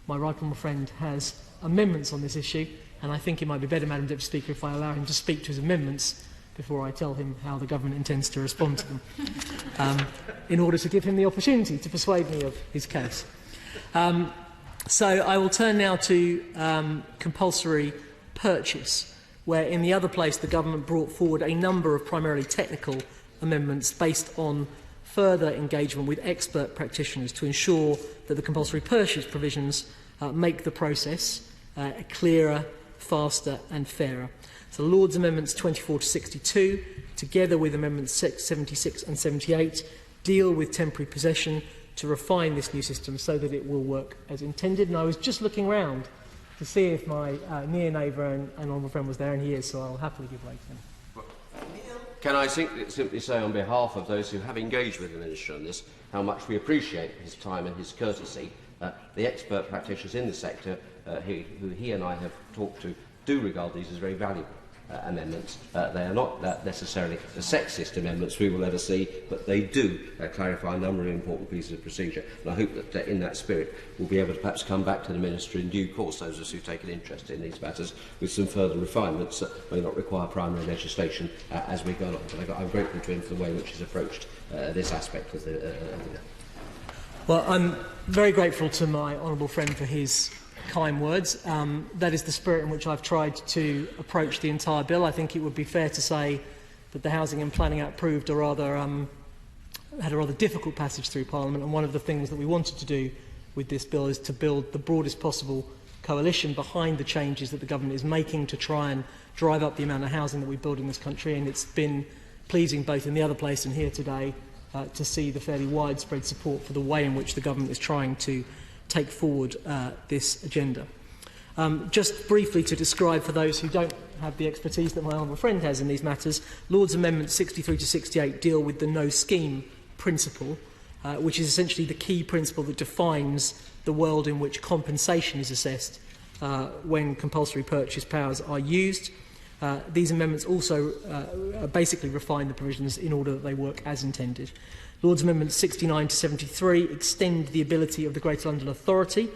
my right honourable friend has amendments on this issue, and I think it might be better, Madam Deputy Speaker, if I allow him to speak to his amendments before I tell him how the Government intends to respond to them, in order to give him the opportunity to persuade me of his case. So I will turn now to compulsory purchase, where in the other place the Government brought forward a number of primarily technical amendments based on further engagement with expert practitioners to ensure that the compulsory purchase provisions make the process clearer, faster and fairer. So Lord's Amendments 24 to 62, together with Amendments 76 and 78, deal with temporary possession to refine this new system so that it will work as intended. And I was just looking round to see if my near neighbour and honourable friend was there, and he is, so I'll happily give way to him.
Can I simply say on behalf of those who have engaged with the Minister on this how much we appreciate his time and his courtesy. The expert practitioners in the sector who he and I have talked to do regard these as very valuable amendments. They are not necessarily the sexist amendments we will ever see, but they do clarify a number of important pieces of procedure. And I hope that in that spirit we'll be able to perhaps come back to the Minister in due course, those of us who've taken interest in these matters, with some further refinements that may not require primary legislation as we go along. But I'm grateful to him for the way in which he's approached this aspect of the...
Well, I'm very grateful to my honourable friend for his kind words. That is the spirit in which I've tried to approach the entire bill. I think it would be fair to say that the Housing and Planning Act proved a rather had a rather difficult passage through Parliament, and one of the things that we wanted to do with this bill is to build the broadest possible coalition behind the changes that the government is making to try and drive up the amount of housing that we build in this country. And it's been pleasing both in the other place and here today to see the fairly widespread support for the way in which the government is trying to take forward this agenda. Just briefly to describe for those who don't have the expertise that my honourable friend has in these matters, Lord's Amendments 63 to 68 deal with the no scheme principle, which is essentially the key principle that defines the world in which compensation is assessed when compulsory purchase powers are used. These amendments also basically refine the provisions in order that they work as intended. Lord's Amendments 69 to 73 extend the ability of the Greater London Authority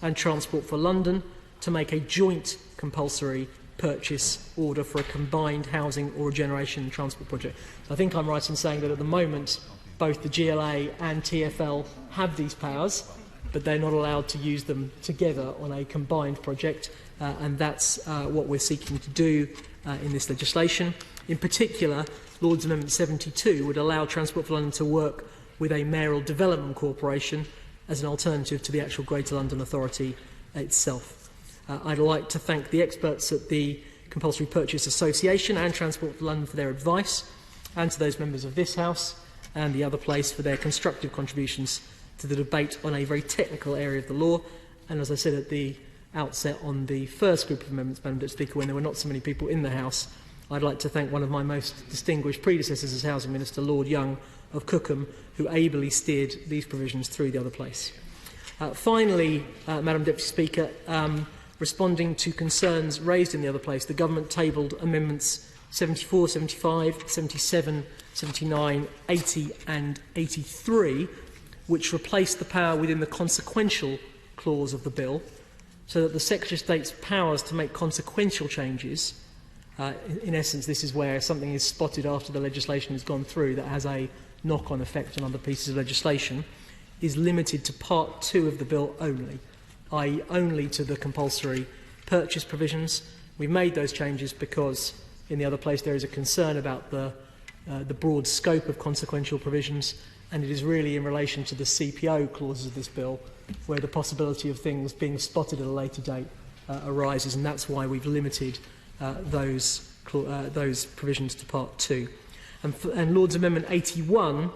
and Transport for London to make a joint compulsory purchase order for a combined housing or regeneration and transport project. So I think I'm right in saying that at the moment both the GLA and TfL have these powers, but they're not allowed to use them together on a combined project, and that's what we're seeking to do in this legislation. In particular, Lord's Amendment 72 would allow Transport for London to work with a mayoral development corporation as an alternative to the actual Greater London Authority itself. I'd like to thank the experts at the Compulsory Purchase Association and Transport for London for their advice, and to those members of this House and the other place for their constructive contributions to the debate on a very technical area of the law. And as I said at the outset on the first group of amendments, Madam Deputy Speaker, when there were not so many people in the House, I'd like to thank one of my most distinguished predecessors as Housing Minister, Lord Young of Cookham, who ably steered these provisions through the other place. Finally, Madam Deputy Speaker, responding to concerns raised in the other place, the Government tabled amendments 74, 75, 77, 79, 80 and 83, which replaced the power within the consequential clause of the bill, so that the Secretary of State's powers to make consequential changes, in essence this is where something is spotted after the legislation has gone through that has a knock-on effect on other pieces of legislation, is limited to Part 2 of the bill only, i.e. only to the compulsory purchase provisions. We've made those changes because in the other place there is a concern about the broad scope of consequential provisions, and it is really in relation to the CPO clauses of this bill where the possibility of things being spotted at a later date arises, and that's why we've limited those provisions to Part 2. And Lord's Amendment 81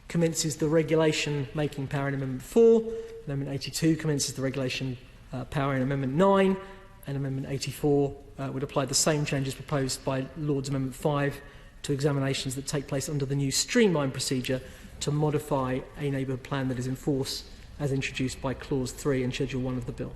commences the regulation making power in Amendment 4, Amendment 82 commences the regulation power in Amendment 9, and Amendment 84 would apply the same changes proposed by Lord's Amendment 5 to examinations that take place under the new streamlined procedure to modify a neighbourhood plan that is in force as introduced by Clause 3 in Schedule 1 of the bill.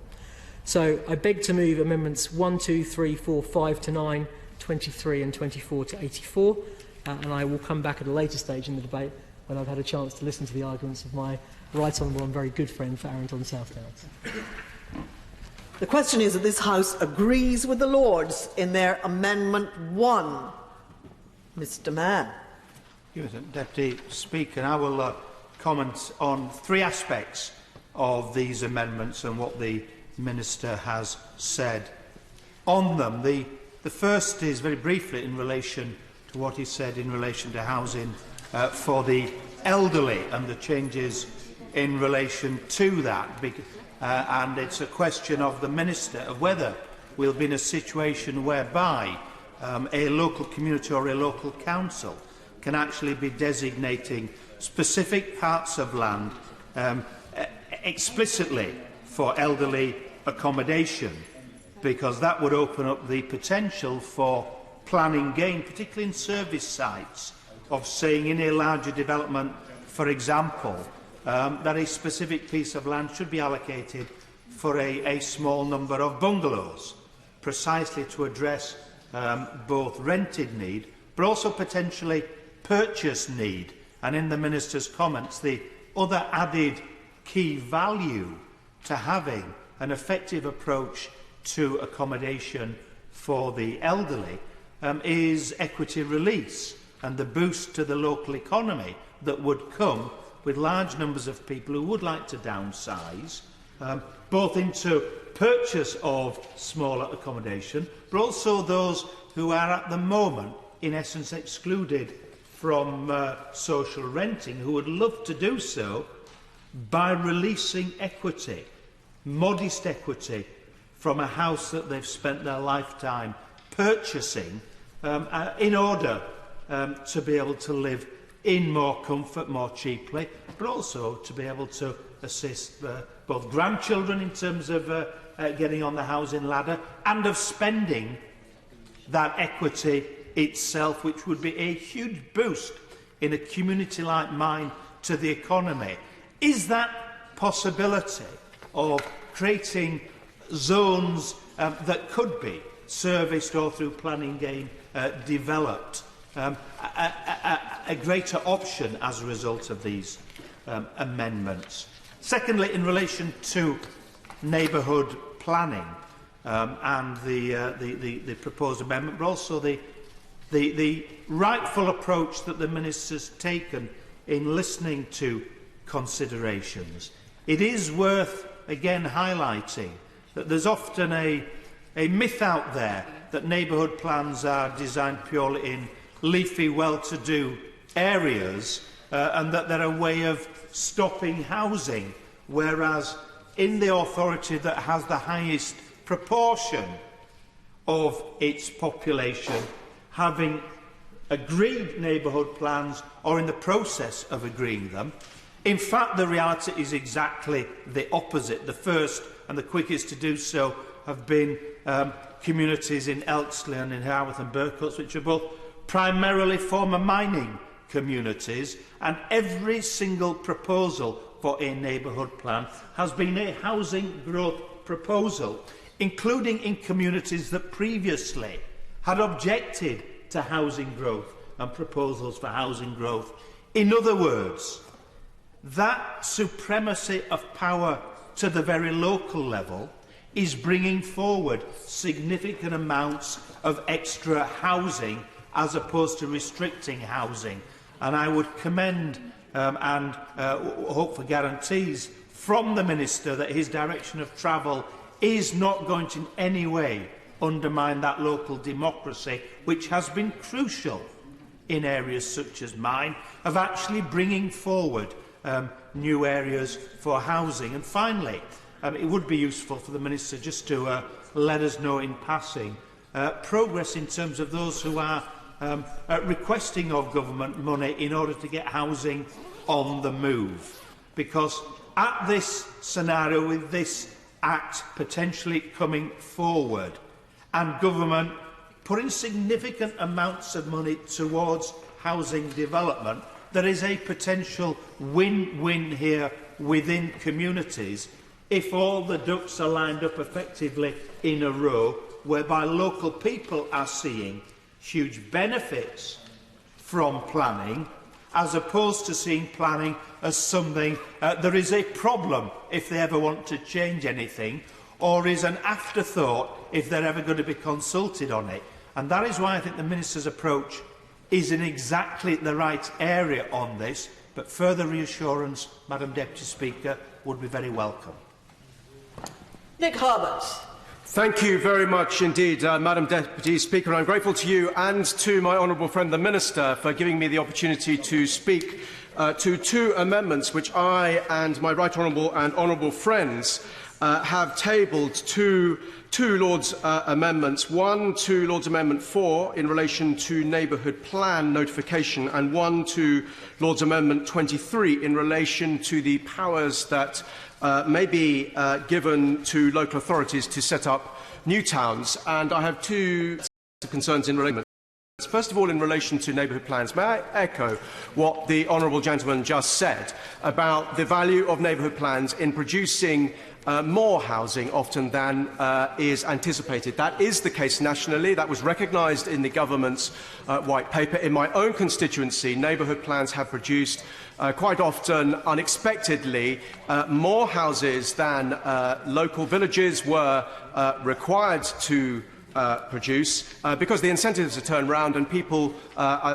So I beg to move Amendments 1, 2, 3, 4, 5 to 9, 23 and 24 to 84, and I will come back at a later stage in the debate when I've had a chance to listen to the arguments of my right honourable and very good friend for Arrington South Downs.
The question is that this House agrees with the Lords in their Amendment 1. Mr Mann.
Deputy Speaker, I will comment on three aspects of these amendments and what the Minister has said on them. The first is very briefly in relation to what he said in relation to housing for the elderly and the changes in relation to that. And it's a question of the Minister of whether we'll be in a situation whereby a local community or a local council can actually be designating specific parts of land explicitly for elderly accommodation, because that would open up the potential for planning gain, particularly in service sites, of saying in a larger development, for example, that a specific piece of land should be allocated for a small number of bungalows, precisely to address both rented need, but also potentially purchase need. And in the Minister's comments, the other added key value to having an effective approach to accommodation for the elderly is equity release and the boost to the local economy that would come with large numbers of people who would like to downsize, both into purchase of smaller accommodation, but also those who are at the moment, in essence, excluded from social renting, who would love to do so by releasing equity, modest equity, from a house that they've spent their lifetime purchasing in order to be able to live in more comfort, more cheaply, but also to be able to assist both grandchildren in terms of getting on the housing ladder and of spending that equity itself, which would be a huge boost in a community like mine to the economy. Is that possibility of creating zones that could be serviced or through planning game developed a greater option as a result of these amendments? Secondly, in relation to neighbourhood planning and the proposed amendment, but also the rightful approach that the Minister's taken in listening to considerations, it is worth again highlighting that there's often a myth out there that neighbourhood plans are designed purely in leafy, well-to-do areas and that they're a way of stopping housing, whereas in the authority that has the highest proportion of its population having agreed neighbourhood plans or in the process of agreeing them, in fact the reality is exactly the opposite. The first and the quickest to do so have been communities in Elksley and in Howlett and Boycotts, which are both primarily former mining communities, and every single proposal for a neighbourhood plan has been a housing growth proposal, including in communities that previously had objected to housing growth and proposals for housing growth. In other words, that supremacy of power to the very local level is bringing forward significant amounts of extra housing as opposed to restricting housing. And I would commend and hope for guarantees from the Minister that his direction of travel is not going to in any way undermine that local democracy, which has been crucial in areas such as mine, of actually bringing forward new areas for housing. And finally, it would be useful for the Minister just to let us know in passing progress in terms of those who are requesting of government money in order to get housing on the move. Because at this scenario, with this Act potentially coming forward and government putting significant amounts of money towards housing development, there is a potential win-win here within communities if all the ducks are lined up effectively in a row, whereby local people are seeing huge benefits from planning, as opposed to seeing planning as something there is a problem if they ever want to change anything, or is an afterthought if they're ever going to be consulted on it. And that is why I think the Minister's approach is in exactly the right area on this, but further reassurance, Madam Deputy Speaker, would be very welcome.
Nick Howlett.
Thank you very much indeed, Madam Deputy Speaker. I'm grateful to you and to my honourable friend the Minister for giving me the opportunity to speak to two amendments which I and my right honourable and honourable friends have tabled two Lord's amendments, one to Lord's Amendment 4 in relation to neighbourhood plan notification, and one to Lord's Amendment 23 in relation to the powers that may be given to local authorities to set up new towns. And I have two concerns in relation. First of all, in relation to neighbourhood plans, may I echo what the honourable gentleman just said about the value of neighbourhood plans in producing more housing often than is anticipated. That is the case nationally. That was recognised in the government's white paper. In my own constituency, neighbourhood plans have produced quite often, unexpectedly, more houses than local villages were required to produce, because the incentives are turned round and people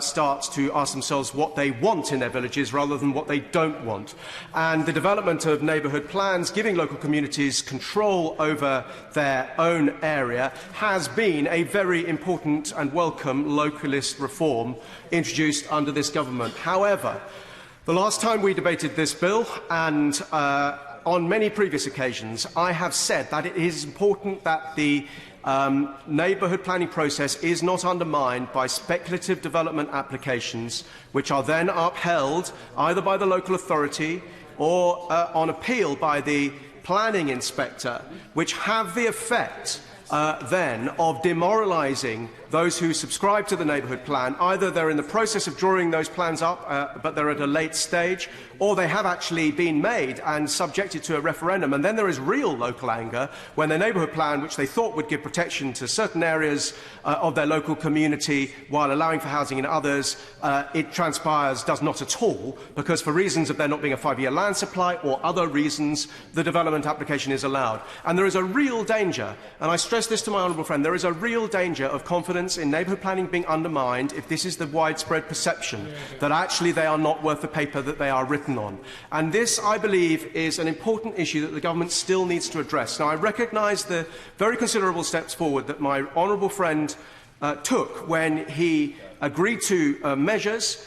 start to ask themselves what they want in their villages rather than what they don't want. And the development of neighbourhood plans, giving local communities control over their own area, has been a very important and welcome localist reform introduced under this government. However, the last time we debated this bill, and on many previous occasions, I have said that it is important that the neighbourhood planning process is not undermined by speculative development applications, which are then upheld either by the local authority or on appeal by the planning inspector, which have the effect then of demoralising those who subscribe to the neighbourhood plan. Either they're in the process of drawing those plans up, but they're at a late stage, or they have actually been made and subjected to a referendum. And then there is real local anger when the neighbourhood plan, which they thought would give protection to certain areas of their local community while allowing for housing in others, it transpires does not at all, because for reasons of there not being a 5-year land supply or other reasons, the development application is allowed. And there is a real danger, and I stress this to my honourable friend, there is a real danger of confidence in neighbourhood planning being undermined if this is the widespread perception that actually they are not worth the paper that they are written on. And this, I believe, is an important issue that the government still needs to address. Now, I recognise the very considerable steps forward that my honourable friend took when he agreed to measures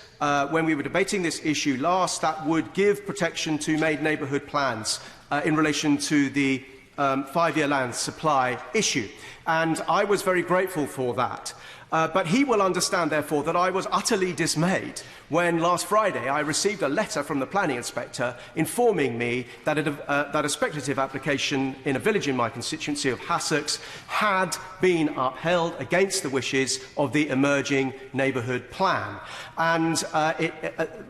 when we were debating this issue last that would give protection to made neighbourhood plans in relation to the 5-year land supply issue. And I was very grateful for that. But he will understand, therefore, that I was utterly dismayed when last Friday I received a letter from the planning inspector informing me that a speculative application in a village in my constituency of Hassocks had been upheld against the wishes of the emerging neighbourhood plan. And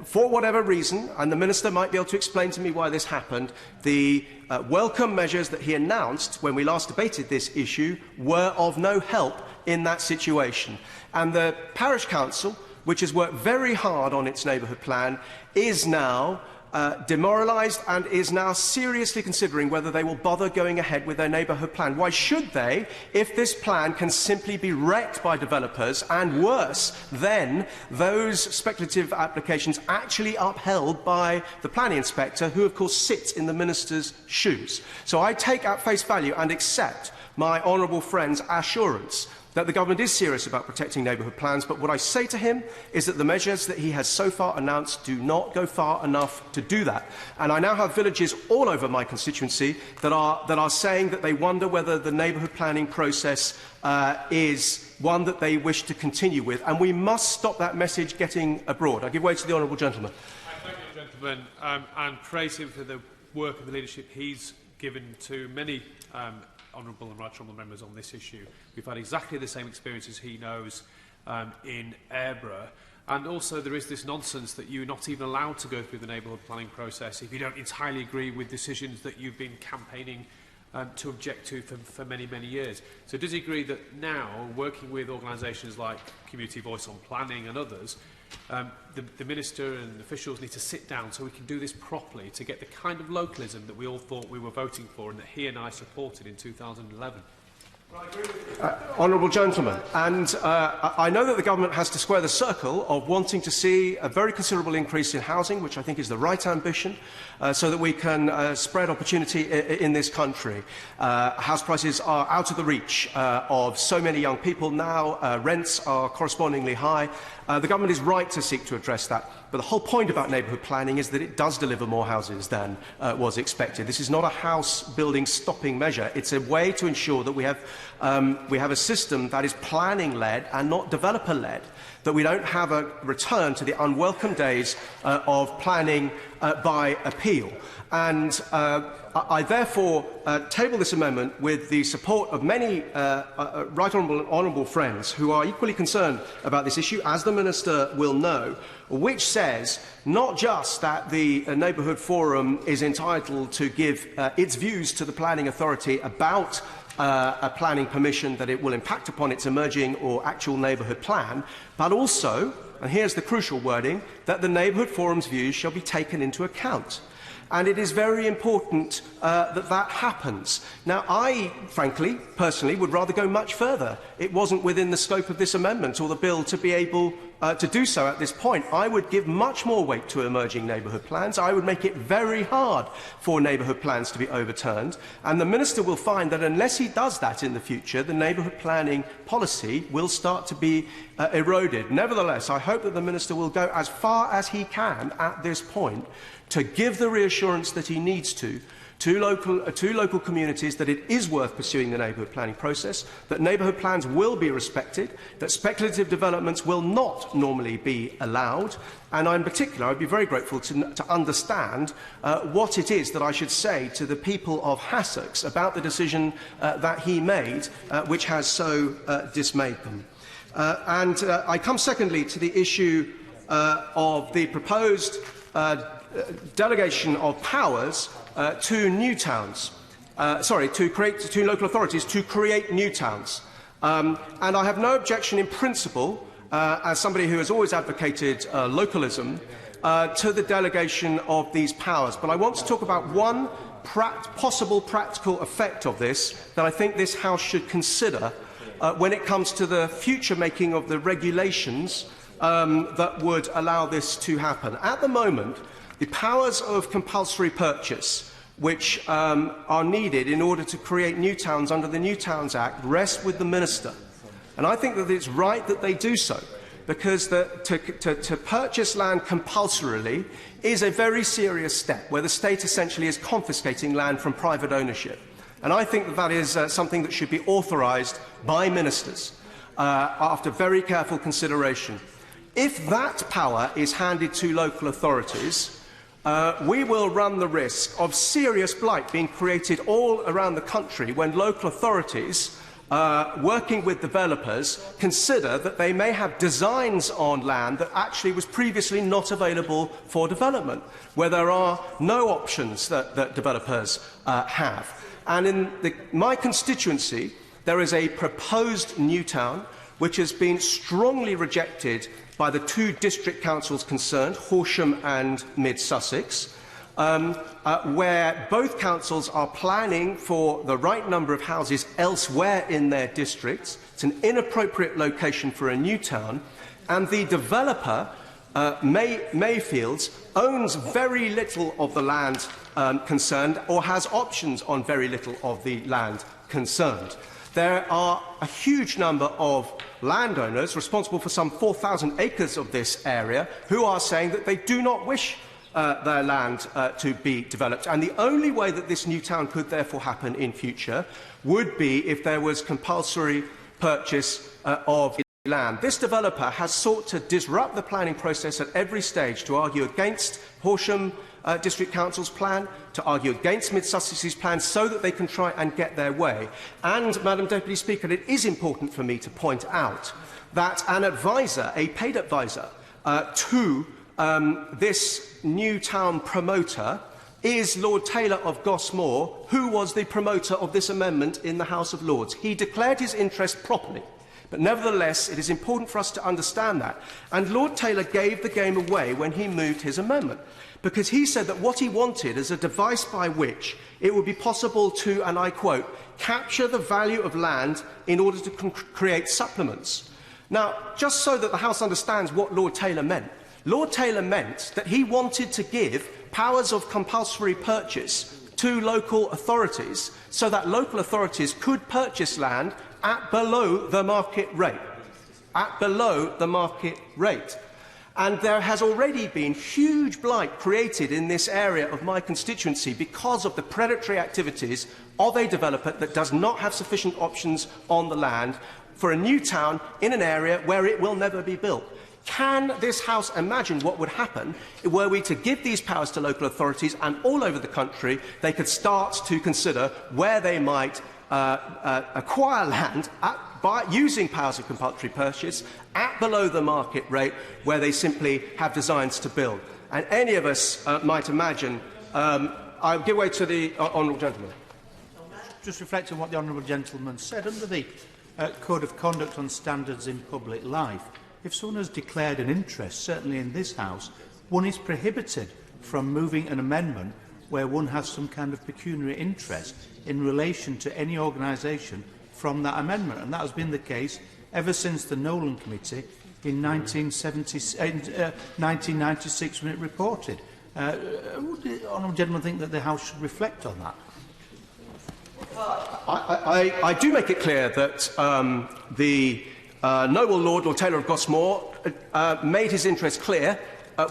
for whatever reason, and the Minister might be able to explain to me why this happened, the welcome measures that he announced when we last debated this issue were of no help in that situation. And the parish council, which has worked very hard on its neighbourhood plan, is now demoralised and is now seriously considering whether they will bother going ahead with their neighbourhood plan. Why should they, if this plan can simply be wrecked by developers, and worse, then those speculative applications actually upheld by the planning inspector, who of course sits in the minister's shoes? So I take at face value and accept my honourable friend's assurance that the government is serious about protecting neighbourhood plans, but what I say to him is that the measures that he has so far announced do not go far enough to do that. And I now have villages all over my constituency that are saying that they wonder whether the neighbourhood planning process is one that they wish to continue with, and we must stop that message getting abroad. I give way to the honourable gentleman.
Thank you, gentleman, and praise him for the work and the leadership he's given to many honourable and right honourable members on this issue. We've had exactly the same experiences he knows in Airborough, and also there is this nonsense that you're not even allowed to go through the neighbourhood planning process if you don't entirely agree with decisions that you've been campaigning to object to for many, many years. So does he agree that now, working with organisations like Community Voice on Planning and others, the Minister and officials need to sit down so we can do this properly to get the kind of localism that we all thought we were voting for and that he and I supported in 2011?
Honourable gentleman, and I know that the government has to square the circle of wanting to see a very considerable increase in housing, which I think is the right ambition, so that we can spread opportunity in this country. House prices are out of the reach of so many young people now. Rents are correspondingly high. The government is right to seek to address that. But the whole point about neighbourhood planning is that it does deliver more houses than was expected. This is not a house building stopping measure. It's a way to ensure that we have a system that is planning-led and not developer-led, that we don't have a return to the unwelcome days of planning by appeal. And I therefore table this amendment with the support of many right honourable and honourable friends who are equally concerned about this issue, as the Minister will know, which says not just that the Neighbourhood Forum is entitled to give its views to the planning authority about a planning permission that it will impact upon its emerging or actual neighbourhood plan, but also, and here's the crucial wording, that the Neighbourhood Forum's views shall be taken into account. And it is very important that that happens. Now, I, frankly, personally, would rather go much further. It wasn't within the scope of this amendment or the bill to be able to do so at this point. I would give much more weight to emerging neighbourhood plans. I would make it very hard for neighbourhood plans to be overturned. And the Minister will find that unless he does that in the future, the neighbourhood planning policy will start to be eroded. Nevertheless, I hope that the Minister will go as far as he can at this point to give the reassurance that he needs to local communities that it is worth pursuing the neighbourhood planning process, that neighbourhood plans will be respected, that speculative developments will not normally be allowed, and in particular I would be very grateful to understand what it is that I should say to the people of Hassocks about the decision that he made, which has so dismayed them. I come secondly to the issue of the proposed delegation of powers to new towns, to local authorities to create new towns. And I have no objection in principle, as somebody who has always advocated localism, to the delegation of these powers. But I want to talk about one possible practical effect of this that I think this House should consider when it comes to the future making of the regulations that would allow this to happen. At the moment, the powers of compulsory purchase, which are needed in order to create new towns under the New Towns Act, rest with the Minister. And I think that it's right that they do so, because to purchase land compulsorily is a very serious step, where the state essentially is confiscating land from private ownership. And I think that that is something that should be authorised by ministers after very careful consideration. If that power is handed to local authorities, we will run the risk of serious blight being created all around the country when local authorities, working with developers, consider that they may have designs on land that actually was previously not available for development, where there are no options that developers have. And in my constituency, there is a proposed new town which has been strongly rejected by the two district councils concerned, Horsham and Mid-Sussex, where both councils are planning for the right number of houses elsewhere in their districts. It's an inappropriate location for a new town, and the developer, Mayfields, owns very little of the land concerned, or has options on very little of the land concerned. There are a huge number of landowners responsible for some 4,000 acres of this area who are saying that they do not wish their land to be developed. And the only way that this new town could therefore happen in future would be if there was compulsory purchase of land. This developer has sought to disrupt the planning process at every stage to argue against Horsham District Council's plan, to argue against Mid-Sussex's plan, so that they can try and get their way. And, Madam Deputy Speaker, it is important for me to point out that an advisor, a paid advisor, to this new town promoter is Lord Taylor of Gosmore, who was the promoter of this amendment in the House of Lords. He declared his interest properly. But nevertheless, it is important for us to understand that. And Lord Taylor gave the game away when he moved his amendment, because he said that what he wanted is a device by which it would be possible to, and I quote, capture the value of land in order to create supplements. Now, just so that the House understands what Lord Taylor meant that he wanted to give powers of compulsory purchase to local authorities so that local authorities could purchase land at below the market rate. At below the market rate. And there has already been huge blight created in this area of my constituency because of the predatory activities of a developer that does not have sufficient options on the land for a new town in an area where it will never be built. Can this House imagine what would happen were we to give these powers to local authorities, and all over the country they could start to consider where they might acquire land by using powers of compulsory purchase at below the market rate, where they simply have designs to build? And any of us might imagine. I'll give way to the honourable gentleman.
Just reflect on what the honourable gentleman said. Under the Code of Conduct on Standards in Public Life, if someone has declared an interest, certainly in this House, one is prohibited from moving an amendment where one has some kind of pecuniary interest in relation to any organisation from that amendment. And that has been the case ever since the Nolan Committee in 1996 when it reported. Would the honourable gentleman think that the House should reflect on that?
I do make it clear that the noble Lord Taylor of Gosmore made his interest clear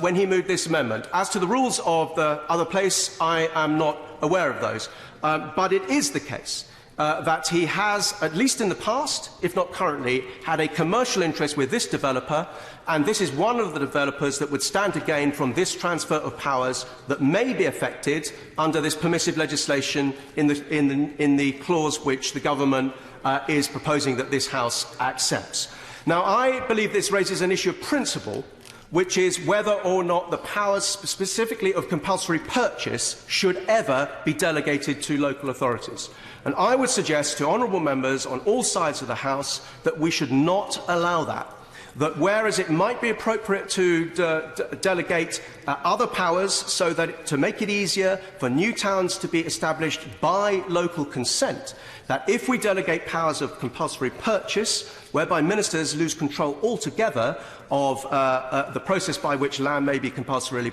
when he moved this amendment. As to the rules of the other place, I am not aware of those. But it is the case that he has, at least in the past, if not currently, had a commercial interest with this developer, and this is one of the developers that would stand to gain from this transfer of powers that may be affected under this permissive legislation in the clause which the government is proposing that this House accepts. Now, I believe this raises an issue of principle, which is whether or not the powers specifically of compulsory purchase should ever be delegated to local authorities. And I would suggest to honourable members on all sides of the House that we should not allow that. That whereas it might be appropriate to delegate other powers so that to make it easier for new towns to be established by local consent, that if we delegate powers of compulsory purchase, whereby ministers lose control altogether of the process by which land may be compulsorily,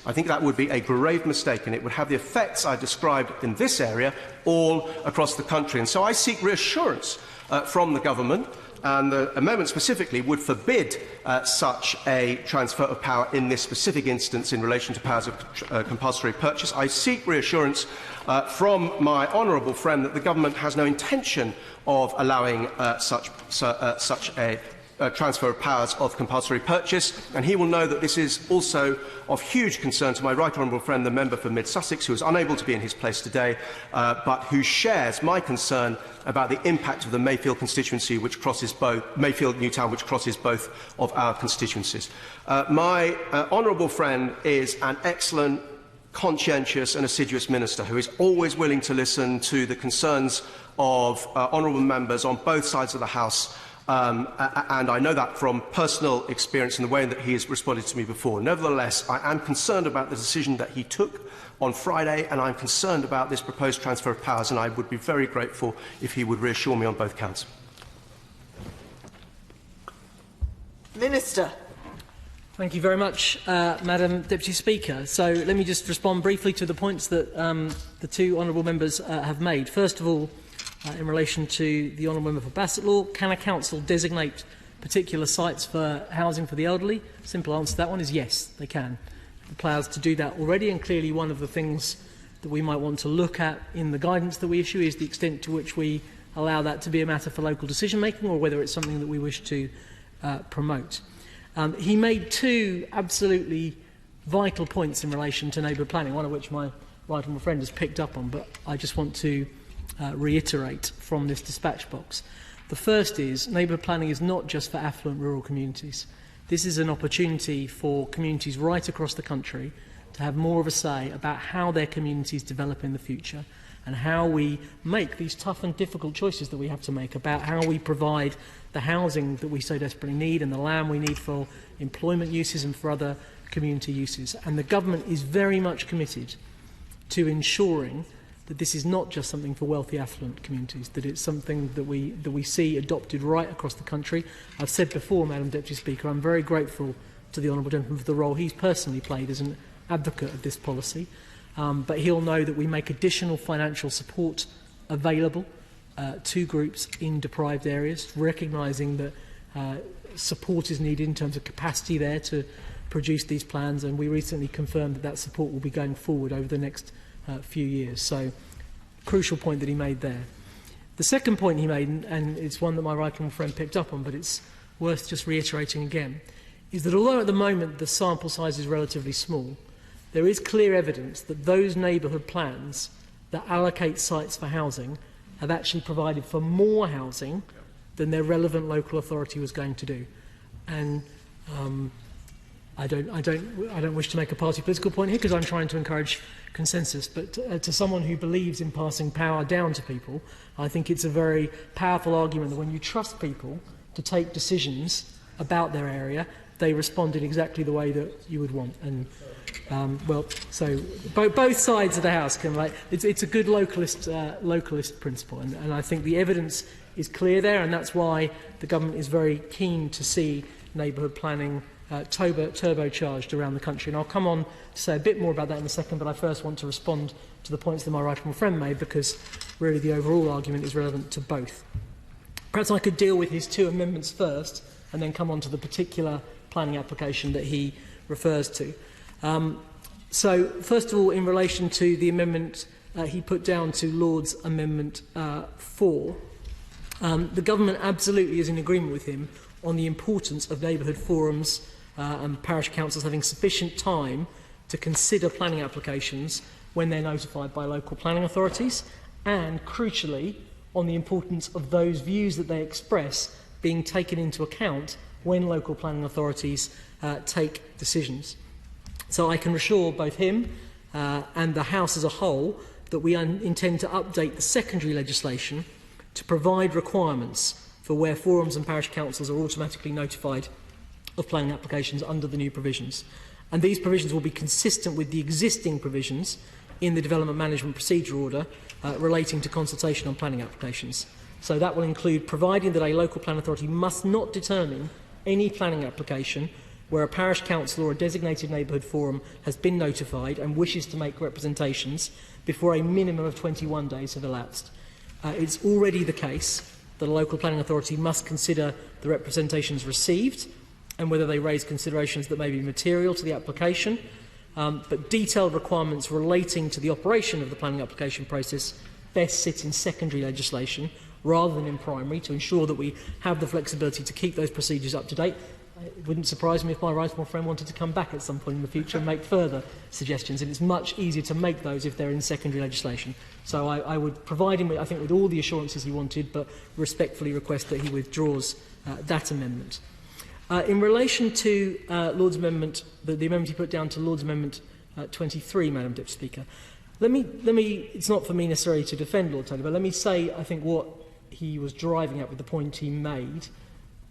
I think that would be a grave mistake, and it would have the effects I described in this area all across the country. And so I seek reassurance from the government, and the amendment specifically would forbid such a transfer of power in this specific instance in relation to powers of compulsory purchase. I seek reassurance from my honourable friend that the government has no intention of allowing such a transfer of powers of compulsory purchase, and he will know that this is also of huge concern to my right honourable friend, the member for Mid Sussex, who is unable to be in his place today, but who shares my concern about the impact of the Mayfield constituency, which crosses both Mayfield Newtown, which crosses both of our constituencies. My honourable friend is an excellent, conscientious and assiduous minister who is always willing to listen to the concerns of honourable members on both sides of the House. And I know that from personal experience in the way that he has responded to me before. Nevertheless, I am concerned about the decision that he took on Friday, and I'm concerned about this proposed transfer of powers, and I would be very grateful if he would reassure me on both counts.
Minister.
Thank you very much, Madam Deputy Speaker. So let me just respond briefly to the points that the two honourable members have made. First of all, in relation to the honourable member for Bassett Law, can a council designate particular sites for housing for the elderly? Simple answer to that one is yes, they can. The plans to do that already, and clearly one of the things that we might want to look at in the guidance that we issue is the extent to which we allow that to be a matter for local decision making, or whether it's something that we wish to promote. He made two absolutely vital points in relation to neighbourhood planning, one of which my right honourable friend has picked up on, but I just want to reiterate from this dispatch box. The first is neighbourhood planning is not just for affluent rural communities. This is an opportunity for communities right across the country to have more of a say about how their communities develop in the future, and how we make these tough and difficult choices that we have to make about how we provide the housing that we so desperately need and the land we need for employment uses and for other community uses. And the government is very much committed to ensuring that this is not just something for wealthy, affluent communities, that it's something that we see adopted right across the country. I've said before, Madam Deputy Speaker, I'm very grateful to the honourable gentleman for the role he's personally played as an advocate of this policy, but he'll know that we make additional financial support available to groups in deprived areas, recognising that support is needed in terms of capacity there to produce these plans, and we recently confirmed that that support will be going forward over the next few years. So, crucial point that he made there. The second point he made, and it's one that my right honourable friend picked up on, but it's worth just reiterating again, is that although at the moment the sample size is relatively small, there is clear evidence that those neighbourhood plans that allocate sites for housing have actually provided for more housing than their relevant local authority was going to do. And I don't wish to make a party political point here because I'm trying to encourage consensus, but to someone who believes in passing power down to people, I think it's a very powerful argument that when you trust people to take decisions about their area, they responded exactly the way that you would want. And well, so both sides of the House can it's a good localist principle, and I think the evidence is clear there, and that's why the government is very keen to see neighbourhood planning turbocharged around the country. And I'll come on to say a bit more about that in a second, but I first want to respond to the points that my right honourable friend made, because really the overall argument is relevant to both. Perhaps I could deal with his two amendments first and then come on to the particular planning application that he refers to. So, first of all, in relation to the amendment he put down to Lord's Amendment 4, the government absolutely is in agreement with him on the importance of neighbourhood forums and parish councils having sufficient time to consider planning applications when they're notified by local planning authorities, and, crucially, on the importance of those views that they express being taken into account when local planning authorities take decisions. So I can assure both him and the House as a whole that we intend to update the secondary legislation to provide requirements for where forums and parish councils are automatically notified of planning applications under the new provisions. And these provisions will be consistent with the existing provisions in the Development Management Procedure Order relating to consultation on planning applications. So that will include providing that a local planning authority must not determine any planning application where a parish council or a designated neighbourhood forum has been notified and wishes to make representations before a minimum of 21 days have elapsed. It's already the case that a local planning authority must consider the representations received and whether they raise considerations that may be material to the application, but detailed requirements relating to the operation of the planning application process best sit in secondary legislation rather than in primary, to ensure that we have the flexibility to keep those procedures up to date. It wouldn't surprise me if my right honourable friend wanted to come back at some point in the future and make further suggestions, and it's much easier to make those if they're in secondary legislation. So I would provide him, I think, with all the assurances he wanted, but respectfully request that he withdraws that amendment. In relation to Lord's Amendment, the amendment he put down to Lord's Amendment 23, Madam Deputy Speaker, let me, it's not for me necessarily to defend Lord Taylor, but let me say, I think, what he was driving at with the point he made,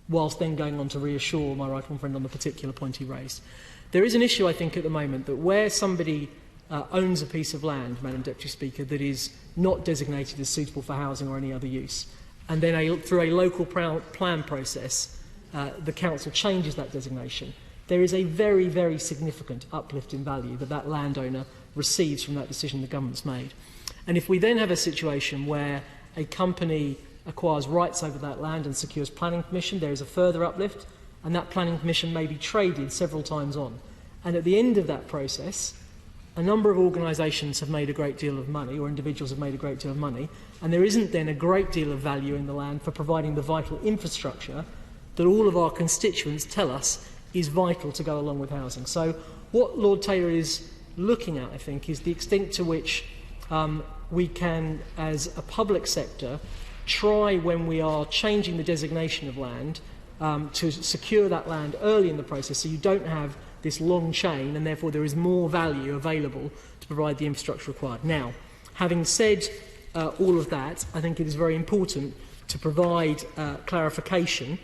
whilst then going on to reassure my right honourable friend on the particular point he raised. There is an issue, I think, at the moment that where somebody owns a piece of land, Madam Deputy Speaker, that is not designated as suitable for housing or any other use, and then through a local plan process, the council changes that designation, there is a very, very significant uplift in value that that landowner receives from that decision the government's made. And if we then have a situation where a company acquires rights over that land and secures planning permission, there is a further uplift, and that planning permission may be traded several times on. And at the end of that process, a number of organisations have made a great deal of money, or individuals have made a great deal of money, and there isn't then a great deal of value in the land for providing the vital infrastructure that all of our constituents tell us is vital to go along with housing. So what Lord Taylor is looking at, I think, is the extent to which we can, as a public sector, try, when we are changing the designation of land, to secure that land early in the process so you don't have this long chain, and therefore there is more value available to provide the infrastructure required. Now, having said all of that, I think it is very important to provide clarification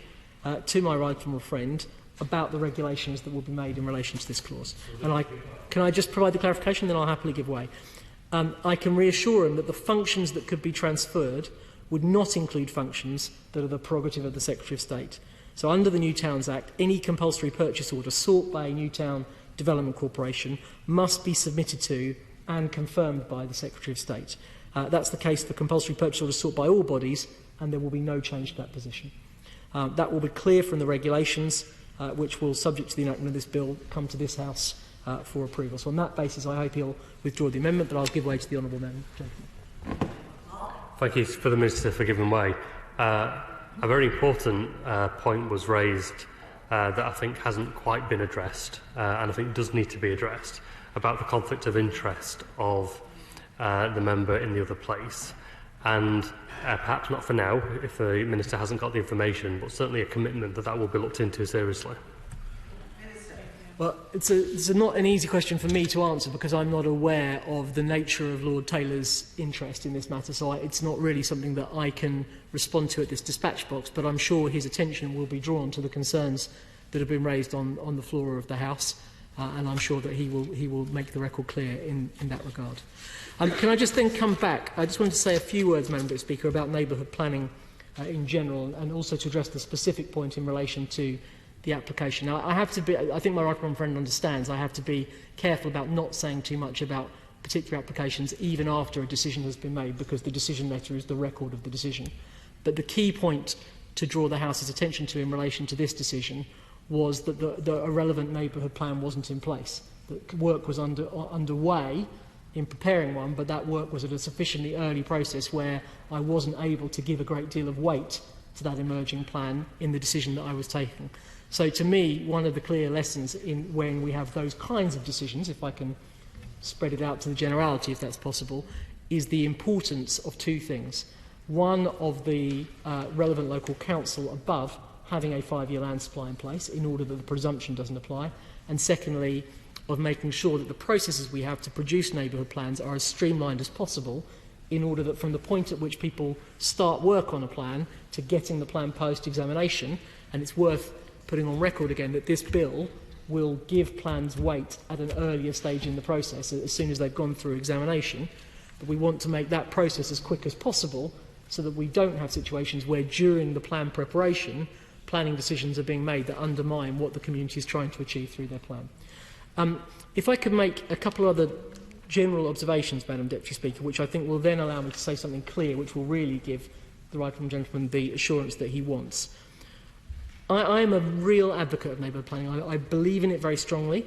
to my right honourable friend about the regulations that will be made in relation to this clause. And can I just provide the clarification, then I'll happily give way. I can reassure him that the functions that could be transferred would not include functions that are the prerogative of the Secretary of State. So under the New Towns Act, any compulsory purchase order sought by a New Town Development Corporation must be submitted to and confirmed by the Secretary of State. That's the case for compulsory purchase orders sought by all bodies, and there will be no change to that position. That will be clear from the regulations, which will, subject to the enactment of this bill, come to this House for approval. So on that basis, I hope he'll withdraw the amendment, but I'll give way to the honourable gentleman.
Thank you for the Minister for giving way. A very important point was raised that I think hasn't quite been addressed, and I think does need to be addressed, about the conflict of interest of the member in the other place. And perhaps not for now, if the Minister hasn't got the information, but certainly a commitment that that will be looked into seriously.
Well, it's not an easy question for me to answer because I'm not aware of the nature of Lord Taylor's interest in this matter, so it's not really something that I can respond to at this dispatch box, but I'm sure his attention will be drawn to the concerns that have been raised on the floor of the House, and I'm sure that he will make the record clear in that regard. Can I just then come back? I just wanted to say a few words, Madam Deputy Speaker, about neighbourhood planning in general, and also to address the specific point in relation to the application. Now, I think my right honourable friend understands, I have to be careful about not saying too much about particular applications even after a decision has been made, because the decision letter is the record of the decision. But the key point to draw the House's attention to in relation to this decision was that a relevant neighbourhood plan wasn't in place. That work was underway in preparing one, but that work was at a sufficiently early process where I wasn't able to give a great deal of weight to that emerging plan in the decision that I was taking. So to me, one of the clear lessons in when we have those kinds of decisions, if I can spread it out to the generality if that's possible, is the importance of two things. One, of the relevant local council above having a 5-year land supply in place in order that the presumption doesn't apply, and secondly, of making sure that the processes we have to produce neighbourhood plans are as streamlined as possible, in order that from the point at which people start work on a plan to getting the plan post-examination, and it's worth putting on record again that this bill will give plans weight at an earlier stage in the process, as soon as they've gone through examination, but we want to make that process as quick as possible so that we don't have situations where during the plan preparation, planning decisions are being made that undermine what the community is trying to achieve through their plan. If I could make a couple other general observations, Madam Deputy Speaker, which I think will then allow me to say something clear, which will really give the right honourable gentleman the assurance that he wants. I am a real advocate of neighbourhood planning. I believe in it very strongly.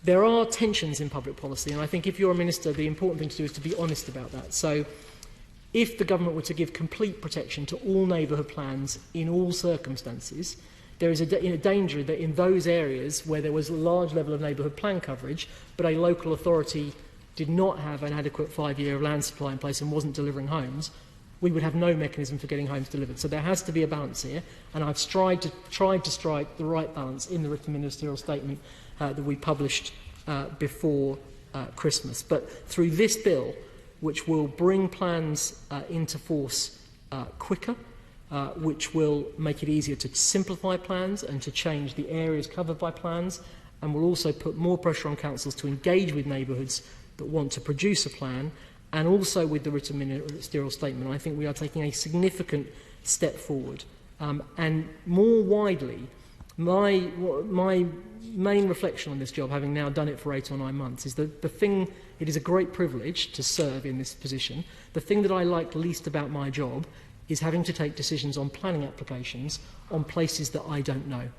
There are tensions in public policy, and I think if you're a minister, the important thing to do is to be honest about that. So if the government were to give complete protection to all neighbourhood plans in all circumstances, there is a danger that in those areas where there was a large level of neighbourhood plan coverage, but a local authority did not have an adequate 5-year land supply in place and wasn't delivering homes, we would have no mechanism for getting homes delivered. So there has to be a balance here, and I've tried to strike the right balance in the written ministerial statement that we published before Christmas. But through this bill, which will bring plans into force quicker, which will make it easier to simplify plans and to change the areas covered by plans, and will also put more pressure on councils to engage with neighbourhoods that want to produce a plan, and also with the written ministerial statement, I think we are taking a significant step forward. And more widely, my main reflection on this job, having now done it for 8 or 9 months, is that it is a great privilege to serve in this position. The thing that I like least about my job is having to take decisions on planning applications on places that I don't know.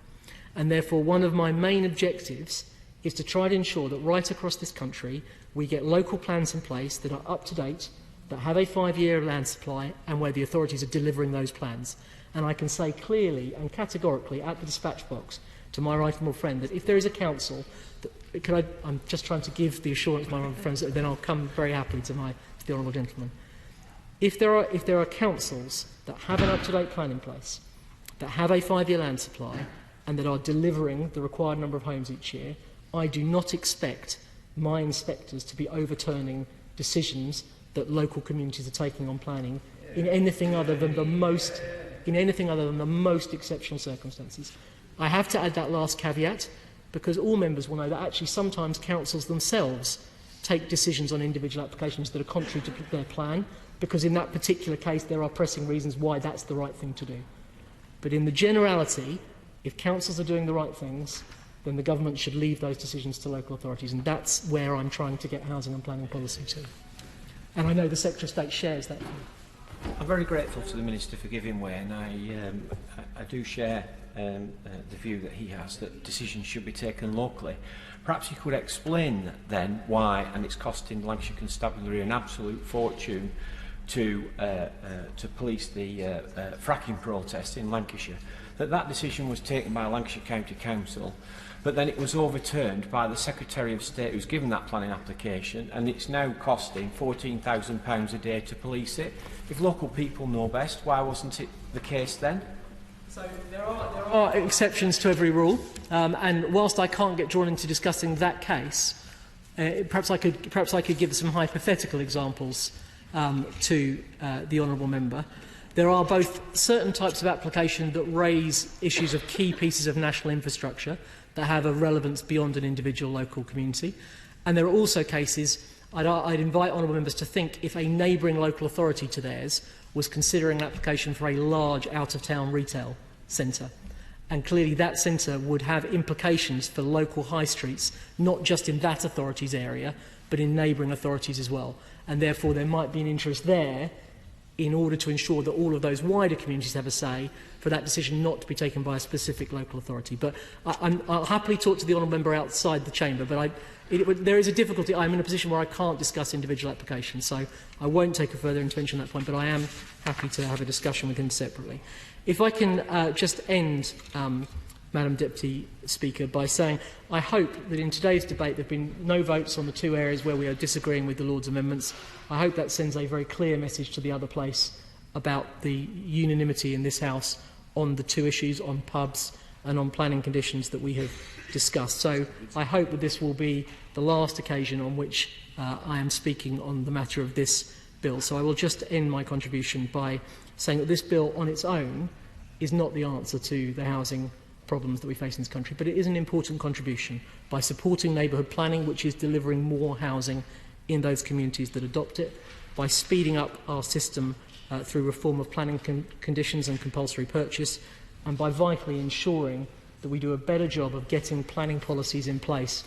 And therefore, one of my main objectives is to try to ensure that right across this country, we get local plans in place that are up to date, that have a 5-year land supply, and where the authorities are delivering those plans. And I can say clearly and categorically at the dispatch box to my right honourable friend that if there is a council, I'm just trying to give the assurance to my honourable friends, that then I'll come very happily to the honourable gentleman. If there are councils that have an up-to-date plan in place, that have a 5-year land supply, and that are delivering the required number of homes each year, I do not expect my inspectors to be overturning decisions that local communities are taking on planning in anything other than the most exceptional circumstances. I have to add that last caveat, because all members will know that actually sometimes councils themselves take decisions on individual applications that are contrary to their plan, because in that particular case there are pressing reasons why that's the right thing to do. But in the generality, if councils are doing the right things, then the government should leave those decisions to local authorities, and that's where I'm trying to get housing and planning policy to. And I know the Secretary of State shares that view.
I'm very grateful to the Minister for giving way, and I do share the view that he has, that decisions should be taken locally. Perhaps you could explain then why, and it's costing Lancashire Constabulary an absolute fortune to police the fracking protest in Lancashire, that decision was taken by Lancashire County Council, but then it was overturned by the Secretary of State who's given that planning application, and it's now costing £14,000 a day to police it. If local people know best, why wasn't it the case then?
So there are exceptions to every rule, and whilst I can't get drawn into discussing that case, perhaps I could give some hypothetical examples to the honourable member. There are both certain types of application that raise issues of key pieces of national infrastructure that have a relevance beyond an individual local community. And there are also cases, I'd invite honourable members to think if a neighbouring local authority to theirs was considering an application for a large out-of-town retail centre. And clearly that centre would have implications for local high streets, not just in that authority's area, but in neighbouring authorities as well. And therefore there might be an interest there in order to ensure that all of those wider communities have a say for that decision not to be taken by a specific local authority. But I'll happily talk to the honourable member outside the chamber, but there is a difficulty. I'm in a position where I can't discuss individual applications, so I won't take a further intervention on that point, but I am happy to have a discussion with him separately. If I can just end, Madam Deputy Speaker, by saying I hope that in today's debate there have been no votes on the two areas where we are disagreeing with the Lord's amendments. I hope that sends a very clear message to the other place about the unanimity in this House on the two issues, on pubs and on planning conditions that we have discussed. So I hope that this will be the last occasion on which I am speaking on the matter of this bill. So I will just end my contribution by saying that this bill on its own is not the answer to the housing problems that we face in this country, but it is an important contribution by supporting neighbourhood planning, which is delivering more housing in those communities that adopt it, by speeding up our system through reform of planning conditions and compulsory purchase, and by vitally ensuring that we do a better job of getting planning policies in place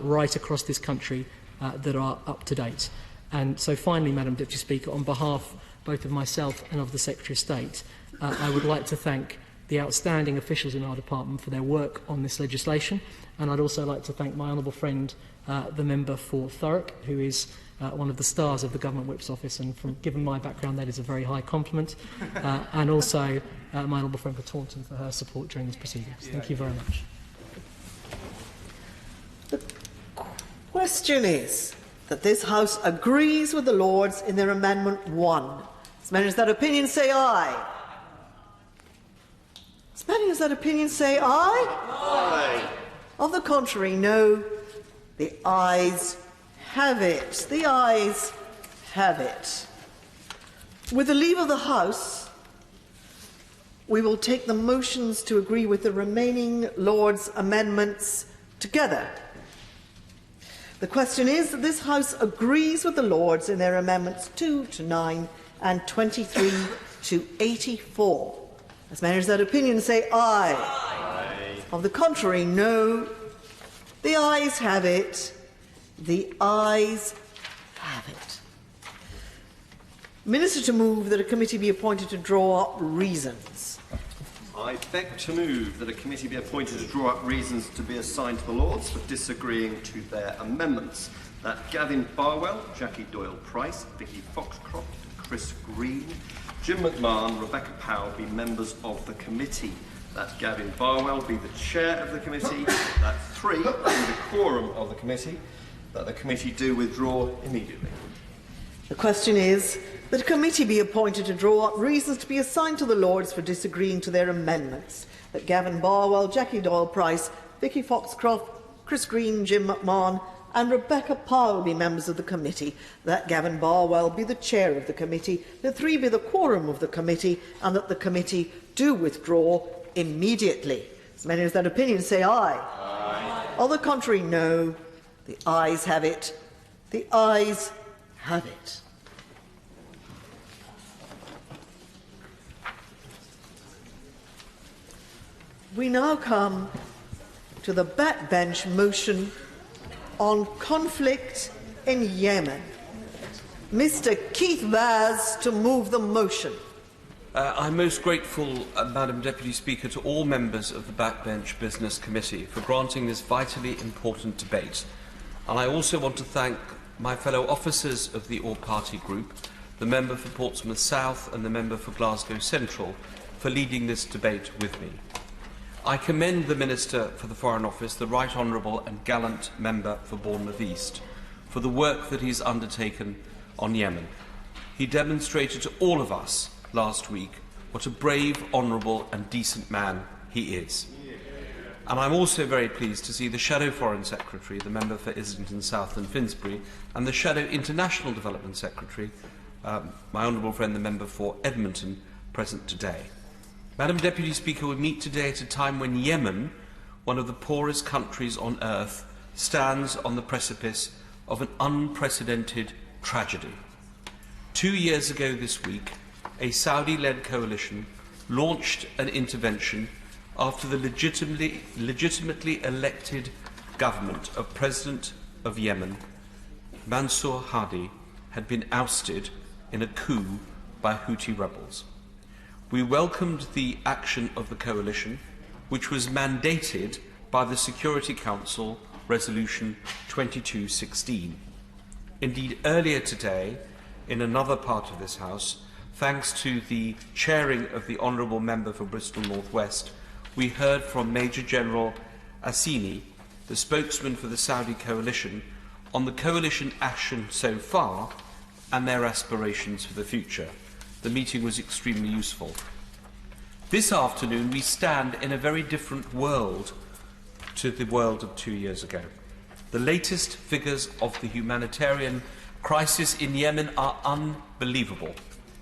right across this country that are up to date. And so finally, Madam Deputy Speaker, on behalf both of myself and of the Secretary of State, I would like to thank the outstanding officials in our department for their work on this legislation, and I'd also like to thank my honourable friend, the member for Thurrock, who is one of the stars of the Government Whip's office, and given my background that is a very high compliment, and also my honourable friend for Taunton for her support during these proceedings. Thank you very much.
The question is that this House agrees with the Lords in their Amendment 1. As many as that opinion say aye. As many as that opinion say aye. Aye. Of the contrary, no. The ayes have it. The ayes have it. With the leave of the House, we will take the motions to agree with the remaining Lords' amendments together. The question is that this House agrees with the Lords in their amendments 2 to 9 and 23 to 84. As many as that opinion say aye. Aye. Of the contrary, no. The ayes have it. The ayes have it. Minister to move that a committee be appointed to draw up reasons.
I beg to move that a committee be appointed to draw up reasons to be assigned to the Lords for disagreeing to their amendments. That Gavin Barwell, Jackie Doyle-Price, Vicky Foxcroft, Chris Green, Jim McMahon, Rebecca Powell be members of the committee. That Gavin Barwell be the chair of the committee. That 3 be the quorum of the committee. That the committee do withdraw immediately.
The question is that a committee be appointed to draw up reasons to be assigned to the Lords for disagreeing to their amendments. That Gavin Barwell, Jackie Doyle-Price, Vicky Foxcroft, Chris Green, Jim McMahon and Rebecca Powell be members of the committee. That Gavin Barwell be the chair of the committee. That 3 be the quorum of the committee, and that the committee do withdraw immediately. As many as that opinion say aye. Aye. On the contrary, no. The ayes have it. The ayes have it. We now come to the backbench motion on conflict in Yemen. Mr. Keith Vaz to move the motion.
I'm most grateful, Madam Deputy Speaker, to all members of the Backbench Business Committee for granting this vitally important debate. And I also want to thank my fellow officers of the all-party group, the member for Portsmouth South and the member for Glasgow Central, for leading this debate with me. I commend the Minister for the Foreign Office, the Right Honourable and gallant member for Bournemouth East, for the work that he's undertaken on Yemen. He demonstrated to all of us last week what a brave, honourable and decent man he is. And I'm also very pleased to see the Shadow Foreign Secretary, the member for Islington South and Finsbury, and the Shadow International Development Secretary, my honourable friend, the member for Edmonton, present today. Madam Deputy Speaker, we meet today at a time when Yemen, one of the poorest countries on earth, stands on the precipice of an unprecedented tragedy. 2 years ago this week, a Saudi-led coalition launched an intervention after the legitimately elected government of President of Yemen, Mansour Hadi, had been ousted in a coup by Houthi rebels. We welcomed the action of the coalition, which was mandated by the Security Council Resolution 2216. Indeed, earlier today, in another part of this House, thanks to the chairing of the Honourable Member for Bristol North West, we heard from Major General Assini, the spokesman for the Saudi coalition, on the coalition action so far and their aspirations for the future. The meeting was extremely useful. This afternoon we stand in a very different world to the world of 2 years ago. The latest figures of the humanitarian crisis in Yemen are unbelievable.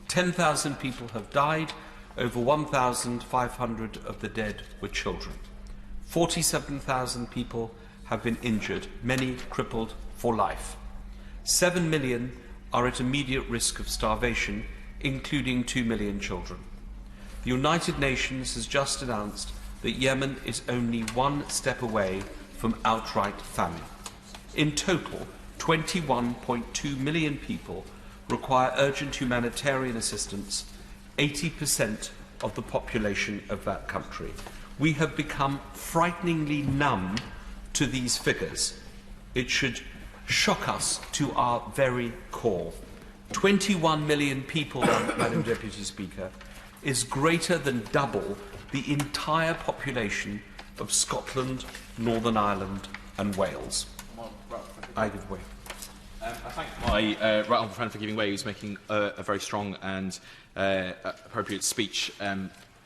10,000 people have died, over 1,500 of the dead were children. 47,000 people have been injured, many crippled for life. 7 million are at immediate risk of starvation, including 2 million children. The United Nations has just announced that Yemen is only one step away from outright famine. In total, 21.2 million people require urgent humanitarian assistance, 80% of the population of that country. We have become frighteningly numb to these figures. It should shock us to our very core. 21 million people, Madam Deputy Speaker, is greater than double the entire population of Scotland, Northern Ireland and Wales. I give way.
I thank my right honourable friend for giving way. He was making a very strong and appropriate speech,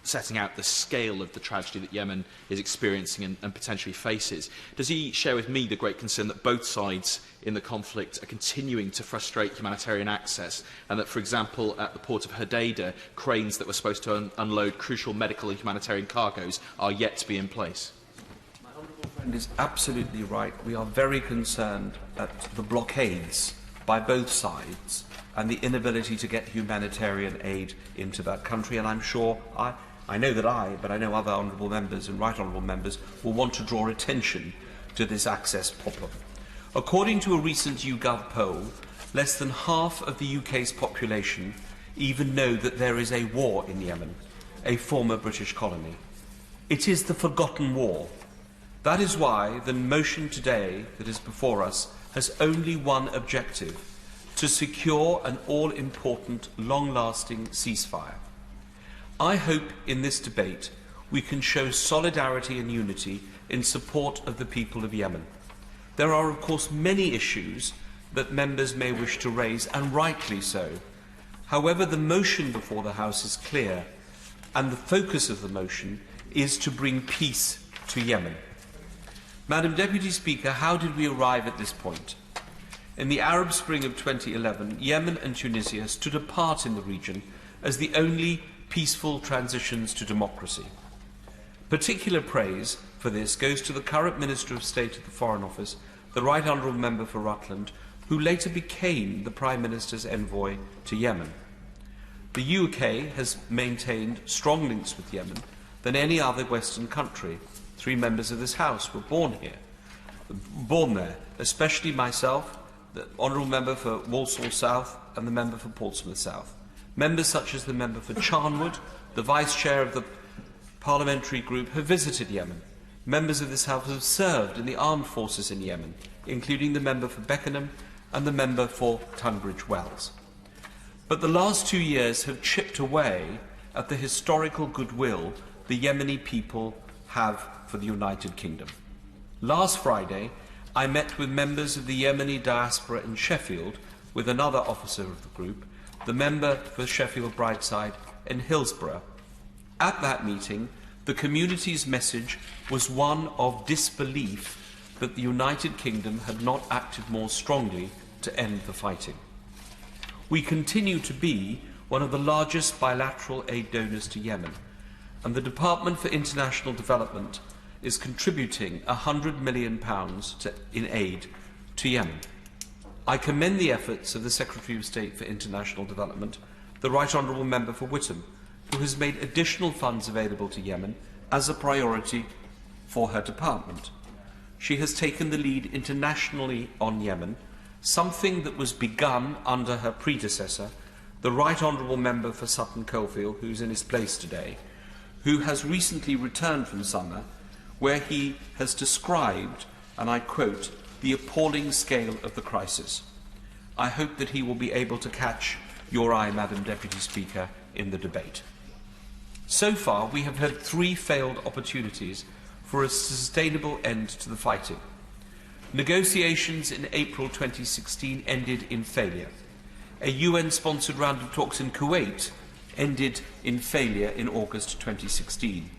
setting out the scale of the tragedy that Yemen is experiencing and potentially faces. Does he share with me the great concern that both sides in the conflict are continuing to frustrate humanitarian access, and that, for example, at the port of Hodeidah, cranes that were supposed to unload crucial medical and humanitarian cargoes are yet to be in place?
My honourable friend is absolutely right. We are very concerned at the blockades by both sides and the inability to get humanitarian aid into that country, and I'm sure I know that but I know other honourable members and right honourable members will want to draw attention to this access problem. According to a recent YouGov poll, less than half of the UK's population even know that there is a war in Yemen, a former British colony. It is the forgotten war. That is why the motion today that is before us has only one objective: to secure an all-important, long-lasting ceasefire. I hope in this debate we can show solidarity and unity in support of the people of Yemen. There are, of course, many issues that members may wish to raise, and rightly so. However, the motion before the House is clear, and the focus of the motion is to bring peace to Yemen. Madam Deputy Speaker, how did we arrive at this point? In the Arab Spring of 2011, Yemen and Tunisia stood apart in the region as the only peaceful transitions to democracy. Particular praise for this goes to the current Minister of State of the Foreign Office, the Right Honourable Member for Rutland, who later became the Prime Minister's envoy to Yemen. The UK has maintained strong links with Yemen than any other Western country. 3 members of this House were born there, especially myself, the Honourable Member for Vauxhall South and the Member for Portsmouth South. Members such as the Member for Charnwood, the Vice Chair of the Parliamentary Group, have visited Yemen. Members of this House have served in the armed forces in Yemen, including the Member for Beckenham and the Member for Tunbridge Wells. But the last 2 years have chipped away at the historical goodwill the Yemeni people have for the United Kingdom. Last Friday, I met with members of the Yemeni diaspora in Sheffield with another officer of the group, the member for Sheffield Brightside in Hillsborough. At that meeting, the community's message was one of disbelief that the United Kingdom had not acted more strongly to end the fighting. We continue to be one of the largest bilateral aid donors to Yemen, and the Department for International Development is contributing £100 million in aid to Yemen. I commend the efforts of the Secretary of State for International Development, the Right Honourable Member for Whittam, who has made additional funds available to Yemen as a priority for her department. She has taken the lead internationally on Yemen, something that was begun under her predecessor, the Right Honourable Member for Sutton Coalfield, who is in his place today, who has recently returned from summer, where he has described, and I quote, the appalling scale of the crisis. I hope that he will be able to catch your eye, Madam Deputy Speaker, in the debate. So far, we have had 3 failed opportunities for a sustainable end to the fighting. Negotiations in April 2016 ended in failure. A UN-sponsored round of talks in Kuwait ended in failure in August 2016.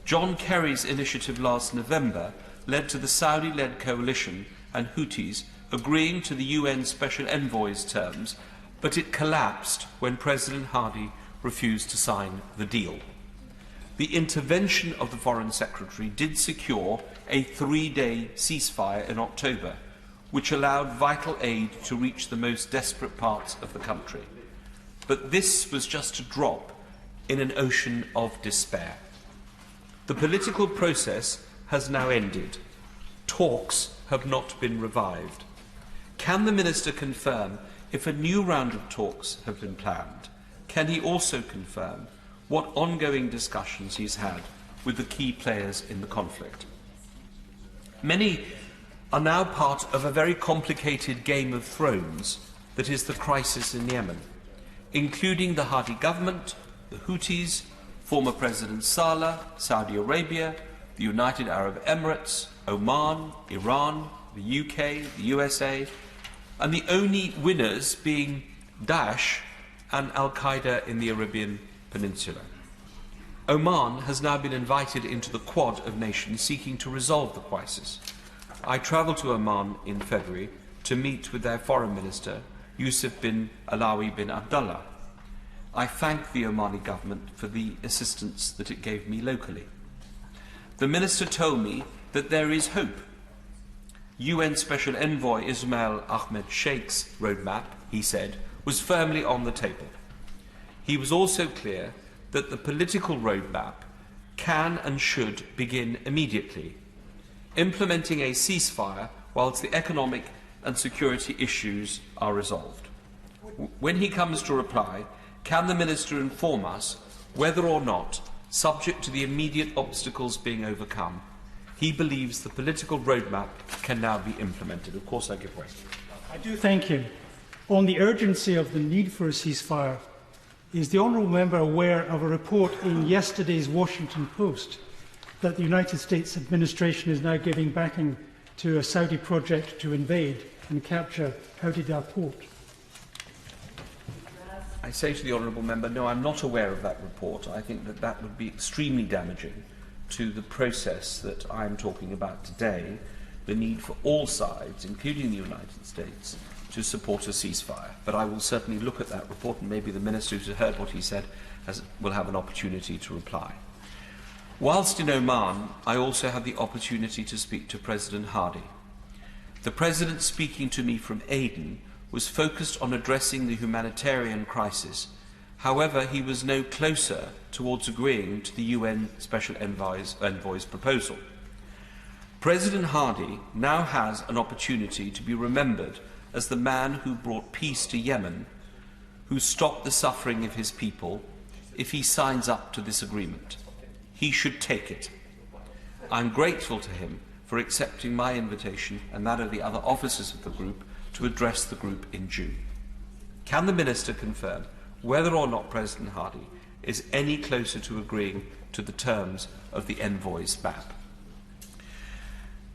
John Kerry's initiative last November led to the Saudi-led coalition and Houthis agreeing to the UN Special Envoy's terms, but it collapsed when President Hadi refused to sign the deal. The intervention of the Foreign Secretary did secure a 3-day ceasefire in October, which allowed vital aid to reach the most desperate parts of the country. But this was just a drop in an ocean of despair. The political process has now ended. Talks have not been revived. Can the Minister confirm if a new round of talks have been planned? Can he also confirm what ongoing discussions he's had with the key players in the conflict? Many are now part of a very complicated Game of Thrones that is the crisis in Yemen, including the Hadi government, the Houthis, former President Saleh, Saudi Arabia, the United Arab Emirates, Oman, Iran, the UK, the USA, and the only winners being Daesh and Al-Qaeda in the Arabian Peninsula. Oman has now been invited into the Quad of nations seeking to resolve the crisis. I travelled to Oman in February to meet with their Foreign Minister, Yusuf bin Alawi bin Abdullah. I thank the Omani government for the assistance that it gave me locally. The Minister told me that there is hope. UN Special Envoy Ismail Ahmed Sheikh's roadmap, he said, was firmly on the table. He was also clear that the political roadmap can and should begin immediately, implementing a ceasefire whilst the economic and security issues are resolved. When he comes to reply, can the Minister inform us whether or not, subject to the immediate obstacles being overcome, he believes the political roadmap can now be implemented? Of course, I give way.
I do thank him. On the urgency of the need for a ceasefire, is the honourable member aware of a report in yesterday's Washington Post that the United States administration is now giving backing to a Saudi project to invade and capture Howlett port?
I say to the honourable member, no, I'm not aware of that report. I think that that would be extremely damaging to the process that I'm talking about today, the need for all sides, including the United States, to support a ceasefire. But I will certainly look at that report, and maybe the Minister who's heard what he said will have an opportunity to reply. Whilst in Oman, I also had the opportunity to speak to President Hadi. The President speaking to me from Aden was focused on addressing the humanitarian crisis. However, he was no closer towards agreeing to the UN Special Envoy's proposal. President Hadi now has an opportunity to be remembered as the man who brought peace to Yemen, who stopped the suffering of his people, if he signs up to this agreement. He should take it. I'm grateful to him for accepting my invitation and that of the other officers of the group to address the group in June. Can the Minister confirm whether or not President Hadi is any closer to agreeing to the terms of the envoy's map?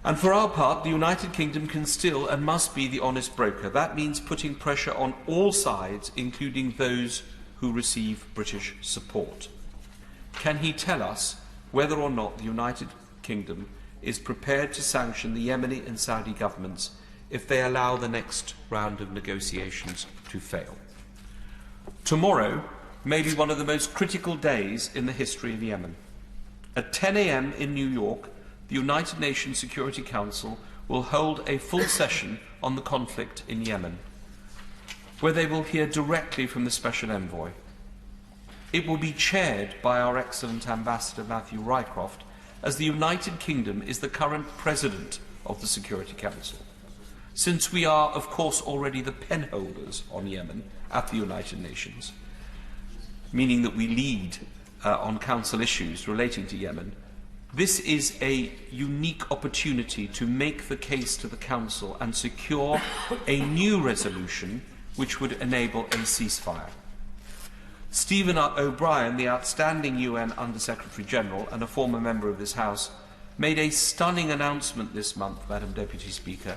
And for our part, the United Kingdom can still and must be the honest broker. That means putting pressure on all sides, including those who receive British support. Can he tell us whether or not the United Kingdom is prepared to sanction the Yemeni and Saudi governments if they allow the next round of negotiations to fail? Tomorrow, may be one of the most critical days in the history of Yemen. At 10 a.m. in New York, the United Nations Security Council will hold a full session on the conflict in Yemen, where they will hear directly from the Special Envoy. It will be chaired by our excellent Ambassador Matthew Rycroft, as the United Kingdom is the current President of the Security Council. Since we are, of course, already the penholders on Yemen at the United Nations, meaning that we lead on Council issues relating to Yemen, this is a unique opportunity to make the case to the Council and secure a new resolution which would enable a ceasefire. Stephen O'Brien, the outstanding UN Under-Secretary-General and a former member of this House, made a stunning announcement this month, Madam Deputy Speaker,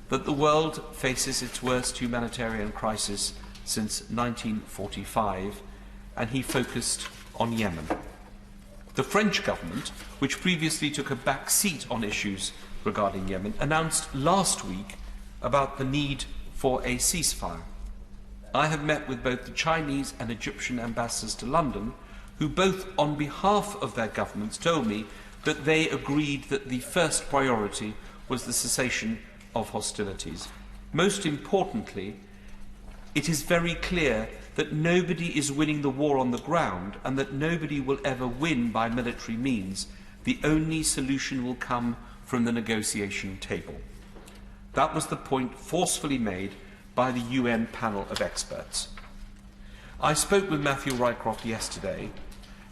that the world faces its worst humanitarian crisis since 1945, and he focused on Yemen. The French government, which previously took a back seat on issues regarding Yemen, announced last week about the need for a ceasefire. I have met with both the Chinese and Egyptian ambassadors to London, who both on behalf of their governments told me that they agreed that the first priority was the cessation of hostilities. Most importantly, it is very clear that nobody is winning the war on the ground and that nobody will ever win by military means. The only solution will come from the negotiation table. That was the point forcefully made by the UN panel of experts. I spoke with Matthew Rycroft yesterday,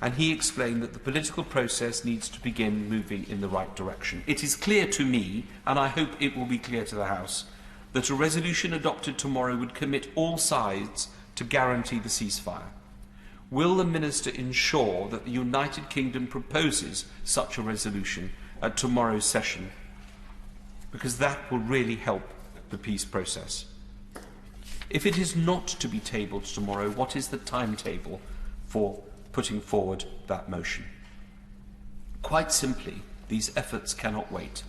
and he explained that the political process needs to begin moving in the right direction. It is clear to me, and I hope it will be clear to the House, that a resolution adopted tomorrow would commit all sides to guarantee the ceasefire. Will the Minister ensure that the United Kingdom proposes such a resolution at tomorrow's session? Because that will really help the peace process. If it is not to be tabled tomorrow, what is the timetable for putting forward that motion? Quite simply, these efforts cannot wait.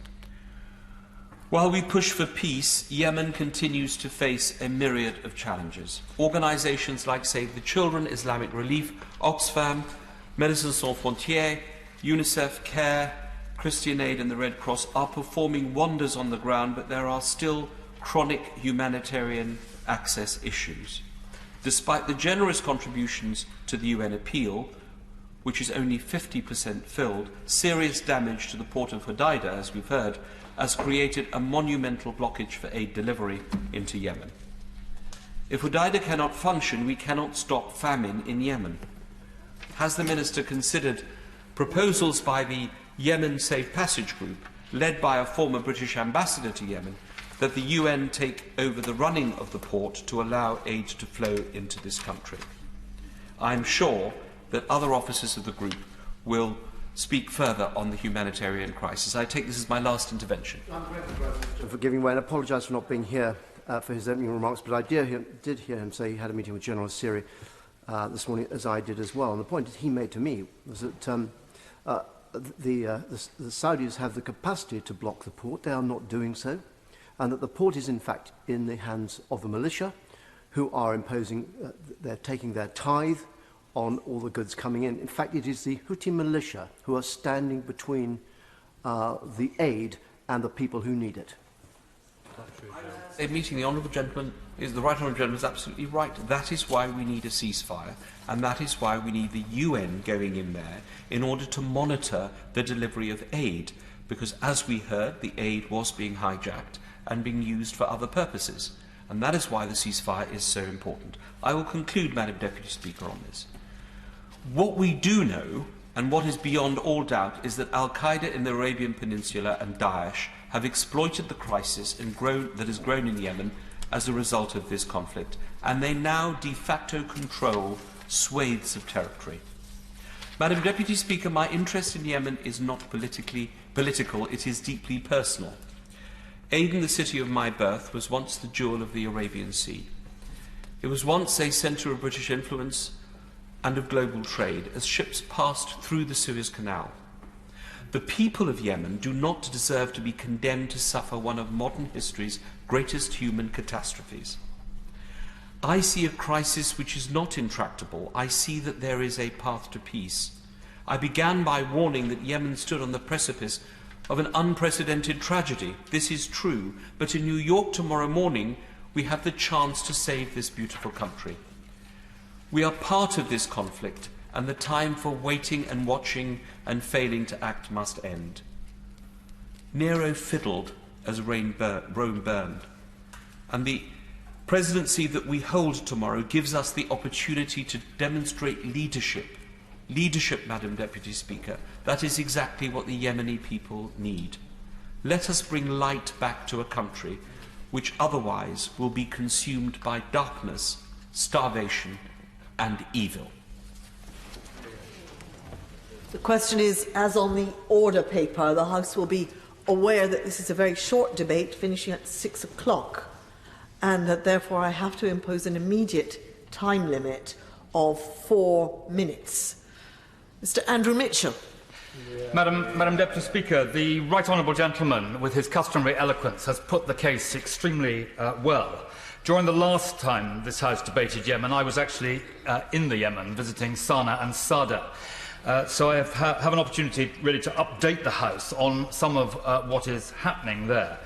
While we push for peace, Yemen continues to face a myriad of challenges. Organisations like Save the Children, Islamic Relief, Oxfam, Médecins Sans Frontières, UNICEF, CARE, Christian Aid and the Red Cross are performing wonders on the ground, but there are still chronic humanitarian access issues. Despite the generous contributions to the UN appeal, which is only 50% filled, serious damage to the port of Hodeida, as we've heard, has created a monumental blockage for aid delivery into Yemen. If Hodeida cannot function, we cannot stop famine in Yemen. Has the Minister considered proposals by the Yemen Safe Passage Group, led by a former British ambassador to Yemen, that the UN take over the running of the port to allow aid to flow into this country? I am sure that other officers of the group will speak further on the humanitarian crisis. I take this as my last intervention.
For giving way, and I apologise for not being here for his opening remarks, but I did hear him say he had a meeting with General Assiri this morning, as I did as well. And the point that he made to me was that the Saudis have the capacity to block the port. They are not doing so. And that the port is, in fact, in the hands of the militia, who are imposing, they're taking their tithe on all the goods coming in. In fact, it is the Houthi militia who are standing between the aid and the people who need it.
A meeting, the Honourable Gentleman, the Right Honourable Gentleman is absolutely right. That is why we need a ceasefire, and that is why we need the UN going in there in order to monitor the delivery of aid, because, as we heard, the aid was being hijacked and being used for other purposes. And that is why the ceasefire is so important. I will conclude, Madam Deputy Speaker, on this. What we do know, and what is beyond all doubt, is that Al-Qaeda in the Arabian Peninsula and Daesh have exploited the crisis that has grown in Yemen as a result of this conflict, and they now de facto control swathes of territory. Madam Deputy Speaker, my interest in Yemen is not political, it is deeply personal. Aden, the city of my birth, was once the jewel of the Arabian Sea. It was once a centre of British influence and of global trade as ships passed through the Suez Canal. The people of Yemen do not deserve to be condemned to suffer one of modern history's greatest human catastrophes. I see a crisis which is not intractable. I see that there is a path to peace. I began by warning that Yemen stood on the precipice of an unprecedented tragedy. This is true, but in New York tomorrow morning, we have the chance to save this beautiful country. We are part of this conflict, and the time for waiting and watching and failing to act must end. Nero fiddled as Rome burned, and the presidency that we hold tomorrow gives us the opportunity to demonstrate leadership. Leadership, Madam Deputy Speaker. That is exactly what the Yemeni people need. Let us bring light back to a country which otherwise will be consumed by darkness, starvation, and evil.
The question is, as on the order paper, the House will be aware that this is a very short debate, finishing at 6 o'clock, and that therefore I have to impose an immediate time limit of 4 minutes. Mr. Andrew Mitchell.
Madam Deputy Speaker, the Right Honourable Gentleman, with his customary eloquence, has put the case extremely well. During the last time this House debated Yemen, I was actually in the Yemen, visiting Sana'a and Sada. So I have an opportunity really to update the House on some of what is happening there.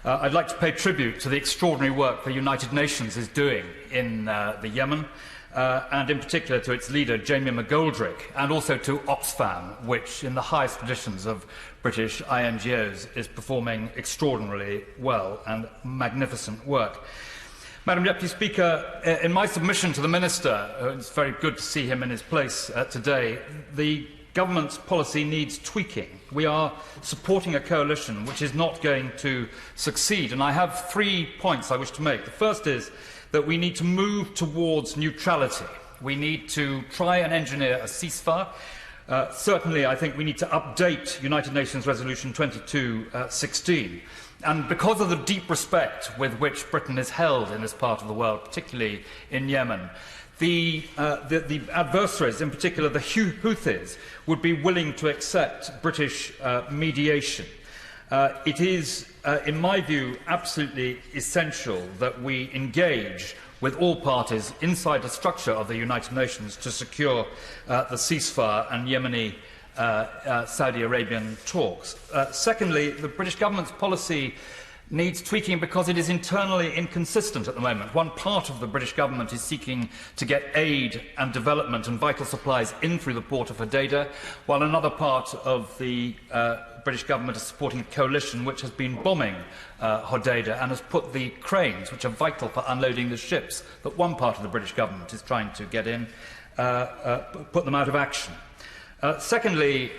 I'd like to pay tribute to the extraordinary work the United Nations is doing in the Yemen, and in particular to its leader, Jamie McGoldrick, and also to Oxfam, which, in the highest traditions of British INGOs, is performing extraordinarily well and magnificent work. Madam Deputy Speaker, in my submission to the Minister, it's very good to see him in his place today, the government's policy needs tweaking. We are supporting a coalition which is not going to succeed, and I have 3 points I wish to make. The first is that we need to move towards neutrality. We need to try and engineer a ceasefire. Certainly, I think we need to update United Nations Resolution 2216. And because of the deep respect with which Britain is held in this part of the world, particularly in Yemen, the adversaries, in particular the Houthis, would be willing to accept British mediation. It is, in my view, absolutely essential that we engage with all parties inside the structure of the United Nations to secure the ceasefire and Yemeni Saudi Arabian talks. Secondly, the British government's policy needs tweaking because it is internally inconsistent at the moment. One part of the British government is seeking to get aid and development and vital supplies in through the port of Hodeida, while another part of the British government is supporting a coalition which has been bombing Hodeida and has put the cranes, which are vital for unloading the ships that one part of the British government is trying to get in, put them out of action. Secondly,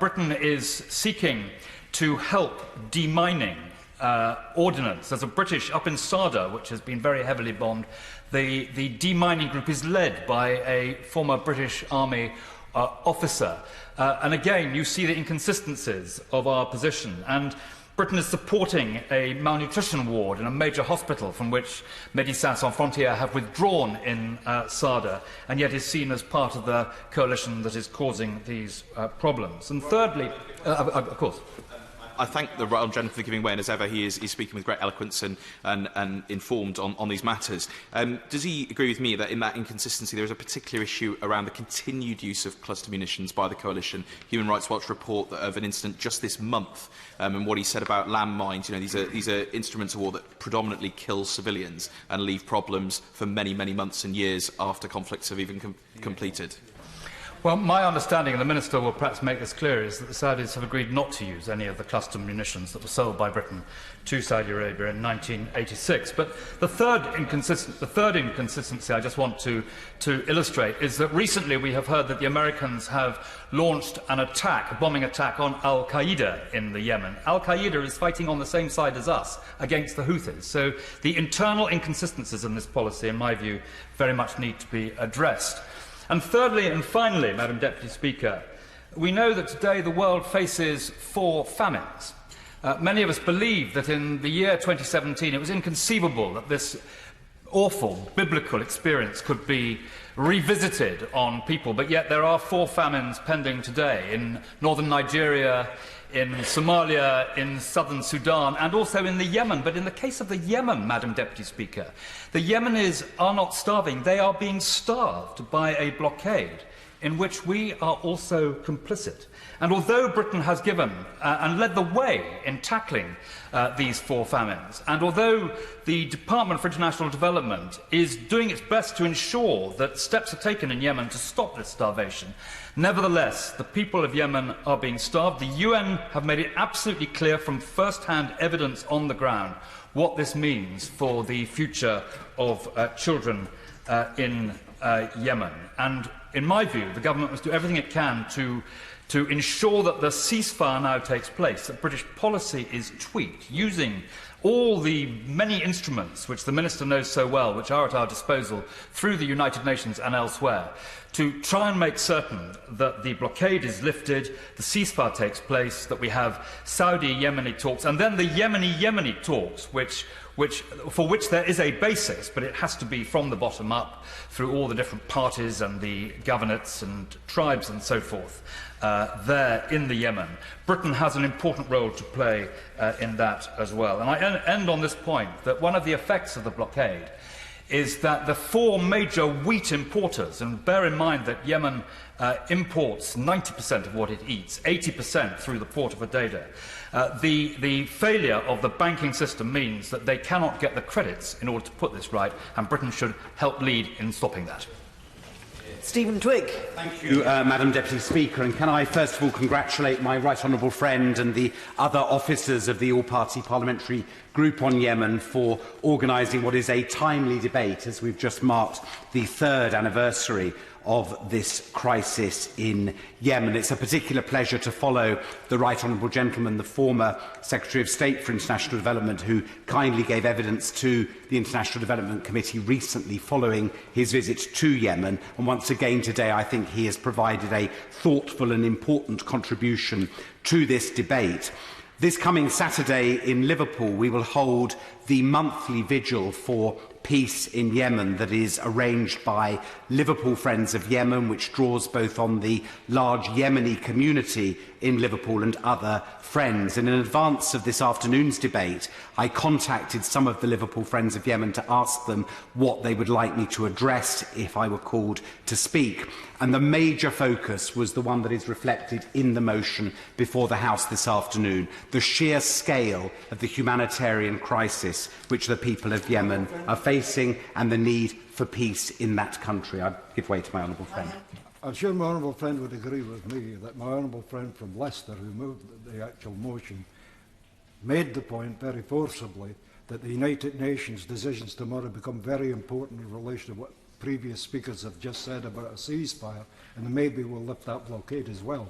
Britain is seeking to help demining ordnance. There's a British, up in Sada, which has been very heavily bombed. The demining group is led by a former British Army officer. And again, you see the inconsistencies of our position. And Britain is supporting a malnutrition ward in a major hospital from which Médecins Sans Frontières have withdrawn in Sada, and yet is seen as part of the coalition that is causing these problems. And thirdly, of course.
I thank the Right Honourable Gentleman for giving way, and as ever he is speaking with great eloquence and informed on these matters. Does he agree with me that in that inconsistency there is a particular issue around the continued use of cluster munitions by the coalition? Human Rights Watch report of an incident just this month, and what he said about landmines. You know, these are instruments of war that predominantly kill civilians and leave problems for many, many months and years after conflicts have even completed.
Well, my understanding, and the Minister will perhaps make this clear, is that the Saudis have agreed not to use any of the cluster munitions that were sold by Britain to Saudi Arabia in 1986. But the third inconsistency I just want to illustrate is that recently we have heard that the Americans have launched an attack, a bombing attack on Al-Qaeda in the Yemen. Al-Qaeda is fighting on the same side as us against the Houthis. So the internal inconsistencies in this policy, in my view, very much need to be addressed. And thirdly and finally, Madam Deputy Speaker, we know that today the world faces 4 famines. Many of us believe that in the year 2017 it was inconceivable that this awful biblical experience could be revisited on people, but yet there are 4 famines pending today in northern Nigeria, in Somalia, in southern Sudan, and also in the Yemen. But in the case of the Yemen, Madam Deputy Speaker, the Yemenis are not starving. They are being starved by a blockade in which we are also complicit. And although Britain has given and led the way in tackling these 4 famines, and although the Department for International Development is doing its best to ensure that steps are taken in Yemen to stop this starvation, nevertheless, the people of Yemen are being starved. The UN have made it absolutely clear from first-hand evidence on the ground what this means for the future of children in Yemen. And in my view, the government must do everything it can to ensure that the ceasefire now takes place, that British policy is tweaked, using all the many instruments which the Minister knows so well, which are at our disposal through the United Nations and elsewhere, to try and make certain that the blockade is lifted, the ceasefire takes place, that we have Saudi-Yemeni talks, and then the Yemeni-Yemeni talks, for which there is a basis, but it has to be from the bottom up, through all the different parties and the governorates and tribes and so forth, there in the Yemen. Britain has an important role to play in that as well. And I end on this point, that one of the effects of the blockade is that the 4 major wheat importers, and bear in mind that Yemen imports 90% of what it eats, 80% through the port of Hodeidah. The failure of the banking system means that they cannot get the credits in order to put this right, and Britain should help lead in stopping that.
Stephen Twigg.
Thank you, Madam Deputy Speaker. And can I first of all congratulate my right honourable friend and the other officers of the all-party parliamentary group on Yemen for organising what is a timely debate, as we've just marked the 3rd anniversary of this crisis in Yemen. It's a particular pleasure to follow the right honourable gentleman, the former Secretary of State for International Development, who kindly gave evidence to the International Development Committee recently following his visit to Yemen. And once again today, I think he has provided a thoughtful and important contribution to this debate. This coming Saturday in Liverpool, we will hold the monthly vigil for peace in Yemen that is arranged by Liverpool Friends of Yemen, which draws both on the large Yemeni community in Liverpool and other friends. And in advance of this afternoon's debate, I contacted some of the Liverpool Friends of Yemen to ask them what they would like me to address if I were called to speak. And the major focus was the one that is reflected in the motion before the House this afternoon, the sheer scale of the humanitarian crisis which the people of Yemen are facing and the need for peace in that country. I give way to my honourable friend.
I'm sure my honourable friend would agree with me that my honourable friend from Leicester, who moved the actual motion, made the point very forcibly that the United Nations decisions tomorrow become very important in relation to what previous speakers have just said about a ceasefire, and maybe we'll lift that blockade as well.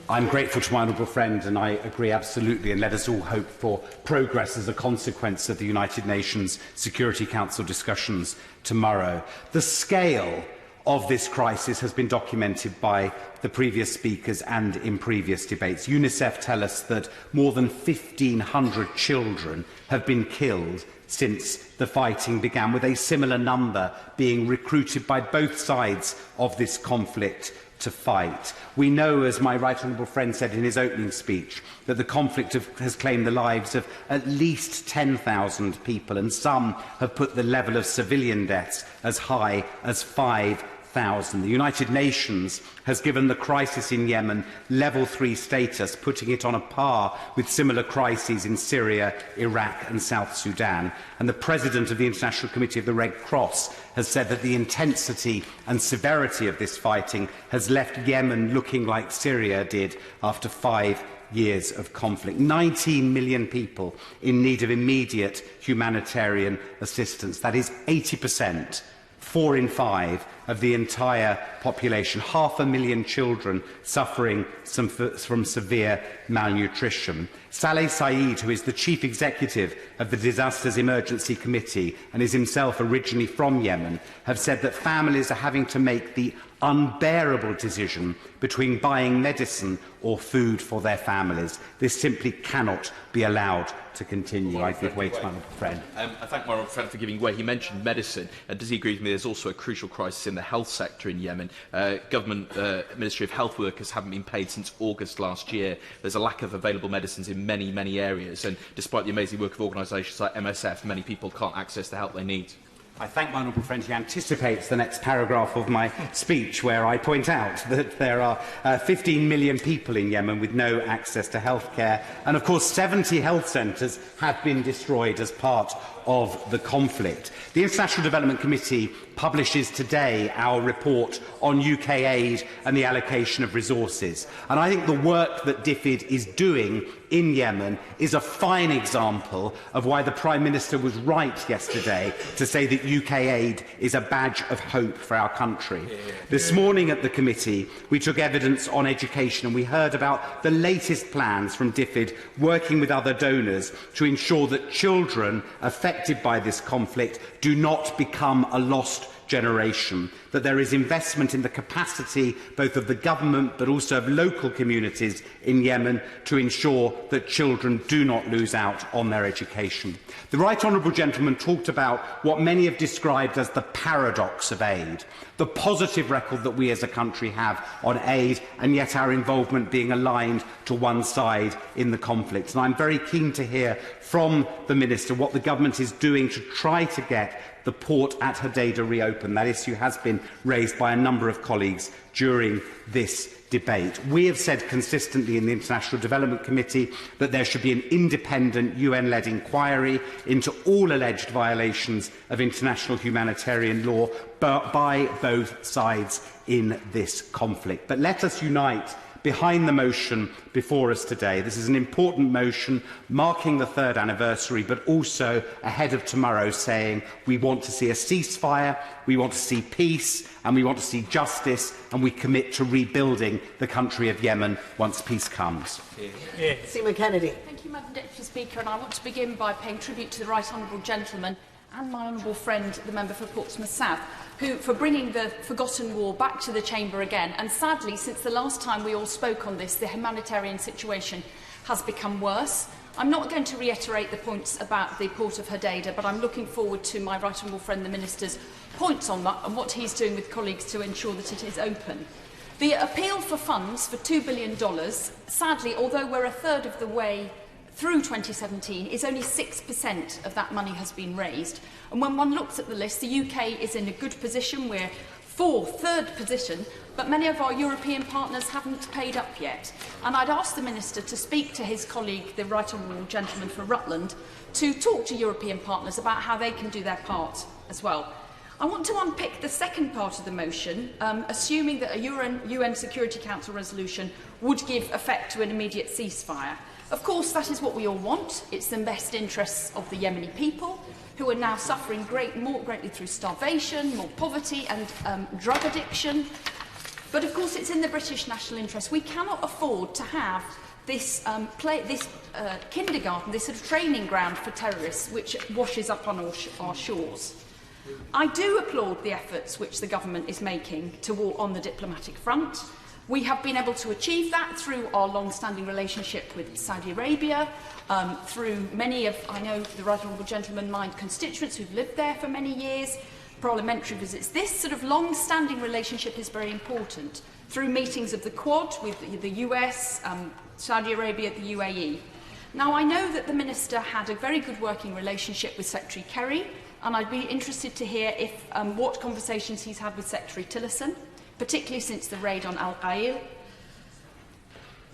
I'm grateful to my honourable friend, and I agree absolutely, and let us all hope for progress as a consequence of the United Nations Security Council discussions tomorrow. The scale of this crisis has been documented by the previous speakers and in previous debates. UNICEF tell us that more than 1,500 children have been killed since the fighting began, with a similar number being recruited by both sides of this conflict to fight. We know, as my right honourable friend said in his opening speech, that the conflict has claimed the lives of at least 10,000 people, and some have put the level of civilian deaths as high as 5,000. The United Nations has given the crisis in Yemen level 3 status, putting it on a par with similar crises in Syria, Iraq and South Sudan. And the President of the International Committee of the Red Cross has said that the intensity and severity of this fighting has left Yemen looking like Syria did after 5 years of conflict. 19 million people in need of immediate humanitarian assistance. That is 80%. 4 in 5 of the entire population, 500,000 children suffering from severe malnutrition. Saleh Saeed, who is the Chief Executive of the Disasters Emergency Committee and is himself originally from Yemen, have said that families are having to make the unbearable decision between buying medicine or food for their families. This simply cannot be allowed to continue. I give way to my friend.
I thank my friend for giving way. He mentioned medicine. Does he agree with me there's also a crucial crisis in the health sector in Yemen? Government Ministry of Health workers haven't been paid since August last year. There's a lack of available medicines in many, many areas, and despite the amazing work of organisations like MSF, many people can't access the help they need.
I thank my honourable friend. He anticipates the next paragraph of my speech, where I point out that there are 15 million people in Yemen with no access to health care, and of course 70 health centres have been destroyed as part of the conflict. The International Development Committee publishes today our report on UK aid and the allocation of resources, and I think the work that DFID is doing in Yemen is a fine example of why the Prime Minister was right yesterday to say that UK aid is a badge of hope for our country. This morning at the committee we took evidence on education, and we heard about the latest plans from DFID working with other donors to ensure that children affected by this conflict do not become a lost generation, that there is investment in the capacity both of the government but also of local communities in Yemen to ensure that children do not lose out on their education. The Right Honourable Gentleman talked about what many have described as the paradox of aid, the positive record that we as a country have on aid, and yet our involvement being aligned to one side in the conflict. And I'm very keen to hear from the Minister what the government is doing to try to get the port at Hodeidah reopened. That issue has been raised by a number of colleagues during this debate. We have said consistently in the International Development Committee that there should be an independent UN-led inquiry into all alleged violations of international humanitarian law by both sides in this conflict. But let us unite behind the motion before us today. This is an important motion marking the 3rd anniversary, but also ahead of tomorrow, saying we want to see a ceasefire, we want to see peace, and we want to see justice, and we commit to rebuilding the country of Yemen once peace comes.
Seema Kennedy.
Thank you, Madam Deputy Speaker, and I want to begin by paying tribute to the Right Honourable Gentleman and my honourable friend, the member for Portsmouth South, for bringing the forgotten war back to the chamber again. And sadly, since the last time we all spoke on this, the humanitarian situation has become worse. I'm not going to reiterate the points about the port of Hodeidah, but I'm looking forward to my right honourable friend, the Minister's points on that and what he's doing with colleagues to ensure that it is open. The appeal for funds for $2 billion, sadly, although we're a third of the way through 2017, is only 6% of that money has been raised. And when one looks at the list, the UK is in a good position. We're third position, but many of our European partners haven't paid up yet. And I'd ask the Minister to speak to his colleague, the Right Honourable Gentleman for Rutland, to talk to European partners about how they can do their part as well. I want to unpick the second part of the motion, assuming that a UN Security Council resolution would give effect to an immediate ceasefire. Of course, that is what we all want. It's the best interests of the Yemeni people, who are now suffering more greatly through starvation, more poverty and drug addiction. But of course, it's in the British national interest. We cannot afford to have this, kindergarten, this sort of training ground for terrorists, which washes up on our shores. I do applaud the efforts which the government is making on the diplomatic front. We have been able to achieve that through our long-standing relationship with Saudi Arabia, through many of, I know, the Right Honourable Gentleman, my constituents who've lived there for many years, parliamentary visits. This sort of long-standing relationship is very important, through meetings of the Quad with the US, Saudi Arabia, the UAE. Now, I know that the Minister had a very good working relationship with Secretary Kerry, and I'd be interested to hear what conversations he's had with Secretary Tillerson, particularly since the raid on Al-Qail.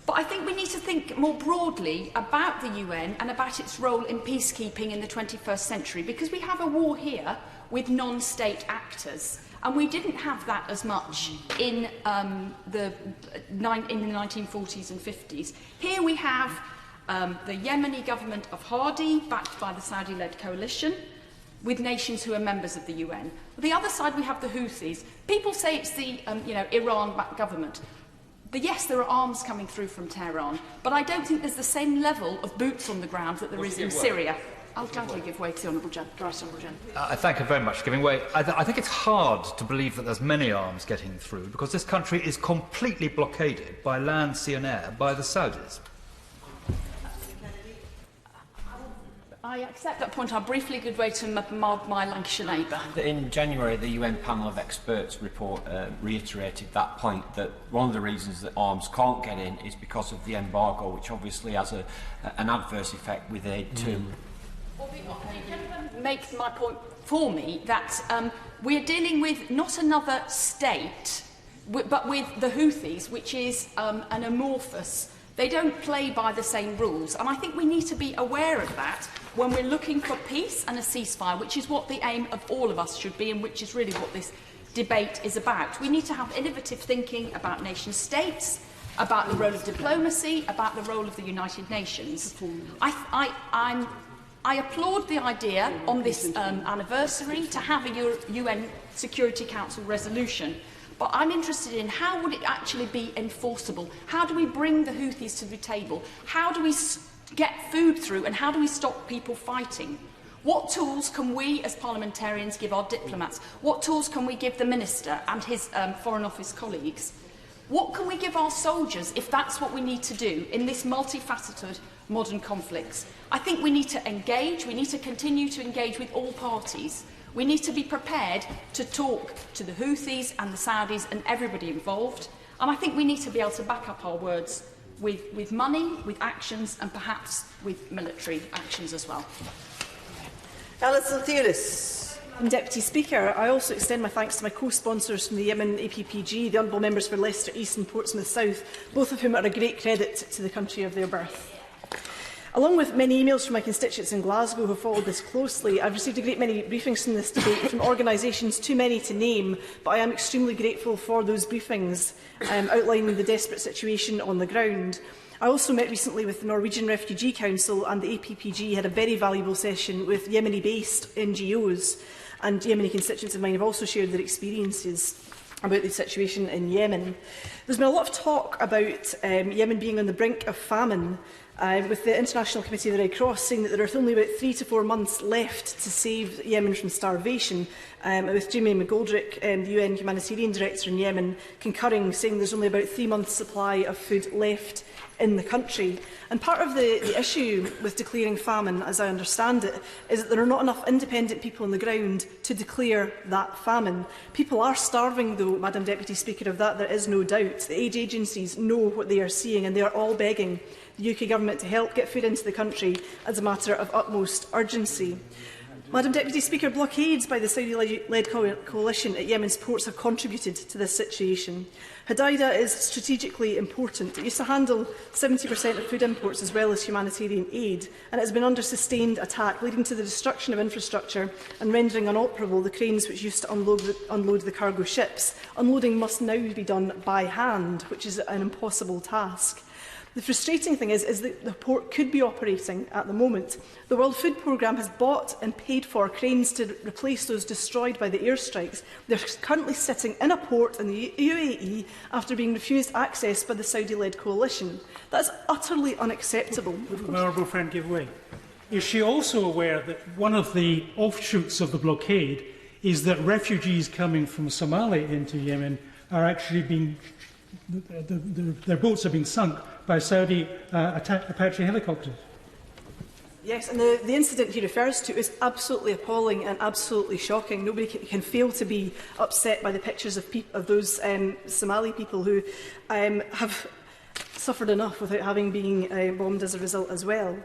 But I think we need to think more broadly about the UN and about its role in peacekeeping in the 21st century, because we have a war here with non-state actors, and we didn't have that as much in the 1940s and 50s. Here we have the Yemeni government of Hadi, backed by the Saudi-led coalition, with nations who are members of the UN. On the other side, we have the Houthis. People say it's the Iran-backed government. Yes, there are arms coming through from Tehran, but I don't think there's the same level of boots on the ground that there is in Syria. I'll gladly give way to the Honourable Gentleman.
Thank you very much for giving way. I think it's hard to believe that there's many arms getting through because this country is completely blockaded by land, sea and air by the Saudis.
I accept that point. I'll briefly give way to my Lancashire neighbour.
In January, the UN panel of experts report reiterated that point, that one of the reasons that arms can't get in is because of the embargo, which obviously has an adverse effect with aid too.
Makes my point for me that we are dealing with not another state, but with the Houthis, which is an amorphous. They don't play by the same rules, and I think we need to be aware of that when we're looking for peace and a ceasefire, which is what the aim of all of us should be, and which is really what this debate is about. We need to have innovative thinking about nation-states, about the role of diplomacy, about the role of the United Nations. I applaud the idea on this anniversary to have a UN Security Council resolution, but I'm interested in how would it actually be enforceable? How do we bring the Houthis to the table? How do we get food through, and how do we stop people fighting? What tools can we as parliamentarians give our diplomats? What tools can we give the Minister and his Foreign Office colleagues? What can we give our soldiers if that's what we need to do in this multifaceted modern conflicts? I think we need to engage, we need to continue to engage with all parties. We need to be prepared to talk to the Houthis and the Saudis and everybody involved. And I think we need to be able to back up our words with money, with actions, and perhaps with military actions as well.
Alison Thewlis. Deputy Speaker, I also extend my thanks to my co-sponsors from the Yemen APPG, the Honourable Members for Leicester East and Portsmouth South, both of whom are a great credit to the country of their birth. Along with many emails from my constituents in Glasgow who have followed this closely, I've received a great many briefings from this debate from organisations too many to name, but I am extremely grateful for those briefings outlining the desperate situation on the ground. I also met recently with the Norwegian Refugee Council, and the APPG had a very valuable session with Yemeni-based NGOs, and Yemeni constituents of mine have also shared their experiences about the situation in Yemen. There's been a lot of talk about Yemen being on the brink of famine, with the International Committee of the Red Cross saying that there are only about 3 to 4 months left to save Yemen from starvation, with Jimmy McGoldrick, the UN Humanitarian Director in Yemen, concurring, saying there's only about 3 months' supply of food left in the country. And part of the issue with declaring famine, as I understand it, is that there are not enough independent people on the ground to declare that famine. People are starving, though, Madam Deputy Speaker, of that there is no doubt. The aid agencies know what they are seeing, and they are all begging the UK Government to help get food into the country as a matter of utmost urgency. Madam Deputy Speaker, blockades by the Saudi-led coalition at Yemen's ports have contributed to this situation. Hodeidah is strategically important. It used to handle 70% of food imports as well as humanitarian aid, and it has been under sustained attack, leading to the destruction of infrastructure and rendering inoperable the cranes which used to unload the cargo ships. Unloading must now be done by hand, which is an impossible task. The frustrating thing is that the port could be operating at the moment. The World Food Programme has bought and paid for cranes to replace those destroyed by the airstrikes. They're currently sitting in a port in the UAE after being refused access by the Saudi-led coalition. That is utterly unacceptable.
Would my honourable friend give way? Is she also aware that one of the offshoots of the blockade is that refugees coming from Somalia into Yemen are actually being their boats are being sunk by Saudi Apache helicopters?
Yes, and the incident he refers to is absolutely appalling and absolutely shocking. Nobody can fail to be upset by the pictures of those Somali people who have suffered enough without having been bombed as a result as well.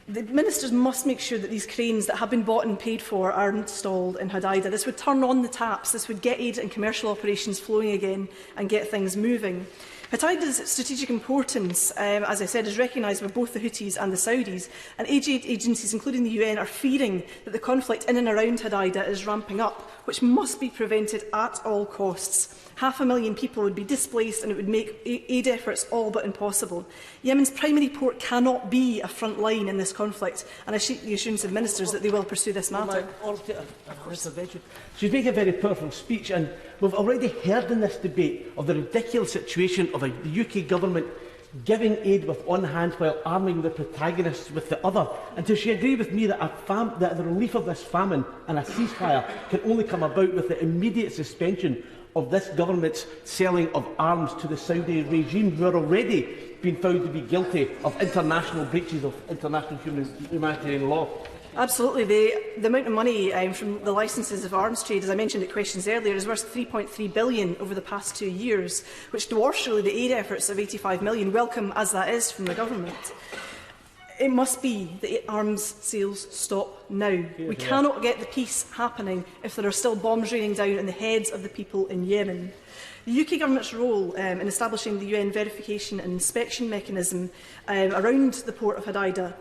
The ministers must make sure that these cranes that have been bought and paid for are installed in Hodeidah. This would turn on the taps, this would get aid and commercial operations flowing again and get things moving. Hodeidah's strategic importance, as I said, is recognised by both the Houthis and the Saudis, and aid agencies, including the UN, are fearing that the conflict in and around Hodeidah is ramping up, which must be prevented at all costs. 500,000 people would be displaced and it would make aid efforts all but impossible. Yemen's primary port cannot be a front line in this conflict, and I seek the assurance of ministers that they will pursue this matter.
She's making a very powerful speech, and we've already heard in this debate of the ridiculous situation of the UK government giving aid with one hand while arming the protagonists with the other. And does she agree with me that, that the relief of this famine and a ceasefire can only come about with the immediate suspension of this government's selling of arms to the Saudi regime, who are already being found to be guilty of international breaches of international humanitarian law?
Absolutely. The amount of money from the licences of arms trade, as I mentioned at questions earlier, is worth £3.3 billion over the past 2 years, which dwarfs really the aid efforts of £85 million, welcome as that is from the government. It must be that arms sales stop now. We cannot get the peace happening if there are still bombs raining down on the heads of the people in Yemen. The UK Government's role in establishing the UN verification and inspection mechanism around the port of Hodeidah,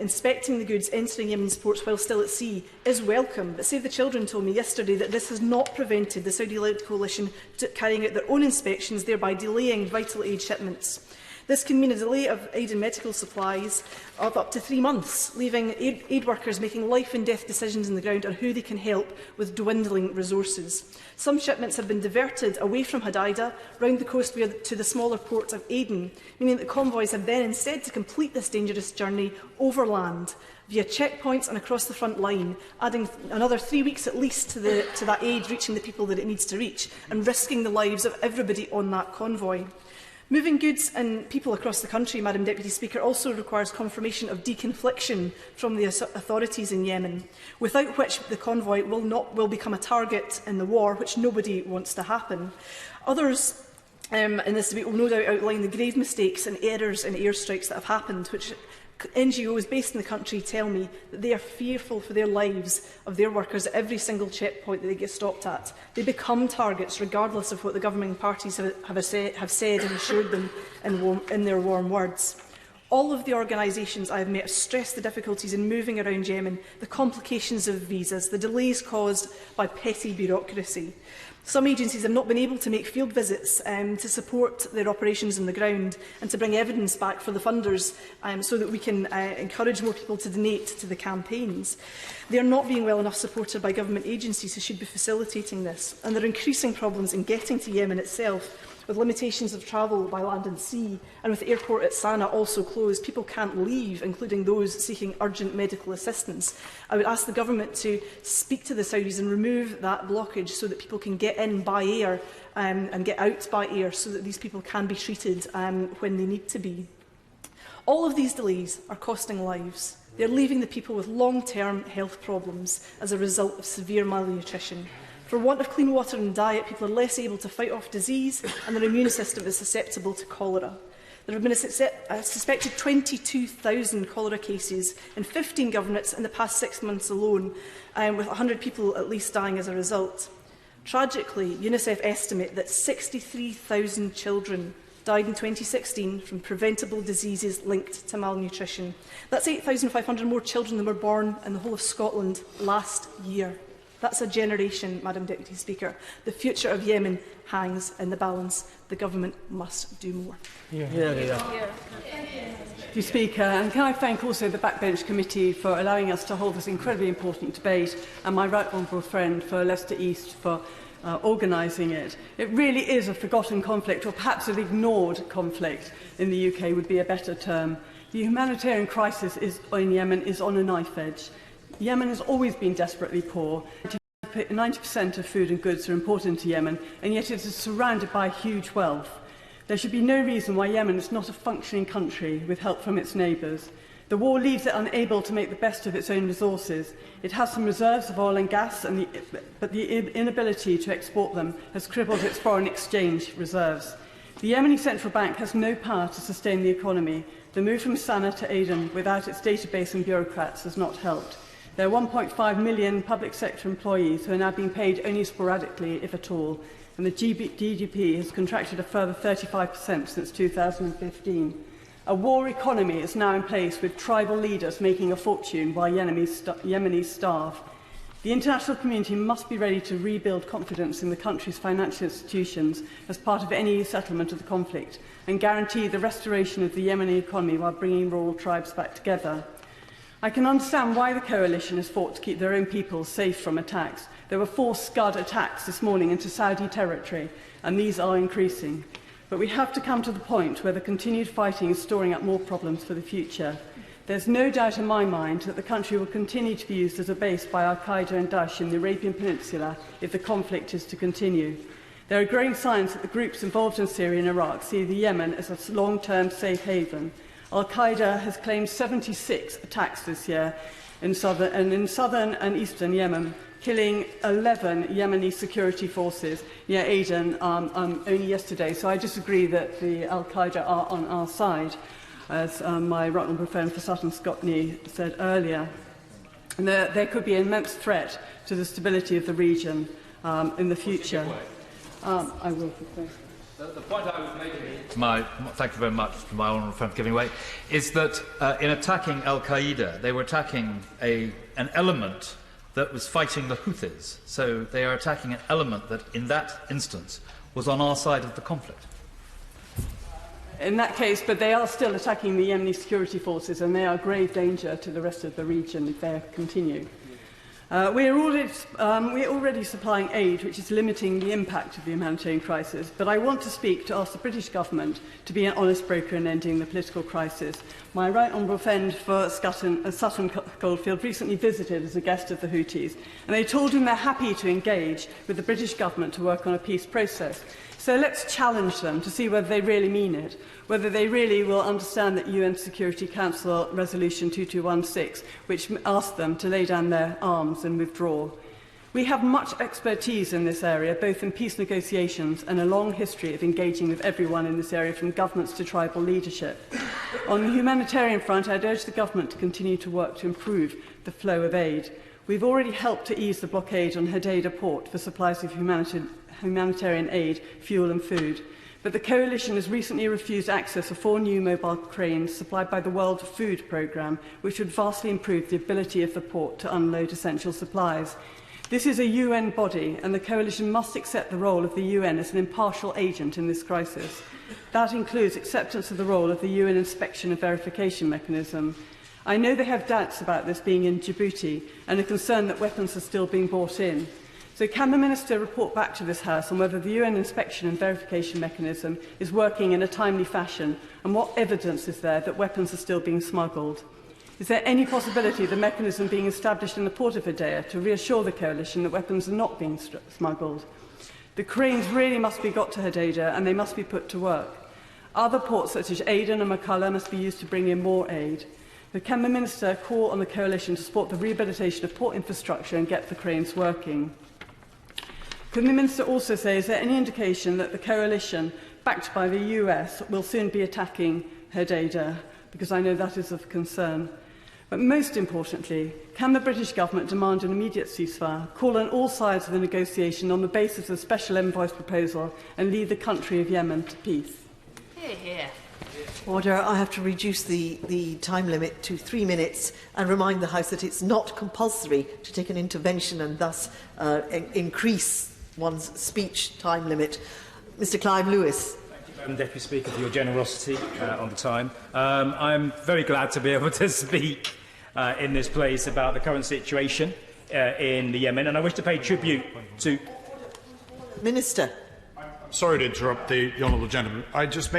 inspecting the goods entering Yemen's ports while still at sea, is welcome. But Save the Children told me yesterday that this has not prevented the Saudi-led coalition carrying out their own inspections, thereby delaying vital aid shipments. This can mean a delay of aid and medical supplies of up to 3 months, leaving aid workers making life and death decisions on the ground on who they can help with dwindling resources. Some shipments have been diverted away from Hodeidah, round the coast to the smaller port of Aden, meaning that convoys have then instead to complete this dangerous journey overland, via checkpoints and across the front line, adding another 3 weeks at least to that aid reaching the people that it needs to reach, and risking the lives of everybody on that convoy. Moving goods and people across the country, Madam Deputy Speaker, also requires confirmation of deconfliction from the authorities in Yemen, without which the convoy will become a target in the war, which nobody wants to happen. Others in this debate will no doubt outline the grave mistakes and errors in airstrikes that have happened, which NGOs based in the country tell me that they are fearful for their lives of their workers at every single checkpoint that they get stopped at. They become targets regardless of what the governing parties have said and assured them in their warm words. All of the organisations I have met have stressed the difficulties in moving around Yemen, the complications of visas, the delays caused by petty bureaucracy. Some agencies have not been able to make field visits to support their operations on the ground and to bring evidence back for the funders so that we can encourage more people to donate to the campaigns. They are not being well enough supported by government agencies who should be facilitating this, and there are increasing problems in getting to Yemen itself, with limitations of travel by land and sea, and with the airport at Sana'a also closed. People can't leave, including those seeking urgent medical assistance. I would ask the government to speak to the Saudis and remove that blockage so that people can get in by air and get out by air, so that these people can be treated when they need to be. All of these delays are costing lives. They are leaving the people with long-term health problems as a result of severe malnutrition. For want of clean water and diet, people are less able to fight off disease, and their immune system is susceptible to cholera. There have been a suspected 22,000 cholera cases in 15 governorates in the past 6 months alone, with 100 people at least dying as a result. Tragically, UNICEF estimate that 63,000 children died in 2016 from preventable diseases linked to malnutrition. That's 8,500 more children than were born in the whole of Scotland last year. That's a generation, Madam Deputy Speaker. The future of Yemen hangs in the balance. The government must do more.
Deputy Speaker, and can I thank also the Backbench Committee for allowing us to hold this incredibly important debate, and my right honourable friend for Leicester East for organising it. It really is a forgotten conflict, or perhaps an ignored conflict in the UK would be a better term. The humanitarian crisis in Yemen is on a knife edge. Yemen has always been desperately poor. 90% of food and goods are imported into Yemen, and yet it is surrounded by huge wealth. There should be no reason why Yemen is not a functioning country with help from its neighbours. The war leaves it unable to make the best of its own resources. It has some reserves of oil and gas, but the inability to export them has crippled its foreign exchange reserves. The Yemeni Central Bank has no power to sustain the economy. The move from Sana'a to Aden without its database and bureaucrats has not helped. There are 1.5 million public sector employees who are now being paid only sporadically, if at all, and the GDP has contracted a further 35% since 2015. A war economy is now in place, with tribal leaders making a fortune while Yemenis starve. The international community must be ready to rebuild confidence in the country's financial institutions as part of any settlement of the conflict and guarantee the restoration of the Yemeni economy while bringing rural tribes back together. I can understand why the coalition has fought to keep their own people safe from attacks. There were 4 Scud attacks this morning into Saudi territory, and these are increasing. But we have to come to the point where the continued fighting is storing up more problems for the future. There's no doubt in my mind that the country will continue to be used as a base by Al-Qaeda and Daesh in the Arabian Peninsula if the conflict is to continue. There are growing signs that the groups involved in Syria and Iraq see the Yemen as a long-term safe haven. Al-Qaeda has claimed 76 attacks this year in southern and eastern Yemen, killing 11 Yemeni security forces near Aden only yesterday. So I disagree that the Al-Qaeda are on our side, as my right honourable friend for Sutton Scotney said earlier. And there could be an immense threat to the stability of the region in the future. I will.
The point I was making, thank you very much to my honourable friend for giving way, is that in attacking Al-Qaeda, they were attacking an element that was fighting the Houthis. So they are attacking an element that, in that instance, was on our side of the conflict.
In that case, but they are still attacking the Yemeni security forces, and they are a grave danger to the rest of the region if they continue. We are already supplying aid, which is limiting the impact of the humanitarian crisis, but I want to ask the British Government to be an honest broker in ending the political crisis. My right honourable friend for Sutton Caulfield recently visited as a guest of the Houthis, and they told him they're happy to engage with the British Government to work on a peace process. So let's challenge them to see whether they really mean it, whether they really will understand that UN Security Council Resolution 2216, which asked them to lay down their arms and withdraw. We have much expertise in this area, both in peace negotiations and a long history of engaging with everyone in this area, from governments to tribal leadership. On the humanitarian front, I'd urge the government to continue to work to improve the flow of aid. We've already helped to ease the blockade on Hodeidah port for supplies of humanitarian aid, fuel and food. But the coalition has recently refused access to 4 new mobile cranes supplied by the World Food Programme, which would vastly improve the ability of the port to unload essential supplies. This is a UN body, and the coalition must accept the role of the UN as an impartial agent in this crisis. That includes acceptance of the role of the UN inspection and verification mechanism. I know they have doubts about this being in Djibouti and a concern that weapons are still being brought in. So can the Minister report back to this House on whether the UN inspection and verification mechanism is working in a timely fashion, and what evidence is there that weapons are still being smuggled? Is there any possibility of the mechanism being established in the port of Hodeidah to reassure the coalition that weapons are not being smuggled? The cranes really must be got to Hodeidah, and they must be put to work. Other ports such as Aden and McCullough must be used to bring in more aid. But can the Minister call on the coalition to support the rehabilitation of port infrastructure and get the cranes working? Can the Minister also say, is there any indication that the coalition, backed by the US, will soon be attacking Hodeidah? Because I know that is of concern. But most importantly, can the British Government demand an immediate ceasefire, call on all sides of the negotiation on the basis of the Special Envoy's proposal, and lead the country of Yemen to peace?
Hear, hear.
Order. I have to reduce the time limit to 3 minutes and remind the House that it's not compulsory to take an intervention and thus increase one's speech time limit. Mr. Clive Lewis.
Thank you, Madam Deputy Speaker, for your generosity on the time. I'm very glad to be able to speak in this place about the current situation in the Yemen, and I wish to pay tribute to...
Minister.
Sorry to interrupt the honourable gentleman. I just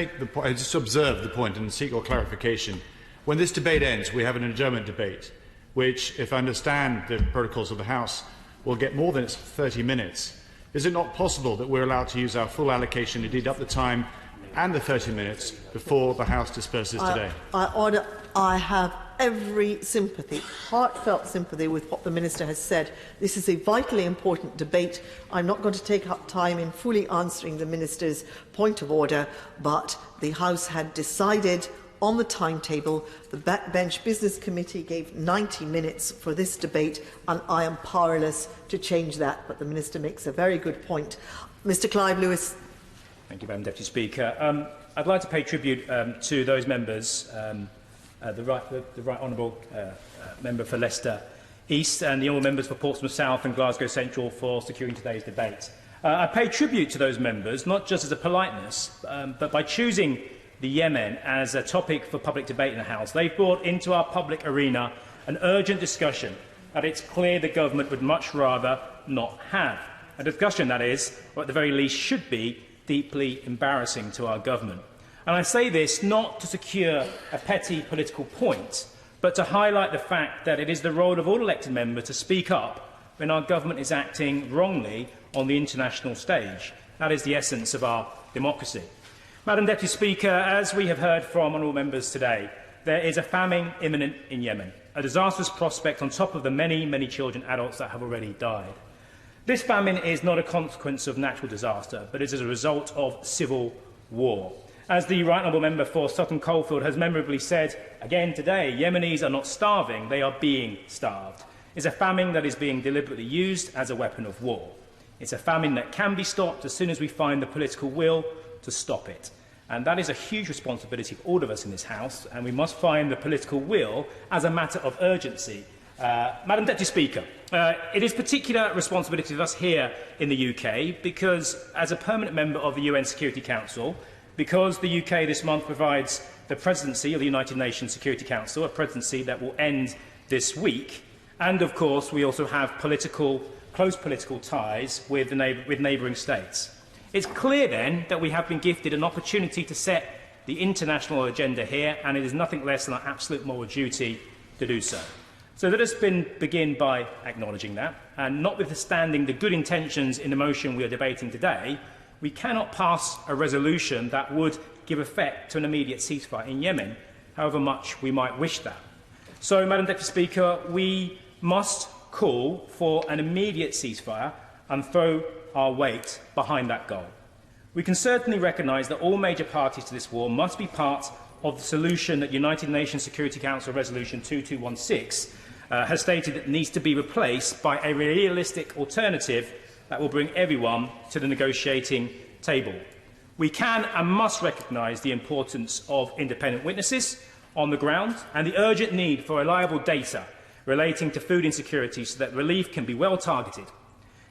observe the point and seek your clarification. When this debate ends, we have an adjournment debate, which, if I understand the protocols of the House, will get more than its 30 minutes. Is it not possible that we're allowed to use our full allocation, indeed up the time and the 30 minutes, before the House disperses today?
I have every sympathy, heartfelt sympathy with what the Minister has said. This is a vitally important debate. I'm not going to take up time in fully answering the Minister's point of order, but the House had decided on the timetable. The Backbench Business Committee gave 90 minutes for this debate, and I am powerless to change that. But the Minister makes a very good point. Mr. Clive Lewis.
Thank you, Madam Deputy Speaker. I'd like to pay tribute to those members, the Right Honourable Member for Leicester East and the honourable members for Portsmouth South and Glasgow Central for securing today's debate. I pay tribute to those members, not just as a politeness, but by choosing the Yemen as a topic for public debate in the House. They've brought into our public arena an urgent discussion that it's clear the government would much rather not have. A discussion that is, or at the very least should be, deeply embarrassing to our government. And I say this not to secure a petty political point, but to highlight the fact that it is the role of all elected members to speak up when our government is acting wrongly on the international stage. That is the essence of our democracy. Madam Deputy Speaker, as we have heard from honourable members today, there is a famine imminent in Yemen, a disastrous prospect on top of the many, many children and adults that have already died. This famine is not a consequence of natural disaster, but is as a result of civil war. As the Right Honourable Member for Sutton Caulfield has memorably said again today, Yemenis are not starving, they are being starved. It's a famine that is being deliberately used as a weapon of war. It's a famine that can be stopped as soon as we find the political will to stop it. And that is a huge responsibility for all of us in this House, and we must find the political will as a matter of urgency. Madam Deputy Speaker, it is particular responsibility of us here in the UK because, as a permanent member of the UN Security Council, because the UK this month provides the presidency of the United Nations Security Council, a presidency that will end this week, and of course we also have close political ties with neighbouring states. It's clear then that we have been gifted an opportunity to set the international agenda here, and it is nothing less than our absolute moral duty to do so. So let us begin by acknowledging that, and notwithstanding the good intentions in the motion we are debating today, we cannot pass a resolution that would give effect to an immediate ceasefire in Yemen, however much we might wish that. So, Madam Deputy Speaker, we must call for an immediate ceasefire and throw our weight behind that goal. We can certainly recognise that all major parties to this war must be part of the solution that United Nations Security Council Resolution 2216 has stated that needs to be replaced by a realistic alternative that will bring everyone to the negotiating table. We can and must recognise the importance of independent witnesses on the ground and the urgent need for reliable data relating to food insecurity so that relief can be well targeted.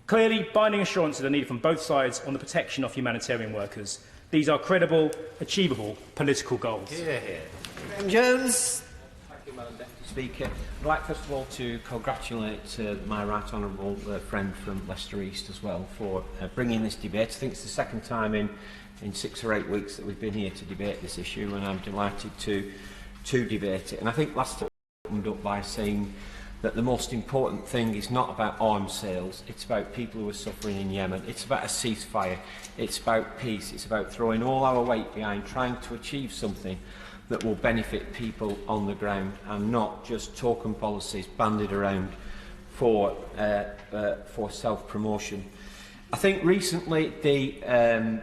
Clearly, binding assurances are needed from both sides on the protection of humanitarian workers. These are credible, achievable political goals.
Hear, hear.
Graham Jones.
Thank you, Madam Deputy Speaker. I'd like first of all to congratulate my right honourable friend from Leicester East as well for bringing this debate. I think it's the second time in 6 or 8 weeks that we've been here to debate this issue, and I'm delighted to debate it. And I think last time I opened up by saying that the most important thing is not about arms sales, it's about people who are suffering in Yemen, it's about a ceasefire, it's about peace, it's about throwing all our weight behind trying to achieve something that will benefit people on the ground and not just token policies bandied around for self-promotion. I think recently the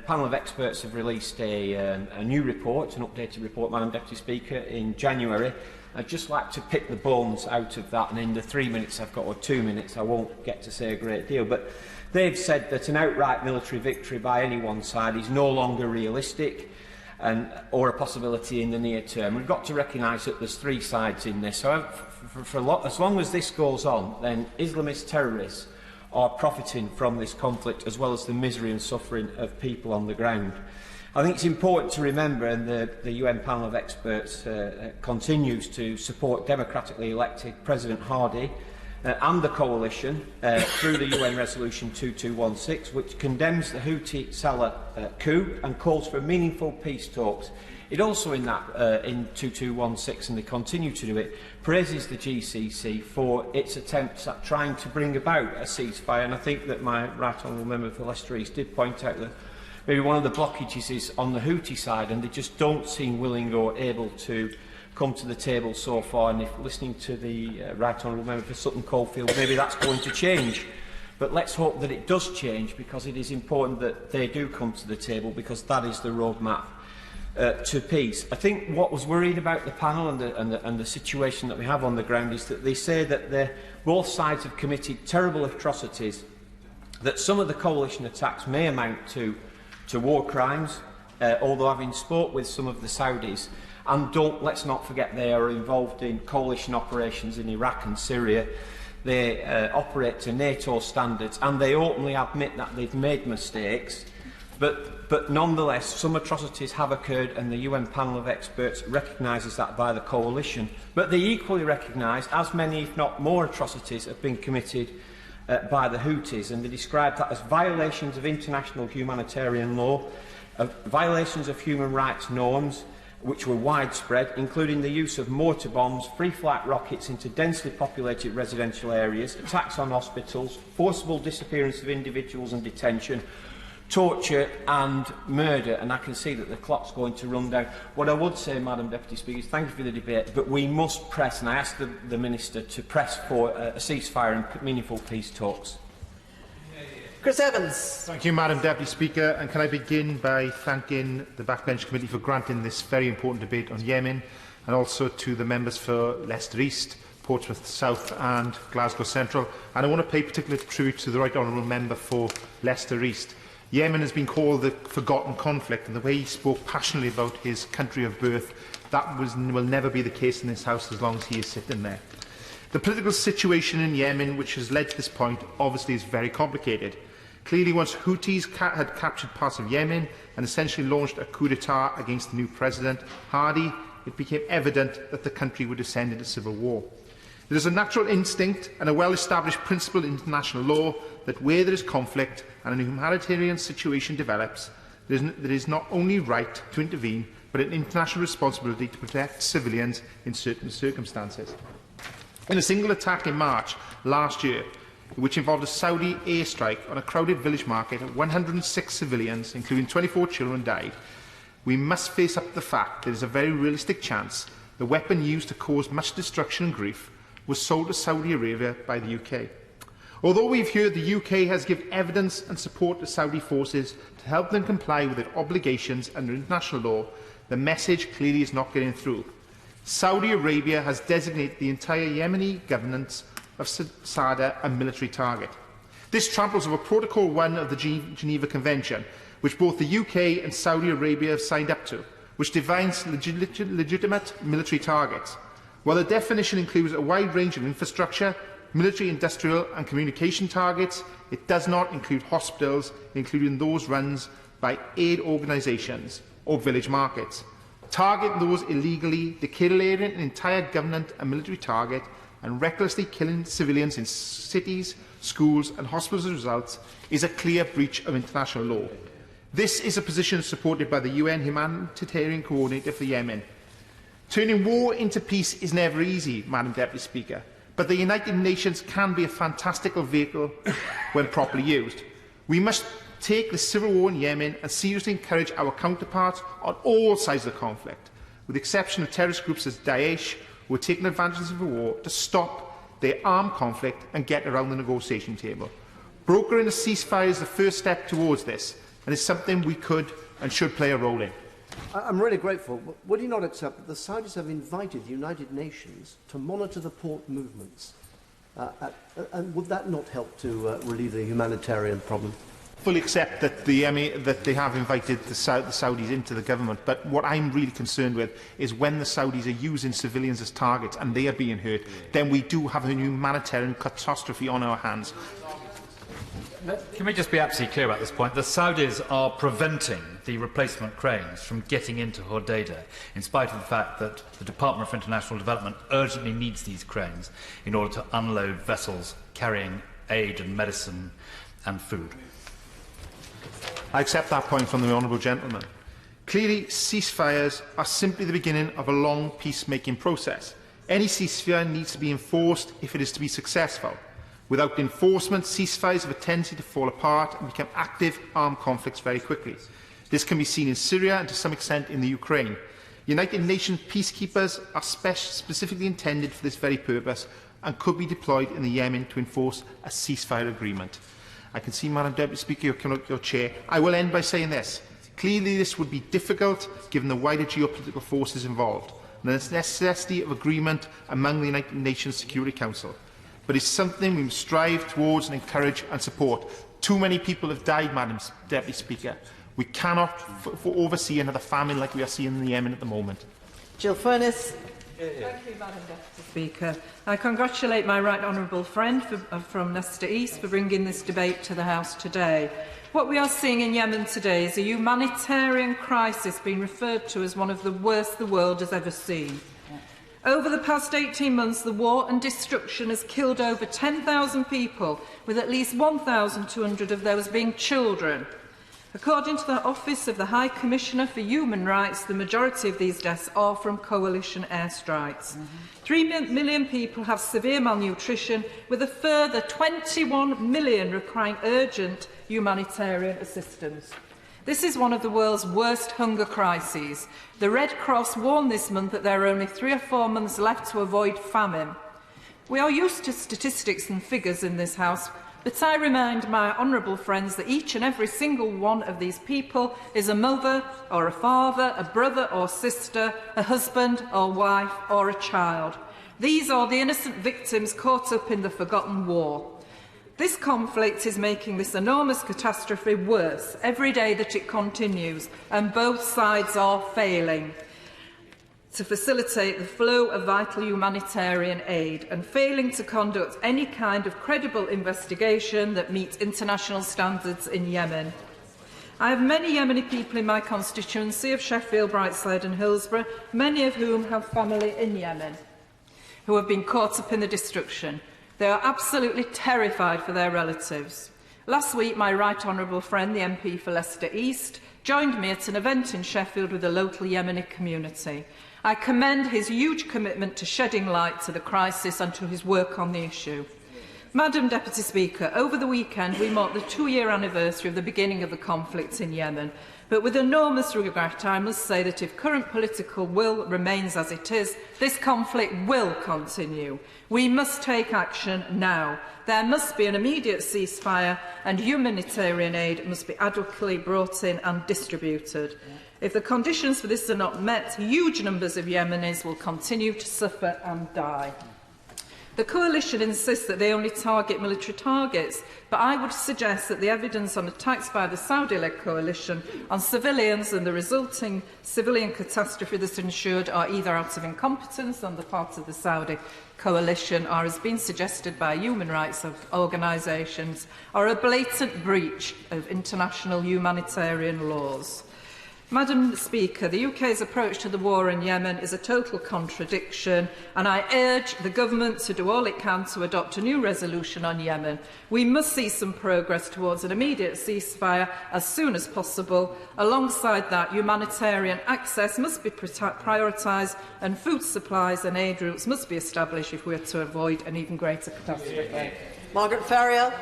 panel of experts have released a new report, an updated report, Madam Deputy Speaker, in January. I'd just like to pick the bones out of that, and in the 3 minutes I've got, or 2 minutes, I won't get to say a great deal, but they've said that an outright military victory by any one side is no longer realistic or a possibility in the near term. We've got to recognise that there's 3 sides in this. So as long as this goes on, then Islamist terrorists are profiting from this conflict as well as the misery and suffering of people on the ground. I think it's important to remember, and the UN panel of experts continues to support democratically elected President Hadi and the coalition through the UN Resolution 2216, which condemns the Houthi Saleh coup and calls for meaningful peace talks. It also, in 2216, and they continue to do it, praises the GCC for its attempts at trying to bring about a ceasefire. And I think that my right honourable member for Leicester East did point out that maybe one of the blockages is on the Houthi side, and they just don't seem willing or able to come to the table so far. And if listening to the right honourable member for Sutton Caulfield, maybe that's going to change. But let's hope that it does change, because it is important that they do come to the table, because that is the roadmap to peace. I think what was worried about the panel and the situation that we have on the ground is that they say that both sides have committed terrible atrocities, that some of the coalition attacks may amount to war crimes, although having spoke with some of the Saudis, and let's not forget they are involved in coalition operations in Iraq and Syria, They operate to NATO standards, and they openly admit that they've made mistakes. But nonetheless, some atrocities have occurred, and the UN panel of experts recognises that by the coalition. But they equally recognise, as many, if not more, atrocities have been committed by the Houthis, and they describe that as violations of international humanitarian law, violations of human rights norms, which were widespread, including the use of mortar bombs, free-flight rockets into densely populated residential areas, attacks on hospitals, forcible disappearance of individuals and detention, torture and murder. And I can see that the clock's going to run down. What I would say, Madam Deputy Speaker, is thank you for the debate, but we must press, and I ask the Minister to press for a ceasefire and meaningful peace talks.
Chris Evans.
Thank you, Madam Deputy Speaker. And can I begin by thanking the Backbench Committee for granting this very important debate on Yemen, and also to the members for Leicester East, Portsmouth South and Glasgow Central. And I want to pay particular tribute to the Right Honourable Member for Leicester East. Yemen has been called the forgotten conflict, and the way he spoke passionately about his country of birth, that will never be the case in this House as long as he is sitting there. The political situation in Yemen, which has led to this point, obviously is very complicated. Clearly, once Houthis had captured parts of Yemen and essentially launched a coup d'etat against the new President, Hadi, it became evident that the country would descend into civil war. There is a natural instinct and a well-established principle in international law that where there is conflict and a humanitarian situation develops, there is not only right to intervene, but an international responsibility to protect civilians in certain circumstances. In a single attack in March last year, which involved a Saudi airstrike on a crowded village market, 106 civilians, including 24 children, died. We must face up to the fact there is a very realistic chance the weapon used to cause much destruction and grief was sold to Saudi Arabia by the UK. Although we've heard the UK has given evidence and support to Saudi forces to help them comply with their obligations under international law, the message clearly is not getting through. Saudi Arabia has designated the entire Yemeni governance of Sada a military target. This tramples over Protocol 1 of the Geneva Convention, which both the UK and Saudi Arabia have signed up to, which defines legitimate military targets. While the definition includes a wide range of infrastructure, military, industrial and communication targets, it does not include hospitals, including those run by aid organisations or village markets. Targeting those illegally, declaring an entire government a military target, and recklessly killing civilians in cities, schools and hospitals as a result is a clear breach of international law. This is a position supported by the UN Humanitarian Coordinator for Yemen. Turning war into peace is never easy, Madam Deputy Speaker, but the United Nations can be a fantastical vehicle when properly used. We must take the civil war in Yemen and seriously encourage our counterparts on all sides of the conflict, with the exception of terrorist groups as Daesh, who are taking advantage of the war to stop their armed conflict and get around the negotiation table. Brokering a ceasefire is the first step towards this, and is something we could and should play a role in.
I'm really grateful. But would you not accept that the Saudis have invited the United Nations to monitor the port movements? And would that not help to relieve the humanitarian problem?
Fully accept that that they have invited the Saudis into the government, but what I'm really concerned with is when the Saudis are using civilians as targets and they are being hurt, then we do have a humanitarian catastrophe on our hands.
Can we just be absolutely clear about this point? The Saudis are preventing the replacement cranes from getting into Hodeidah, in spite of the fact that the Department for International Development urgently needs these cranes in order to unload vessels carrying aid and medicine and food.
I accept that point from the Honourable Gentleman. Clearly, ceasefires are simply the beginning of a long peacemaking process. Any ceasefire needs to be enforced if it is to be successful. Without enforcement, ceasefires have a tendency to fall apart and become active armed conflicts very quickly. This can be seen in Syria and to some extent in the Ukraine. United Nations peacekeepers are specifically intended for this very purpose and could be deployed in the Yemen to enforce a ceasefire agreement. I can see, Madam Deputy Speaker, you're coming up your chair. I will end by saying this. Clearly, this would be difficult given the wider geopolitical forces involved and the necessity of agreement among the United Nations Security Council. But it's something we must strive towards and encourage and support. Too many people have died, Madam Deputy Speaker. We cannot oversee another famine like we are seeing in Yemen at the moment.
Jill Furness.
Thank you, Madam Deputy Speaker. I congratulate my right honourable friend from Leicester East for bringing this debate to the House today. What we are seeing in Yemen today is a humanitarian crisis being referred to as one of the worst the world has ever seen. Over the past 18 months, the war and destruction has killed over 10,000 people, with at least 1,200 of those being children. According to the Office of the High Commissioner for Human Rights, the majority of these deaths are from coalition airstrikes. 3 million people have severe malnutrition, with a further 21 million requiring urgent humanitarian assistance. This is one of the world's worst hunger crises. The Red Cross warned this month that there are only 3 or 4 months left to avoid famine. We are used to statistics and figures in this House, but I remind my honourable friends that each and every single one of these people is a mother or a father, a brother or sister, a husband or wife or a child. These are the innocent victims caught up in the forgotten war. This conflict is making this enormous catastrophe worse every day that it continues, and both sides are failing to facilitate the flow of vital humanitarian aid and failing to conduct any kind of credible investigation that meets international standards in Yemen. I have many Yemeni people in my constituency of Sheffield, Brightside and Hillsborough, many of whom have family in Yemen, who have been caught up in the destruction. They are absolutely terrified for their relatives. Last week, my right honourable friend, the MP for Leicester East, joined me at an event in Sheffield with the local Yemeni community. I commend his huge commitment to shedding light to the crisis and to his work on the issue. Madam Deputy Speaker, over the weekend we marked the 2-year anniversary of the beginning of the conflict in Yemen. But with enormous regret, I must say that if current political will remains as it is, this conflict will continue. We must take action now. There must be an immediate ceasefire and humanitarian aid must be adequately brought in and distributed. If the conditions for this are not met, huge numbers of Yemenis will continue to suffer and die. The coalition insists that they only target military targets, but I would suggest that the evidence on attacks by the Saudi-led coalition on civilians and the resulting civilian catastrophe that's ensured are either out of incompetence on the part of the Saudi coalition or, as been suggested by human rights organisations, or a blatant breach of international humanitarian laws. Madam Speaker, the UK's approach to the war in Yemen is a total contradiction, and I urge the Government to do all it can to adopt a new resolution on Yemen. We must see some progress towards an immediate ceasefire as soon as possible. Alongside that, humanitarian access must be prioritised and food supplies and aid routes must be established if we are to avoid an even greater catastrophe.
Margaret Ferrier.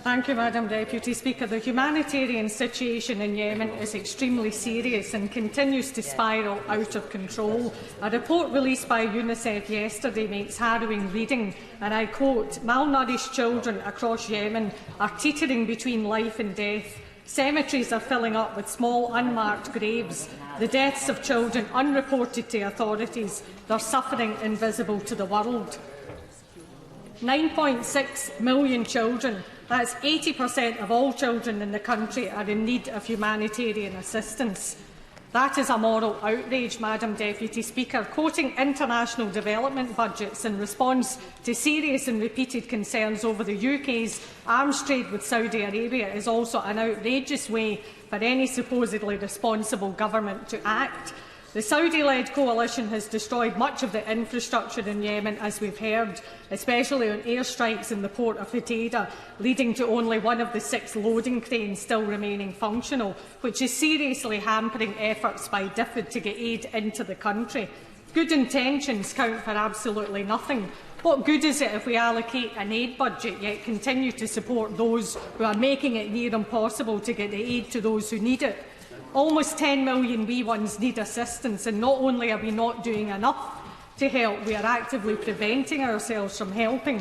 Thank you, Madam Deputy Speaker. The humanitarian situation in Yemen is extremely serious and continues to spiral out of control. A report released by UNICEF yesterday makes harrowing reading, and I quote, "Malnourished children across Yemen are teetering between life and death. Cemeteries are filling up with small unmarked graves. The deaths of children unreported to authorities, their suffering invisible to the world." 9.6 million children, that's 80% of all children in the country, are in need of humanitarian assistance. That is a moral outrage, Madam Deputy Speaker. Quoting international development budgets in response to serious and repeated concerns over the UK's arms trade with Saudi Arabia is also an outrageous way for any supposedly responsible government to act. The Saudi-led coalition has destroyed much of the infrastructure in Yemen, as we've heard, especially on airstrikes in the port of Hodeida, leading to only one of the 6 loading cranes still remaining functional, which is seriously hampering efforts by DFID to get aid into the country. Good intentions count for absolutely nothing. What good is it if we allocate an aid budget yet continue to support those who are making it near impossible to get the aid to those who need it? Almost 10 million wee ones need assistance, and not only are we not doing enough to help, we are actively preventing ourselves from helping.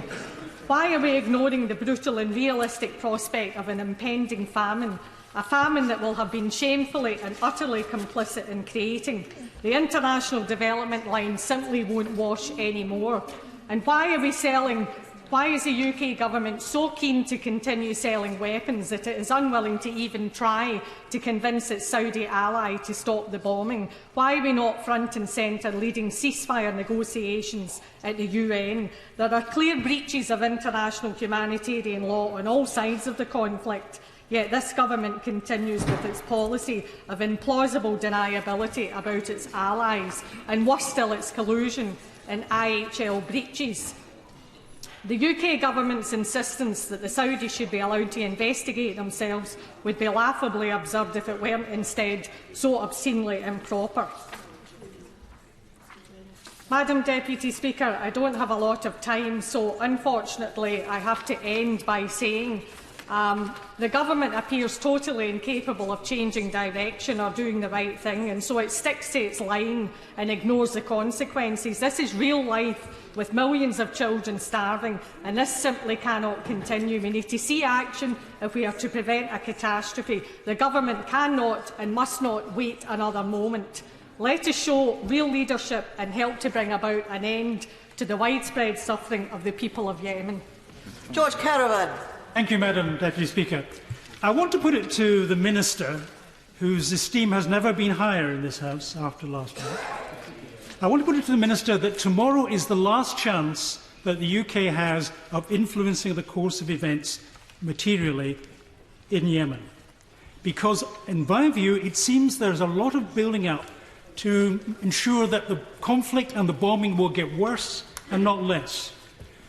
Why are we ignoring the brutal and realistic prospect of an impending famine, a famine that will have been shamefully and utterly complicit in creating? The international development line simply won't wash anymore. And why are we selling Why is the UK government so keen to continue selling weapons that it is unwilling to even try to convince its Saudi ally to stop the bombing? Why are we not front and centre leading ceasefire negotiations at the UN? There are clear breaches of international humanitarian law on all sides of the conflict. Yet this government continues with its policy of implausible deniability about its allies, and worse still, its collusion in IHL breaches. The UK government's insistence that the Saudis should be allowed to investigate themselves would be laughably absurd if it weren't instead so obscenely improper. Madam Deputy Speaker, I don't have a lot of time, so unfortunately I have to end by saying the government appears totally incapable of changing direction or doing the right thing, and so it sticks to its line and ignores the consequences. This is real life, with millions of children starving, and this simply cannot continue. We need to see action if we are to prevent a catastrophe. The government cannot and must not wait another moment. Let us show real leadership and help to bring about an end to the widespread suffering of the people of Yemen.
George Caravan.
Thank you, Madam Deputy Speaker. I want to put it to the Minister, whose esteem has never been higher in this House after last week. I want to put it to the Minister that tomorrow is the last chance that the UK has of influencing the course of events materially in Yemen. Because, in my view, it seems there is a lot of building up to ensure that the conflict and the bombing will get worse and not less.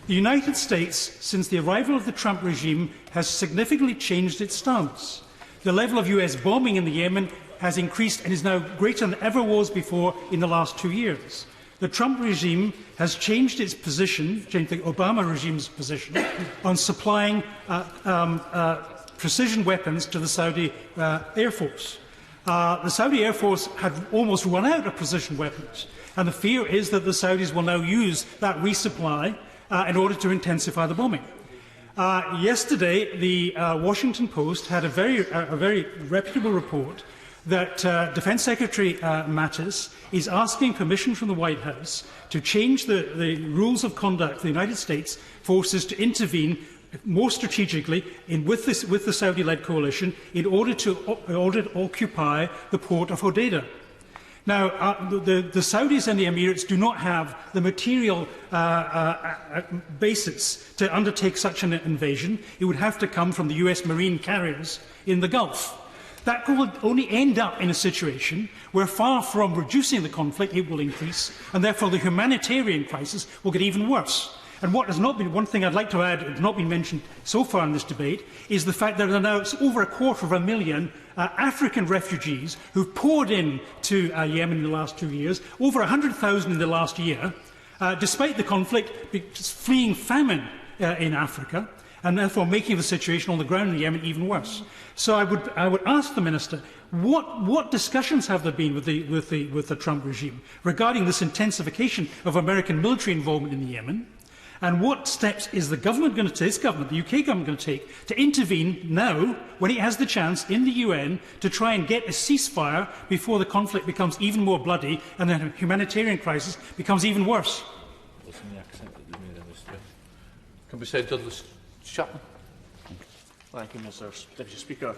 The United States, since the arrival of the Trump regime, has significantly changed its stance. The level of US bombing in the Yemen has increased and is now greater than ever was before in the last 2 years. The Trump regime has changed its position, changed the Obama regime's position, on supplying precision weapons to the Saudi Air Force. The Saudi Air Force had almost run out of precision weapons, and the fear is that the Saudis will now use that resupply in order to intensify the bombing. Yesterday, the Washington Post had a very reputable report that Defence Secretary Mattis is asking permission from the White House to change the rules of conduct for the United States forces to intervene more strategically with the Saudi-led coalition in order to occupy the port of Hodeidah. Now, the Saudis and the Emirates do not have the material basis to undertake such an invasion. It would have to come from the US Marine carriers in the Gulf. That will only end up in a situation where, far from reducing the conflict, it will increase, and therefore the humanitarian crisis will get even worse. And what has not been, one thing I'd like to add, has not been mentioned so far in this debate, is the fact that there are now over 250,000 African refugees who've poured into Yemen in the last 2 years, over 100,000 in the last year, despite the conflict, fleeing famine in Africa, and therefore making the situation on the ground in Yemen even worse. So I would ask the Minister, what discussions have there been with the Trump regime regarding this intensification of American military involvement in the Yemen? And what steps is the government going to take, this government, the UK government, going to take to intervene now, when it has the chance in the UN, to try and get a ceasefire before the conflict becomes even more bloody and the humanitarian crisis becomes even worse?
Can we say Douglas Chapman?
Thank you, Mr Deputy Speaker.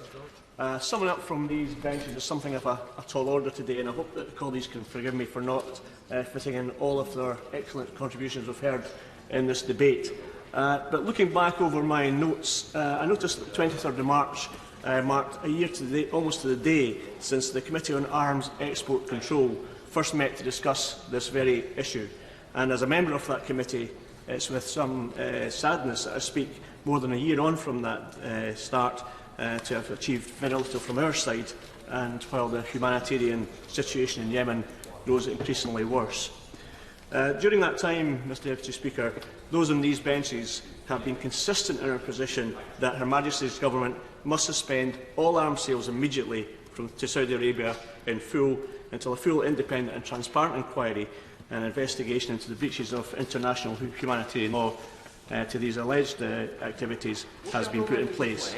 Summing up from these benches is something of a tall order today, and I hope that the colleagues can forgive me for not fitting in all of their excellent contributions we've heard in this debate. But looking back over my notes, I noticed that the 23rd of March marked a year to the day, almost to the day, since the Committee on Arms Export Control first met to discuss this very issue. And as a member of that committee, it's with some sadness that I speak more than a year on from that start to have achieved very little from our side, and while the humanitarian situation in Yemen grows increasingly worse. During that time, Mr Deputy Speaker, those on these benches have been consistent in our position that Her Majesty's Government must suspend all arms sales immediately to Saudi Arabia in full, until a full, independent and transparent inquiry and investigation into the breaches of international humanitarian law to these alleged activities has been put in place.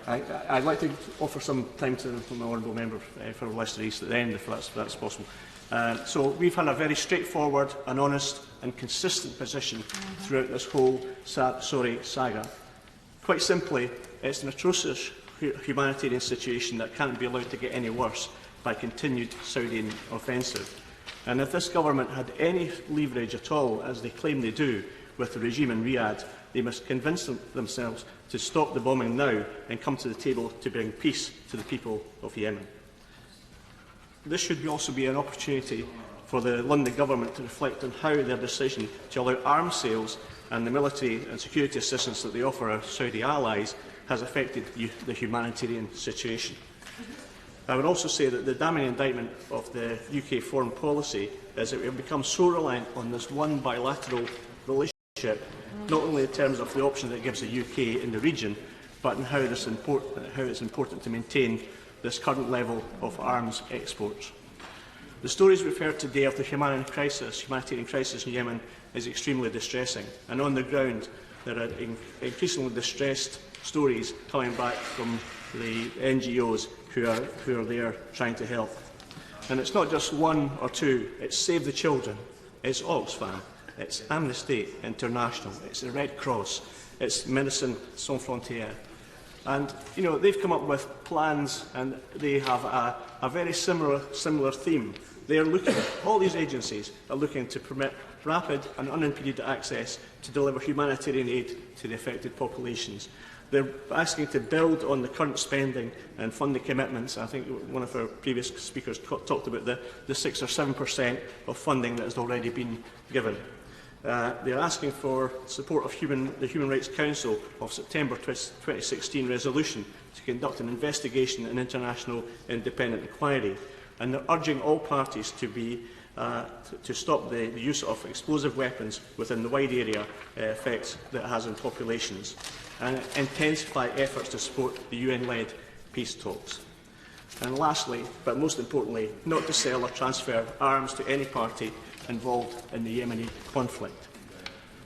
I'd like to offer some time to my honourable member for Leicester East at the end, if that's possible. So we've had a very straightforward and honest and consistent position throughout this whole saga. Quite simply, it's an atrocious humanitarian situation that can't be allowed to get any worse by continued Saudi offensive. And if this government had any leverage at all, as they claim they do, with the regime in Riyadh, they must convince themselves to stop the bombing now and come to the table to bring peace to the people of Yemen. This should also be an opportunity for the London Government to reflect on how their decision to allow arms sales and the military and security assistance that they offer our Saudi allies has affected the humanitarian situation. I would also say that the damning indictment of the UK foreign policy is that we have become so reliant on this one bilateral relationship, not only in terms of the option that it gives the UK in the region, but in how it's important to maintain this current level of arms exports. The stories we've heard today of the humanitarian crisis in Yemen is extremely distressing, and on the ground there are increasingly distressed stories coming back from the NGOs who are there trying to help. And it's not just one or two, it's Save the Children, it's Oxfam, it's Amnesty International, it's the Red Cross, it's Médecins Sans Frontières. And they've come up with plans, and they have a very similar theme. They are looking, all these agencies are looking to permit rapid and unimpeded access to deliver humanitarian aid to the affected populations. They're asking to build on the current spending and funding commitments. I think one of our previous speakers talked about the 6 or 7% of funding that has already been given. They're asking for support of the Human Rights Council of September 2016 resolution to conduct an investigation and international independent inquiry. And they're urging all parties to stop the use of explosive weapons within the wide area effects that it has on populations, and intensify efforts to support the UN-led peace talks. And lastly, but most importantly, not to sell or transfer arms to any party involved in the Yemeni conflict.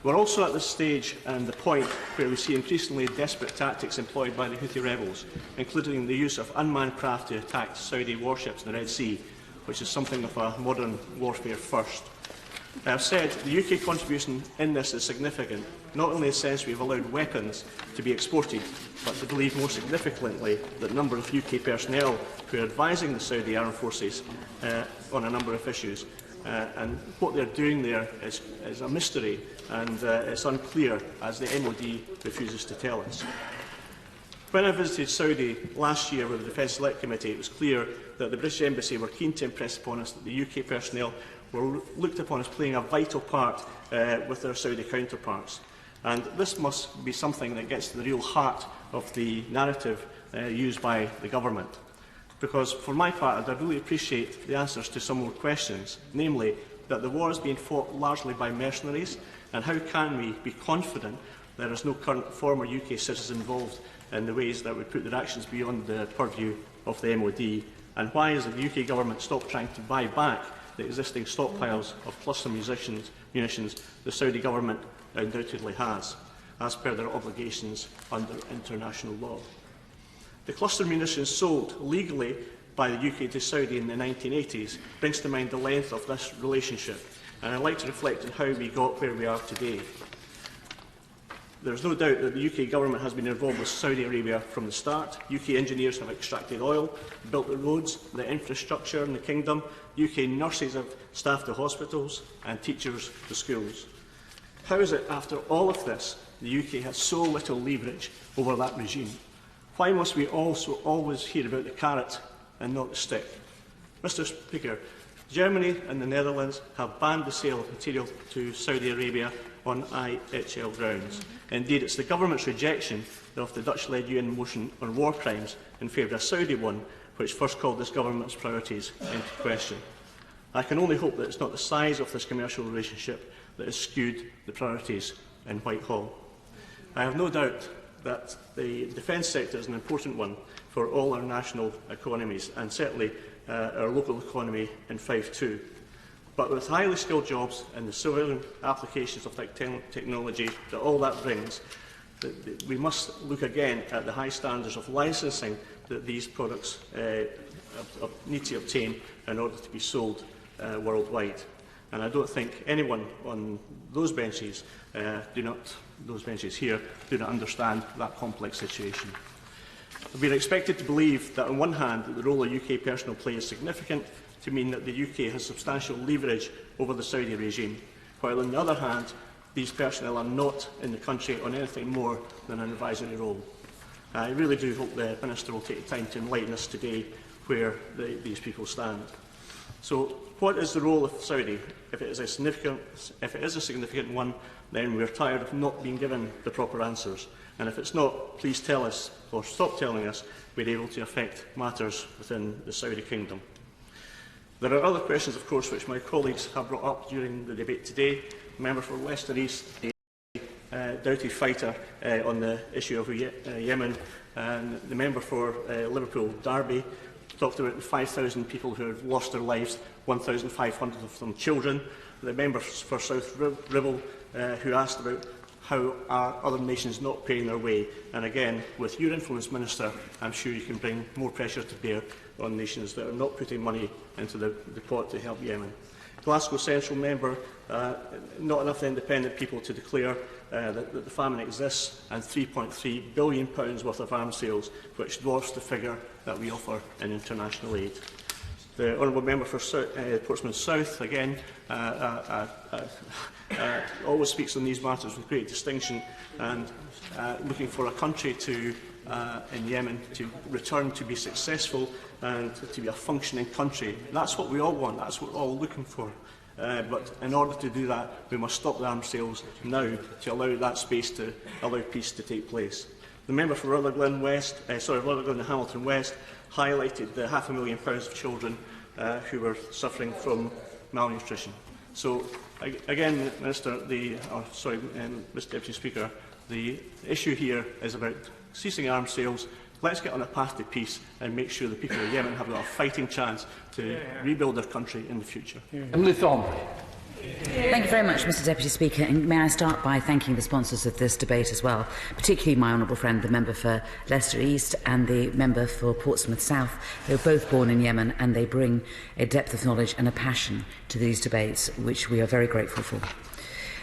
We're also at this stage and the point where we see increasingly desperate tactics employed by the Houthi rebels, including the use of unmanned craft to attack Saudi warships in the Red Sea, which is something of a modern warfare first. I have said the UK contribution in this is significant, not only in the sense we have allowed weapons to be exported, but to believe more significantly that a number of UK personnel who are advising the Saudi armed forces on a number of issues. And what they're doing there is a mystery, and it's unclear, as the MOD refuses to tell us. When I visited Saudi last year with the Defence Select Committee, it was clear that the British Embassy were keen to impress upon us that the UK personnel were looked upon as playing a vital part with their Saudi counterparts. And this must be something that gets to the real heart of the narrative used by the government. Because for my part, I'd really appreciate the answers to some more questions, namely that the war is being fought largely by mercenaries, and how can we be confident there is no current former UK citizen involved in the ways that would put their actions beyond the purview of the MOD, and why has the UK government stopped trying to buy back the existing stockpiles of cluster munitions the Saudi government undoubtedly has, as per their obligations under international law. The cluster munitions sold legally by the UK to Saudi in the 1980s brings to mind the length of this relationship, and I'd like to reflect on how we got where we are today. There is no doubt that the UK government has been involved with Saudi Arabia from the start. UK engineers have extracted oil, built the roads, the infrastructure in the kingdom. UK nurses have staffed the hospitals and teachers the schools. How is it, after all of this, the UK has so little leverage over that regime? Why must we also always hear about the carrot and not the stick? Mr. Speaker, Germany and the Netherlands have banned the sale of material to Saudi Arabia on IHL grounds. Indeed, it's the government's rejection of the Dutch-led UN motion on war crimes in favour of a Saudi one which first called this government's priorities into question. I can only hope that it's not the size of this commercial relationship that has skewed the priorities in Whitehall. I have no doubt that the defence sector is an important one for all our national economies, and certainly our local economy in Fife too. But with highly skilled jobs and the civilian applications of technology that all that brings, we must look again at the high standards of licensing that these products need to obtain in order to be sold worldwide. And I don't think anyone on those benches, those benches here, do not understand that complex situation. We are expected to believe that on one hand that the role of UK personnel play is significant to mean that the UK has substantial leverage over the Saudi regime, while on the other hand these personnel are not in the country on anything more than an advisory role. I really do hope the Minister will take the time to enlighten us today where these people stand. So, what is the role of Saudi? If it is a significant one, then we are tired of not being given the proper answers. And if it's not, please tell us, or stop telling us, we're able to affect matters within the Saudi Kingdom. There are other questions, of course, which my colleagues have brought up during the debate today. The member for Leicester East, doughty fighter on the issue of Yemen, and the member for Liverpool Derby talked about the 5,000 people who have lost their lives, 1,500 of them children. The member for South Ribble who asked about how are other nations not paying their way. And again, with your influence, Minister, I'm sure you can bring more pressure to bear on nations that are not putting money into the pot to help Yemen. Glasgow Central member, not enough independent people to declare that the famine exists, and £3.3 billion worth of arms sales, which dwarfs the figure that we offer in international aid. The honourable member for Portsmouth South, again, always speaks on these matters with great distinction, and looking for a country in Yemen to return to be successful and to be a functioning country. That's what we all want, that's what we're all looking for. But in order to do that, we must stop the arms sales now to allow that space to allow peace to take place. The member for Rutherglen and Hamilton West highlighted the £500,000 of children who were suffering from malnutrition. So, again, Mr. Deputy Speaker, the issue here is about ceasing arms sales. Let's get on a path to peace and make sure the people of Yemen have got a fighting chance to rebuild their country in the future.
Thank you very much, Mr Deputy Speaker. And may I start by thanking the sponsors of this debate as well, particularly my honourable friend, the member for Leicester East and the member for Portsmouth South. They were both born in Yemen and they bring a depth of knowledge and a passion to these debates, which we are very grateful for.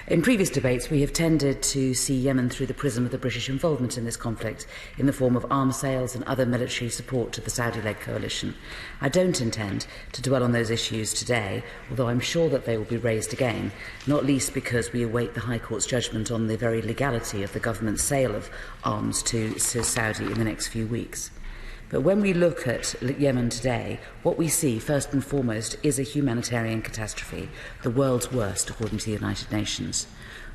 In previous debates, we have tended to see Yemen through the prism of the British involvement in this conflict in the form of arms sales and other military support to the Saudi-led coalition. I don't intend to dwell on those issues today, although I'm sure that they will be raised again, not least because we await the High Court's judgment on the very legality of the government's sale of arms to Saudi in the next few weeks. But when we look at Yemen today, what we see, first and foremost, is a humanitarian catastrophe, the world's worst, according to the United Nations.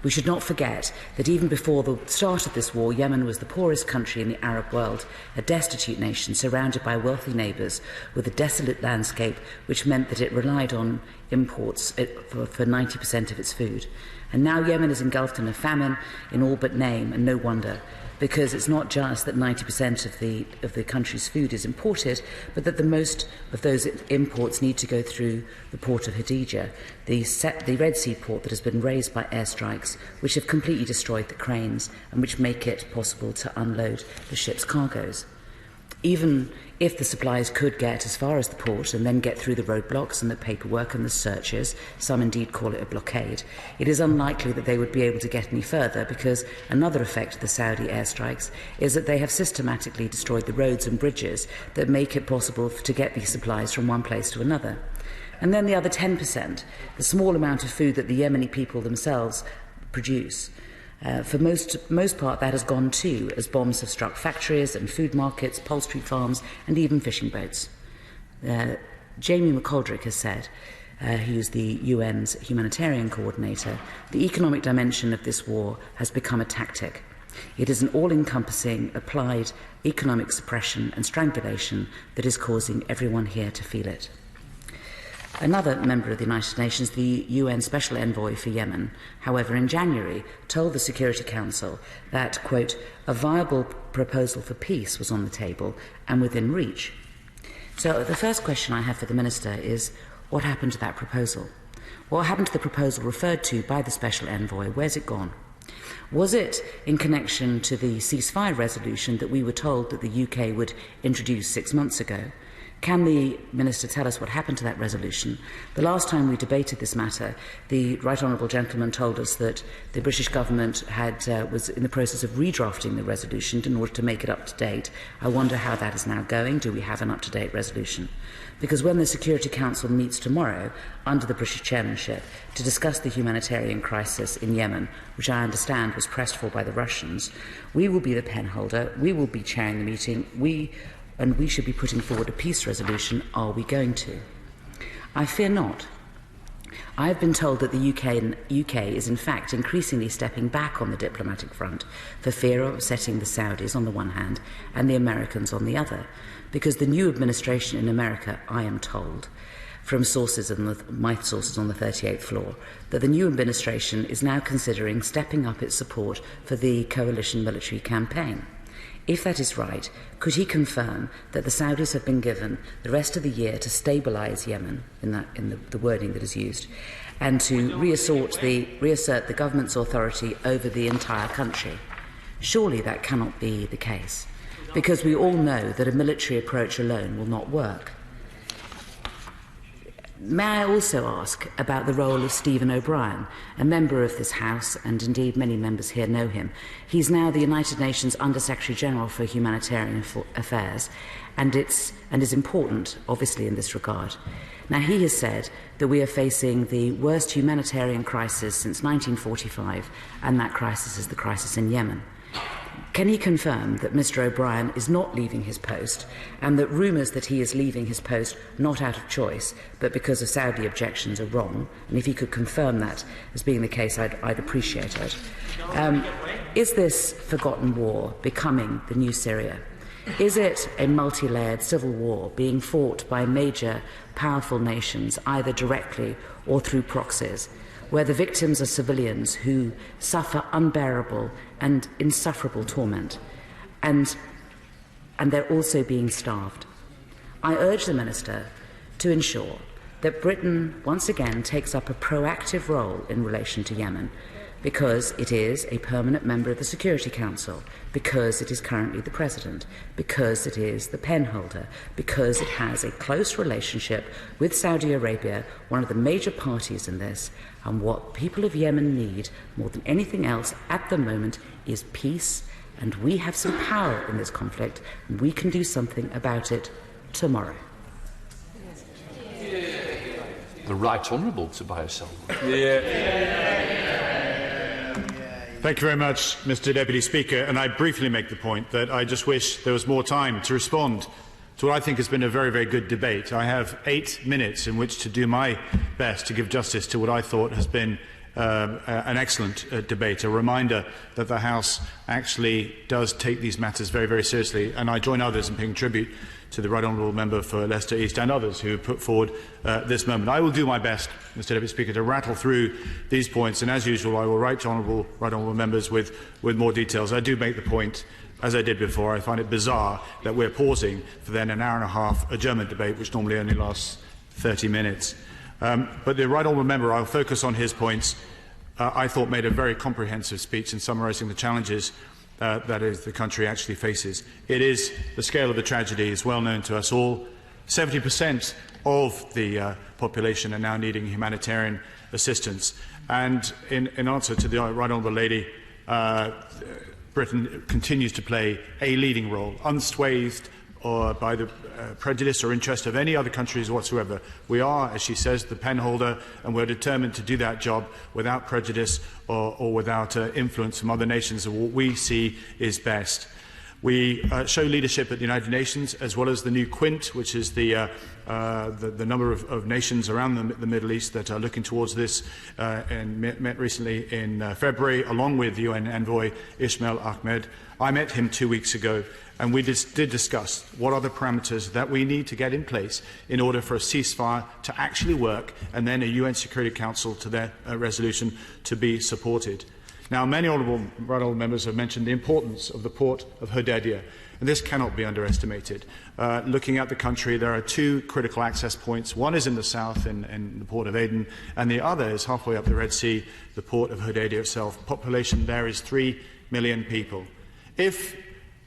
We should not forget that even before the start of this war, Yemen was the poorest country in the Arab world, a destitute nation surrounded by wealthy neighbours with a desolate landscape which meant that it relied on imports for 90% of its food. And now Yemen is engulfed in a famine in all but name, and no wonder, because it's not just that 90% of the country's food is imported, but that the most of those imports need to go through the port of Hadija, the Red Sea port that has been razed by airstrikes, which have completely destroyed the cranes and which make it possible to unload the ship's cargoes. Even if the supplies could get as far as the port and then get through the roadblocks and the paperwork and the searches, some indeed call it a blockade, it is unlikely that they would be able to get any further, because another effect of the Saudi airstrikes is that they have systematically destroyed the roads and bridges that make it possible to get these supplies from one place to another. And then the other 10%, the small amount of food that the Yemeni people themselves produce. For most part, that has gone too, as bombs have struck factories and food markets, poultry farms, and even fishing boats. Jamie McGoldrick has said, who's the UN's humanitarian coordinator, the economic dimension of this war has become a tactic. It is an all-encompassing, applied economic suppression and strangulation that is causing everyone here to feel it. Another member of the United Nations, the UN Special Envoy for Yemen, however, in January told the Security Council that, quote, a viable proposal for peace was on the table and within reach. So the first question I have for the Minister is, what happened to that proposal? What happened to the proposal referred to by the Special Envoy? Where's it gone? Was it in connection to the ceasefire resolution that we were told that the UK would introduce 6 months ago? Can the Minister tell us what happened to that resolution? The last time we debated this matter, the Right Honourable Gentleman told us that the British Government was in the process of redrafting the resolution in order to make it up to date. I wonder how that is now going. Do we have an up-to-date resolution? Because when the Security Council meets tomorrow under the British chairmanship to discuss the humanitarian crisis in Yemen, which I understand was pressed for by the Russians, we will be the penholder, we will be chairing the meeting, and we should be putting forward a peace resolution. Are we going to? I fear not. I have been told that the UK is in fact increasingly stepping back on the diplomatic front for fear of upsetting the Saudis on the one hand and the Americans on the other, because the new administration in America, I am told, from my sources on the 38th floor, that the new administration is now considering stepping up its support for the coalition military campaign. If that is right, could he confirm that the Saudis have been given the rest of the year to stabilise Yemen, in the wording that is used, and to reassert the government's authority over the entire country? Surely that cannot be the case, because we all know that a military approach alone will not work. May I also ask about the role of Stephen O'Brien, a member of this House, and indeed many members here know him. He's now the United Nations Under-Secretary-General for Humanitarian Affairs, and is important, obviously, in this regard. Now, he has said that we are facing the worst humanitarian crisis since 1945, and that crisis is the crisis in Yemen. Can he confirm that Mr O'Brien is not leaving his post, and that rumours that he is leaving his post not out of choice but because of Saudi objections are wrong? And if he could confirm that as being the case, I'd appreciate it. Is this forgotten war becoming the new Syria? Is it a multi-layered civil war being fought by major powerful nations, either directly or through proxies, where the victims are civilians who suffer unbearable and insufferable torment, and they're also being starved? I urge the Minister to ensure that Britain once again takes up a proactive role in relation to Yemen, because it is a permanent member of the Security Council, because it is currently the President, because it is the penholder, because it has a close relationship with Saudi Arabia, one of the major parties in this. And what people of Yemen need more than anything else at the moment is peace, and we have some power in this conflict, and we can do something about it tomorrow.
The Right Honourable Tobias Selwood.
Thank you very much, Mr Deputy Speaker. And I briefly make the point that I just wish there was more time to respond to what I think has been a very, very good debate. I have 8 minutes in which to do my best to give justice to what I thought has been an excellent debate, a reminder that the House actually does take these matters very, very seriously. And I join others in paying tribute to the Right Honourable Member for Leicester East and others who have put forward this moment. I will do my best, Mr Deputy Speaker, to rattle through these points, and as usual I will write to Right Honourable Members with more details. I do make the point, as I did before, I find it bizarre that we're pausing for then an hour and a half adjournment debate, which normally only lasts 30 minutes. But the Right Honourable Member, I'll focus on his points, I thought made a very comprehensive speech in summarising the challenges that the country actually faces. It is the scale of the tragedy is well known to us all. 70% of the population are now needing humanitarian assistance. And in answer to the Right Honourable Lady, Britain continues to play a leading role, unswathed by the prejudice or interest of any other countries whatsoever. We are, as she says, the penholder, and we're determined to do that job without prejudice or without influence from other nations of what we see is best. We show leadership at the United Nations, as well as the new Quint, which is the number of nations around the Middle East that are looking towards this, and met recently in February, along with UN envoy Ismail Ahmed. I met him 2 weeks ago, and we did discuss what are the parameters that we need to get in place in order for a ceasefire to actually work, and then a UN Security Council to their resolution to be supported. Now, many honourable members have mentioned the importance of the port of Hodeidah, and this cannot be underestimated. Looking at the country, there are 2 critical access points. One is in the south, in the port of Aden, and the other is halfway up the Red Sea, the port of Hodeidah itself. Population there is 3 million people. If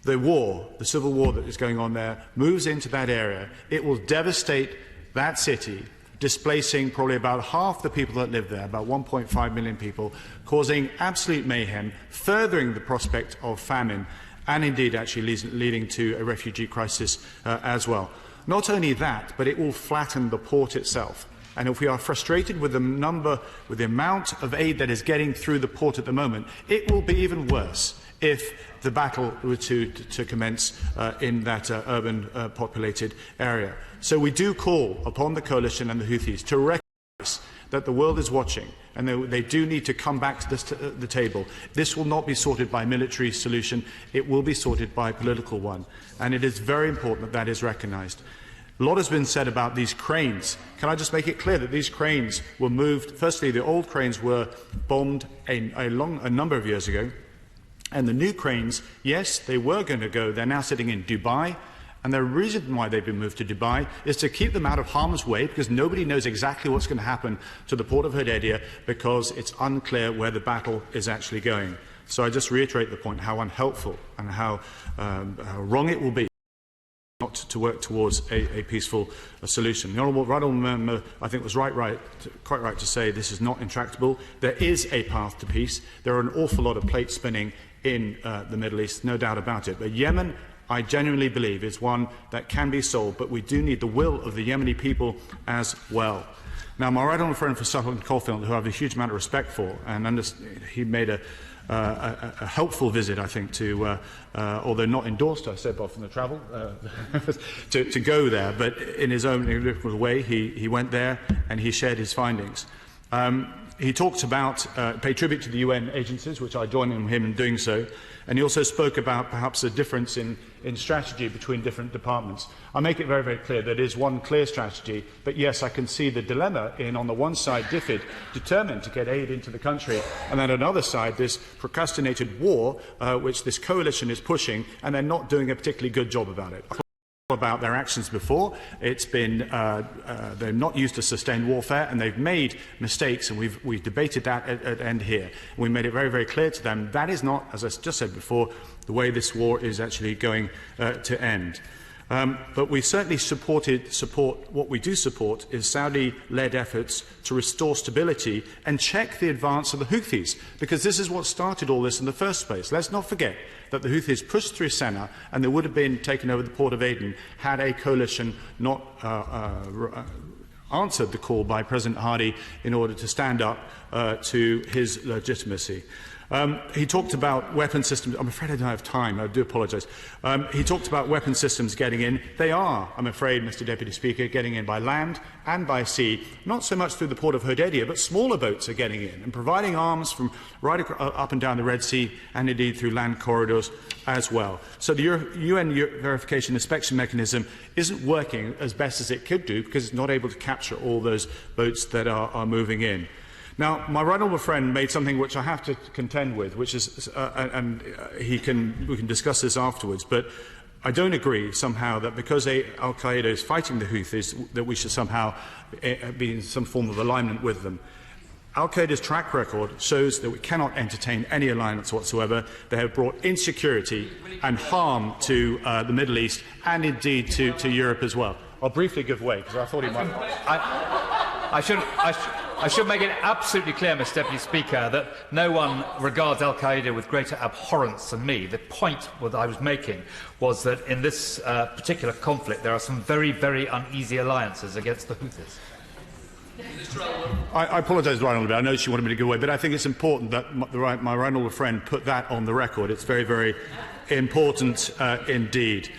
the war, the civil war that is going on there, moves into that area, it will devastate that city, displacing probably about half the people that live there, about 1.5 million people, causing absolute mayhem, furthering the prospect of famine, and indeed actually leading to a refugee crisis as well. Not only that, but it will flatten the port itself. And if we are frustrated with the amount of aid that is getting through the port at the moment, it will be even worse if the battle were to commence in that urban populated area. So we do call upon the coalition and the Houthis to recognise that the world is watching, and they do need to come back to the table. This will not be sorted by a military solution, it will be sorted by a political one, and it is very important that that is recognised. A lot has been said about these cranes. Can I just make it clear that these cranes were moved? Firstly, the old cranes were bombed a number of years ago, and the new cranes, yes, they were going to go. They're now sitting in Dubai. And the reason why they've been moved to Dubai is to keep them out of harm's way, because nobody knows exactly what's going to happen to the port of Hodeida, because it's unclear where the battle is actually going. So I just reiterate the point, how unhelpful and how wrong it will be not to work towards a peaceful solution. The Honourable Member, I think, was quite right to say this is not intractable. There is a path to peace. There are an awful lot of plates spinning in the Middle East, no doubt about it. But Yemen, I genuinely believe, is one that can be solved, but we do need the will of the Yemeni people as well. Now, my right honourable friend for Sutherland Caulfield, who I have a huge amount of respect for, and he made a helpful visit, I think, to, although not endorsed, I said, from the travel, to go there, but in his own way, he went there and he shared his findings. He talked about, paid tribute to the UN agencies, which I join in him in doing so, and he also spoke about perhaps a difference in strategy between different departments. I make it very, very clear that there is one clear strategy, but yes, I can see the dilemma in, on the one side, DFID, determined to get aid into the country, and then on the other side, this procrastinated war, which this coalition is pushing, and they're not doing a particularly good job about it. About their actions before. It's been they're not used to sustained warfare, and they've made mistakes, and we've debated that at end here. We made it very, very clear to them that is not, as I just said before, the way this war is actually going to end. But we certainly support what we do support is Saudi-led efforts to restore stability and check the advance of the Houthis, because this is what started all this in the first place. Let's not forget that the Houthis pushed through Sana'a, and they would have been taken over the port of Aden had a coalition not answered the call by President Hadi in order to stand up to his legitimacy. He talked about weapon systems. I'm afraid I don't have time. I do apologise. He talked about weapon systems getting in. They are, I'm afraid, Mr Deputy Speaker, getting in by land and by sea, not so much through the port of Hodeida, but smaller boats are getting in and providing arms from right up and down the Red Sea, and indeed through land corridors as well. So the UN verification inspection mechanism isn't working as best as it could do, because it's not able to capture all those boats that are moving in. Now, my right honourable friend made something which I have to contend with, which is, and we can discuss this afterwards, but I don't agree somehow that because Al-Qaeda is fighting the Houthis, that we should somehow be in some form of alignment with them. Al-Qaeda's track record shows that we cannot entertain any alliance whatsoever. They have brought insecurity and harm to the Middle East, and indeed to Europe as well. I'll briefly give way, because I thought he might...
I should make it absolutely clear, Mr Deputy Speaker, that no one regards Al-Qaeda with greater abhorrence than me. The point that I was making was that in this particular conflict there are some very, very uneasy alliances against the Houthis.
I apologise, Right Honourable. I know she wanted me to go away, but I think it's important that my right honourable friend put that on the record. It's very, very important indeed.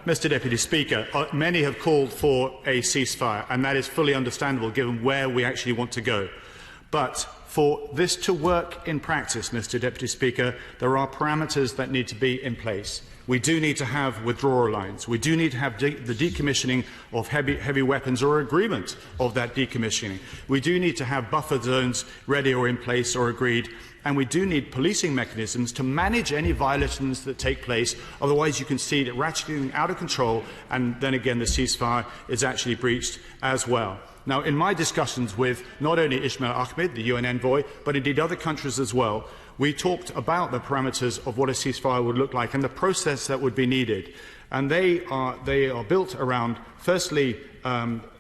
Mr Deputy Speaker, many have called for a ceasefire, and that is fully understandable given where we actually want to go. But for this to work in practice, Mr Deputy Speaker, there are parameters that need to be in place. We do need to have withdrawal lines. We do need to have the decommissioning of heavy weapons, or agreement of that decommissioning. We do need to have buffer zones ready or in place or agreed. And we do need policing mechanisms to manage any violations that take place. Otherwise, you can see it ratcheting out of control, and then again the ceasefire is actually breached as well. Now, in my discussions with not only Ismail Ahmed, the UN envoy, but indeed other countries as well, we talked about the parameters of what a ceasefire would look like and the process that would be needed. And they are built around, firstly,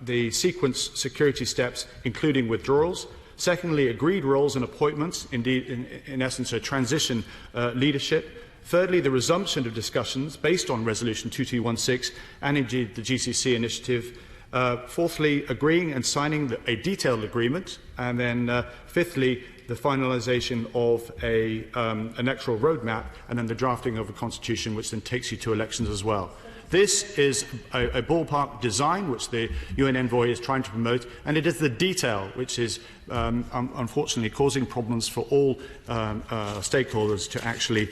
the sequence security steps, including withdrawals. Secondly, agreed roles and appointments, indeed, in essence, a transition leadership. Thirdly, the resumption of discussions based on Resolution 2216 and indeed the GCC initiative. Fourthly, agreeing and signing a detailed agreement. And then fifthly, the finalisation of an electoral roadmap and then the drafting of a constitution which then takes you to elections as well. This is a ballpark design which the UN envoy is trying to promote, and it is the detail which is unfortunately causing problems for all stakeholders to actually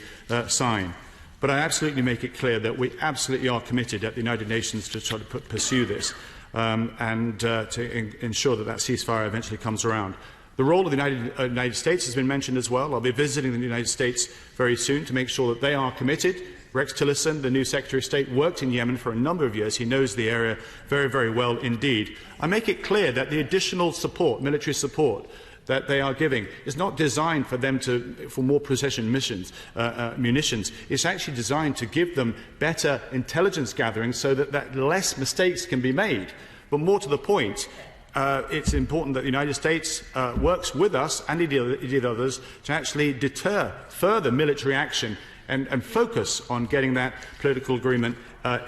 sign. But I absolutely make it clear that we absolutely are committed at the United Nations to try to pursue this and to ensure that that ceasefire eventually comes around. The role of the United States has been mentioned as well. I'll be visiting the United States very soon to make sure that they are committed. Rex Tillerson, the new Secretary of State, worked in Yemen for a number of years. He knows the area very, very well indeed. I make it clear that the additional support, military support, that they are giving is not designed for them for more precision munitions. It's actually designed to give them better intelligence gathering so that less mistakes can be made. But more to the point, it's important that the United States works with us and indeed others to actually deter further military action and focus on getting that political agreement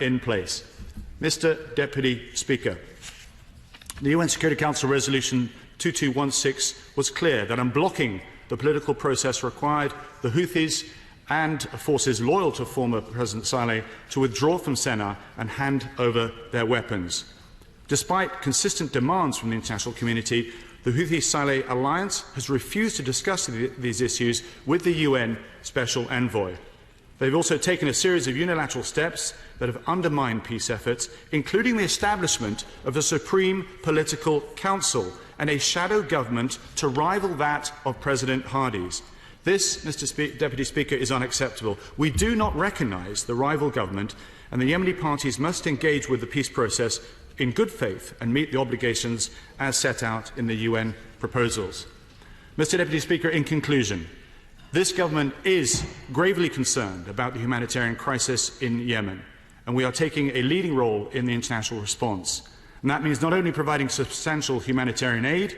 in place. Mr. Deputy Speaker, the UN Security Council Resolution 2216 was clear that unblocking the political process required the Houthis and forces loyal to former President Saleh to withdraw from Sennar and hand over their weapons. Despite consistent demands from the international community, the Houthi-Saleh alliance has refused to discuss these issues with the UN Special Envoy. They've also taken a series of unilateral steps that have undermined peace efforts, including the establishment of a Supreme Political Council and a shadow government to rival that of President Hadi's. This, Mr. Deputy Speaker, is unacceptable. We do not recognise the rival government, and the Yemeni parties must engage with the peace process in good faith and meet the obligations as set out in the UN proposals. Mr. Deputy Speaker, in conclusion, this government is gravely concerned about the humanitarian crisis in Yemen, and we are taking a leading role in the international response. And that means not only providing substantial humanitarian aid,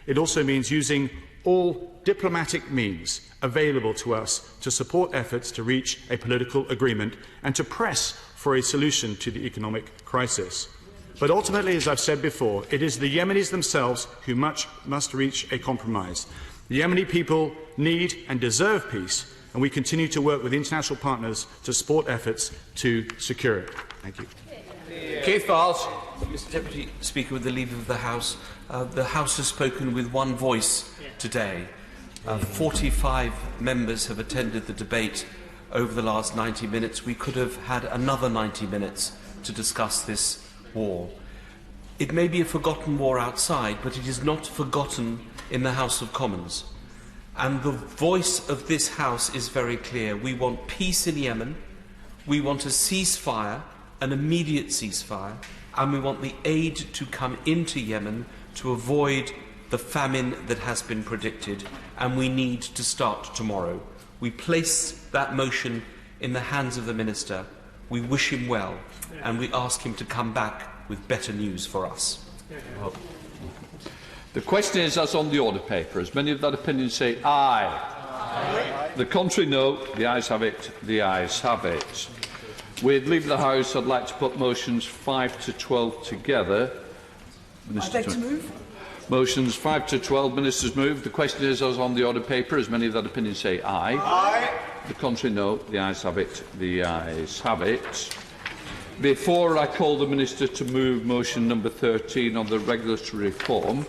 it also means using all diplomatic means available to us to support efforts to reach a political agreement and to press for a solution to the economic crisis. But ultimately, as I've said before, it is the Yemenis themselves who must reach a compromise. The Yemeni people need and deserve peace, and we continue to work with international partners to support efforts to secure it. Thank you.
Keith Vauxhall. Mr. Deputy Speaker, with the leave of the House has spoken with one voice today. 45 members have attended the debate over the last 90 minutes. We could have had another 90 minutes to discuss this war. It may be a forgotten war outside, but it is not forgotten in the House of Commons. And the voice of this House is very clear. We want peace in Yemen, we want a ceasefire, an immediate ceasefire, and we want the aid to come into Yemen to avoid the famine that has been predicted, and we need to start tomorrow. We place that motion in the hands of the Minister. We wish him well, and we ask him to come back with better news for us.
The question is as on the order paper. As many of that opinion say aye. Aye. The contrary, no. The ayes have it. The ayes have it. With leave of the House, I'd like to put motions 5 to 12 together.
I'd like to move.
Motions 5 to 12. Ministers move. The question is as on the order paper. As many of that opinion say aye. Aye. The contrary, no. The ayes have it. The ayes have it. Before I call the Minister to move motion number 13 on the regulatory reform,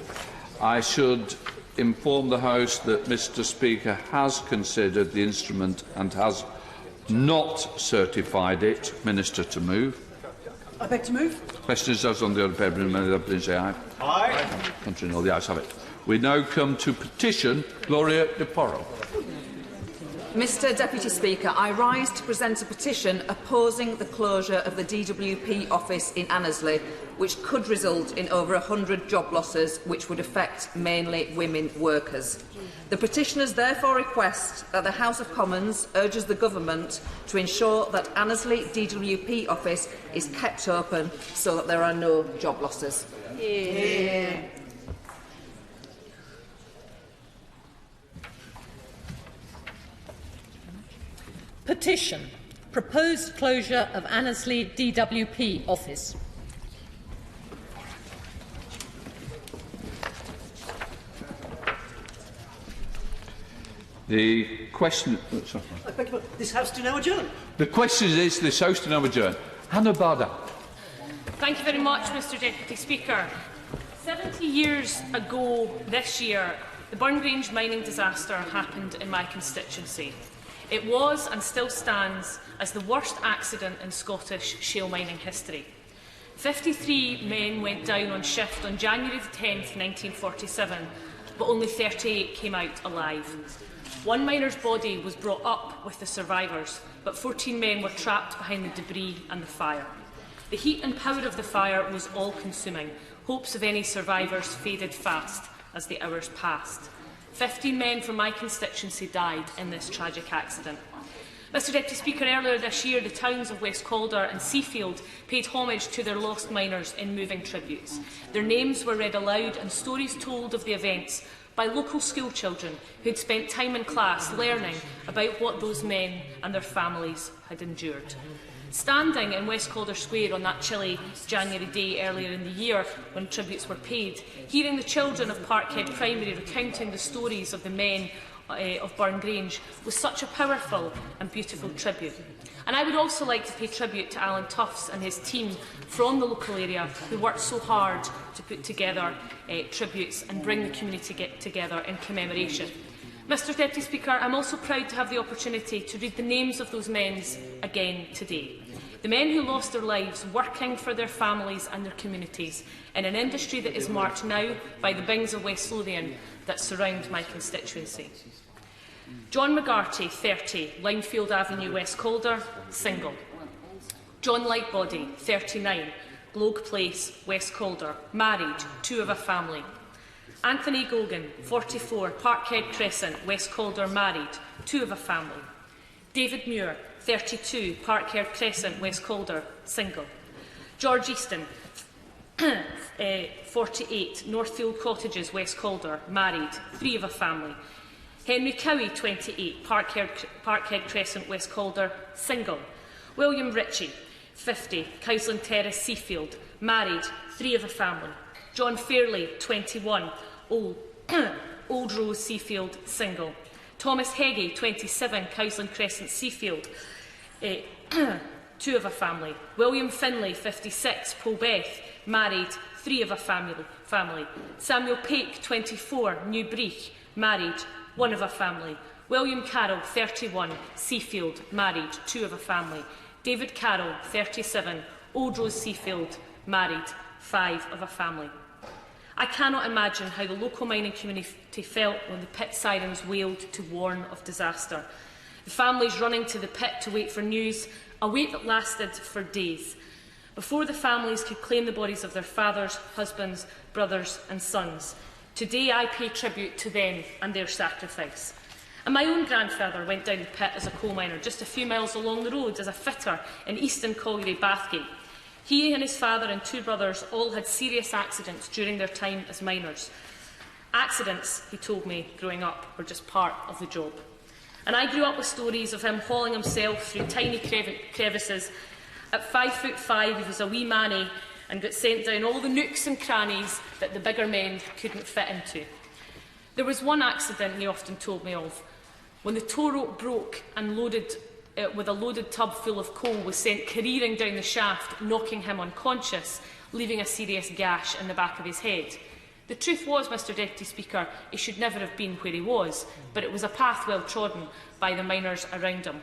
I should inform the House that Mr. Speaker has considered the instrument and has not certified it. Minister to move.
I beg to move.
Question is as on the order paper. Many of the say aye. Aye. Contrary, no. The ayes have it. We now come to petition Gloria de Porro.
Mr Deputy Speaker, I rise to present a petition opposing the closure of the DWP office in Annesley, which could result in over 100 job losses, which would affect mainly women workers. The petitioners therefore request that the House of Commons urges the Government to ensure that Annesley DWP office is kept open so that there are no job losses.
Yeah.
Petition. Proposed closure of Annesley DWP office.
The question... sorry.
I beg your pardon. This House to now adjourn.
The question is this House to now adjourn. Hannah Barda.
Thank you very much, Mr Deputy Speaker. 70 years ago this year, the Burngrange mining disaster happened in my constituency. It was and still stands as the worst accident in Scottish shale mining history. 53 men went down on shift on January 10, 1947, but only 38 came out alive. One miner's body was brought up with the survivors, but 14 men were trapped behind the debris and the fire. The heat and power of the fire was all-consuming. Hopes of any survivors faded fast as the hours passed. 15 men from my constituency died in this tragic accident. Mr Deputy Speaker, earlier this year, the towns of West Calder and Seafield paid homage to their lost miners in moving tributes. Their names were read aloud and stories told of the events by local school children who had spent time in class learning about what those men and their families had endured. Standing in West Calder Square on that chilly January day earlier in the year when tributes were paid, hearing the children of Parkhead Primary recounting the stories of the men of Burngrange was such a powerful and beautiful tribute. And I would also like to pay tribute to Alan Tufts and his team from the local area who worked so hard to put together tributes and bring the community together in commemoration. Mr Deputy Speaker, I am also proud to have the opportunity to read the names of those men again today. The men who lost their lives working for their families and their communities in an industry that is marked now by the Bings of West Lothian that surround my constituency. John McGarty, 30, Linefield Avenue, West Calder, single. John Lightbody, 39, Glogue Place, West Calder, married, 2 of a family. Anthony Gogan, 44, Parkhead Crescent, West Calder, married, 2 of a family. David Muir, 32, Parkhead Crescent, West Calder, single. George Easton, 48, Northfield Cottages, West Calder, married, 3 of a family. Henry Cowie, 28, Parkhead Crescent, West Calder, single. William Ritchie, 50, Cowsland Terrace, Seafield, married, 3 of a family. John Fairley, 21, Old Rose, Seafield, single. Thomas Heggie, 27, Cowsland Crescent, Seafield, 2 of a family. William Finlay, 56, Polbeth, married, 3 of a family. Samuel Pake, 24, Newbreach, married, 1 of a family. William Carroll, 31, Seafield, married, 2 of a family. David Carroll, 37, Old Rose, Seafield, married, 5 of a family. I cannot imagine how the local mining community felt when the pit sirens wailed to warn of disaster. The families running to the pit to wait for news, a wait that lasted for days, before the families could claim the bodies of their fathers, husbands, brothers and sons. Today I pay tribute to them and their sacrifice. And my own grandfather went down the pit as a coal miner just a few miles along the road as a fitter in Easton Colliery, Bathgate. He and his father and 2 brothers all had serious accidents during their time as miners. Accidents, he told me, growing up, were just part of the job. And I grew up with stories of him hauling himself through tiny crevices. At 5'5", he was a wee manny and got sent down all the nooks and crannies that the bigger men couldn't fit into. There was one accident he often told me of, when the tow rope broke and with a loaded tub full of coal was sent careering down the shaft, knocking him unconscious, leaving a serious gash in the back of his head. The truth was, Mr Deputy Speaker, he should never have been where he was, but it was a path well trodden by the miners around him.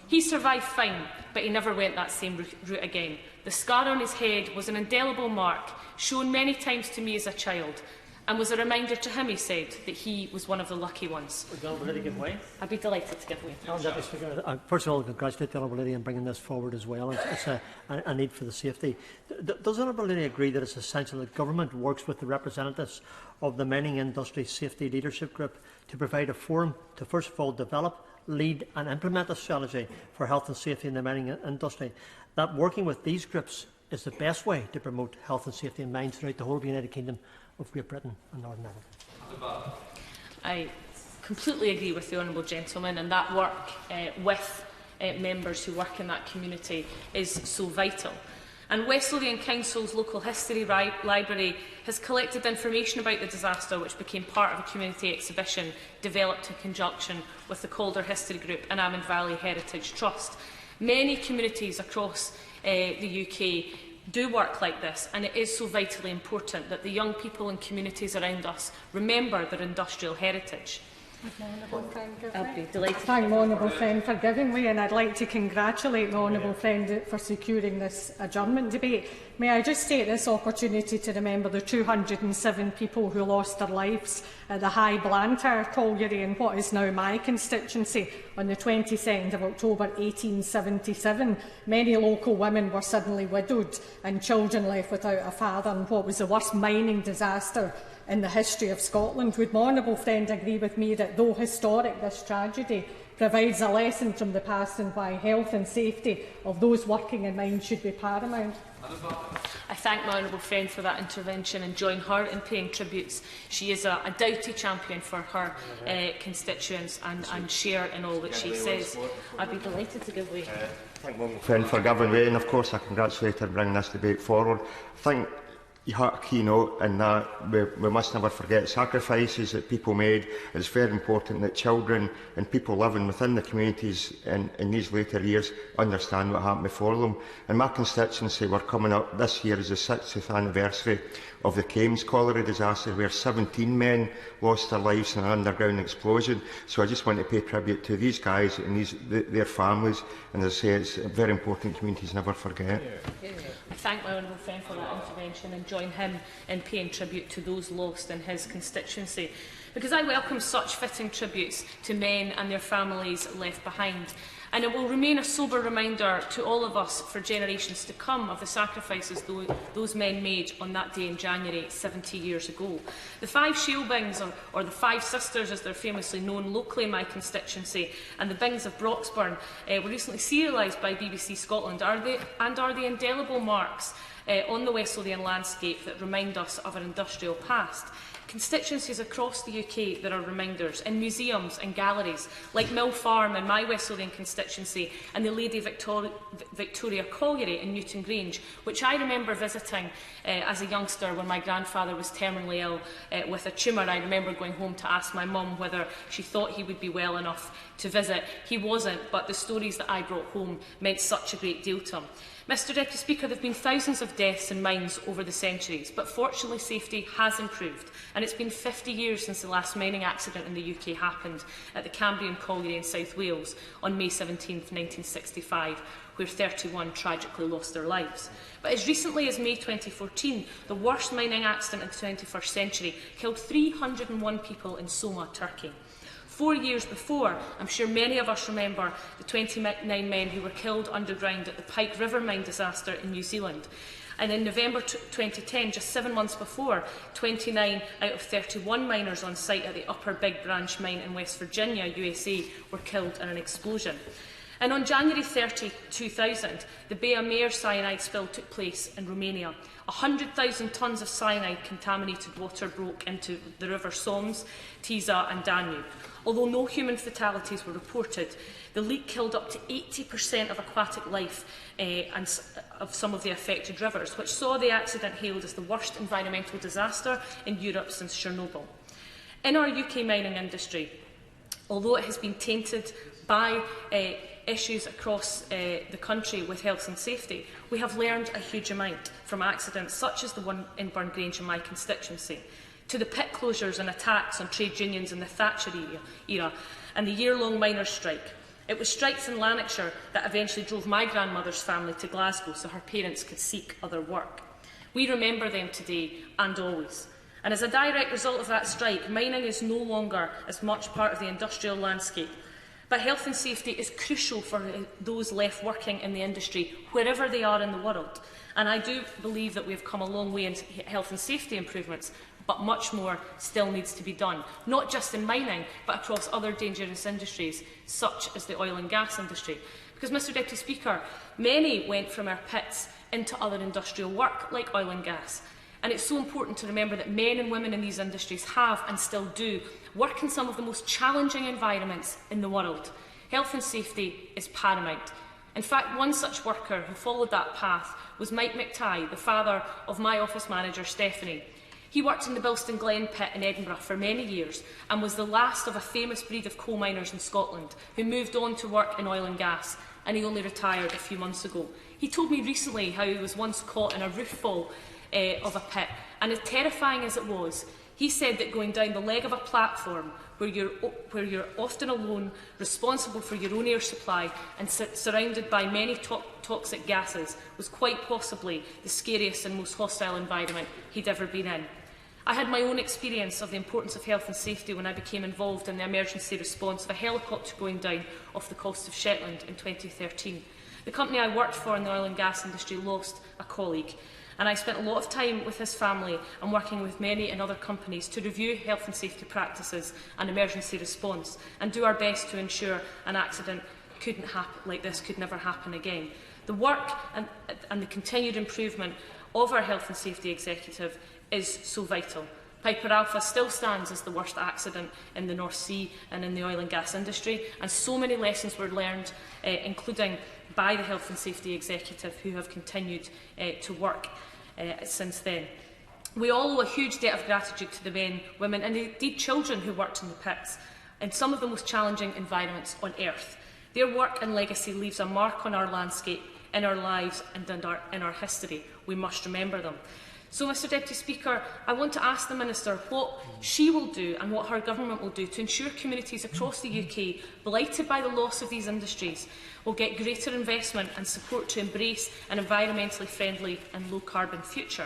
He survived fine, but he never went that same route again. The scar on his head was an indelible mark, shown many times to me as a child, and was a reminder to him, he said, that he was one of the lucky ones.
Would the Honourable Lady give way?
I'd be delighted to give way.
Deputy Speaker, first of all, congratulate the Honourable Lady on bringing this forward as well. It's a need for the safety. Does the Honourable Lady agree that it's essential that government works with the representatives of the mining industry safety leadership group to provide a forum to, first of all, develop, lead and implement a strategy for health and safety in the mining industry? That working with these groups is the best way to promote health and safety in mines throughout the whole of the United Kingdom of Great Britain and Northern Ireland.
I completely agree with the Honourable Gentleman, and that work with members who work in that community is so vital. And West Lothian Council's local history library has collected information about the disaster, which became part of a community exhibition developed in conjunction with the Calder History Group and Amond Valley Heritage Trust. Many communities across the UK do work like this, and it is so vitally important that the young people and communities around us remember their industrial heritage.
I'll be delighted. Thank my honourable friend for giving way, and I'd like to congratulate my honourable friend for securing this adjournment debate. May I just take this opportunity to remember the 207 people who lost their lives at the High Blantyre colliery in what is now my constituency on the 22nd of October 1877. Many local women were suddenly widowed and children left without a father in what was the worst mining disaster in the history of Scotland. Would my honourable friend agree with me that, though historic, this tragedy provides a lesson from the past and why health and safety of those working in mines should be paramount?
I thank my honourable friend for that intervention and join her in paying tributes. She is a doughty champion for her constituents and share in all that she says. I'd be delighted to give way.
Thank my friend for giving way, and of course I congratulate her on bringing this debate forward. I think you had a keynote in that we must never forget sacrifices that people made. It's very important that children and people living within the communities in these later years understand what happened before them. In my constituency, we're coming up, this year is the 60th anniversary of the Cames colliery disaster, where 17 men lost their lives in an underground explosion. So I just want to pay tribute to these guys and their families, and as I say, it's very important communities never forget.
I thank my honourable friend for that intervention and join him in paying tribute to those lost in his constituency, because I welcome such fitting tributes to men and their families left behind. And it will remain a sober reminder to all of us for generations to come of the sacrifices those men made on that day in January 70 years ago. The 5 shale bings, or the 5 sisters as they're famously known locally in my constituency, and the bings of Broxburn were recently serialised by BBC Scotland are the indelible marks on the West Lothian landscape that remind us of our industrial past. Constituencies across the UK, there are reminders in museums and galleries like Mill Farm in my West Lothian constituency and the Lady Victoria Colliery in Newton Grange, which I remember visiting as a youngster when my grandfather was terminally ill with a tumour. I remember going home to ask my mum whether she thought he would be well enough to visit. He wasn't, but the stories that I brought home meant such a great deal to him. Mr Deputy Speaker, there have been thousands of deaths in mines over the centuries, but fortunately safety has improved, and it's been 50 years since the last mining accident in the UK happened at the Cambrian Colliery in South Wales on May 17, 1965, where 31 tragically lost their lives. But as recently as May 2014, the worst mining accident in the 21st century killed 301 people in Soma, Turkey. 4 years before, I'm sure many of us remember the 29 men who were killed underground at the Pike River mine disaster in New Zealand. And in November 2010, just 7 months before, 29 out of 31 miners on site at the Upper Big Branch mine in West Virginia, USA, were killed in an explosion. And on January 30, 2000, the Bea Mare cyanide spill took place in Romania. 100,000 tonnes of cyanide contaminated water broke into the River Somme, Tisa and Danube. Although no human fatalities were reported, the leak killed up to 80% of aquatic life and of some of the affected rivers, which saw the accident hailed as the worst environmental disaster in Europe since Chernobyl. In our UK mining industry, although it has been tainted by issues across the country with health and safety, we have learned a huge amount from accidents such as the one in Burngrange in my constituency, to the pit closures and attacks on trade unions in the Thatcher era and the year-long miners' strike. It was strikes in Lanarkshire that eventually drove my grandmother's family to Glasgow so her parents could seek other work. We remember them today and always. And as a direct result of that strike, mining is no longer as much part of the industrial landscape. But health and safety is crucial for those left working in the industry, wherever they are in the world. And I do believe that we have come a long way in health and safety improvements, but much more still needs to be done, not just in mining, but across other dangerous industries, such as the oil and gas industry. Because, Mr Deputy Speaker, many went from our pits into other industrial work, like oil and gas. And it's so important to remember that men and women in these industries have, and still do, work in some of the most challenging environments in the world. Health and safety is paramount. In fact, one such worker who followed that path was Mike McTighe, the father of my office manager, Stephanie. He worked in the Bilston Glen pit in Edinburgh for many years and was the last of a famous breed of coal miners in Scotland who moved on to work in oil and gas, and he only retired a few months ago. He told me recently how he was once caught in a roof fall of a pit, and as terrifying as it was, he said that going down the leg of a platform where you're often alone, responsible for your own air supply and surrounded by many toxic gases was quite possibly the scariest and most hostile environment he'd ever been in. I had my own experience of the importance of health and safety when I became involved in the emergency response of a helicopter going down off the coast of Shetland in 2013. The company I worked for in the oil and gas industry lost a colleague, and I spent a lot of time with his family and working with many in other companies to review health and safety practices and emergency response and do our best to ensure an accident like this could never happen again. The work and the continued improvement of our health and safety executive is so vital. Piper Alpha still stands as the worst accident in the North Sea and in the oil and gas industry, and so many lessons were learned, including by the health and safety executive, who have continued to work since then. We all owe a huge debt of gratitude to the men, women and indeed children who worked in the pits in some of the most challenging environments on earth. Their work and legacy leaves a mark on our landscape, in our lives and in our history. We must remember them. So, Mr Deputy Speaker, I want to ask the Minister what she will do and what her government will do to ensure communities across the UK blighted by the loss of these industries will get greater investment and support to embrace an environmentally friendly and low-carbon future.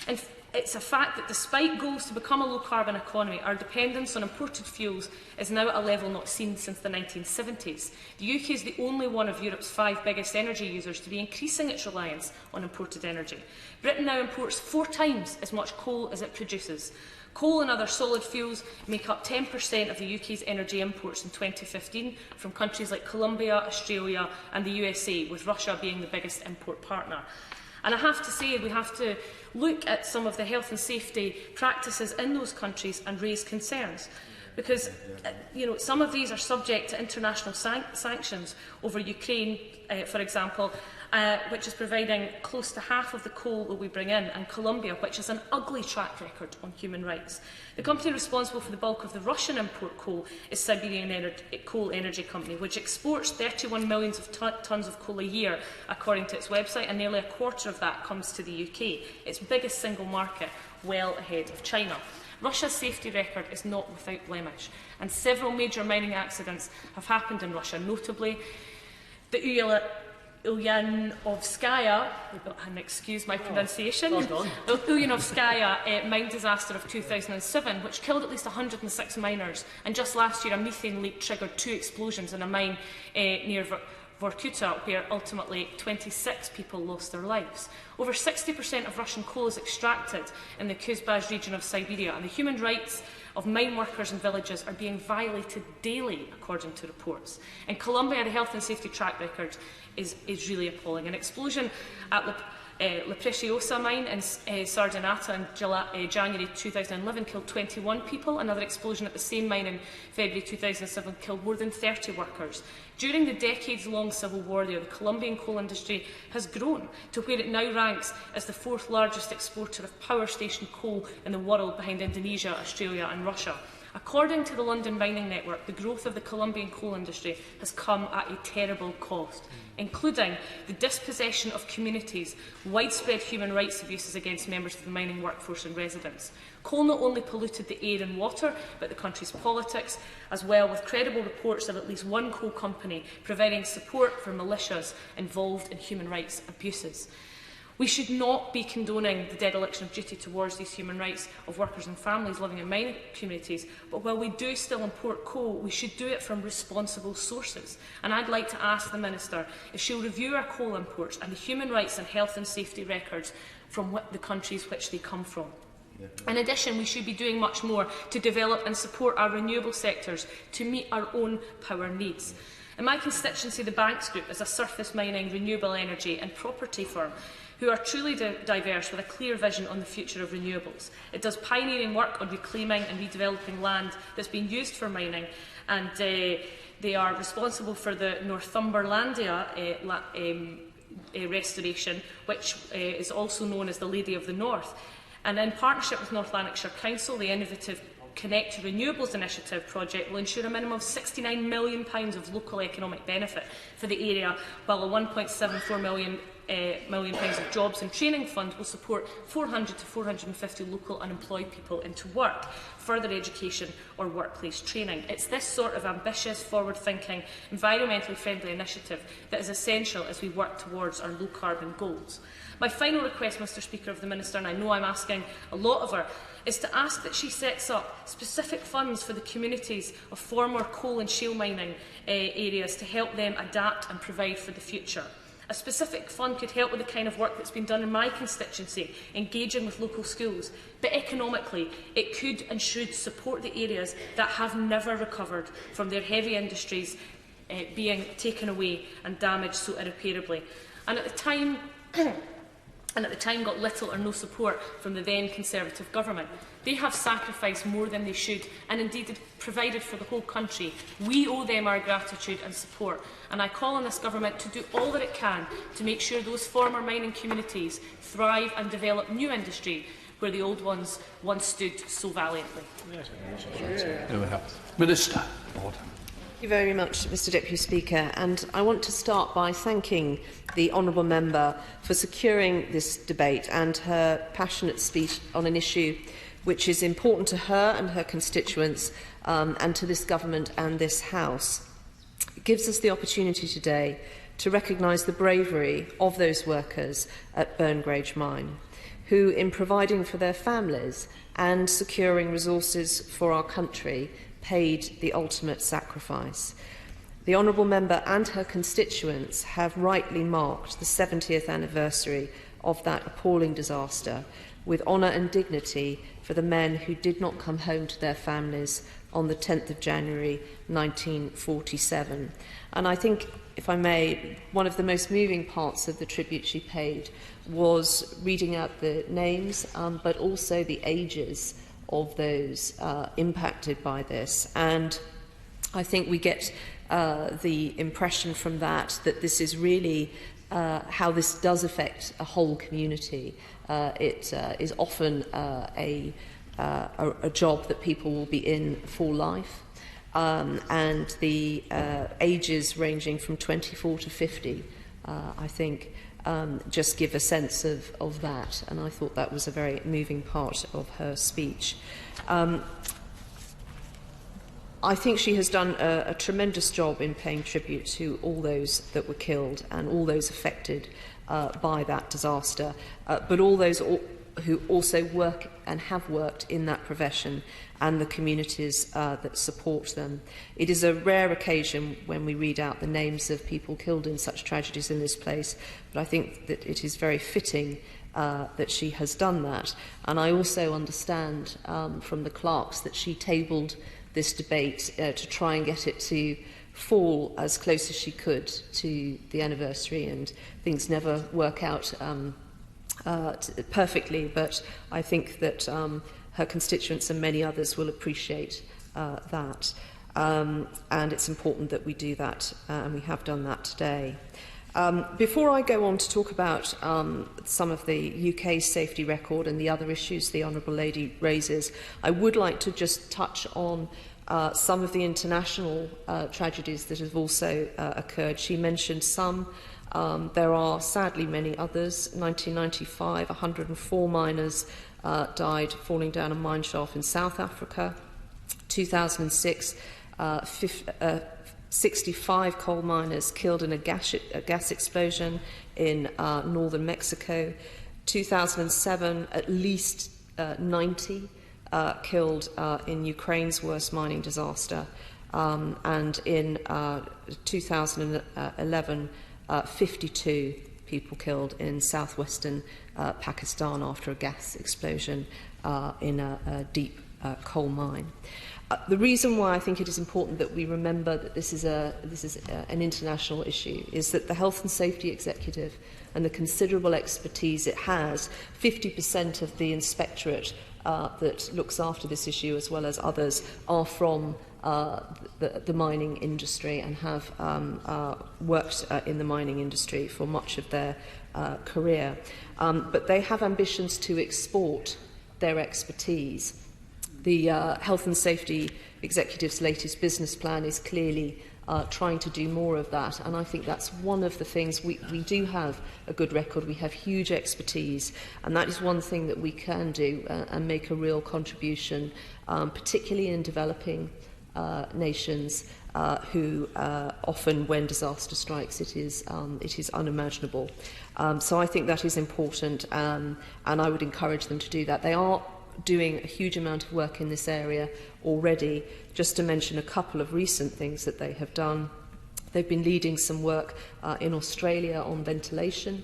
And it's a fact that despite goals to become a low-carbon economy, our dependence on imported fuels is now at a level not seen since the 1970s. The UK is the only one of Europe's 5 biggest energy users to be increasing its reliance on imported energy. Britain now imports 4 times as much coal as it produces. Coal and other solid fuels make up 10% of the UK's energy imports in 2015 from countries like Colombia, Australia and the USA, with Russia being the biggest import partner. And I have to say, we have to look at some of the health and safety practices in those countries and raise concerns. Because some of these are subject to international sanctions over Ukraine, for example, which is providing close to half of the coal that we bring in, and Colombia, which has an ugly track record on human rights. The company responsible for the bulk of the Russian import coal is Siberian Coal Energy Company, which exports 31 million tonnes of coal a year, according to its website, and nearly a quarter of that comes to the UK, its biggest single market, well ahead of China. Russia's safety record is not without blemish, and several major mining accidents have happened in Russia, notably the Ulyanovskaya, and excuse my pronunciation, the Ulyanovskaya mine disaster of 2007, which killed at least 106 miners, and just last year a methane leak triggered 2 explosions in a mine near Vorkuta, where ultimately 26 people lost their lives. Over 60% of Russian coal is extracted in the Kuzbaz region of Siberia, and the human rights of mine workers and villages are being violated daily, according to reports. In Colombia, the health and safety track record is really appalling. An explosion at La Preciosa mine in Sardinata in January 2011 killed 21 people. Another explosion at the same mine in February 2007 killed more than 30 workers. During the decades-long civil war there, the Colombian coal industry has grown to where it now ranks as the 4th largest exporter of power station coal in the world, behind Indonesia, Australia and Russia. According to the London Mining Network, the growth of the Colombian coal industry has come at a terrible cost, including the dispossession of communities, widespread human rights abuses against members of the mining workforce and residents. Coal not only polluted the air and water, but the country's politics as well, with credible reports of at least one coal company providing support for militias involved in human rights abuses. We should not be condoning the dereliction of duty towards these human rights of workers and families living in mining communities, but while we do still import coal, we should do it from responsible sources. And I'd like to ask the Minister if she'll review our coal imports and the human rights and health and safety records from the countries which they come from. In addition, we should be doing much more to develop and support our renewable sectors to meet our own power needs. In my constituency, the Banks Group is a surface mining, renewable energy and property firm who are truly diverse with a clear vision on the future of renewables. It does pioneering work on reclaiming and redeveloping land that's been used for mining, and they are responsible for the Northumberlandia restoration, which is also known as the Lady of the North. And in partnership with North Lanarkshire Council, the innovative Connect to Renewables initiative project will ensure a minimum of £69 million of local economic benefit for the area, while a £1.74 million of jobs and training fund will support 400 to 450 local unemployed people into work, further education or workplace training. It's this sort of ambitious, forward-thinking, environmentally friendly initiative that is essential as we work towards our low-carbon goals. My final request, Mr Speaker, of the Minister, and I know I'm asking a lot of her, is to ask that she sets up specific funds for the communities of former coal and shale mining areas to help them adapt and provide for the future. A specific fund could help with the kind of work that's been done in my constituency, engaging with local schools, but economically it could and should support the areas that have never recovered from their heavy industries being taken away and damaged so irreparably. And at the time got little or no support from the then Conservative government. They have sacrificed more than they should and indeed provided for the whole country. We owe them our gratitude and support, and I call on this government to do all that it can to make sure those former mining communities thrive and develop new industry where the old ones once stood so valiantly.
Minister.
Thank you very much, Mr Deputy Speaker, and I want to start by thanking the honourable member for securing this debate and her passionate speech on an issue which is important to her and her constituents and to this government and this House. It gives us the opportunity today to recognise the bravery of those workers at Burngrange Mine, who, in providing for their families and securing resources for our country, paid the ultimate sacrifice. The honourable member and her constituents have rightly marked the 70th anniversary of that appalling disaster with honour and dignity for the men who did not come home to their families on the 10th of January 1947. And I think, if I may, one of the most moving parts of the tribute she paid was reading out the names, but also the ages of those impacted by this. And I think we get the impression from that that this is really how this does affect a whole community. It is often a job that people will be in for life, and the ages ranging from 24 to 50, I think, just give a sense of that, and I thought that was a very moving part of her speech. I think she has done a tremendous job in paying tribute to all those that were killed and all those affected by that disaster, but all those who also work and have worked in that profession and the communities that support them. It is a rare occasion when we read out the names of people killed in such tragedies in this place, but I think that it is very fitting that she has done that. And I also understand from the clerks that she tabled this debate to try and get it to fall as close as she could to the anniversary, and things never work out perfectly, but I think that her constituents and many others will appreciate that. And it's important that we do that, and we have done that today. Before I go on to talk about some of the UK safety record and the other issues the Honourable Lady raises, I would like to just touch on some of the international tragedies that have also occurred. She mentioned some. There are sadly many others. 1995, 104 miners died falling down a mine shaft in South Africa. 2006, 65 coal miners killed in a gas explosion in northern Mexico. 2007, at least 90 killed in Ukraine's worst mining disaster. And in 2011, 52 people killed in southwestern Pakistan after a gas explosion in a deep coal mine. The reason why I think it is important that we remember that this is an international issue is that the Health and Safety Executive and the considerable expertise it has, 50% of the inspectorate that looks after this issue, as well as others, are from the mining industry and have worked in the mining industry for much of their career. But they have ambitions to export their expertise. The Health and Safety Executive's latest business plan is clearly trying to do more of that, and I think that's one of the things. We do have a good record, we have huge expertise, and that is one thing that we can do and make a real contribution, particularly in developing nations who often, when disaster strikes, it is unimaginable. So I think that is important, and I would encourage them to do that. They are doing a huge amount of work in this area already. Just to mention a couple of recent things that they have done. They've been leading some work in Australia on ventilation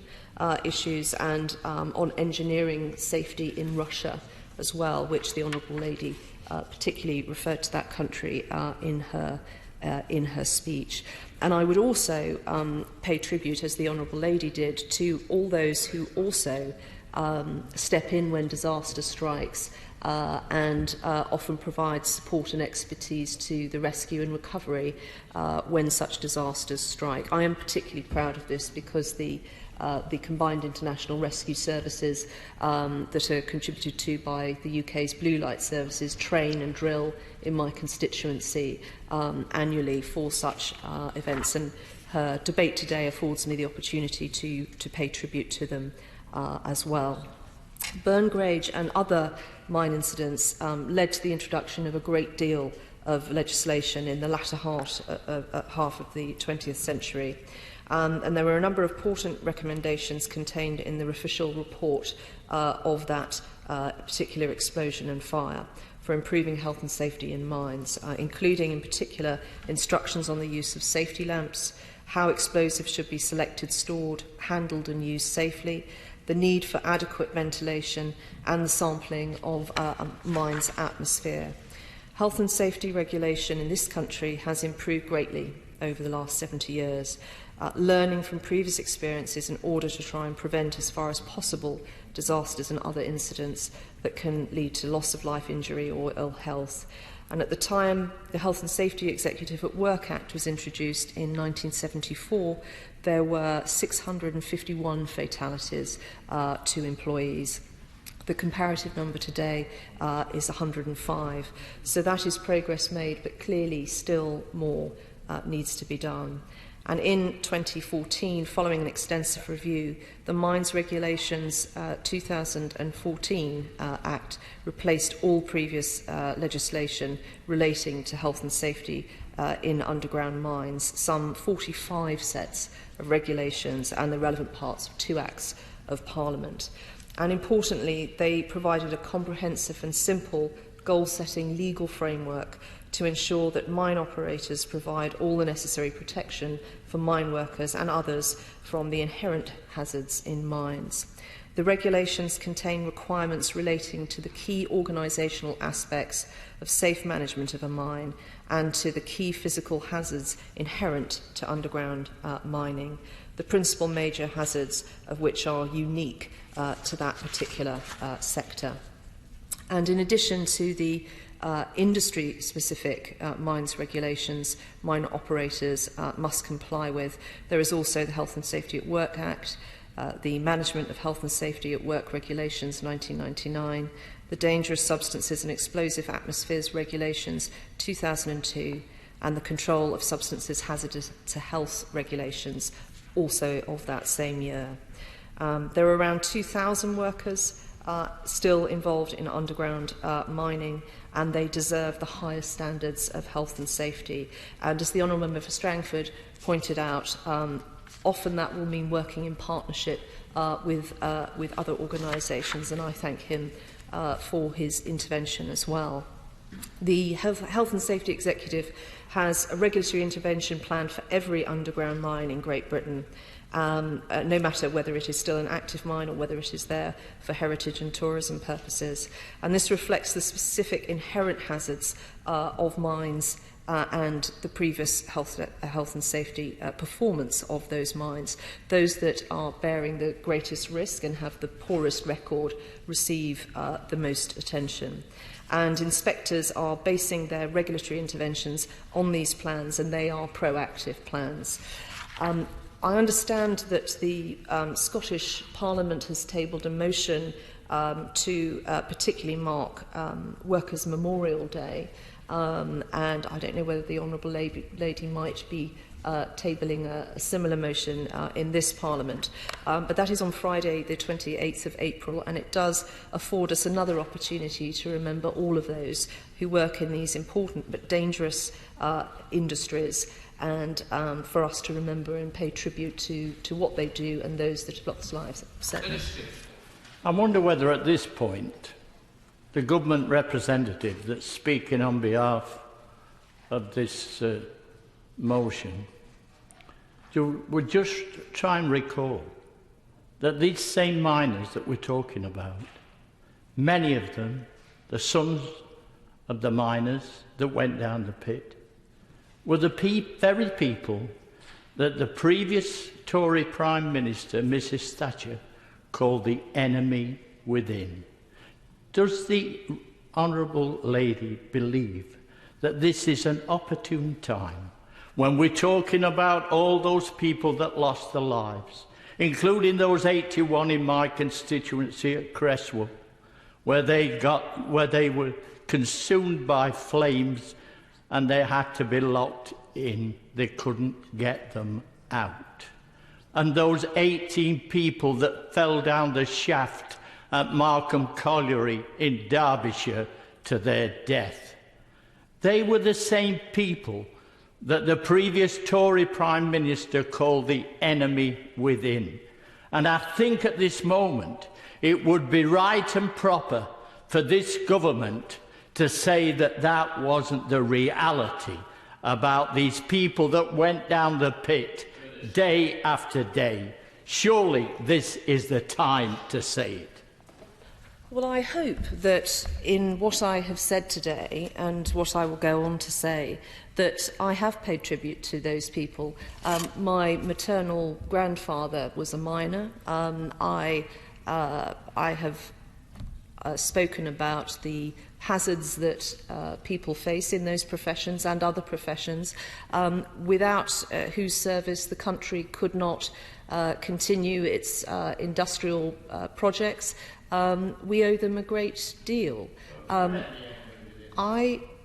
issues and on engineering safety in Russia as well, which the Honourable Lady particularly referred to that country in her speech. And I would also pay tribute, as the Honourable Lady did, to all those who also step in when disaster strikes and often provide support and expertise to the rescue and recovery when such disasters strike. I am particularly proud of this because the combined international rescue services that are contributed to by the UK's blue light services train and drill in my constituency annually for such events, and her debate today affords me the opportunity to pay tribute to them as well. Burngage and other mine incidents led to the introduction of a great deal of legislation in the latter half of the 20th century. And there were a number of important recommendations contained in the official report of that particular explosion and fire for improving health and safety in mines, including in particular instructions on the use of safety lamps, how explosives should be selected, stored, handled and used safely, the need for adequate ventilation and the sampling of a mine's atmosphere. Health and safety regulation in this country has improved greatly over the last 70 years, learning from previous experiences in order to try and prevent as far as possible disasters and other incidents that can lead to loss of life, injury or ill health. And at the time the Health and Safety Executive at Work Act was introduced in 1974, there were 651 fatalities to employees. The comparative number today is 105. So that is progress made, but clearly still more needs to be done. And in 2014, following an extensive review, the Mines Regulations 2014 Act replaced all previous legislation relating to health and safety in underground mines, some 45 sets of regulations and the relevant parts of 2 acts of Parliament. And importantly, they provided a comprehensive and simple goal-setting legal framework to ensure that mine operators provide all the necessary protection for mine workers and others from the inherent hazards in mines. The regulations contain requirements relating to the key organisational aspects of safe management of a mine and to the key physical hazards inherent to underground mining, the principal major hazards of which are unique to that particular sector. And in addition to the industry-specific mines regulations mine operators must comply with, there is also the Health and Safety at Work Act, the Management of Health and Safety at Work Regulations 1999, the Dangerous Substances and Explosive Atmospheres Regulations 2002, and the Control of Substances Hazardous to Health Regulations, also of that same year. There are around 2,000 workers still involved in underground mining, and they deserve the highest standards of health and safety. And as the Honourable Member for Strangford pointed out, often that will mean working in partnership with other organisations, and I thank him for his intervention as well. The Health and Safety Executive has a regulatory intervention plan for every underground mine in Great Britain, no matter whether it is still an active mine or whether it is there for heritage and tourism purposes. And this reflects the specific inherent hazards of mines and the previous health and safety performance of those mines. Those that are bearing the greatest risk and have the poorest record receive the most attention. And inspectors are basing their regulatory interventions on these plans, and they are proactive plans. I understand that the Scottish Parliament has tabled a motion to particularly mark Workers' Memorial Day, and I don't know whether the Honourable Lady might be tabling a similar motion in this Parliament. But that is on Friday, the 28th of April, and it does afford us another opportunity to remember all of those who work in these important but dangerous industries, and for us to remember and pay tribute to what they do and those that have lost lives.
I wonder whether at this point the government representative that's speaking on behalf of this motion would just try and recall that these same miners that we're talking about, many of them, the sons of the miners that went down the pit, were the very people that the previous Tory Prime Minister, Mrs Thatcher, called the enemy within. Does the Honourable Lady believe that this is an opportune time when we're talking about all those people that lost their lives, including those 81 in my constituency at Cresswell, where they were consumed by flames and they had to be locked in, they couldn't get them out? And those 18 people that fell down the shaft at Markham Colliery in Derbyshire to their death, they were the same people that the previous Tory Prime Minister called the enemy within. And I think at this moment it would be right and proper for this government to say that that wasn't the reality about these people that went down the pit day after day. Surely this is the time to say it.
Well, I hope that in what I have said today and what I will go on to say, that I have paid tribute to those people. My maternal grandfather was a miner. I have spoken about the hazards that people face in those professions and other professions, without whose service the country could not continue its industrial projects. We owe them a great deal.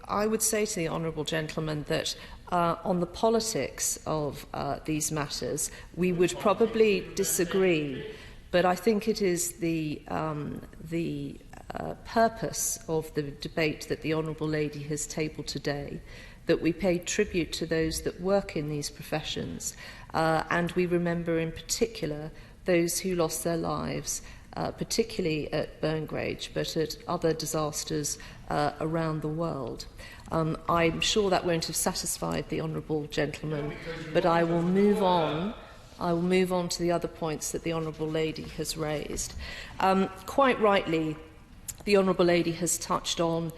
I would say to the honourable gentleman that on the politics of these matters, we would probably disagree, but I think it is the purpose of the debate that the Honourable Lady has tabled today, that we pay tribute to those that work in these professions, and we remember in particular those who lost their lives, particularly at Burngrange, but at other disasters around the world. I'm sure that won't have satisfied the honourable gentleman, but I will move on. I will move on to the other points that the Honourable Lady has raised. Quite rightly, the Honourable Lady has touched on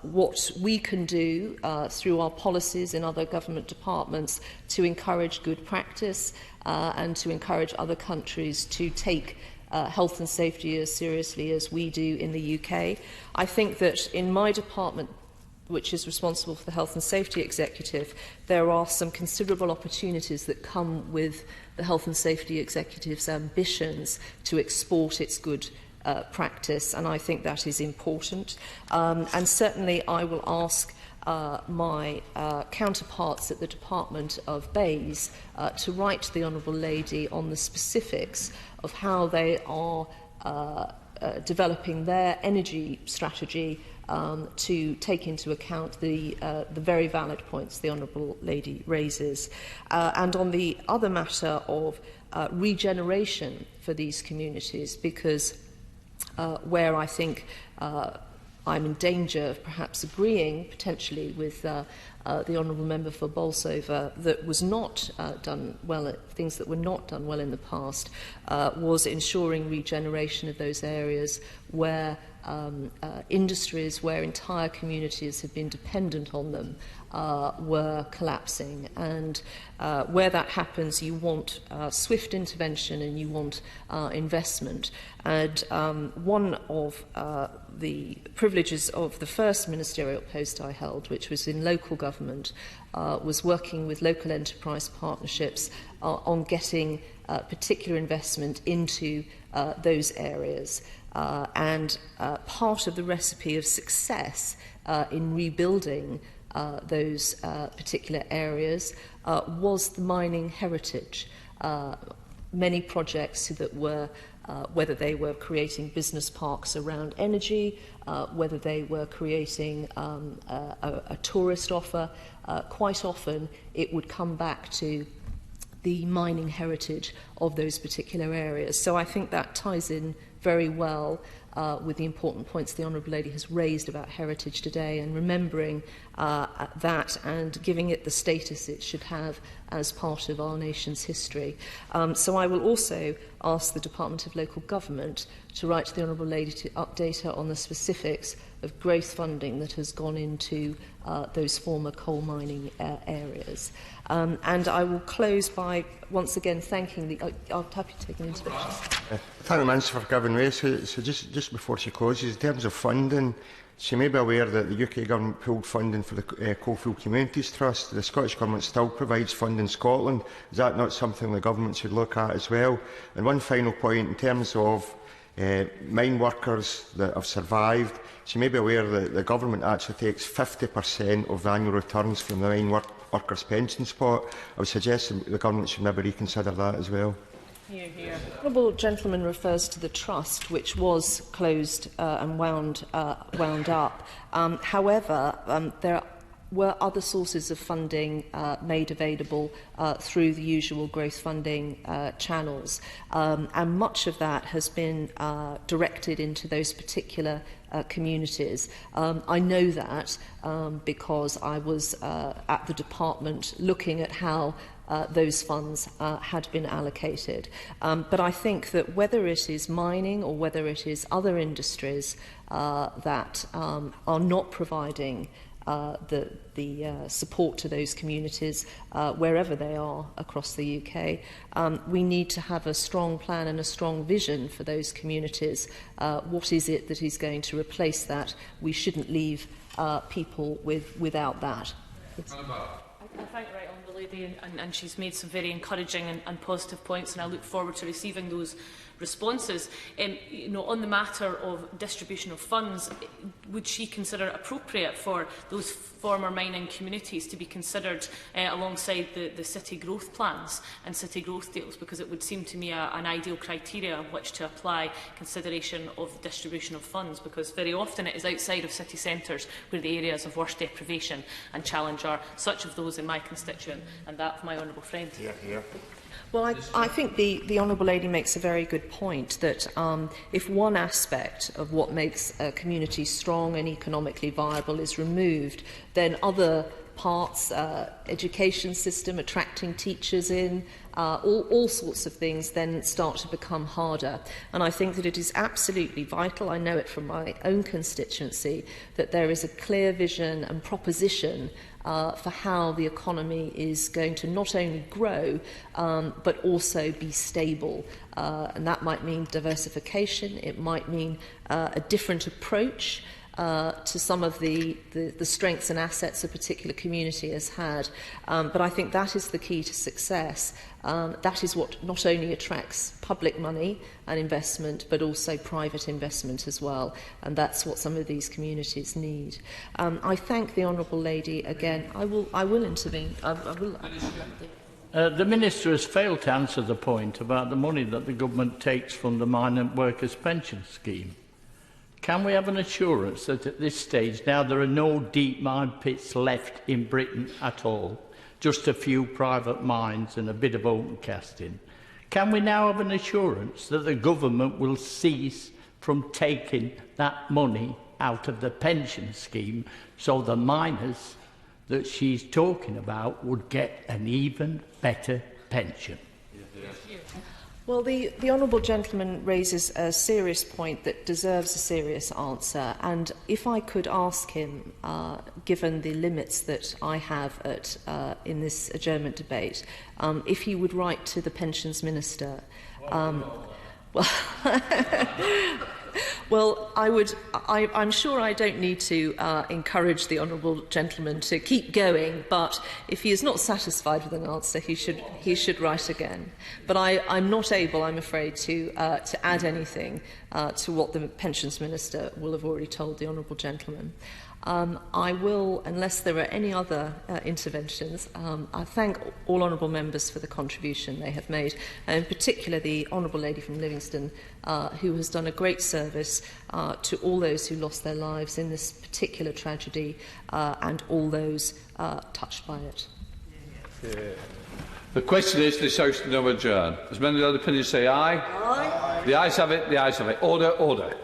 what we can do through our policies in other government departments to encourage good practice and to encourage other countries to take health and safety as seriously as we do in the UK. I think that in my department, which is responsible for the Health and Safety Executive, there are some considerable opportunities that come with the Health and Safety Executive's ambitions to export its good practice, and I think that is important. And certainly I will ask my counterparts at the Department of Bays to write to the Honourable Lady on the specifics of how they are developing their energy strategy to take into account the very valid points the Honourable Lady raises. And on the other matter of regeneration for these communities, because where I think I'm in danger of perhaps agreeing potentially with the Honourable Member for Bolsover that was not done well, things that were not done well in the past, was ensuring regeneration of those areas where industries, where entire communities have been dependent on them, were collapsing. And where that happens, you want swift intervention and you want investment. And one of the privileges of the first ministerial post I held, which was in local government, was working with local enterprise partnerships on getting particular investment into those areas. And part of the recipe of success in rebuilding those particular areas was the mining heritage. Many projects that were, whether they were creating business parks around energy, whether they were creating a tourist offer, quite often it would come back to the mining heritage of those particular areas. So I think that ties in very well with the important points the Honourable Lady has raised about heritage today, and remembering that and giving it the status it should have as part of our nation's history. So I will also ask the Department of Local Government to write to the Honourable Lady to update her on the specifics of growth funding that has gone into those former coal mining areas. And I will close by once again thanking the... I'll happy to take an intervention.
Thank the Minister for giving way. So just before she closes, in terms of funding, she may be aware that the UK Government pulled funding for the Caulfield Communities Trust. The Scottish Government still provides funding in Scotland. Is that not something the Government should look at as well? And one final point, in terms of mine workers that have survived, she may be aware that the Government actually takes 50% of the annual returns from the mine workers' pension pot. I would suggest the Government should maybe reconsider that as well.
Hear, hear. The Honourable Gentleman refers to the trust, which was closed and wound up. However, there were other sources of funding made available through the usual growth funding channels, and much of that has been directed into those particular communities. I know that because I was at the department looking at how those funds had been allocated. But I think that whether it is mining or whether it is other industries that are not providing the support to those communities wherever they are across the UK, we need to have a strong plan and a strong vision for those communities. What is it that is going to replace that? We shouldn't leave people without that.
I thank the right honourable lady, and she's made some very encouraging and positive points, and I look forward to receiving those responses. You know, on the matter of distribution of funds, would she consider it appropriate for those former mining communities to be considered alongside the city growth plans and city growth deals? Because it would seem to me an ideal criteria on which to apply consideration of the distribution of funds, because very often it is outside of city centres where the areas of worst deprivation and challenge are, such of those in my constituent and that of my honourable friend.
Yeah, yeah.
Well, I think the Honourable Lady makes a very good point that if one aspect of what makes a community strong and economically viable is removed, then other parts, education system, attracting teachers in, all sorts of things then start to become harder. And I think that it is absolutely vital, I know it from my own constituency, that there is a clear vision and proposition for how the economy is going to not only grow but also be stable. And that might mean diversification, it might mean a different approach to some of the strengths and assets a particular community has had. But I think that is the key to success. That is what not only attracts public money and investment, but also private investment as well. And that's what some of these communities need. I thank the Honourable Lady again. I will intervene.
The Minister has failed to answer the point about the money that the government takes from the Migrant Workers Pension Scheme. Can we have an assurance that at this stage now there are no deep mine pits left in Britain at all, just a few private mines and a bit of open casting? Can we now have an assurance that the government will cease from taking that money out of the pension scheme so the miners that she's talking about would get an even better pension?
Well, the honourable gentleman raises a serious point that deserves a serious answer, and if I could ask him, given the limits that I have in this adjournment debate, if he would write to the Pensions Minister. Well, I'm sure I don't need to encourage the honourable gentleman to keep going, but if he is not satisfied with an answer, he should write again. But I'm not able, I'm afraid, to add anything to what the Pensions Minister will have already told the honourable gentleman. I will, unless there are any other interventions, I thank all honourable members for the contribution they have made, and in particular the honourable lady from Livingston, who has done a great service to all those who lost their lives in this particular tragedy and all those touched by it.
The question is, this House to now adjourn. As many other opinions say aye. Aye. The ayes have it. The ayes have it. Order. Order.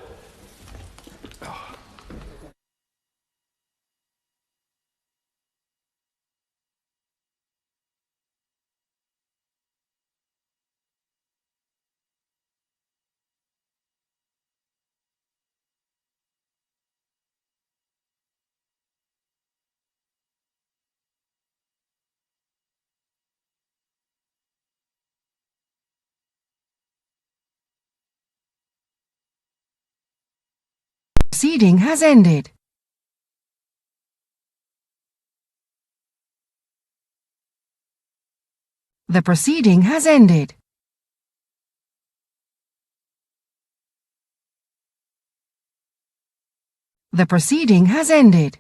Proceeding has ended. The proceeding has ended. The proceeding has ended.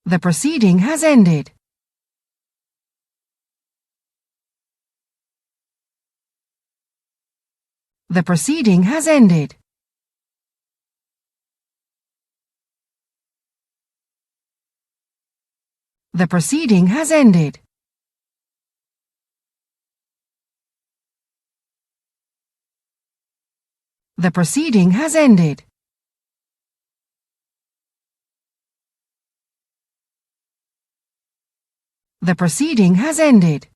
The proceeding has ended. The proceeding has ended. The proceeding has ended. The proceeding has ended. The proceeding has ended.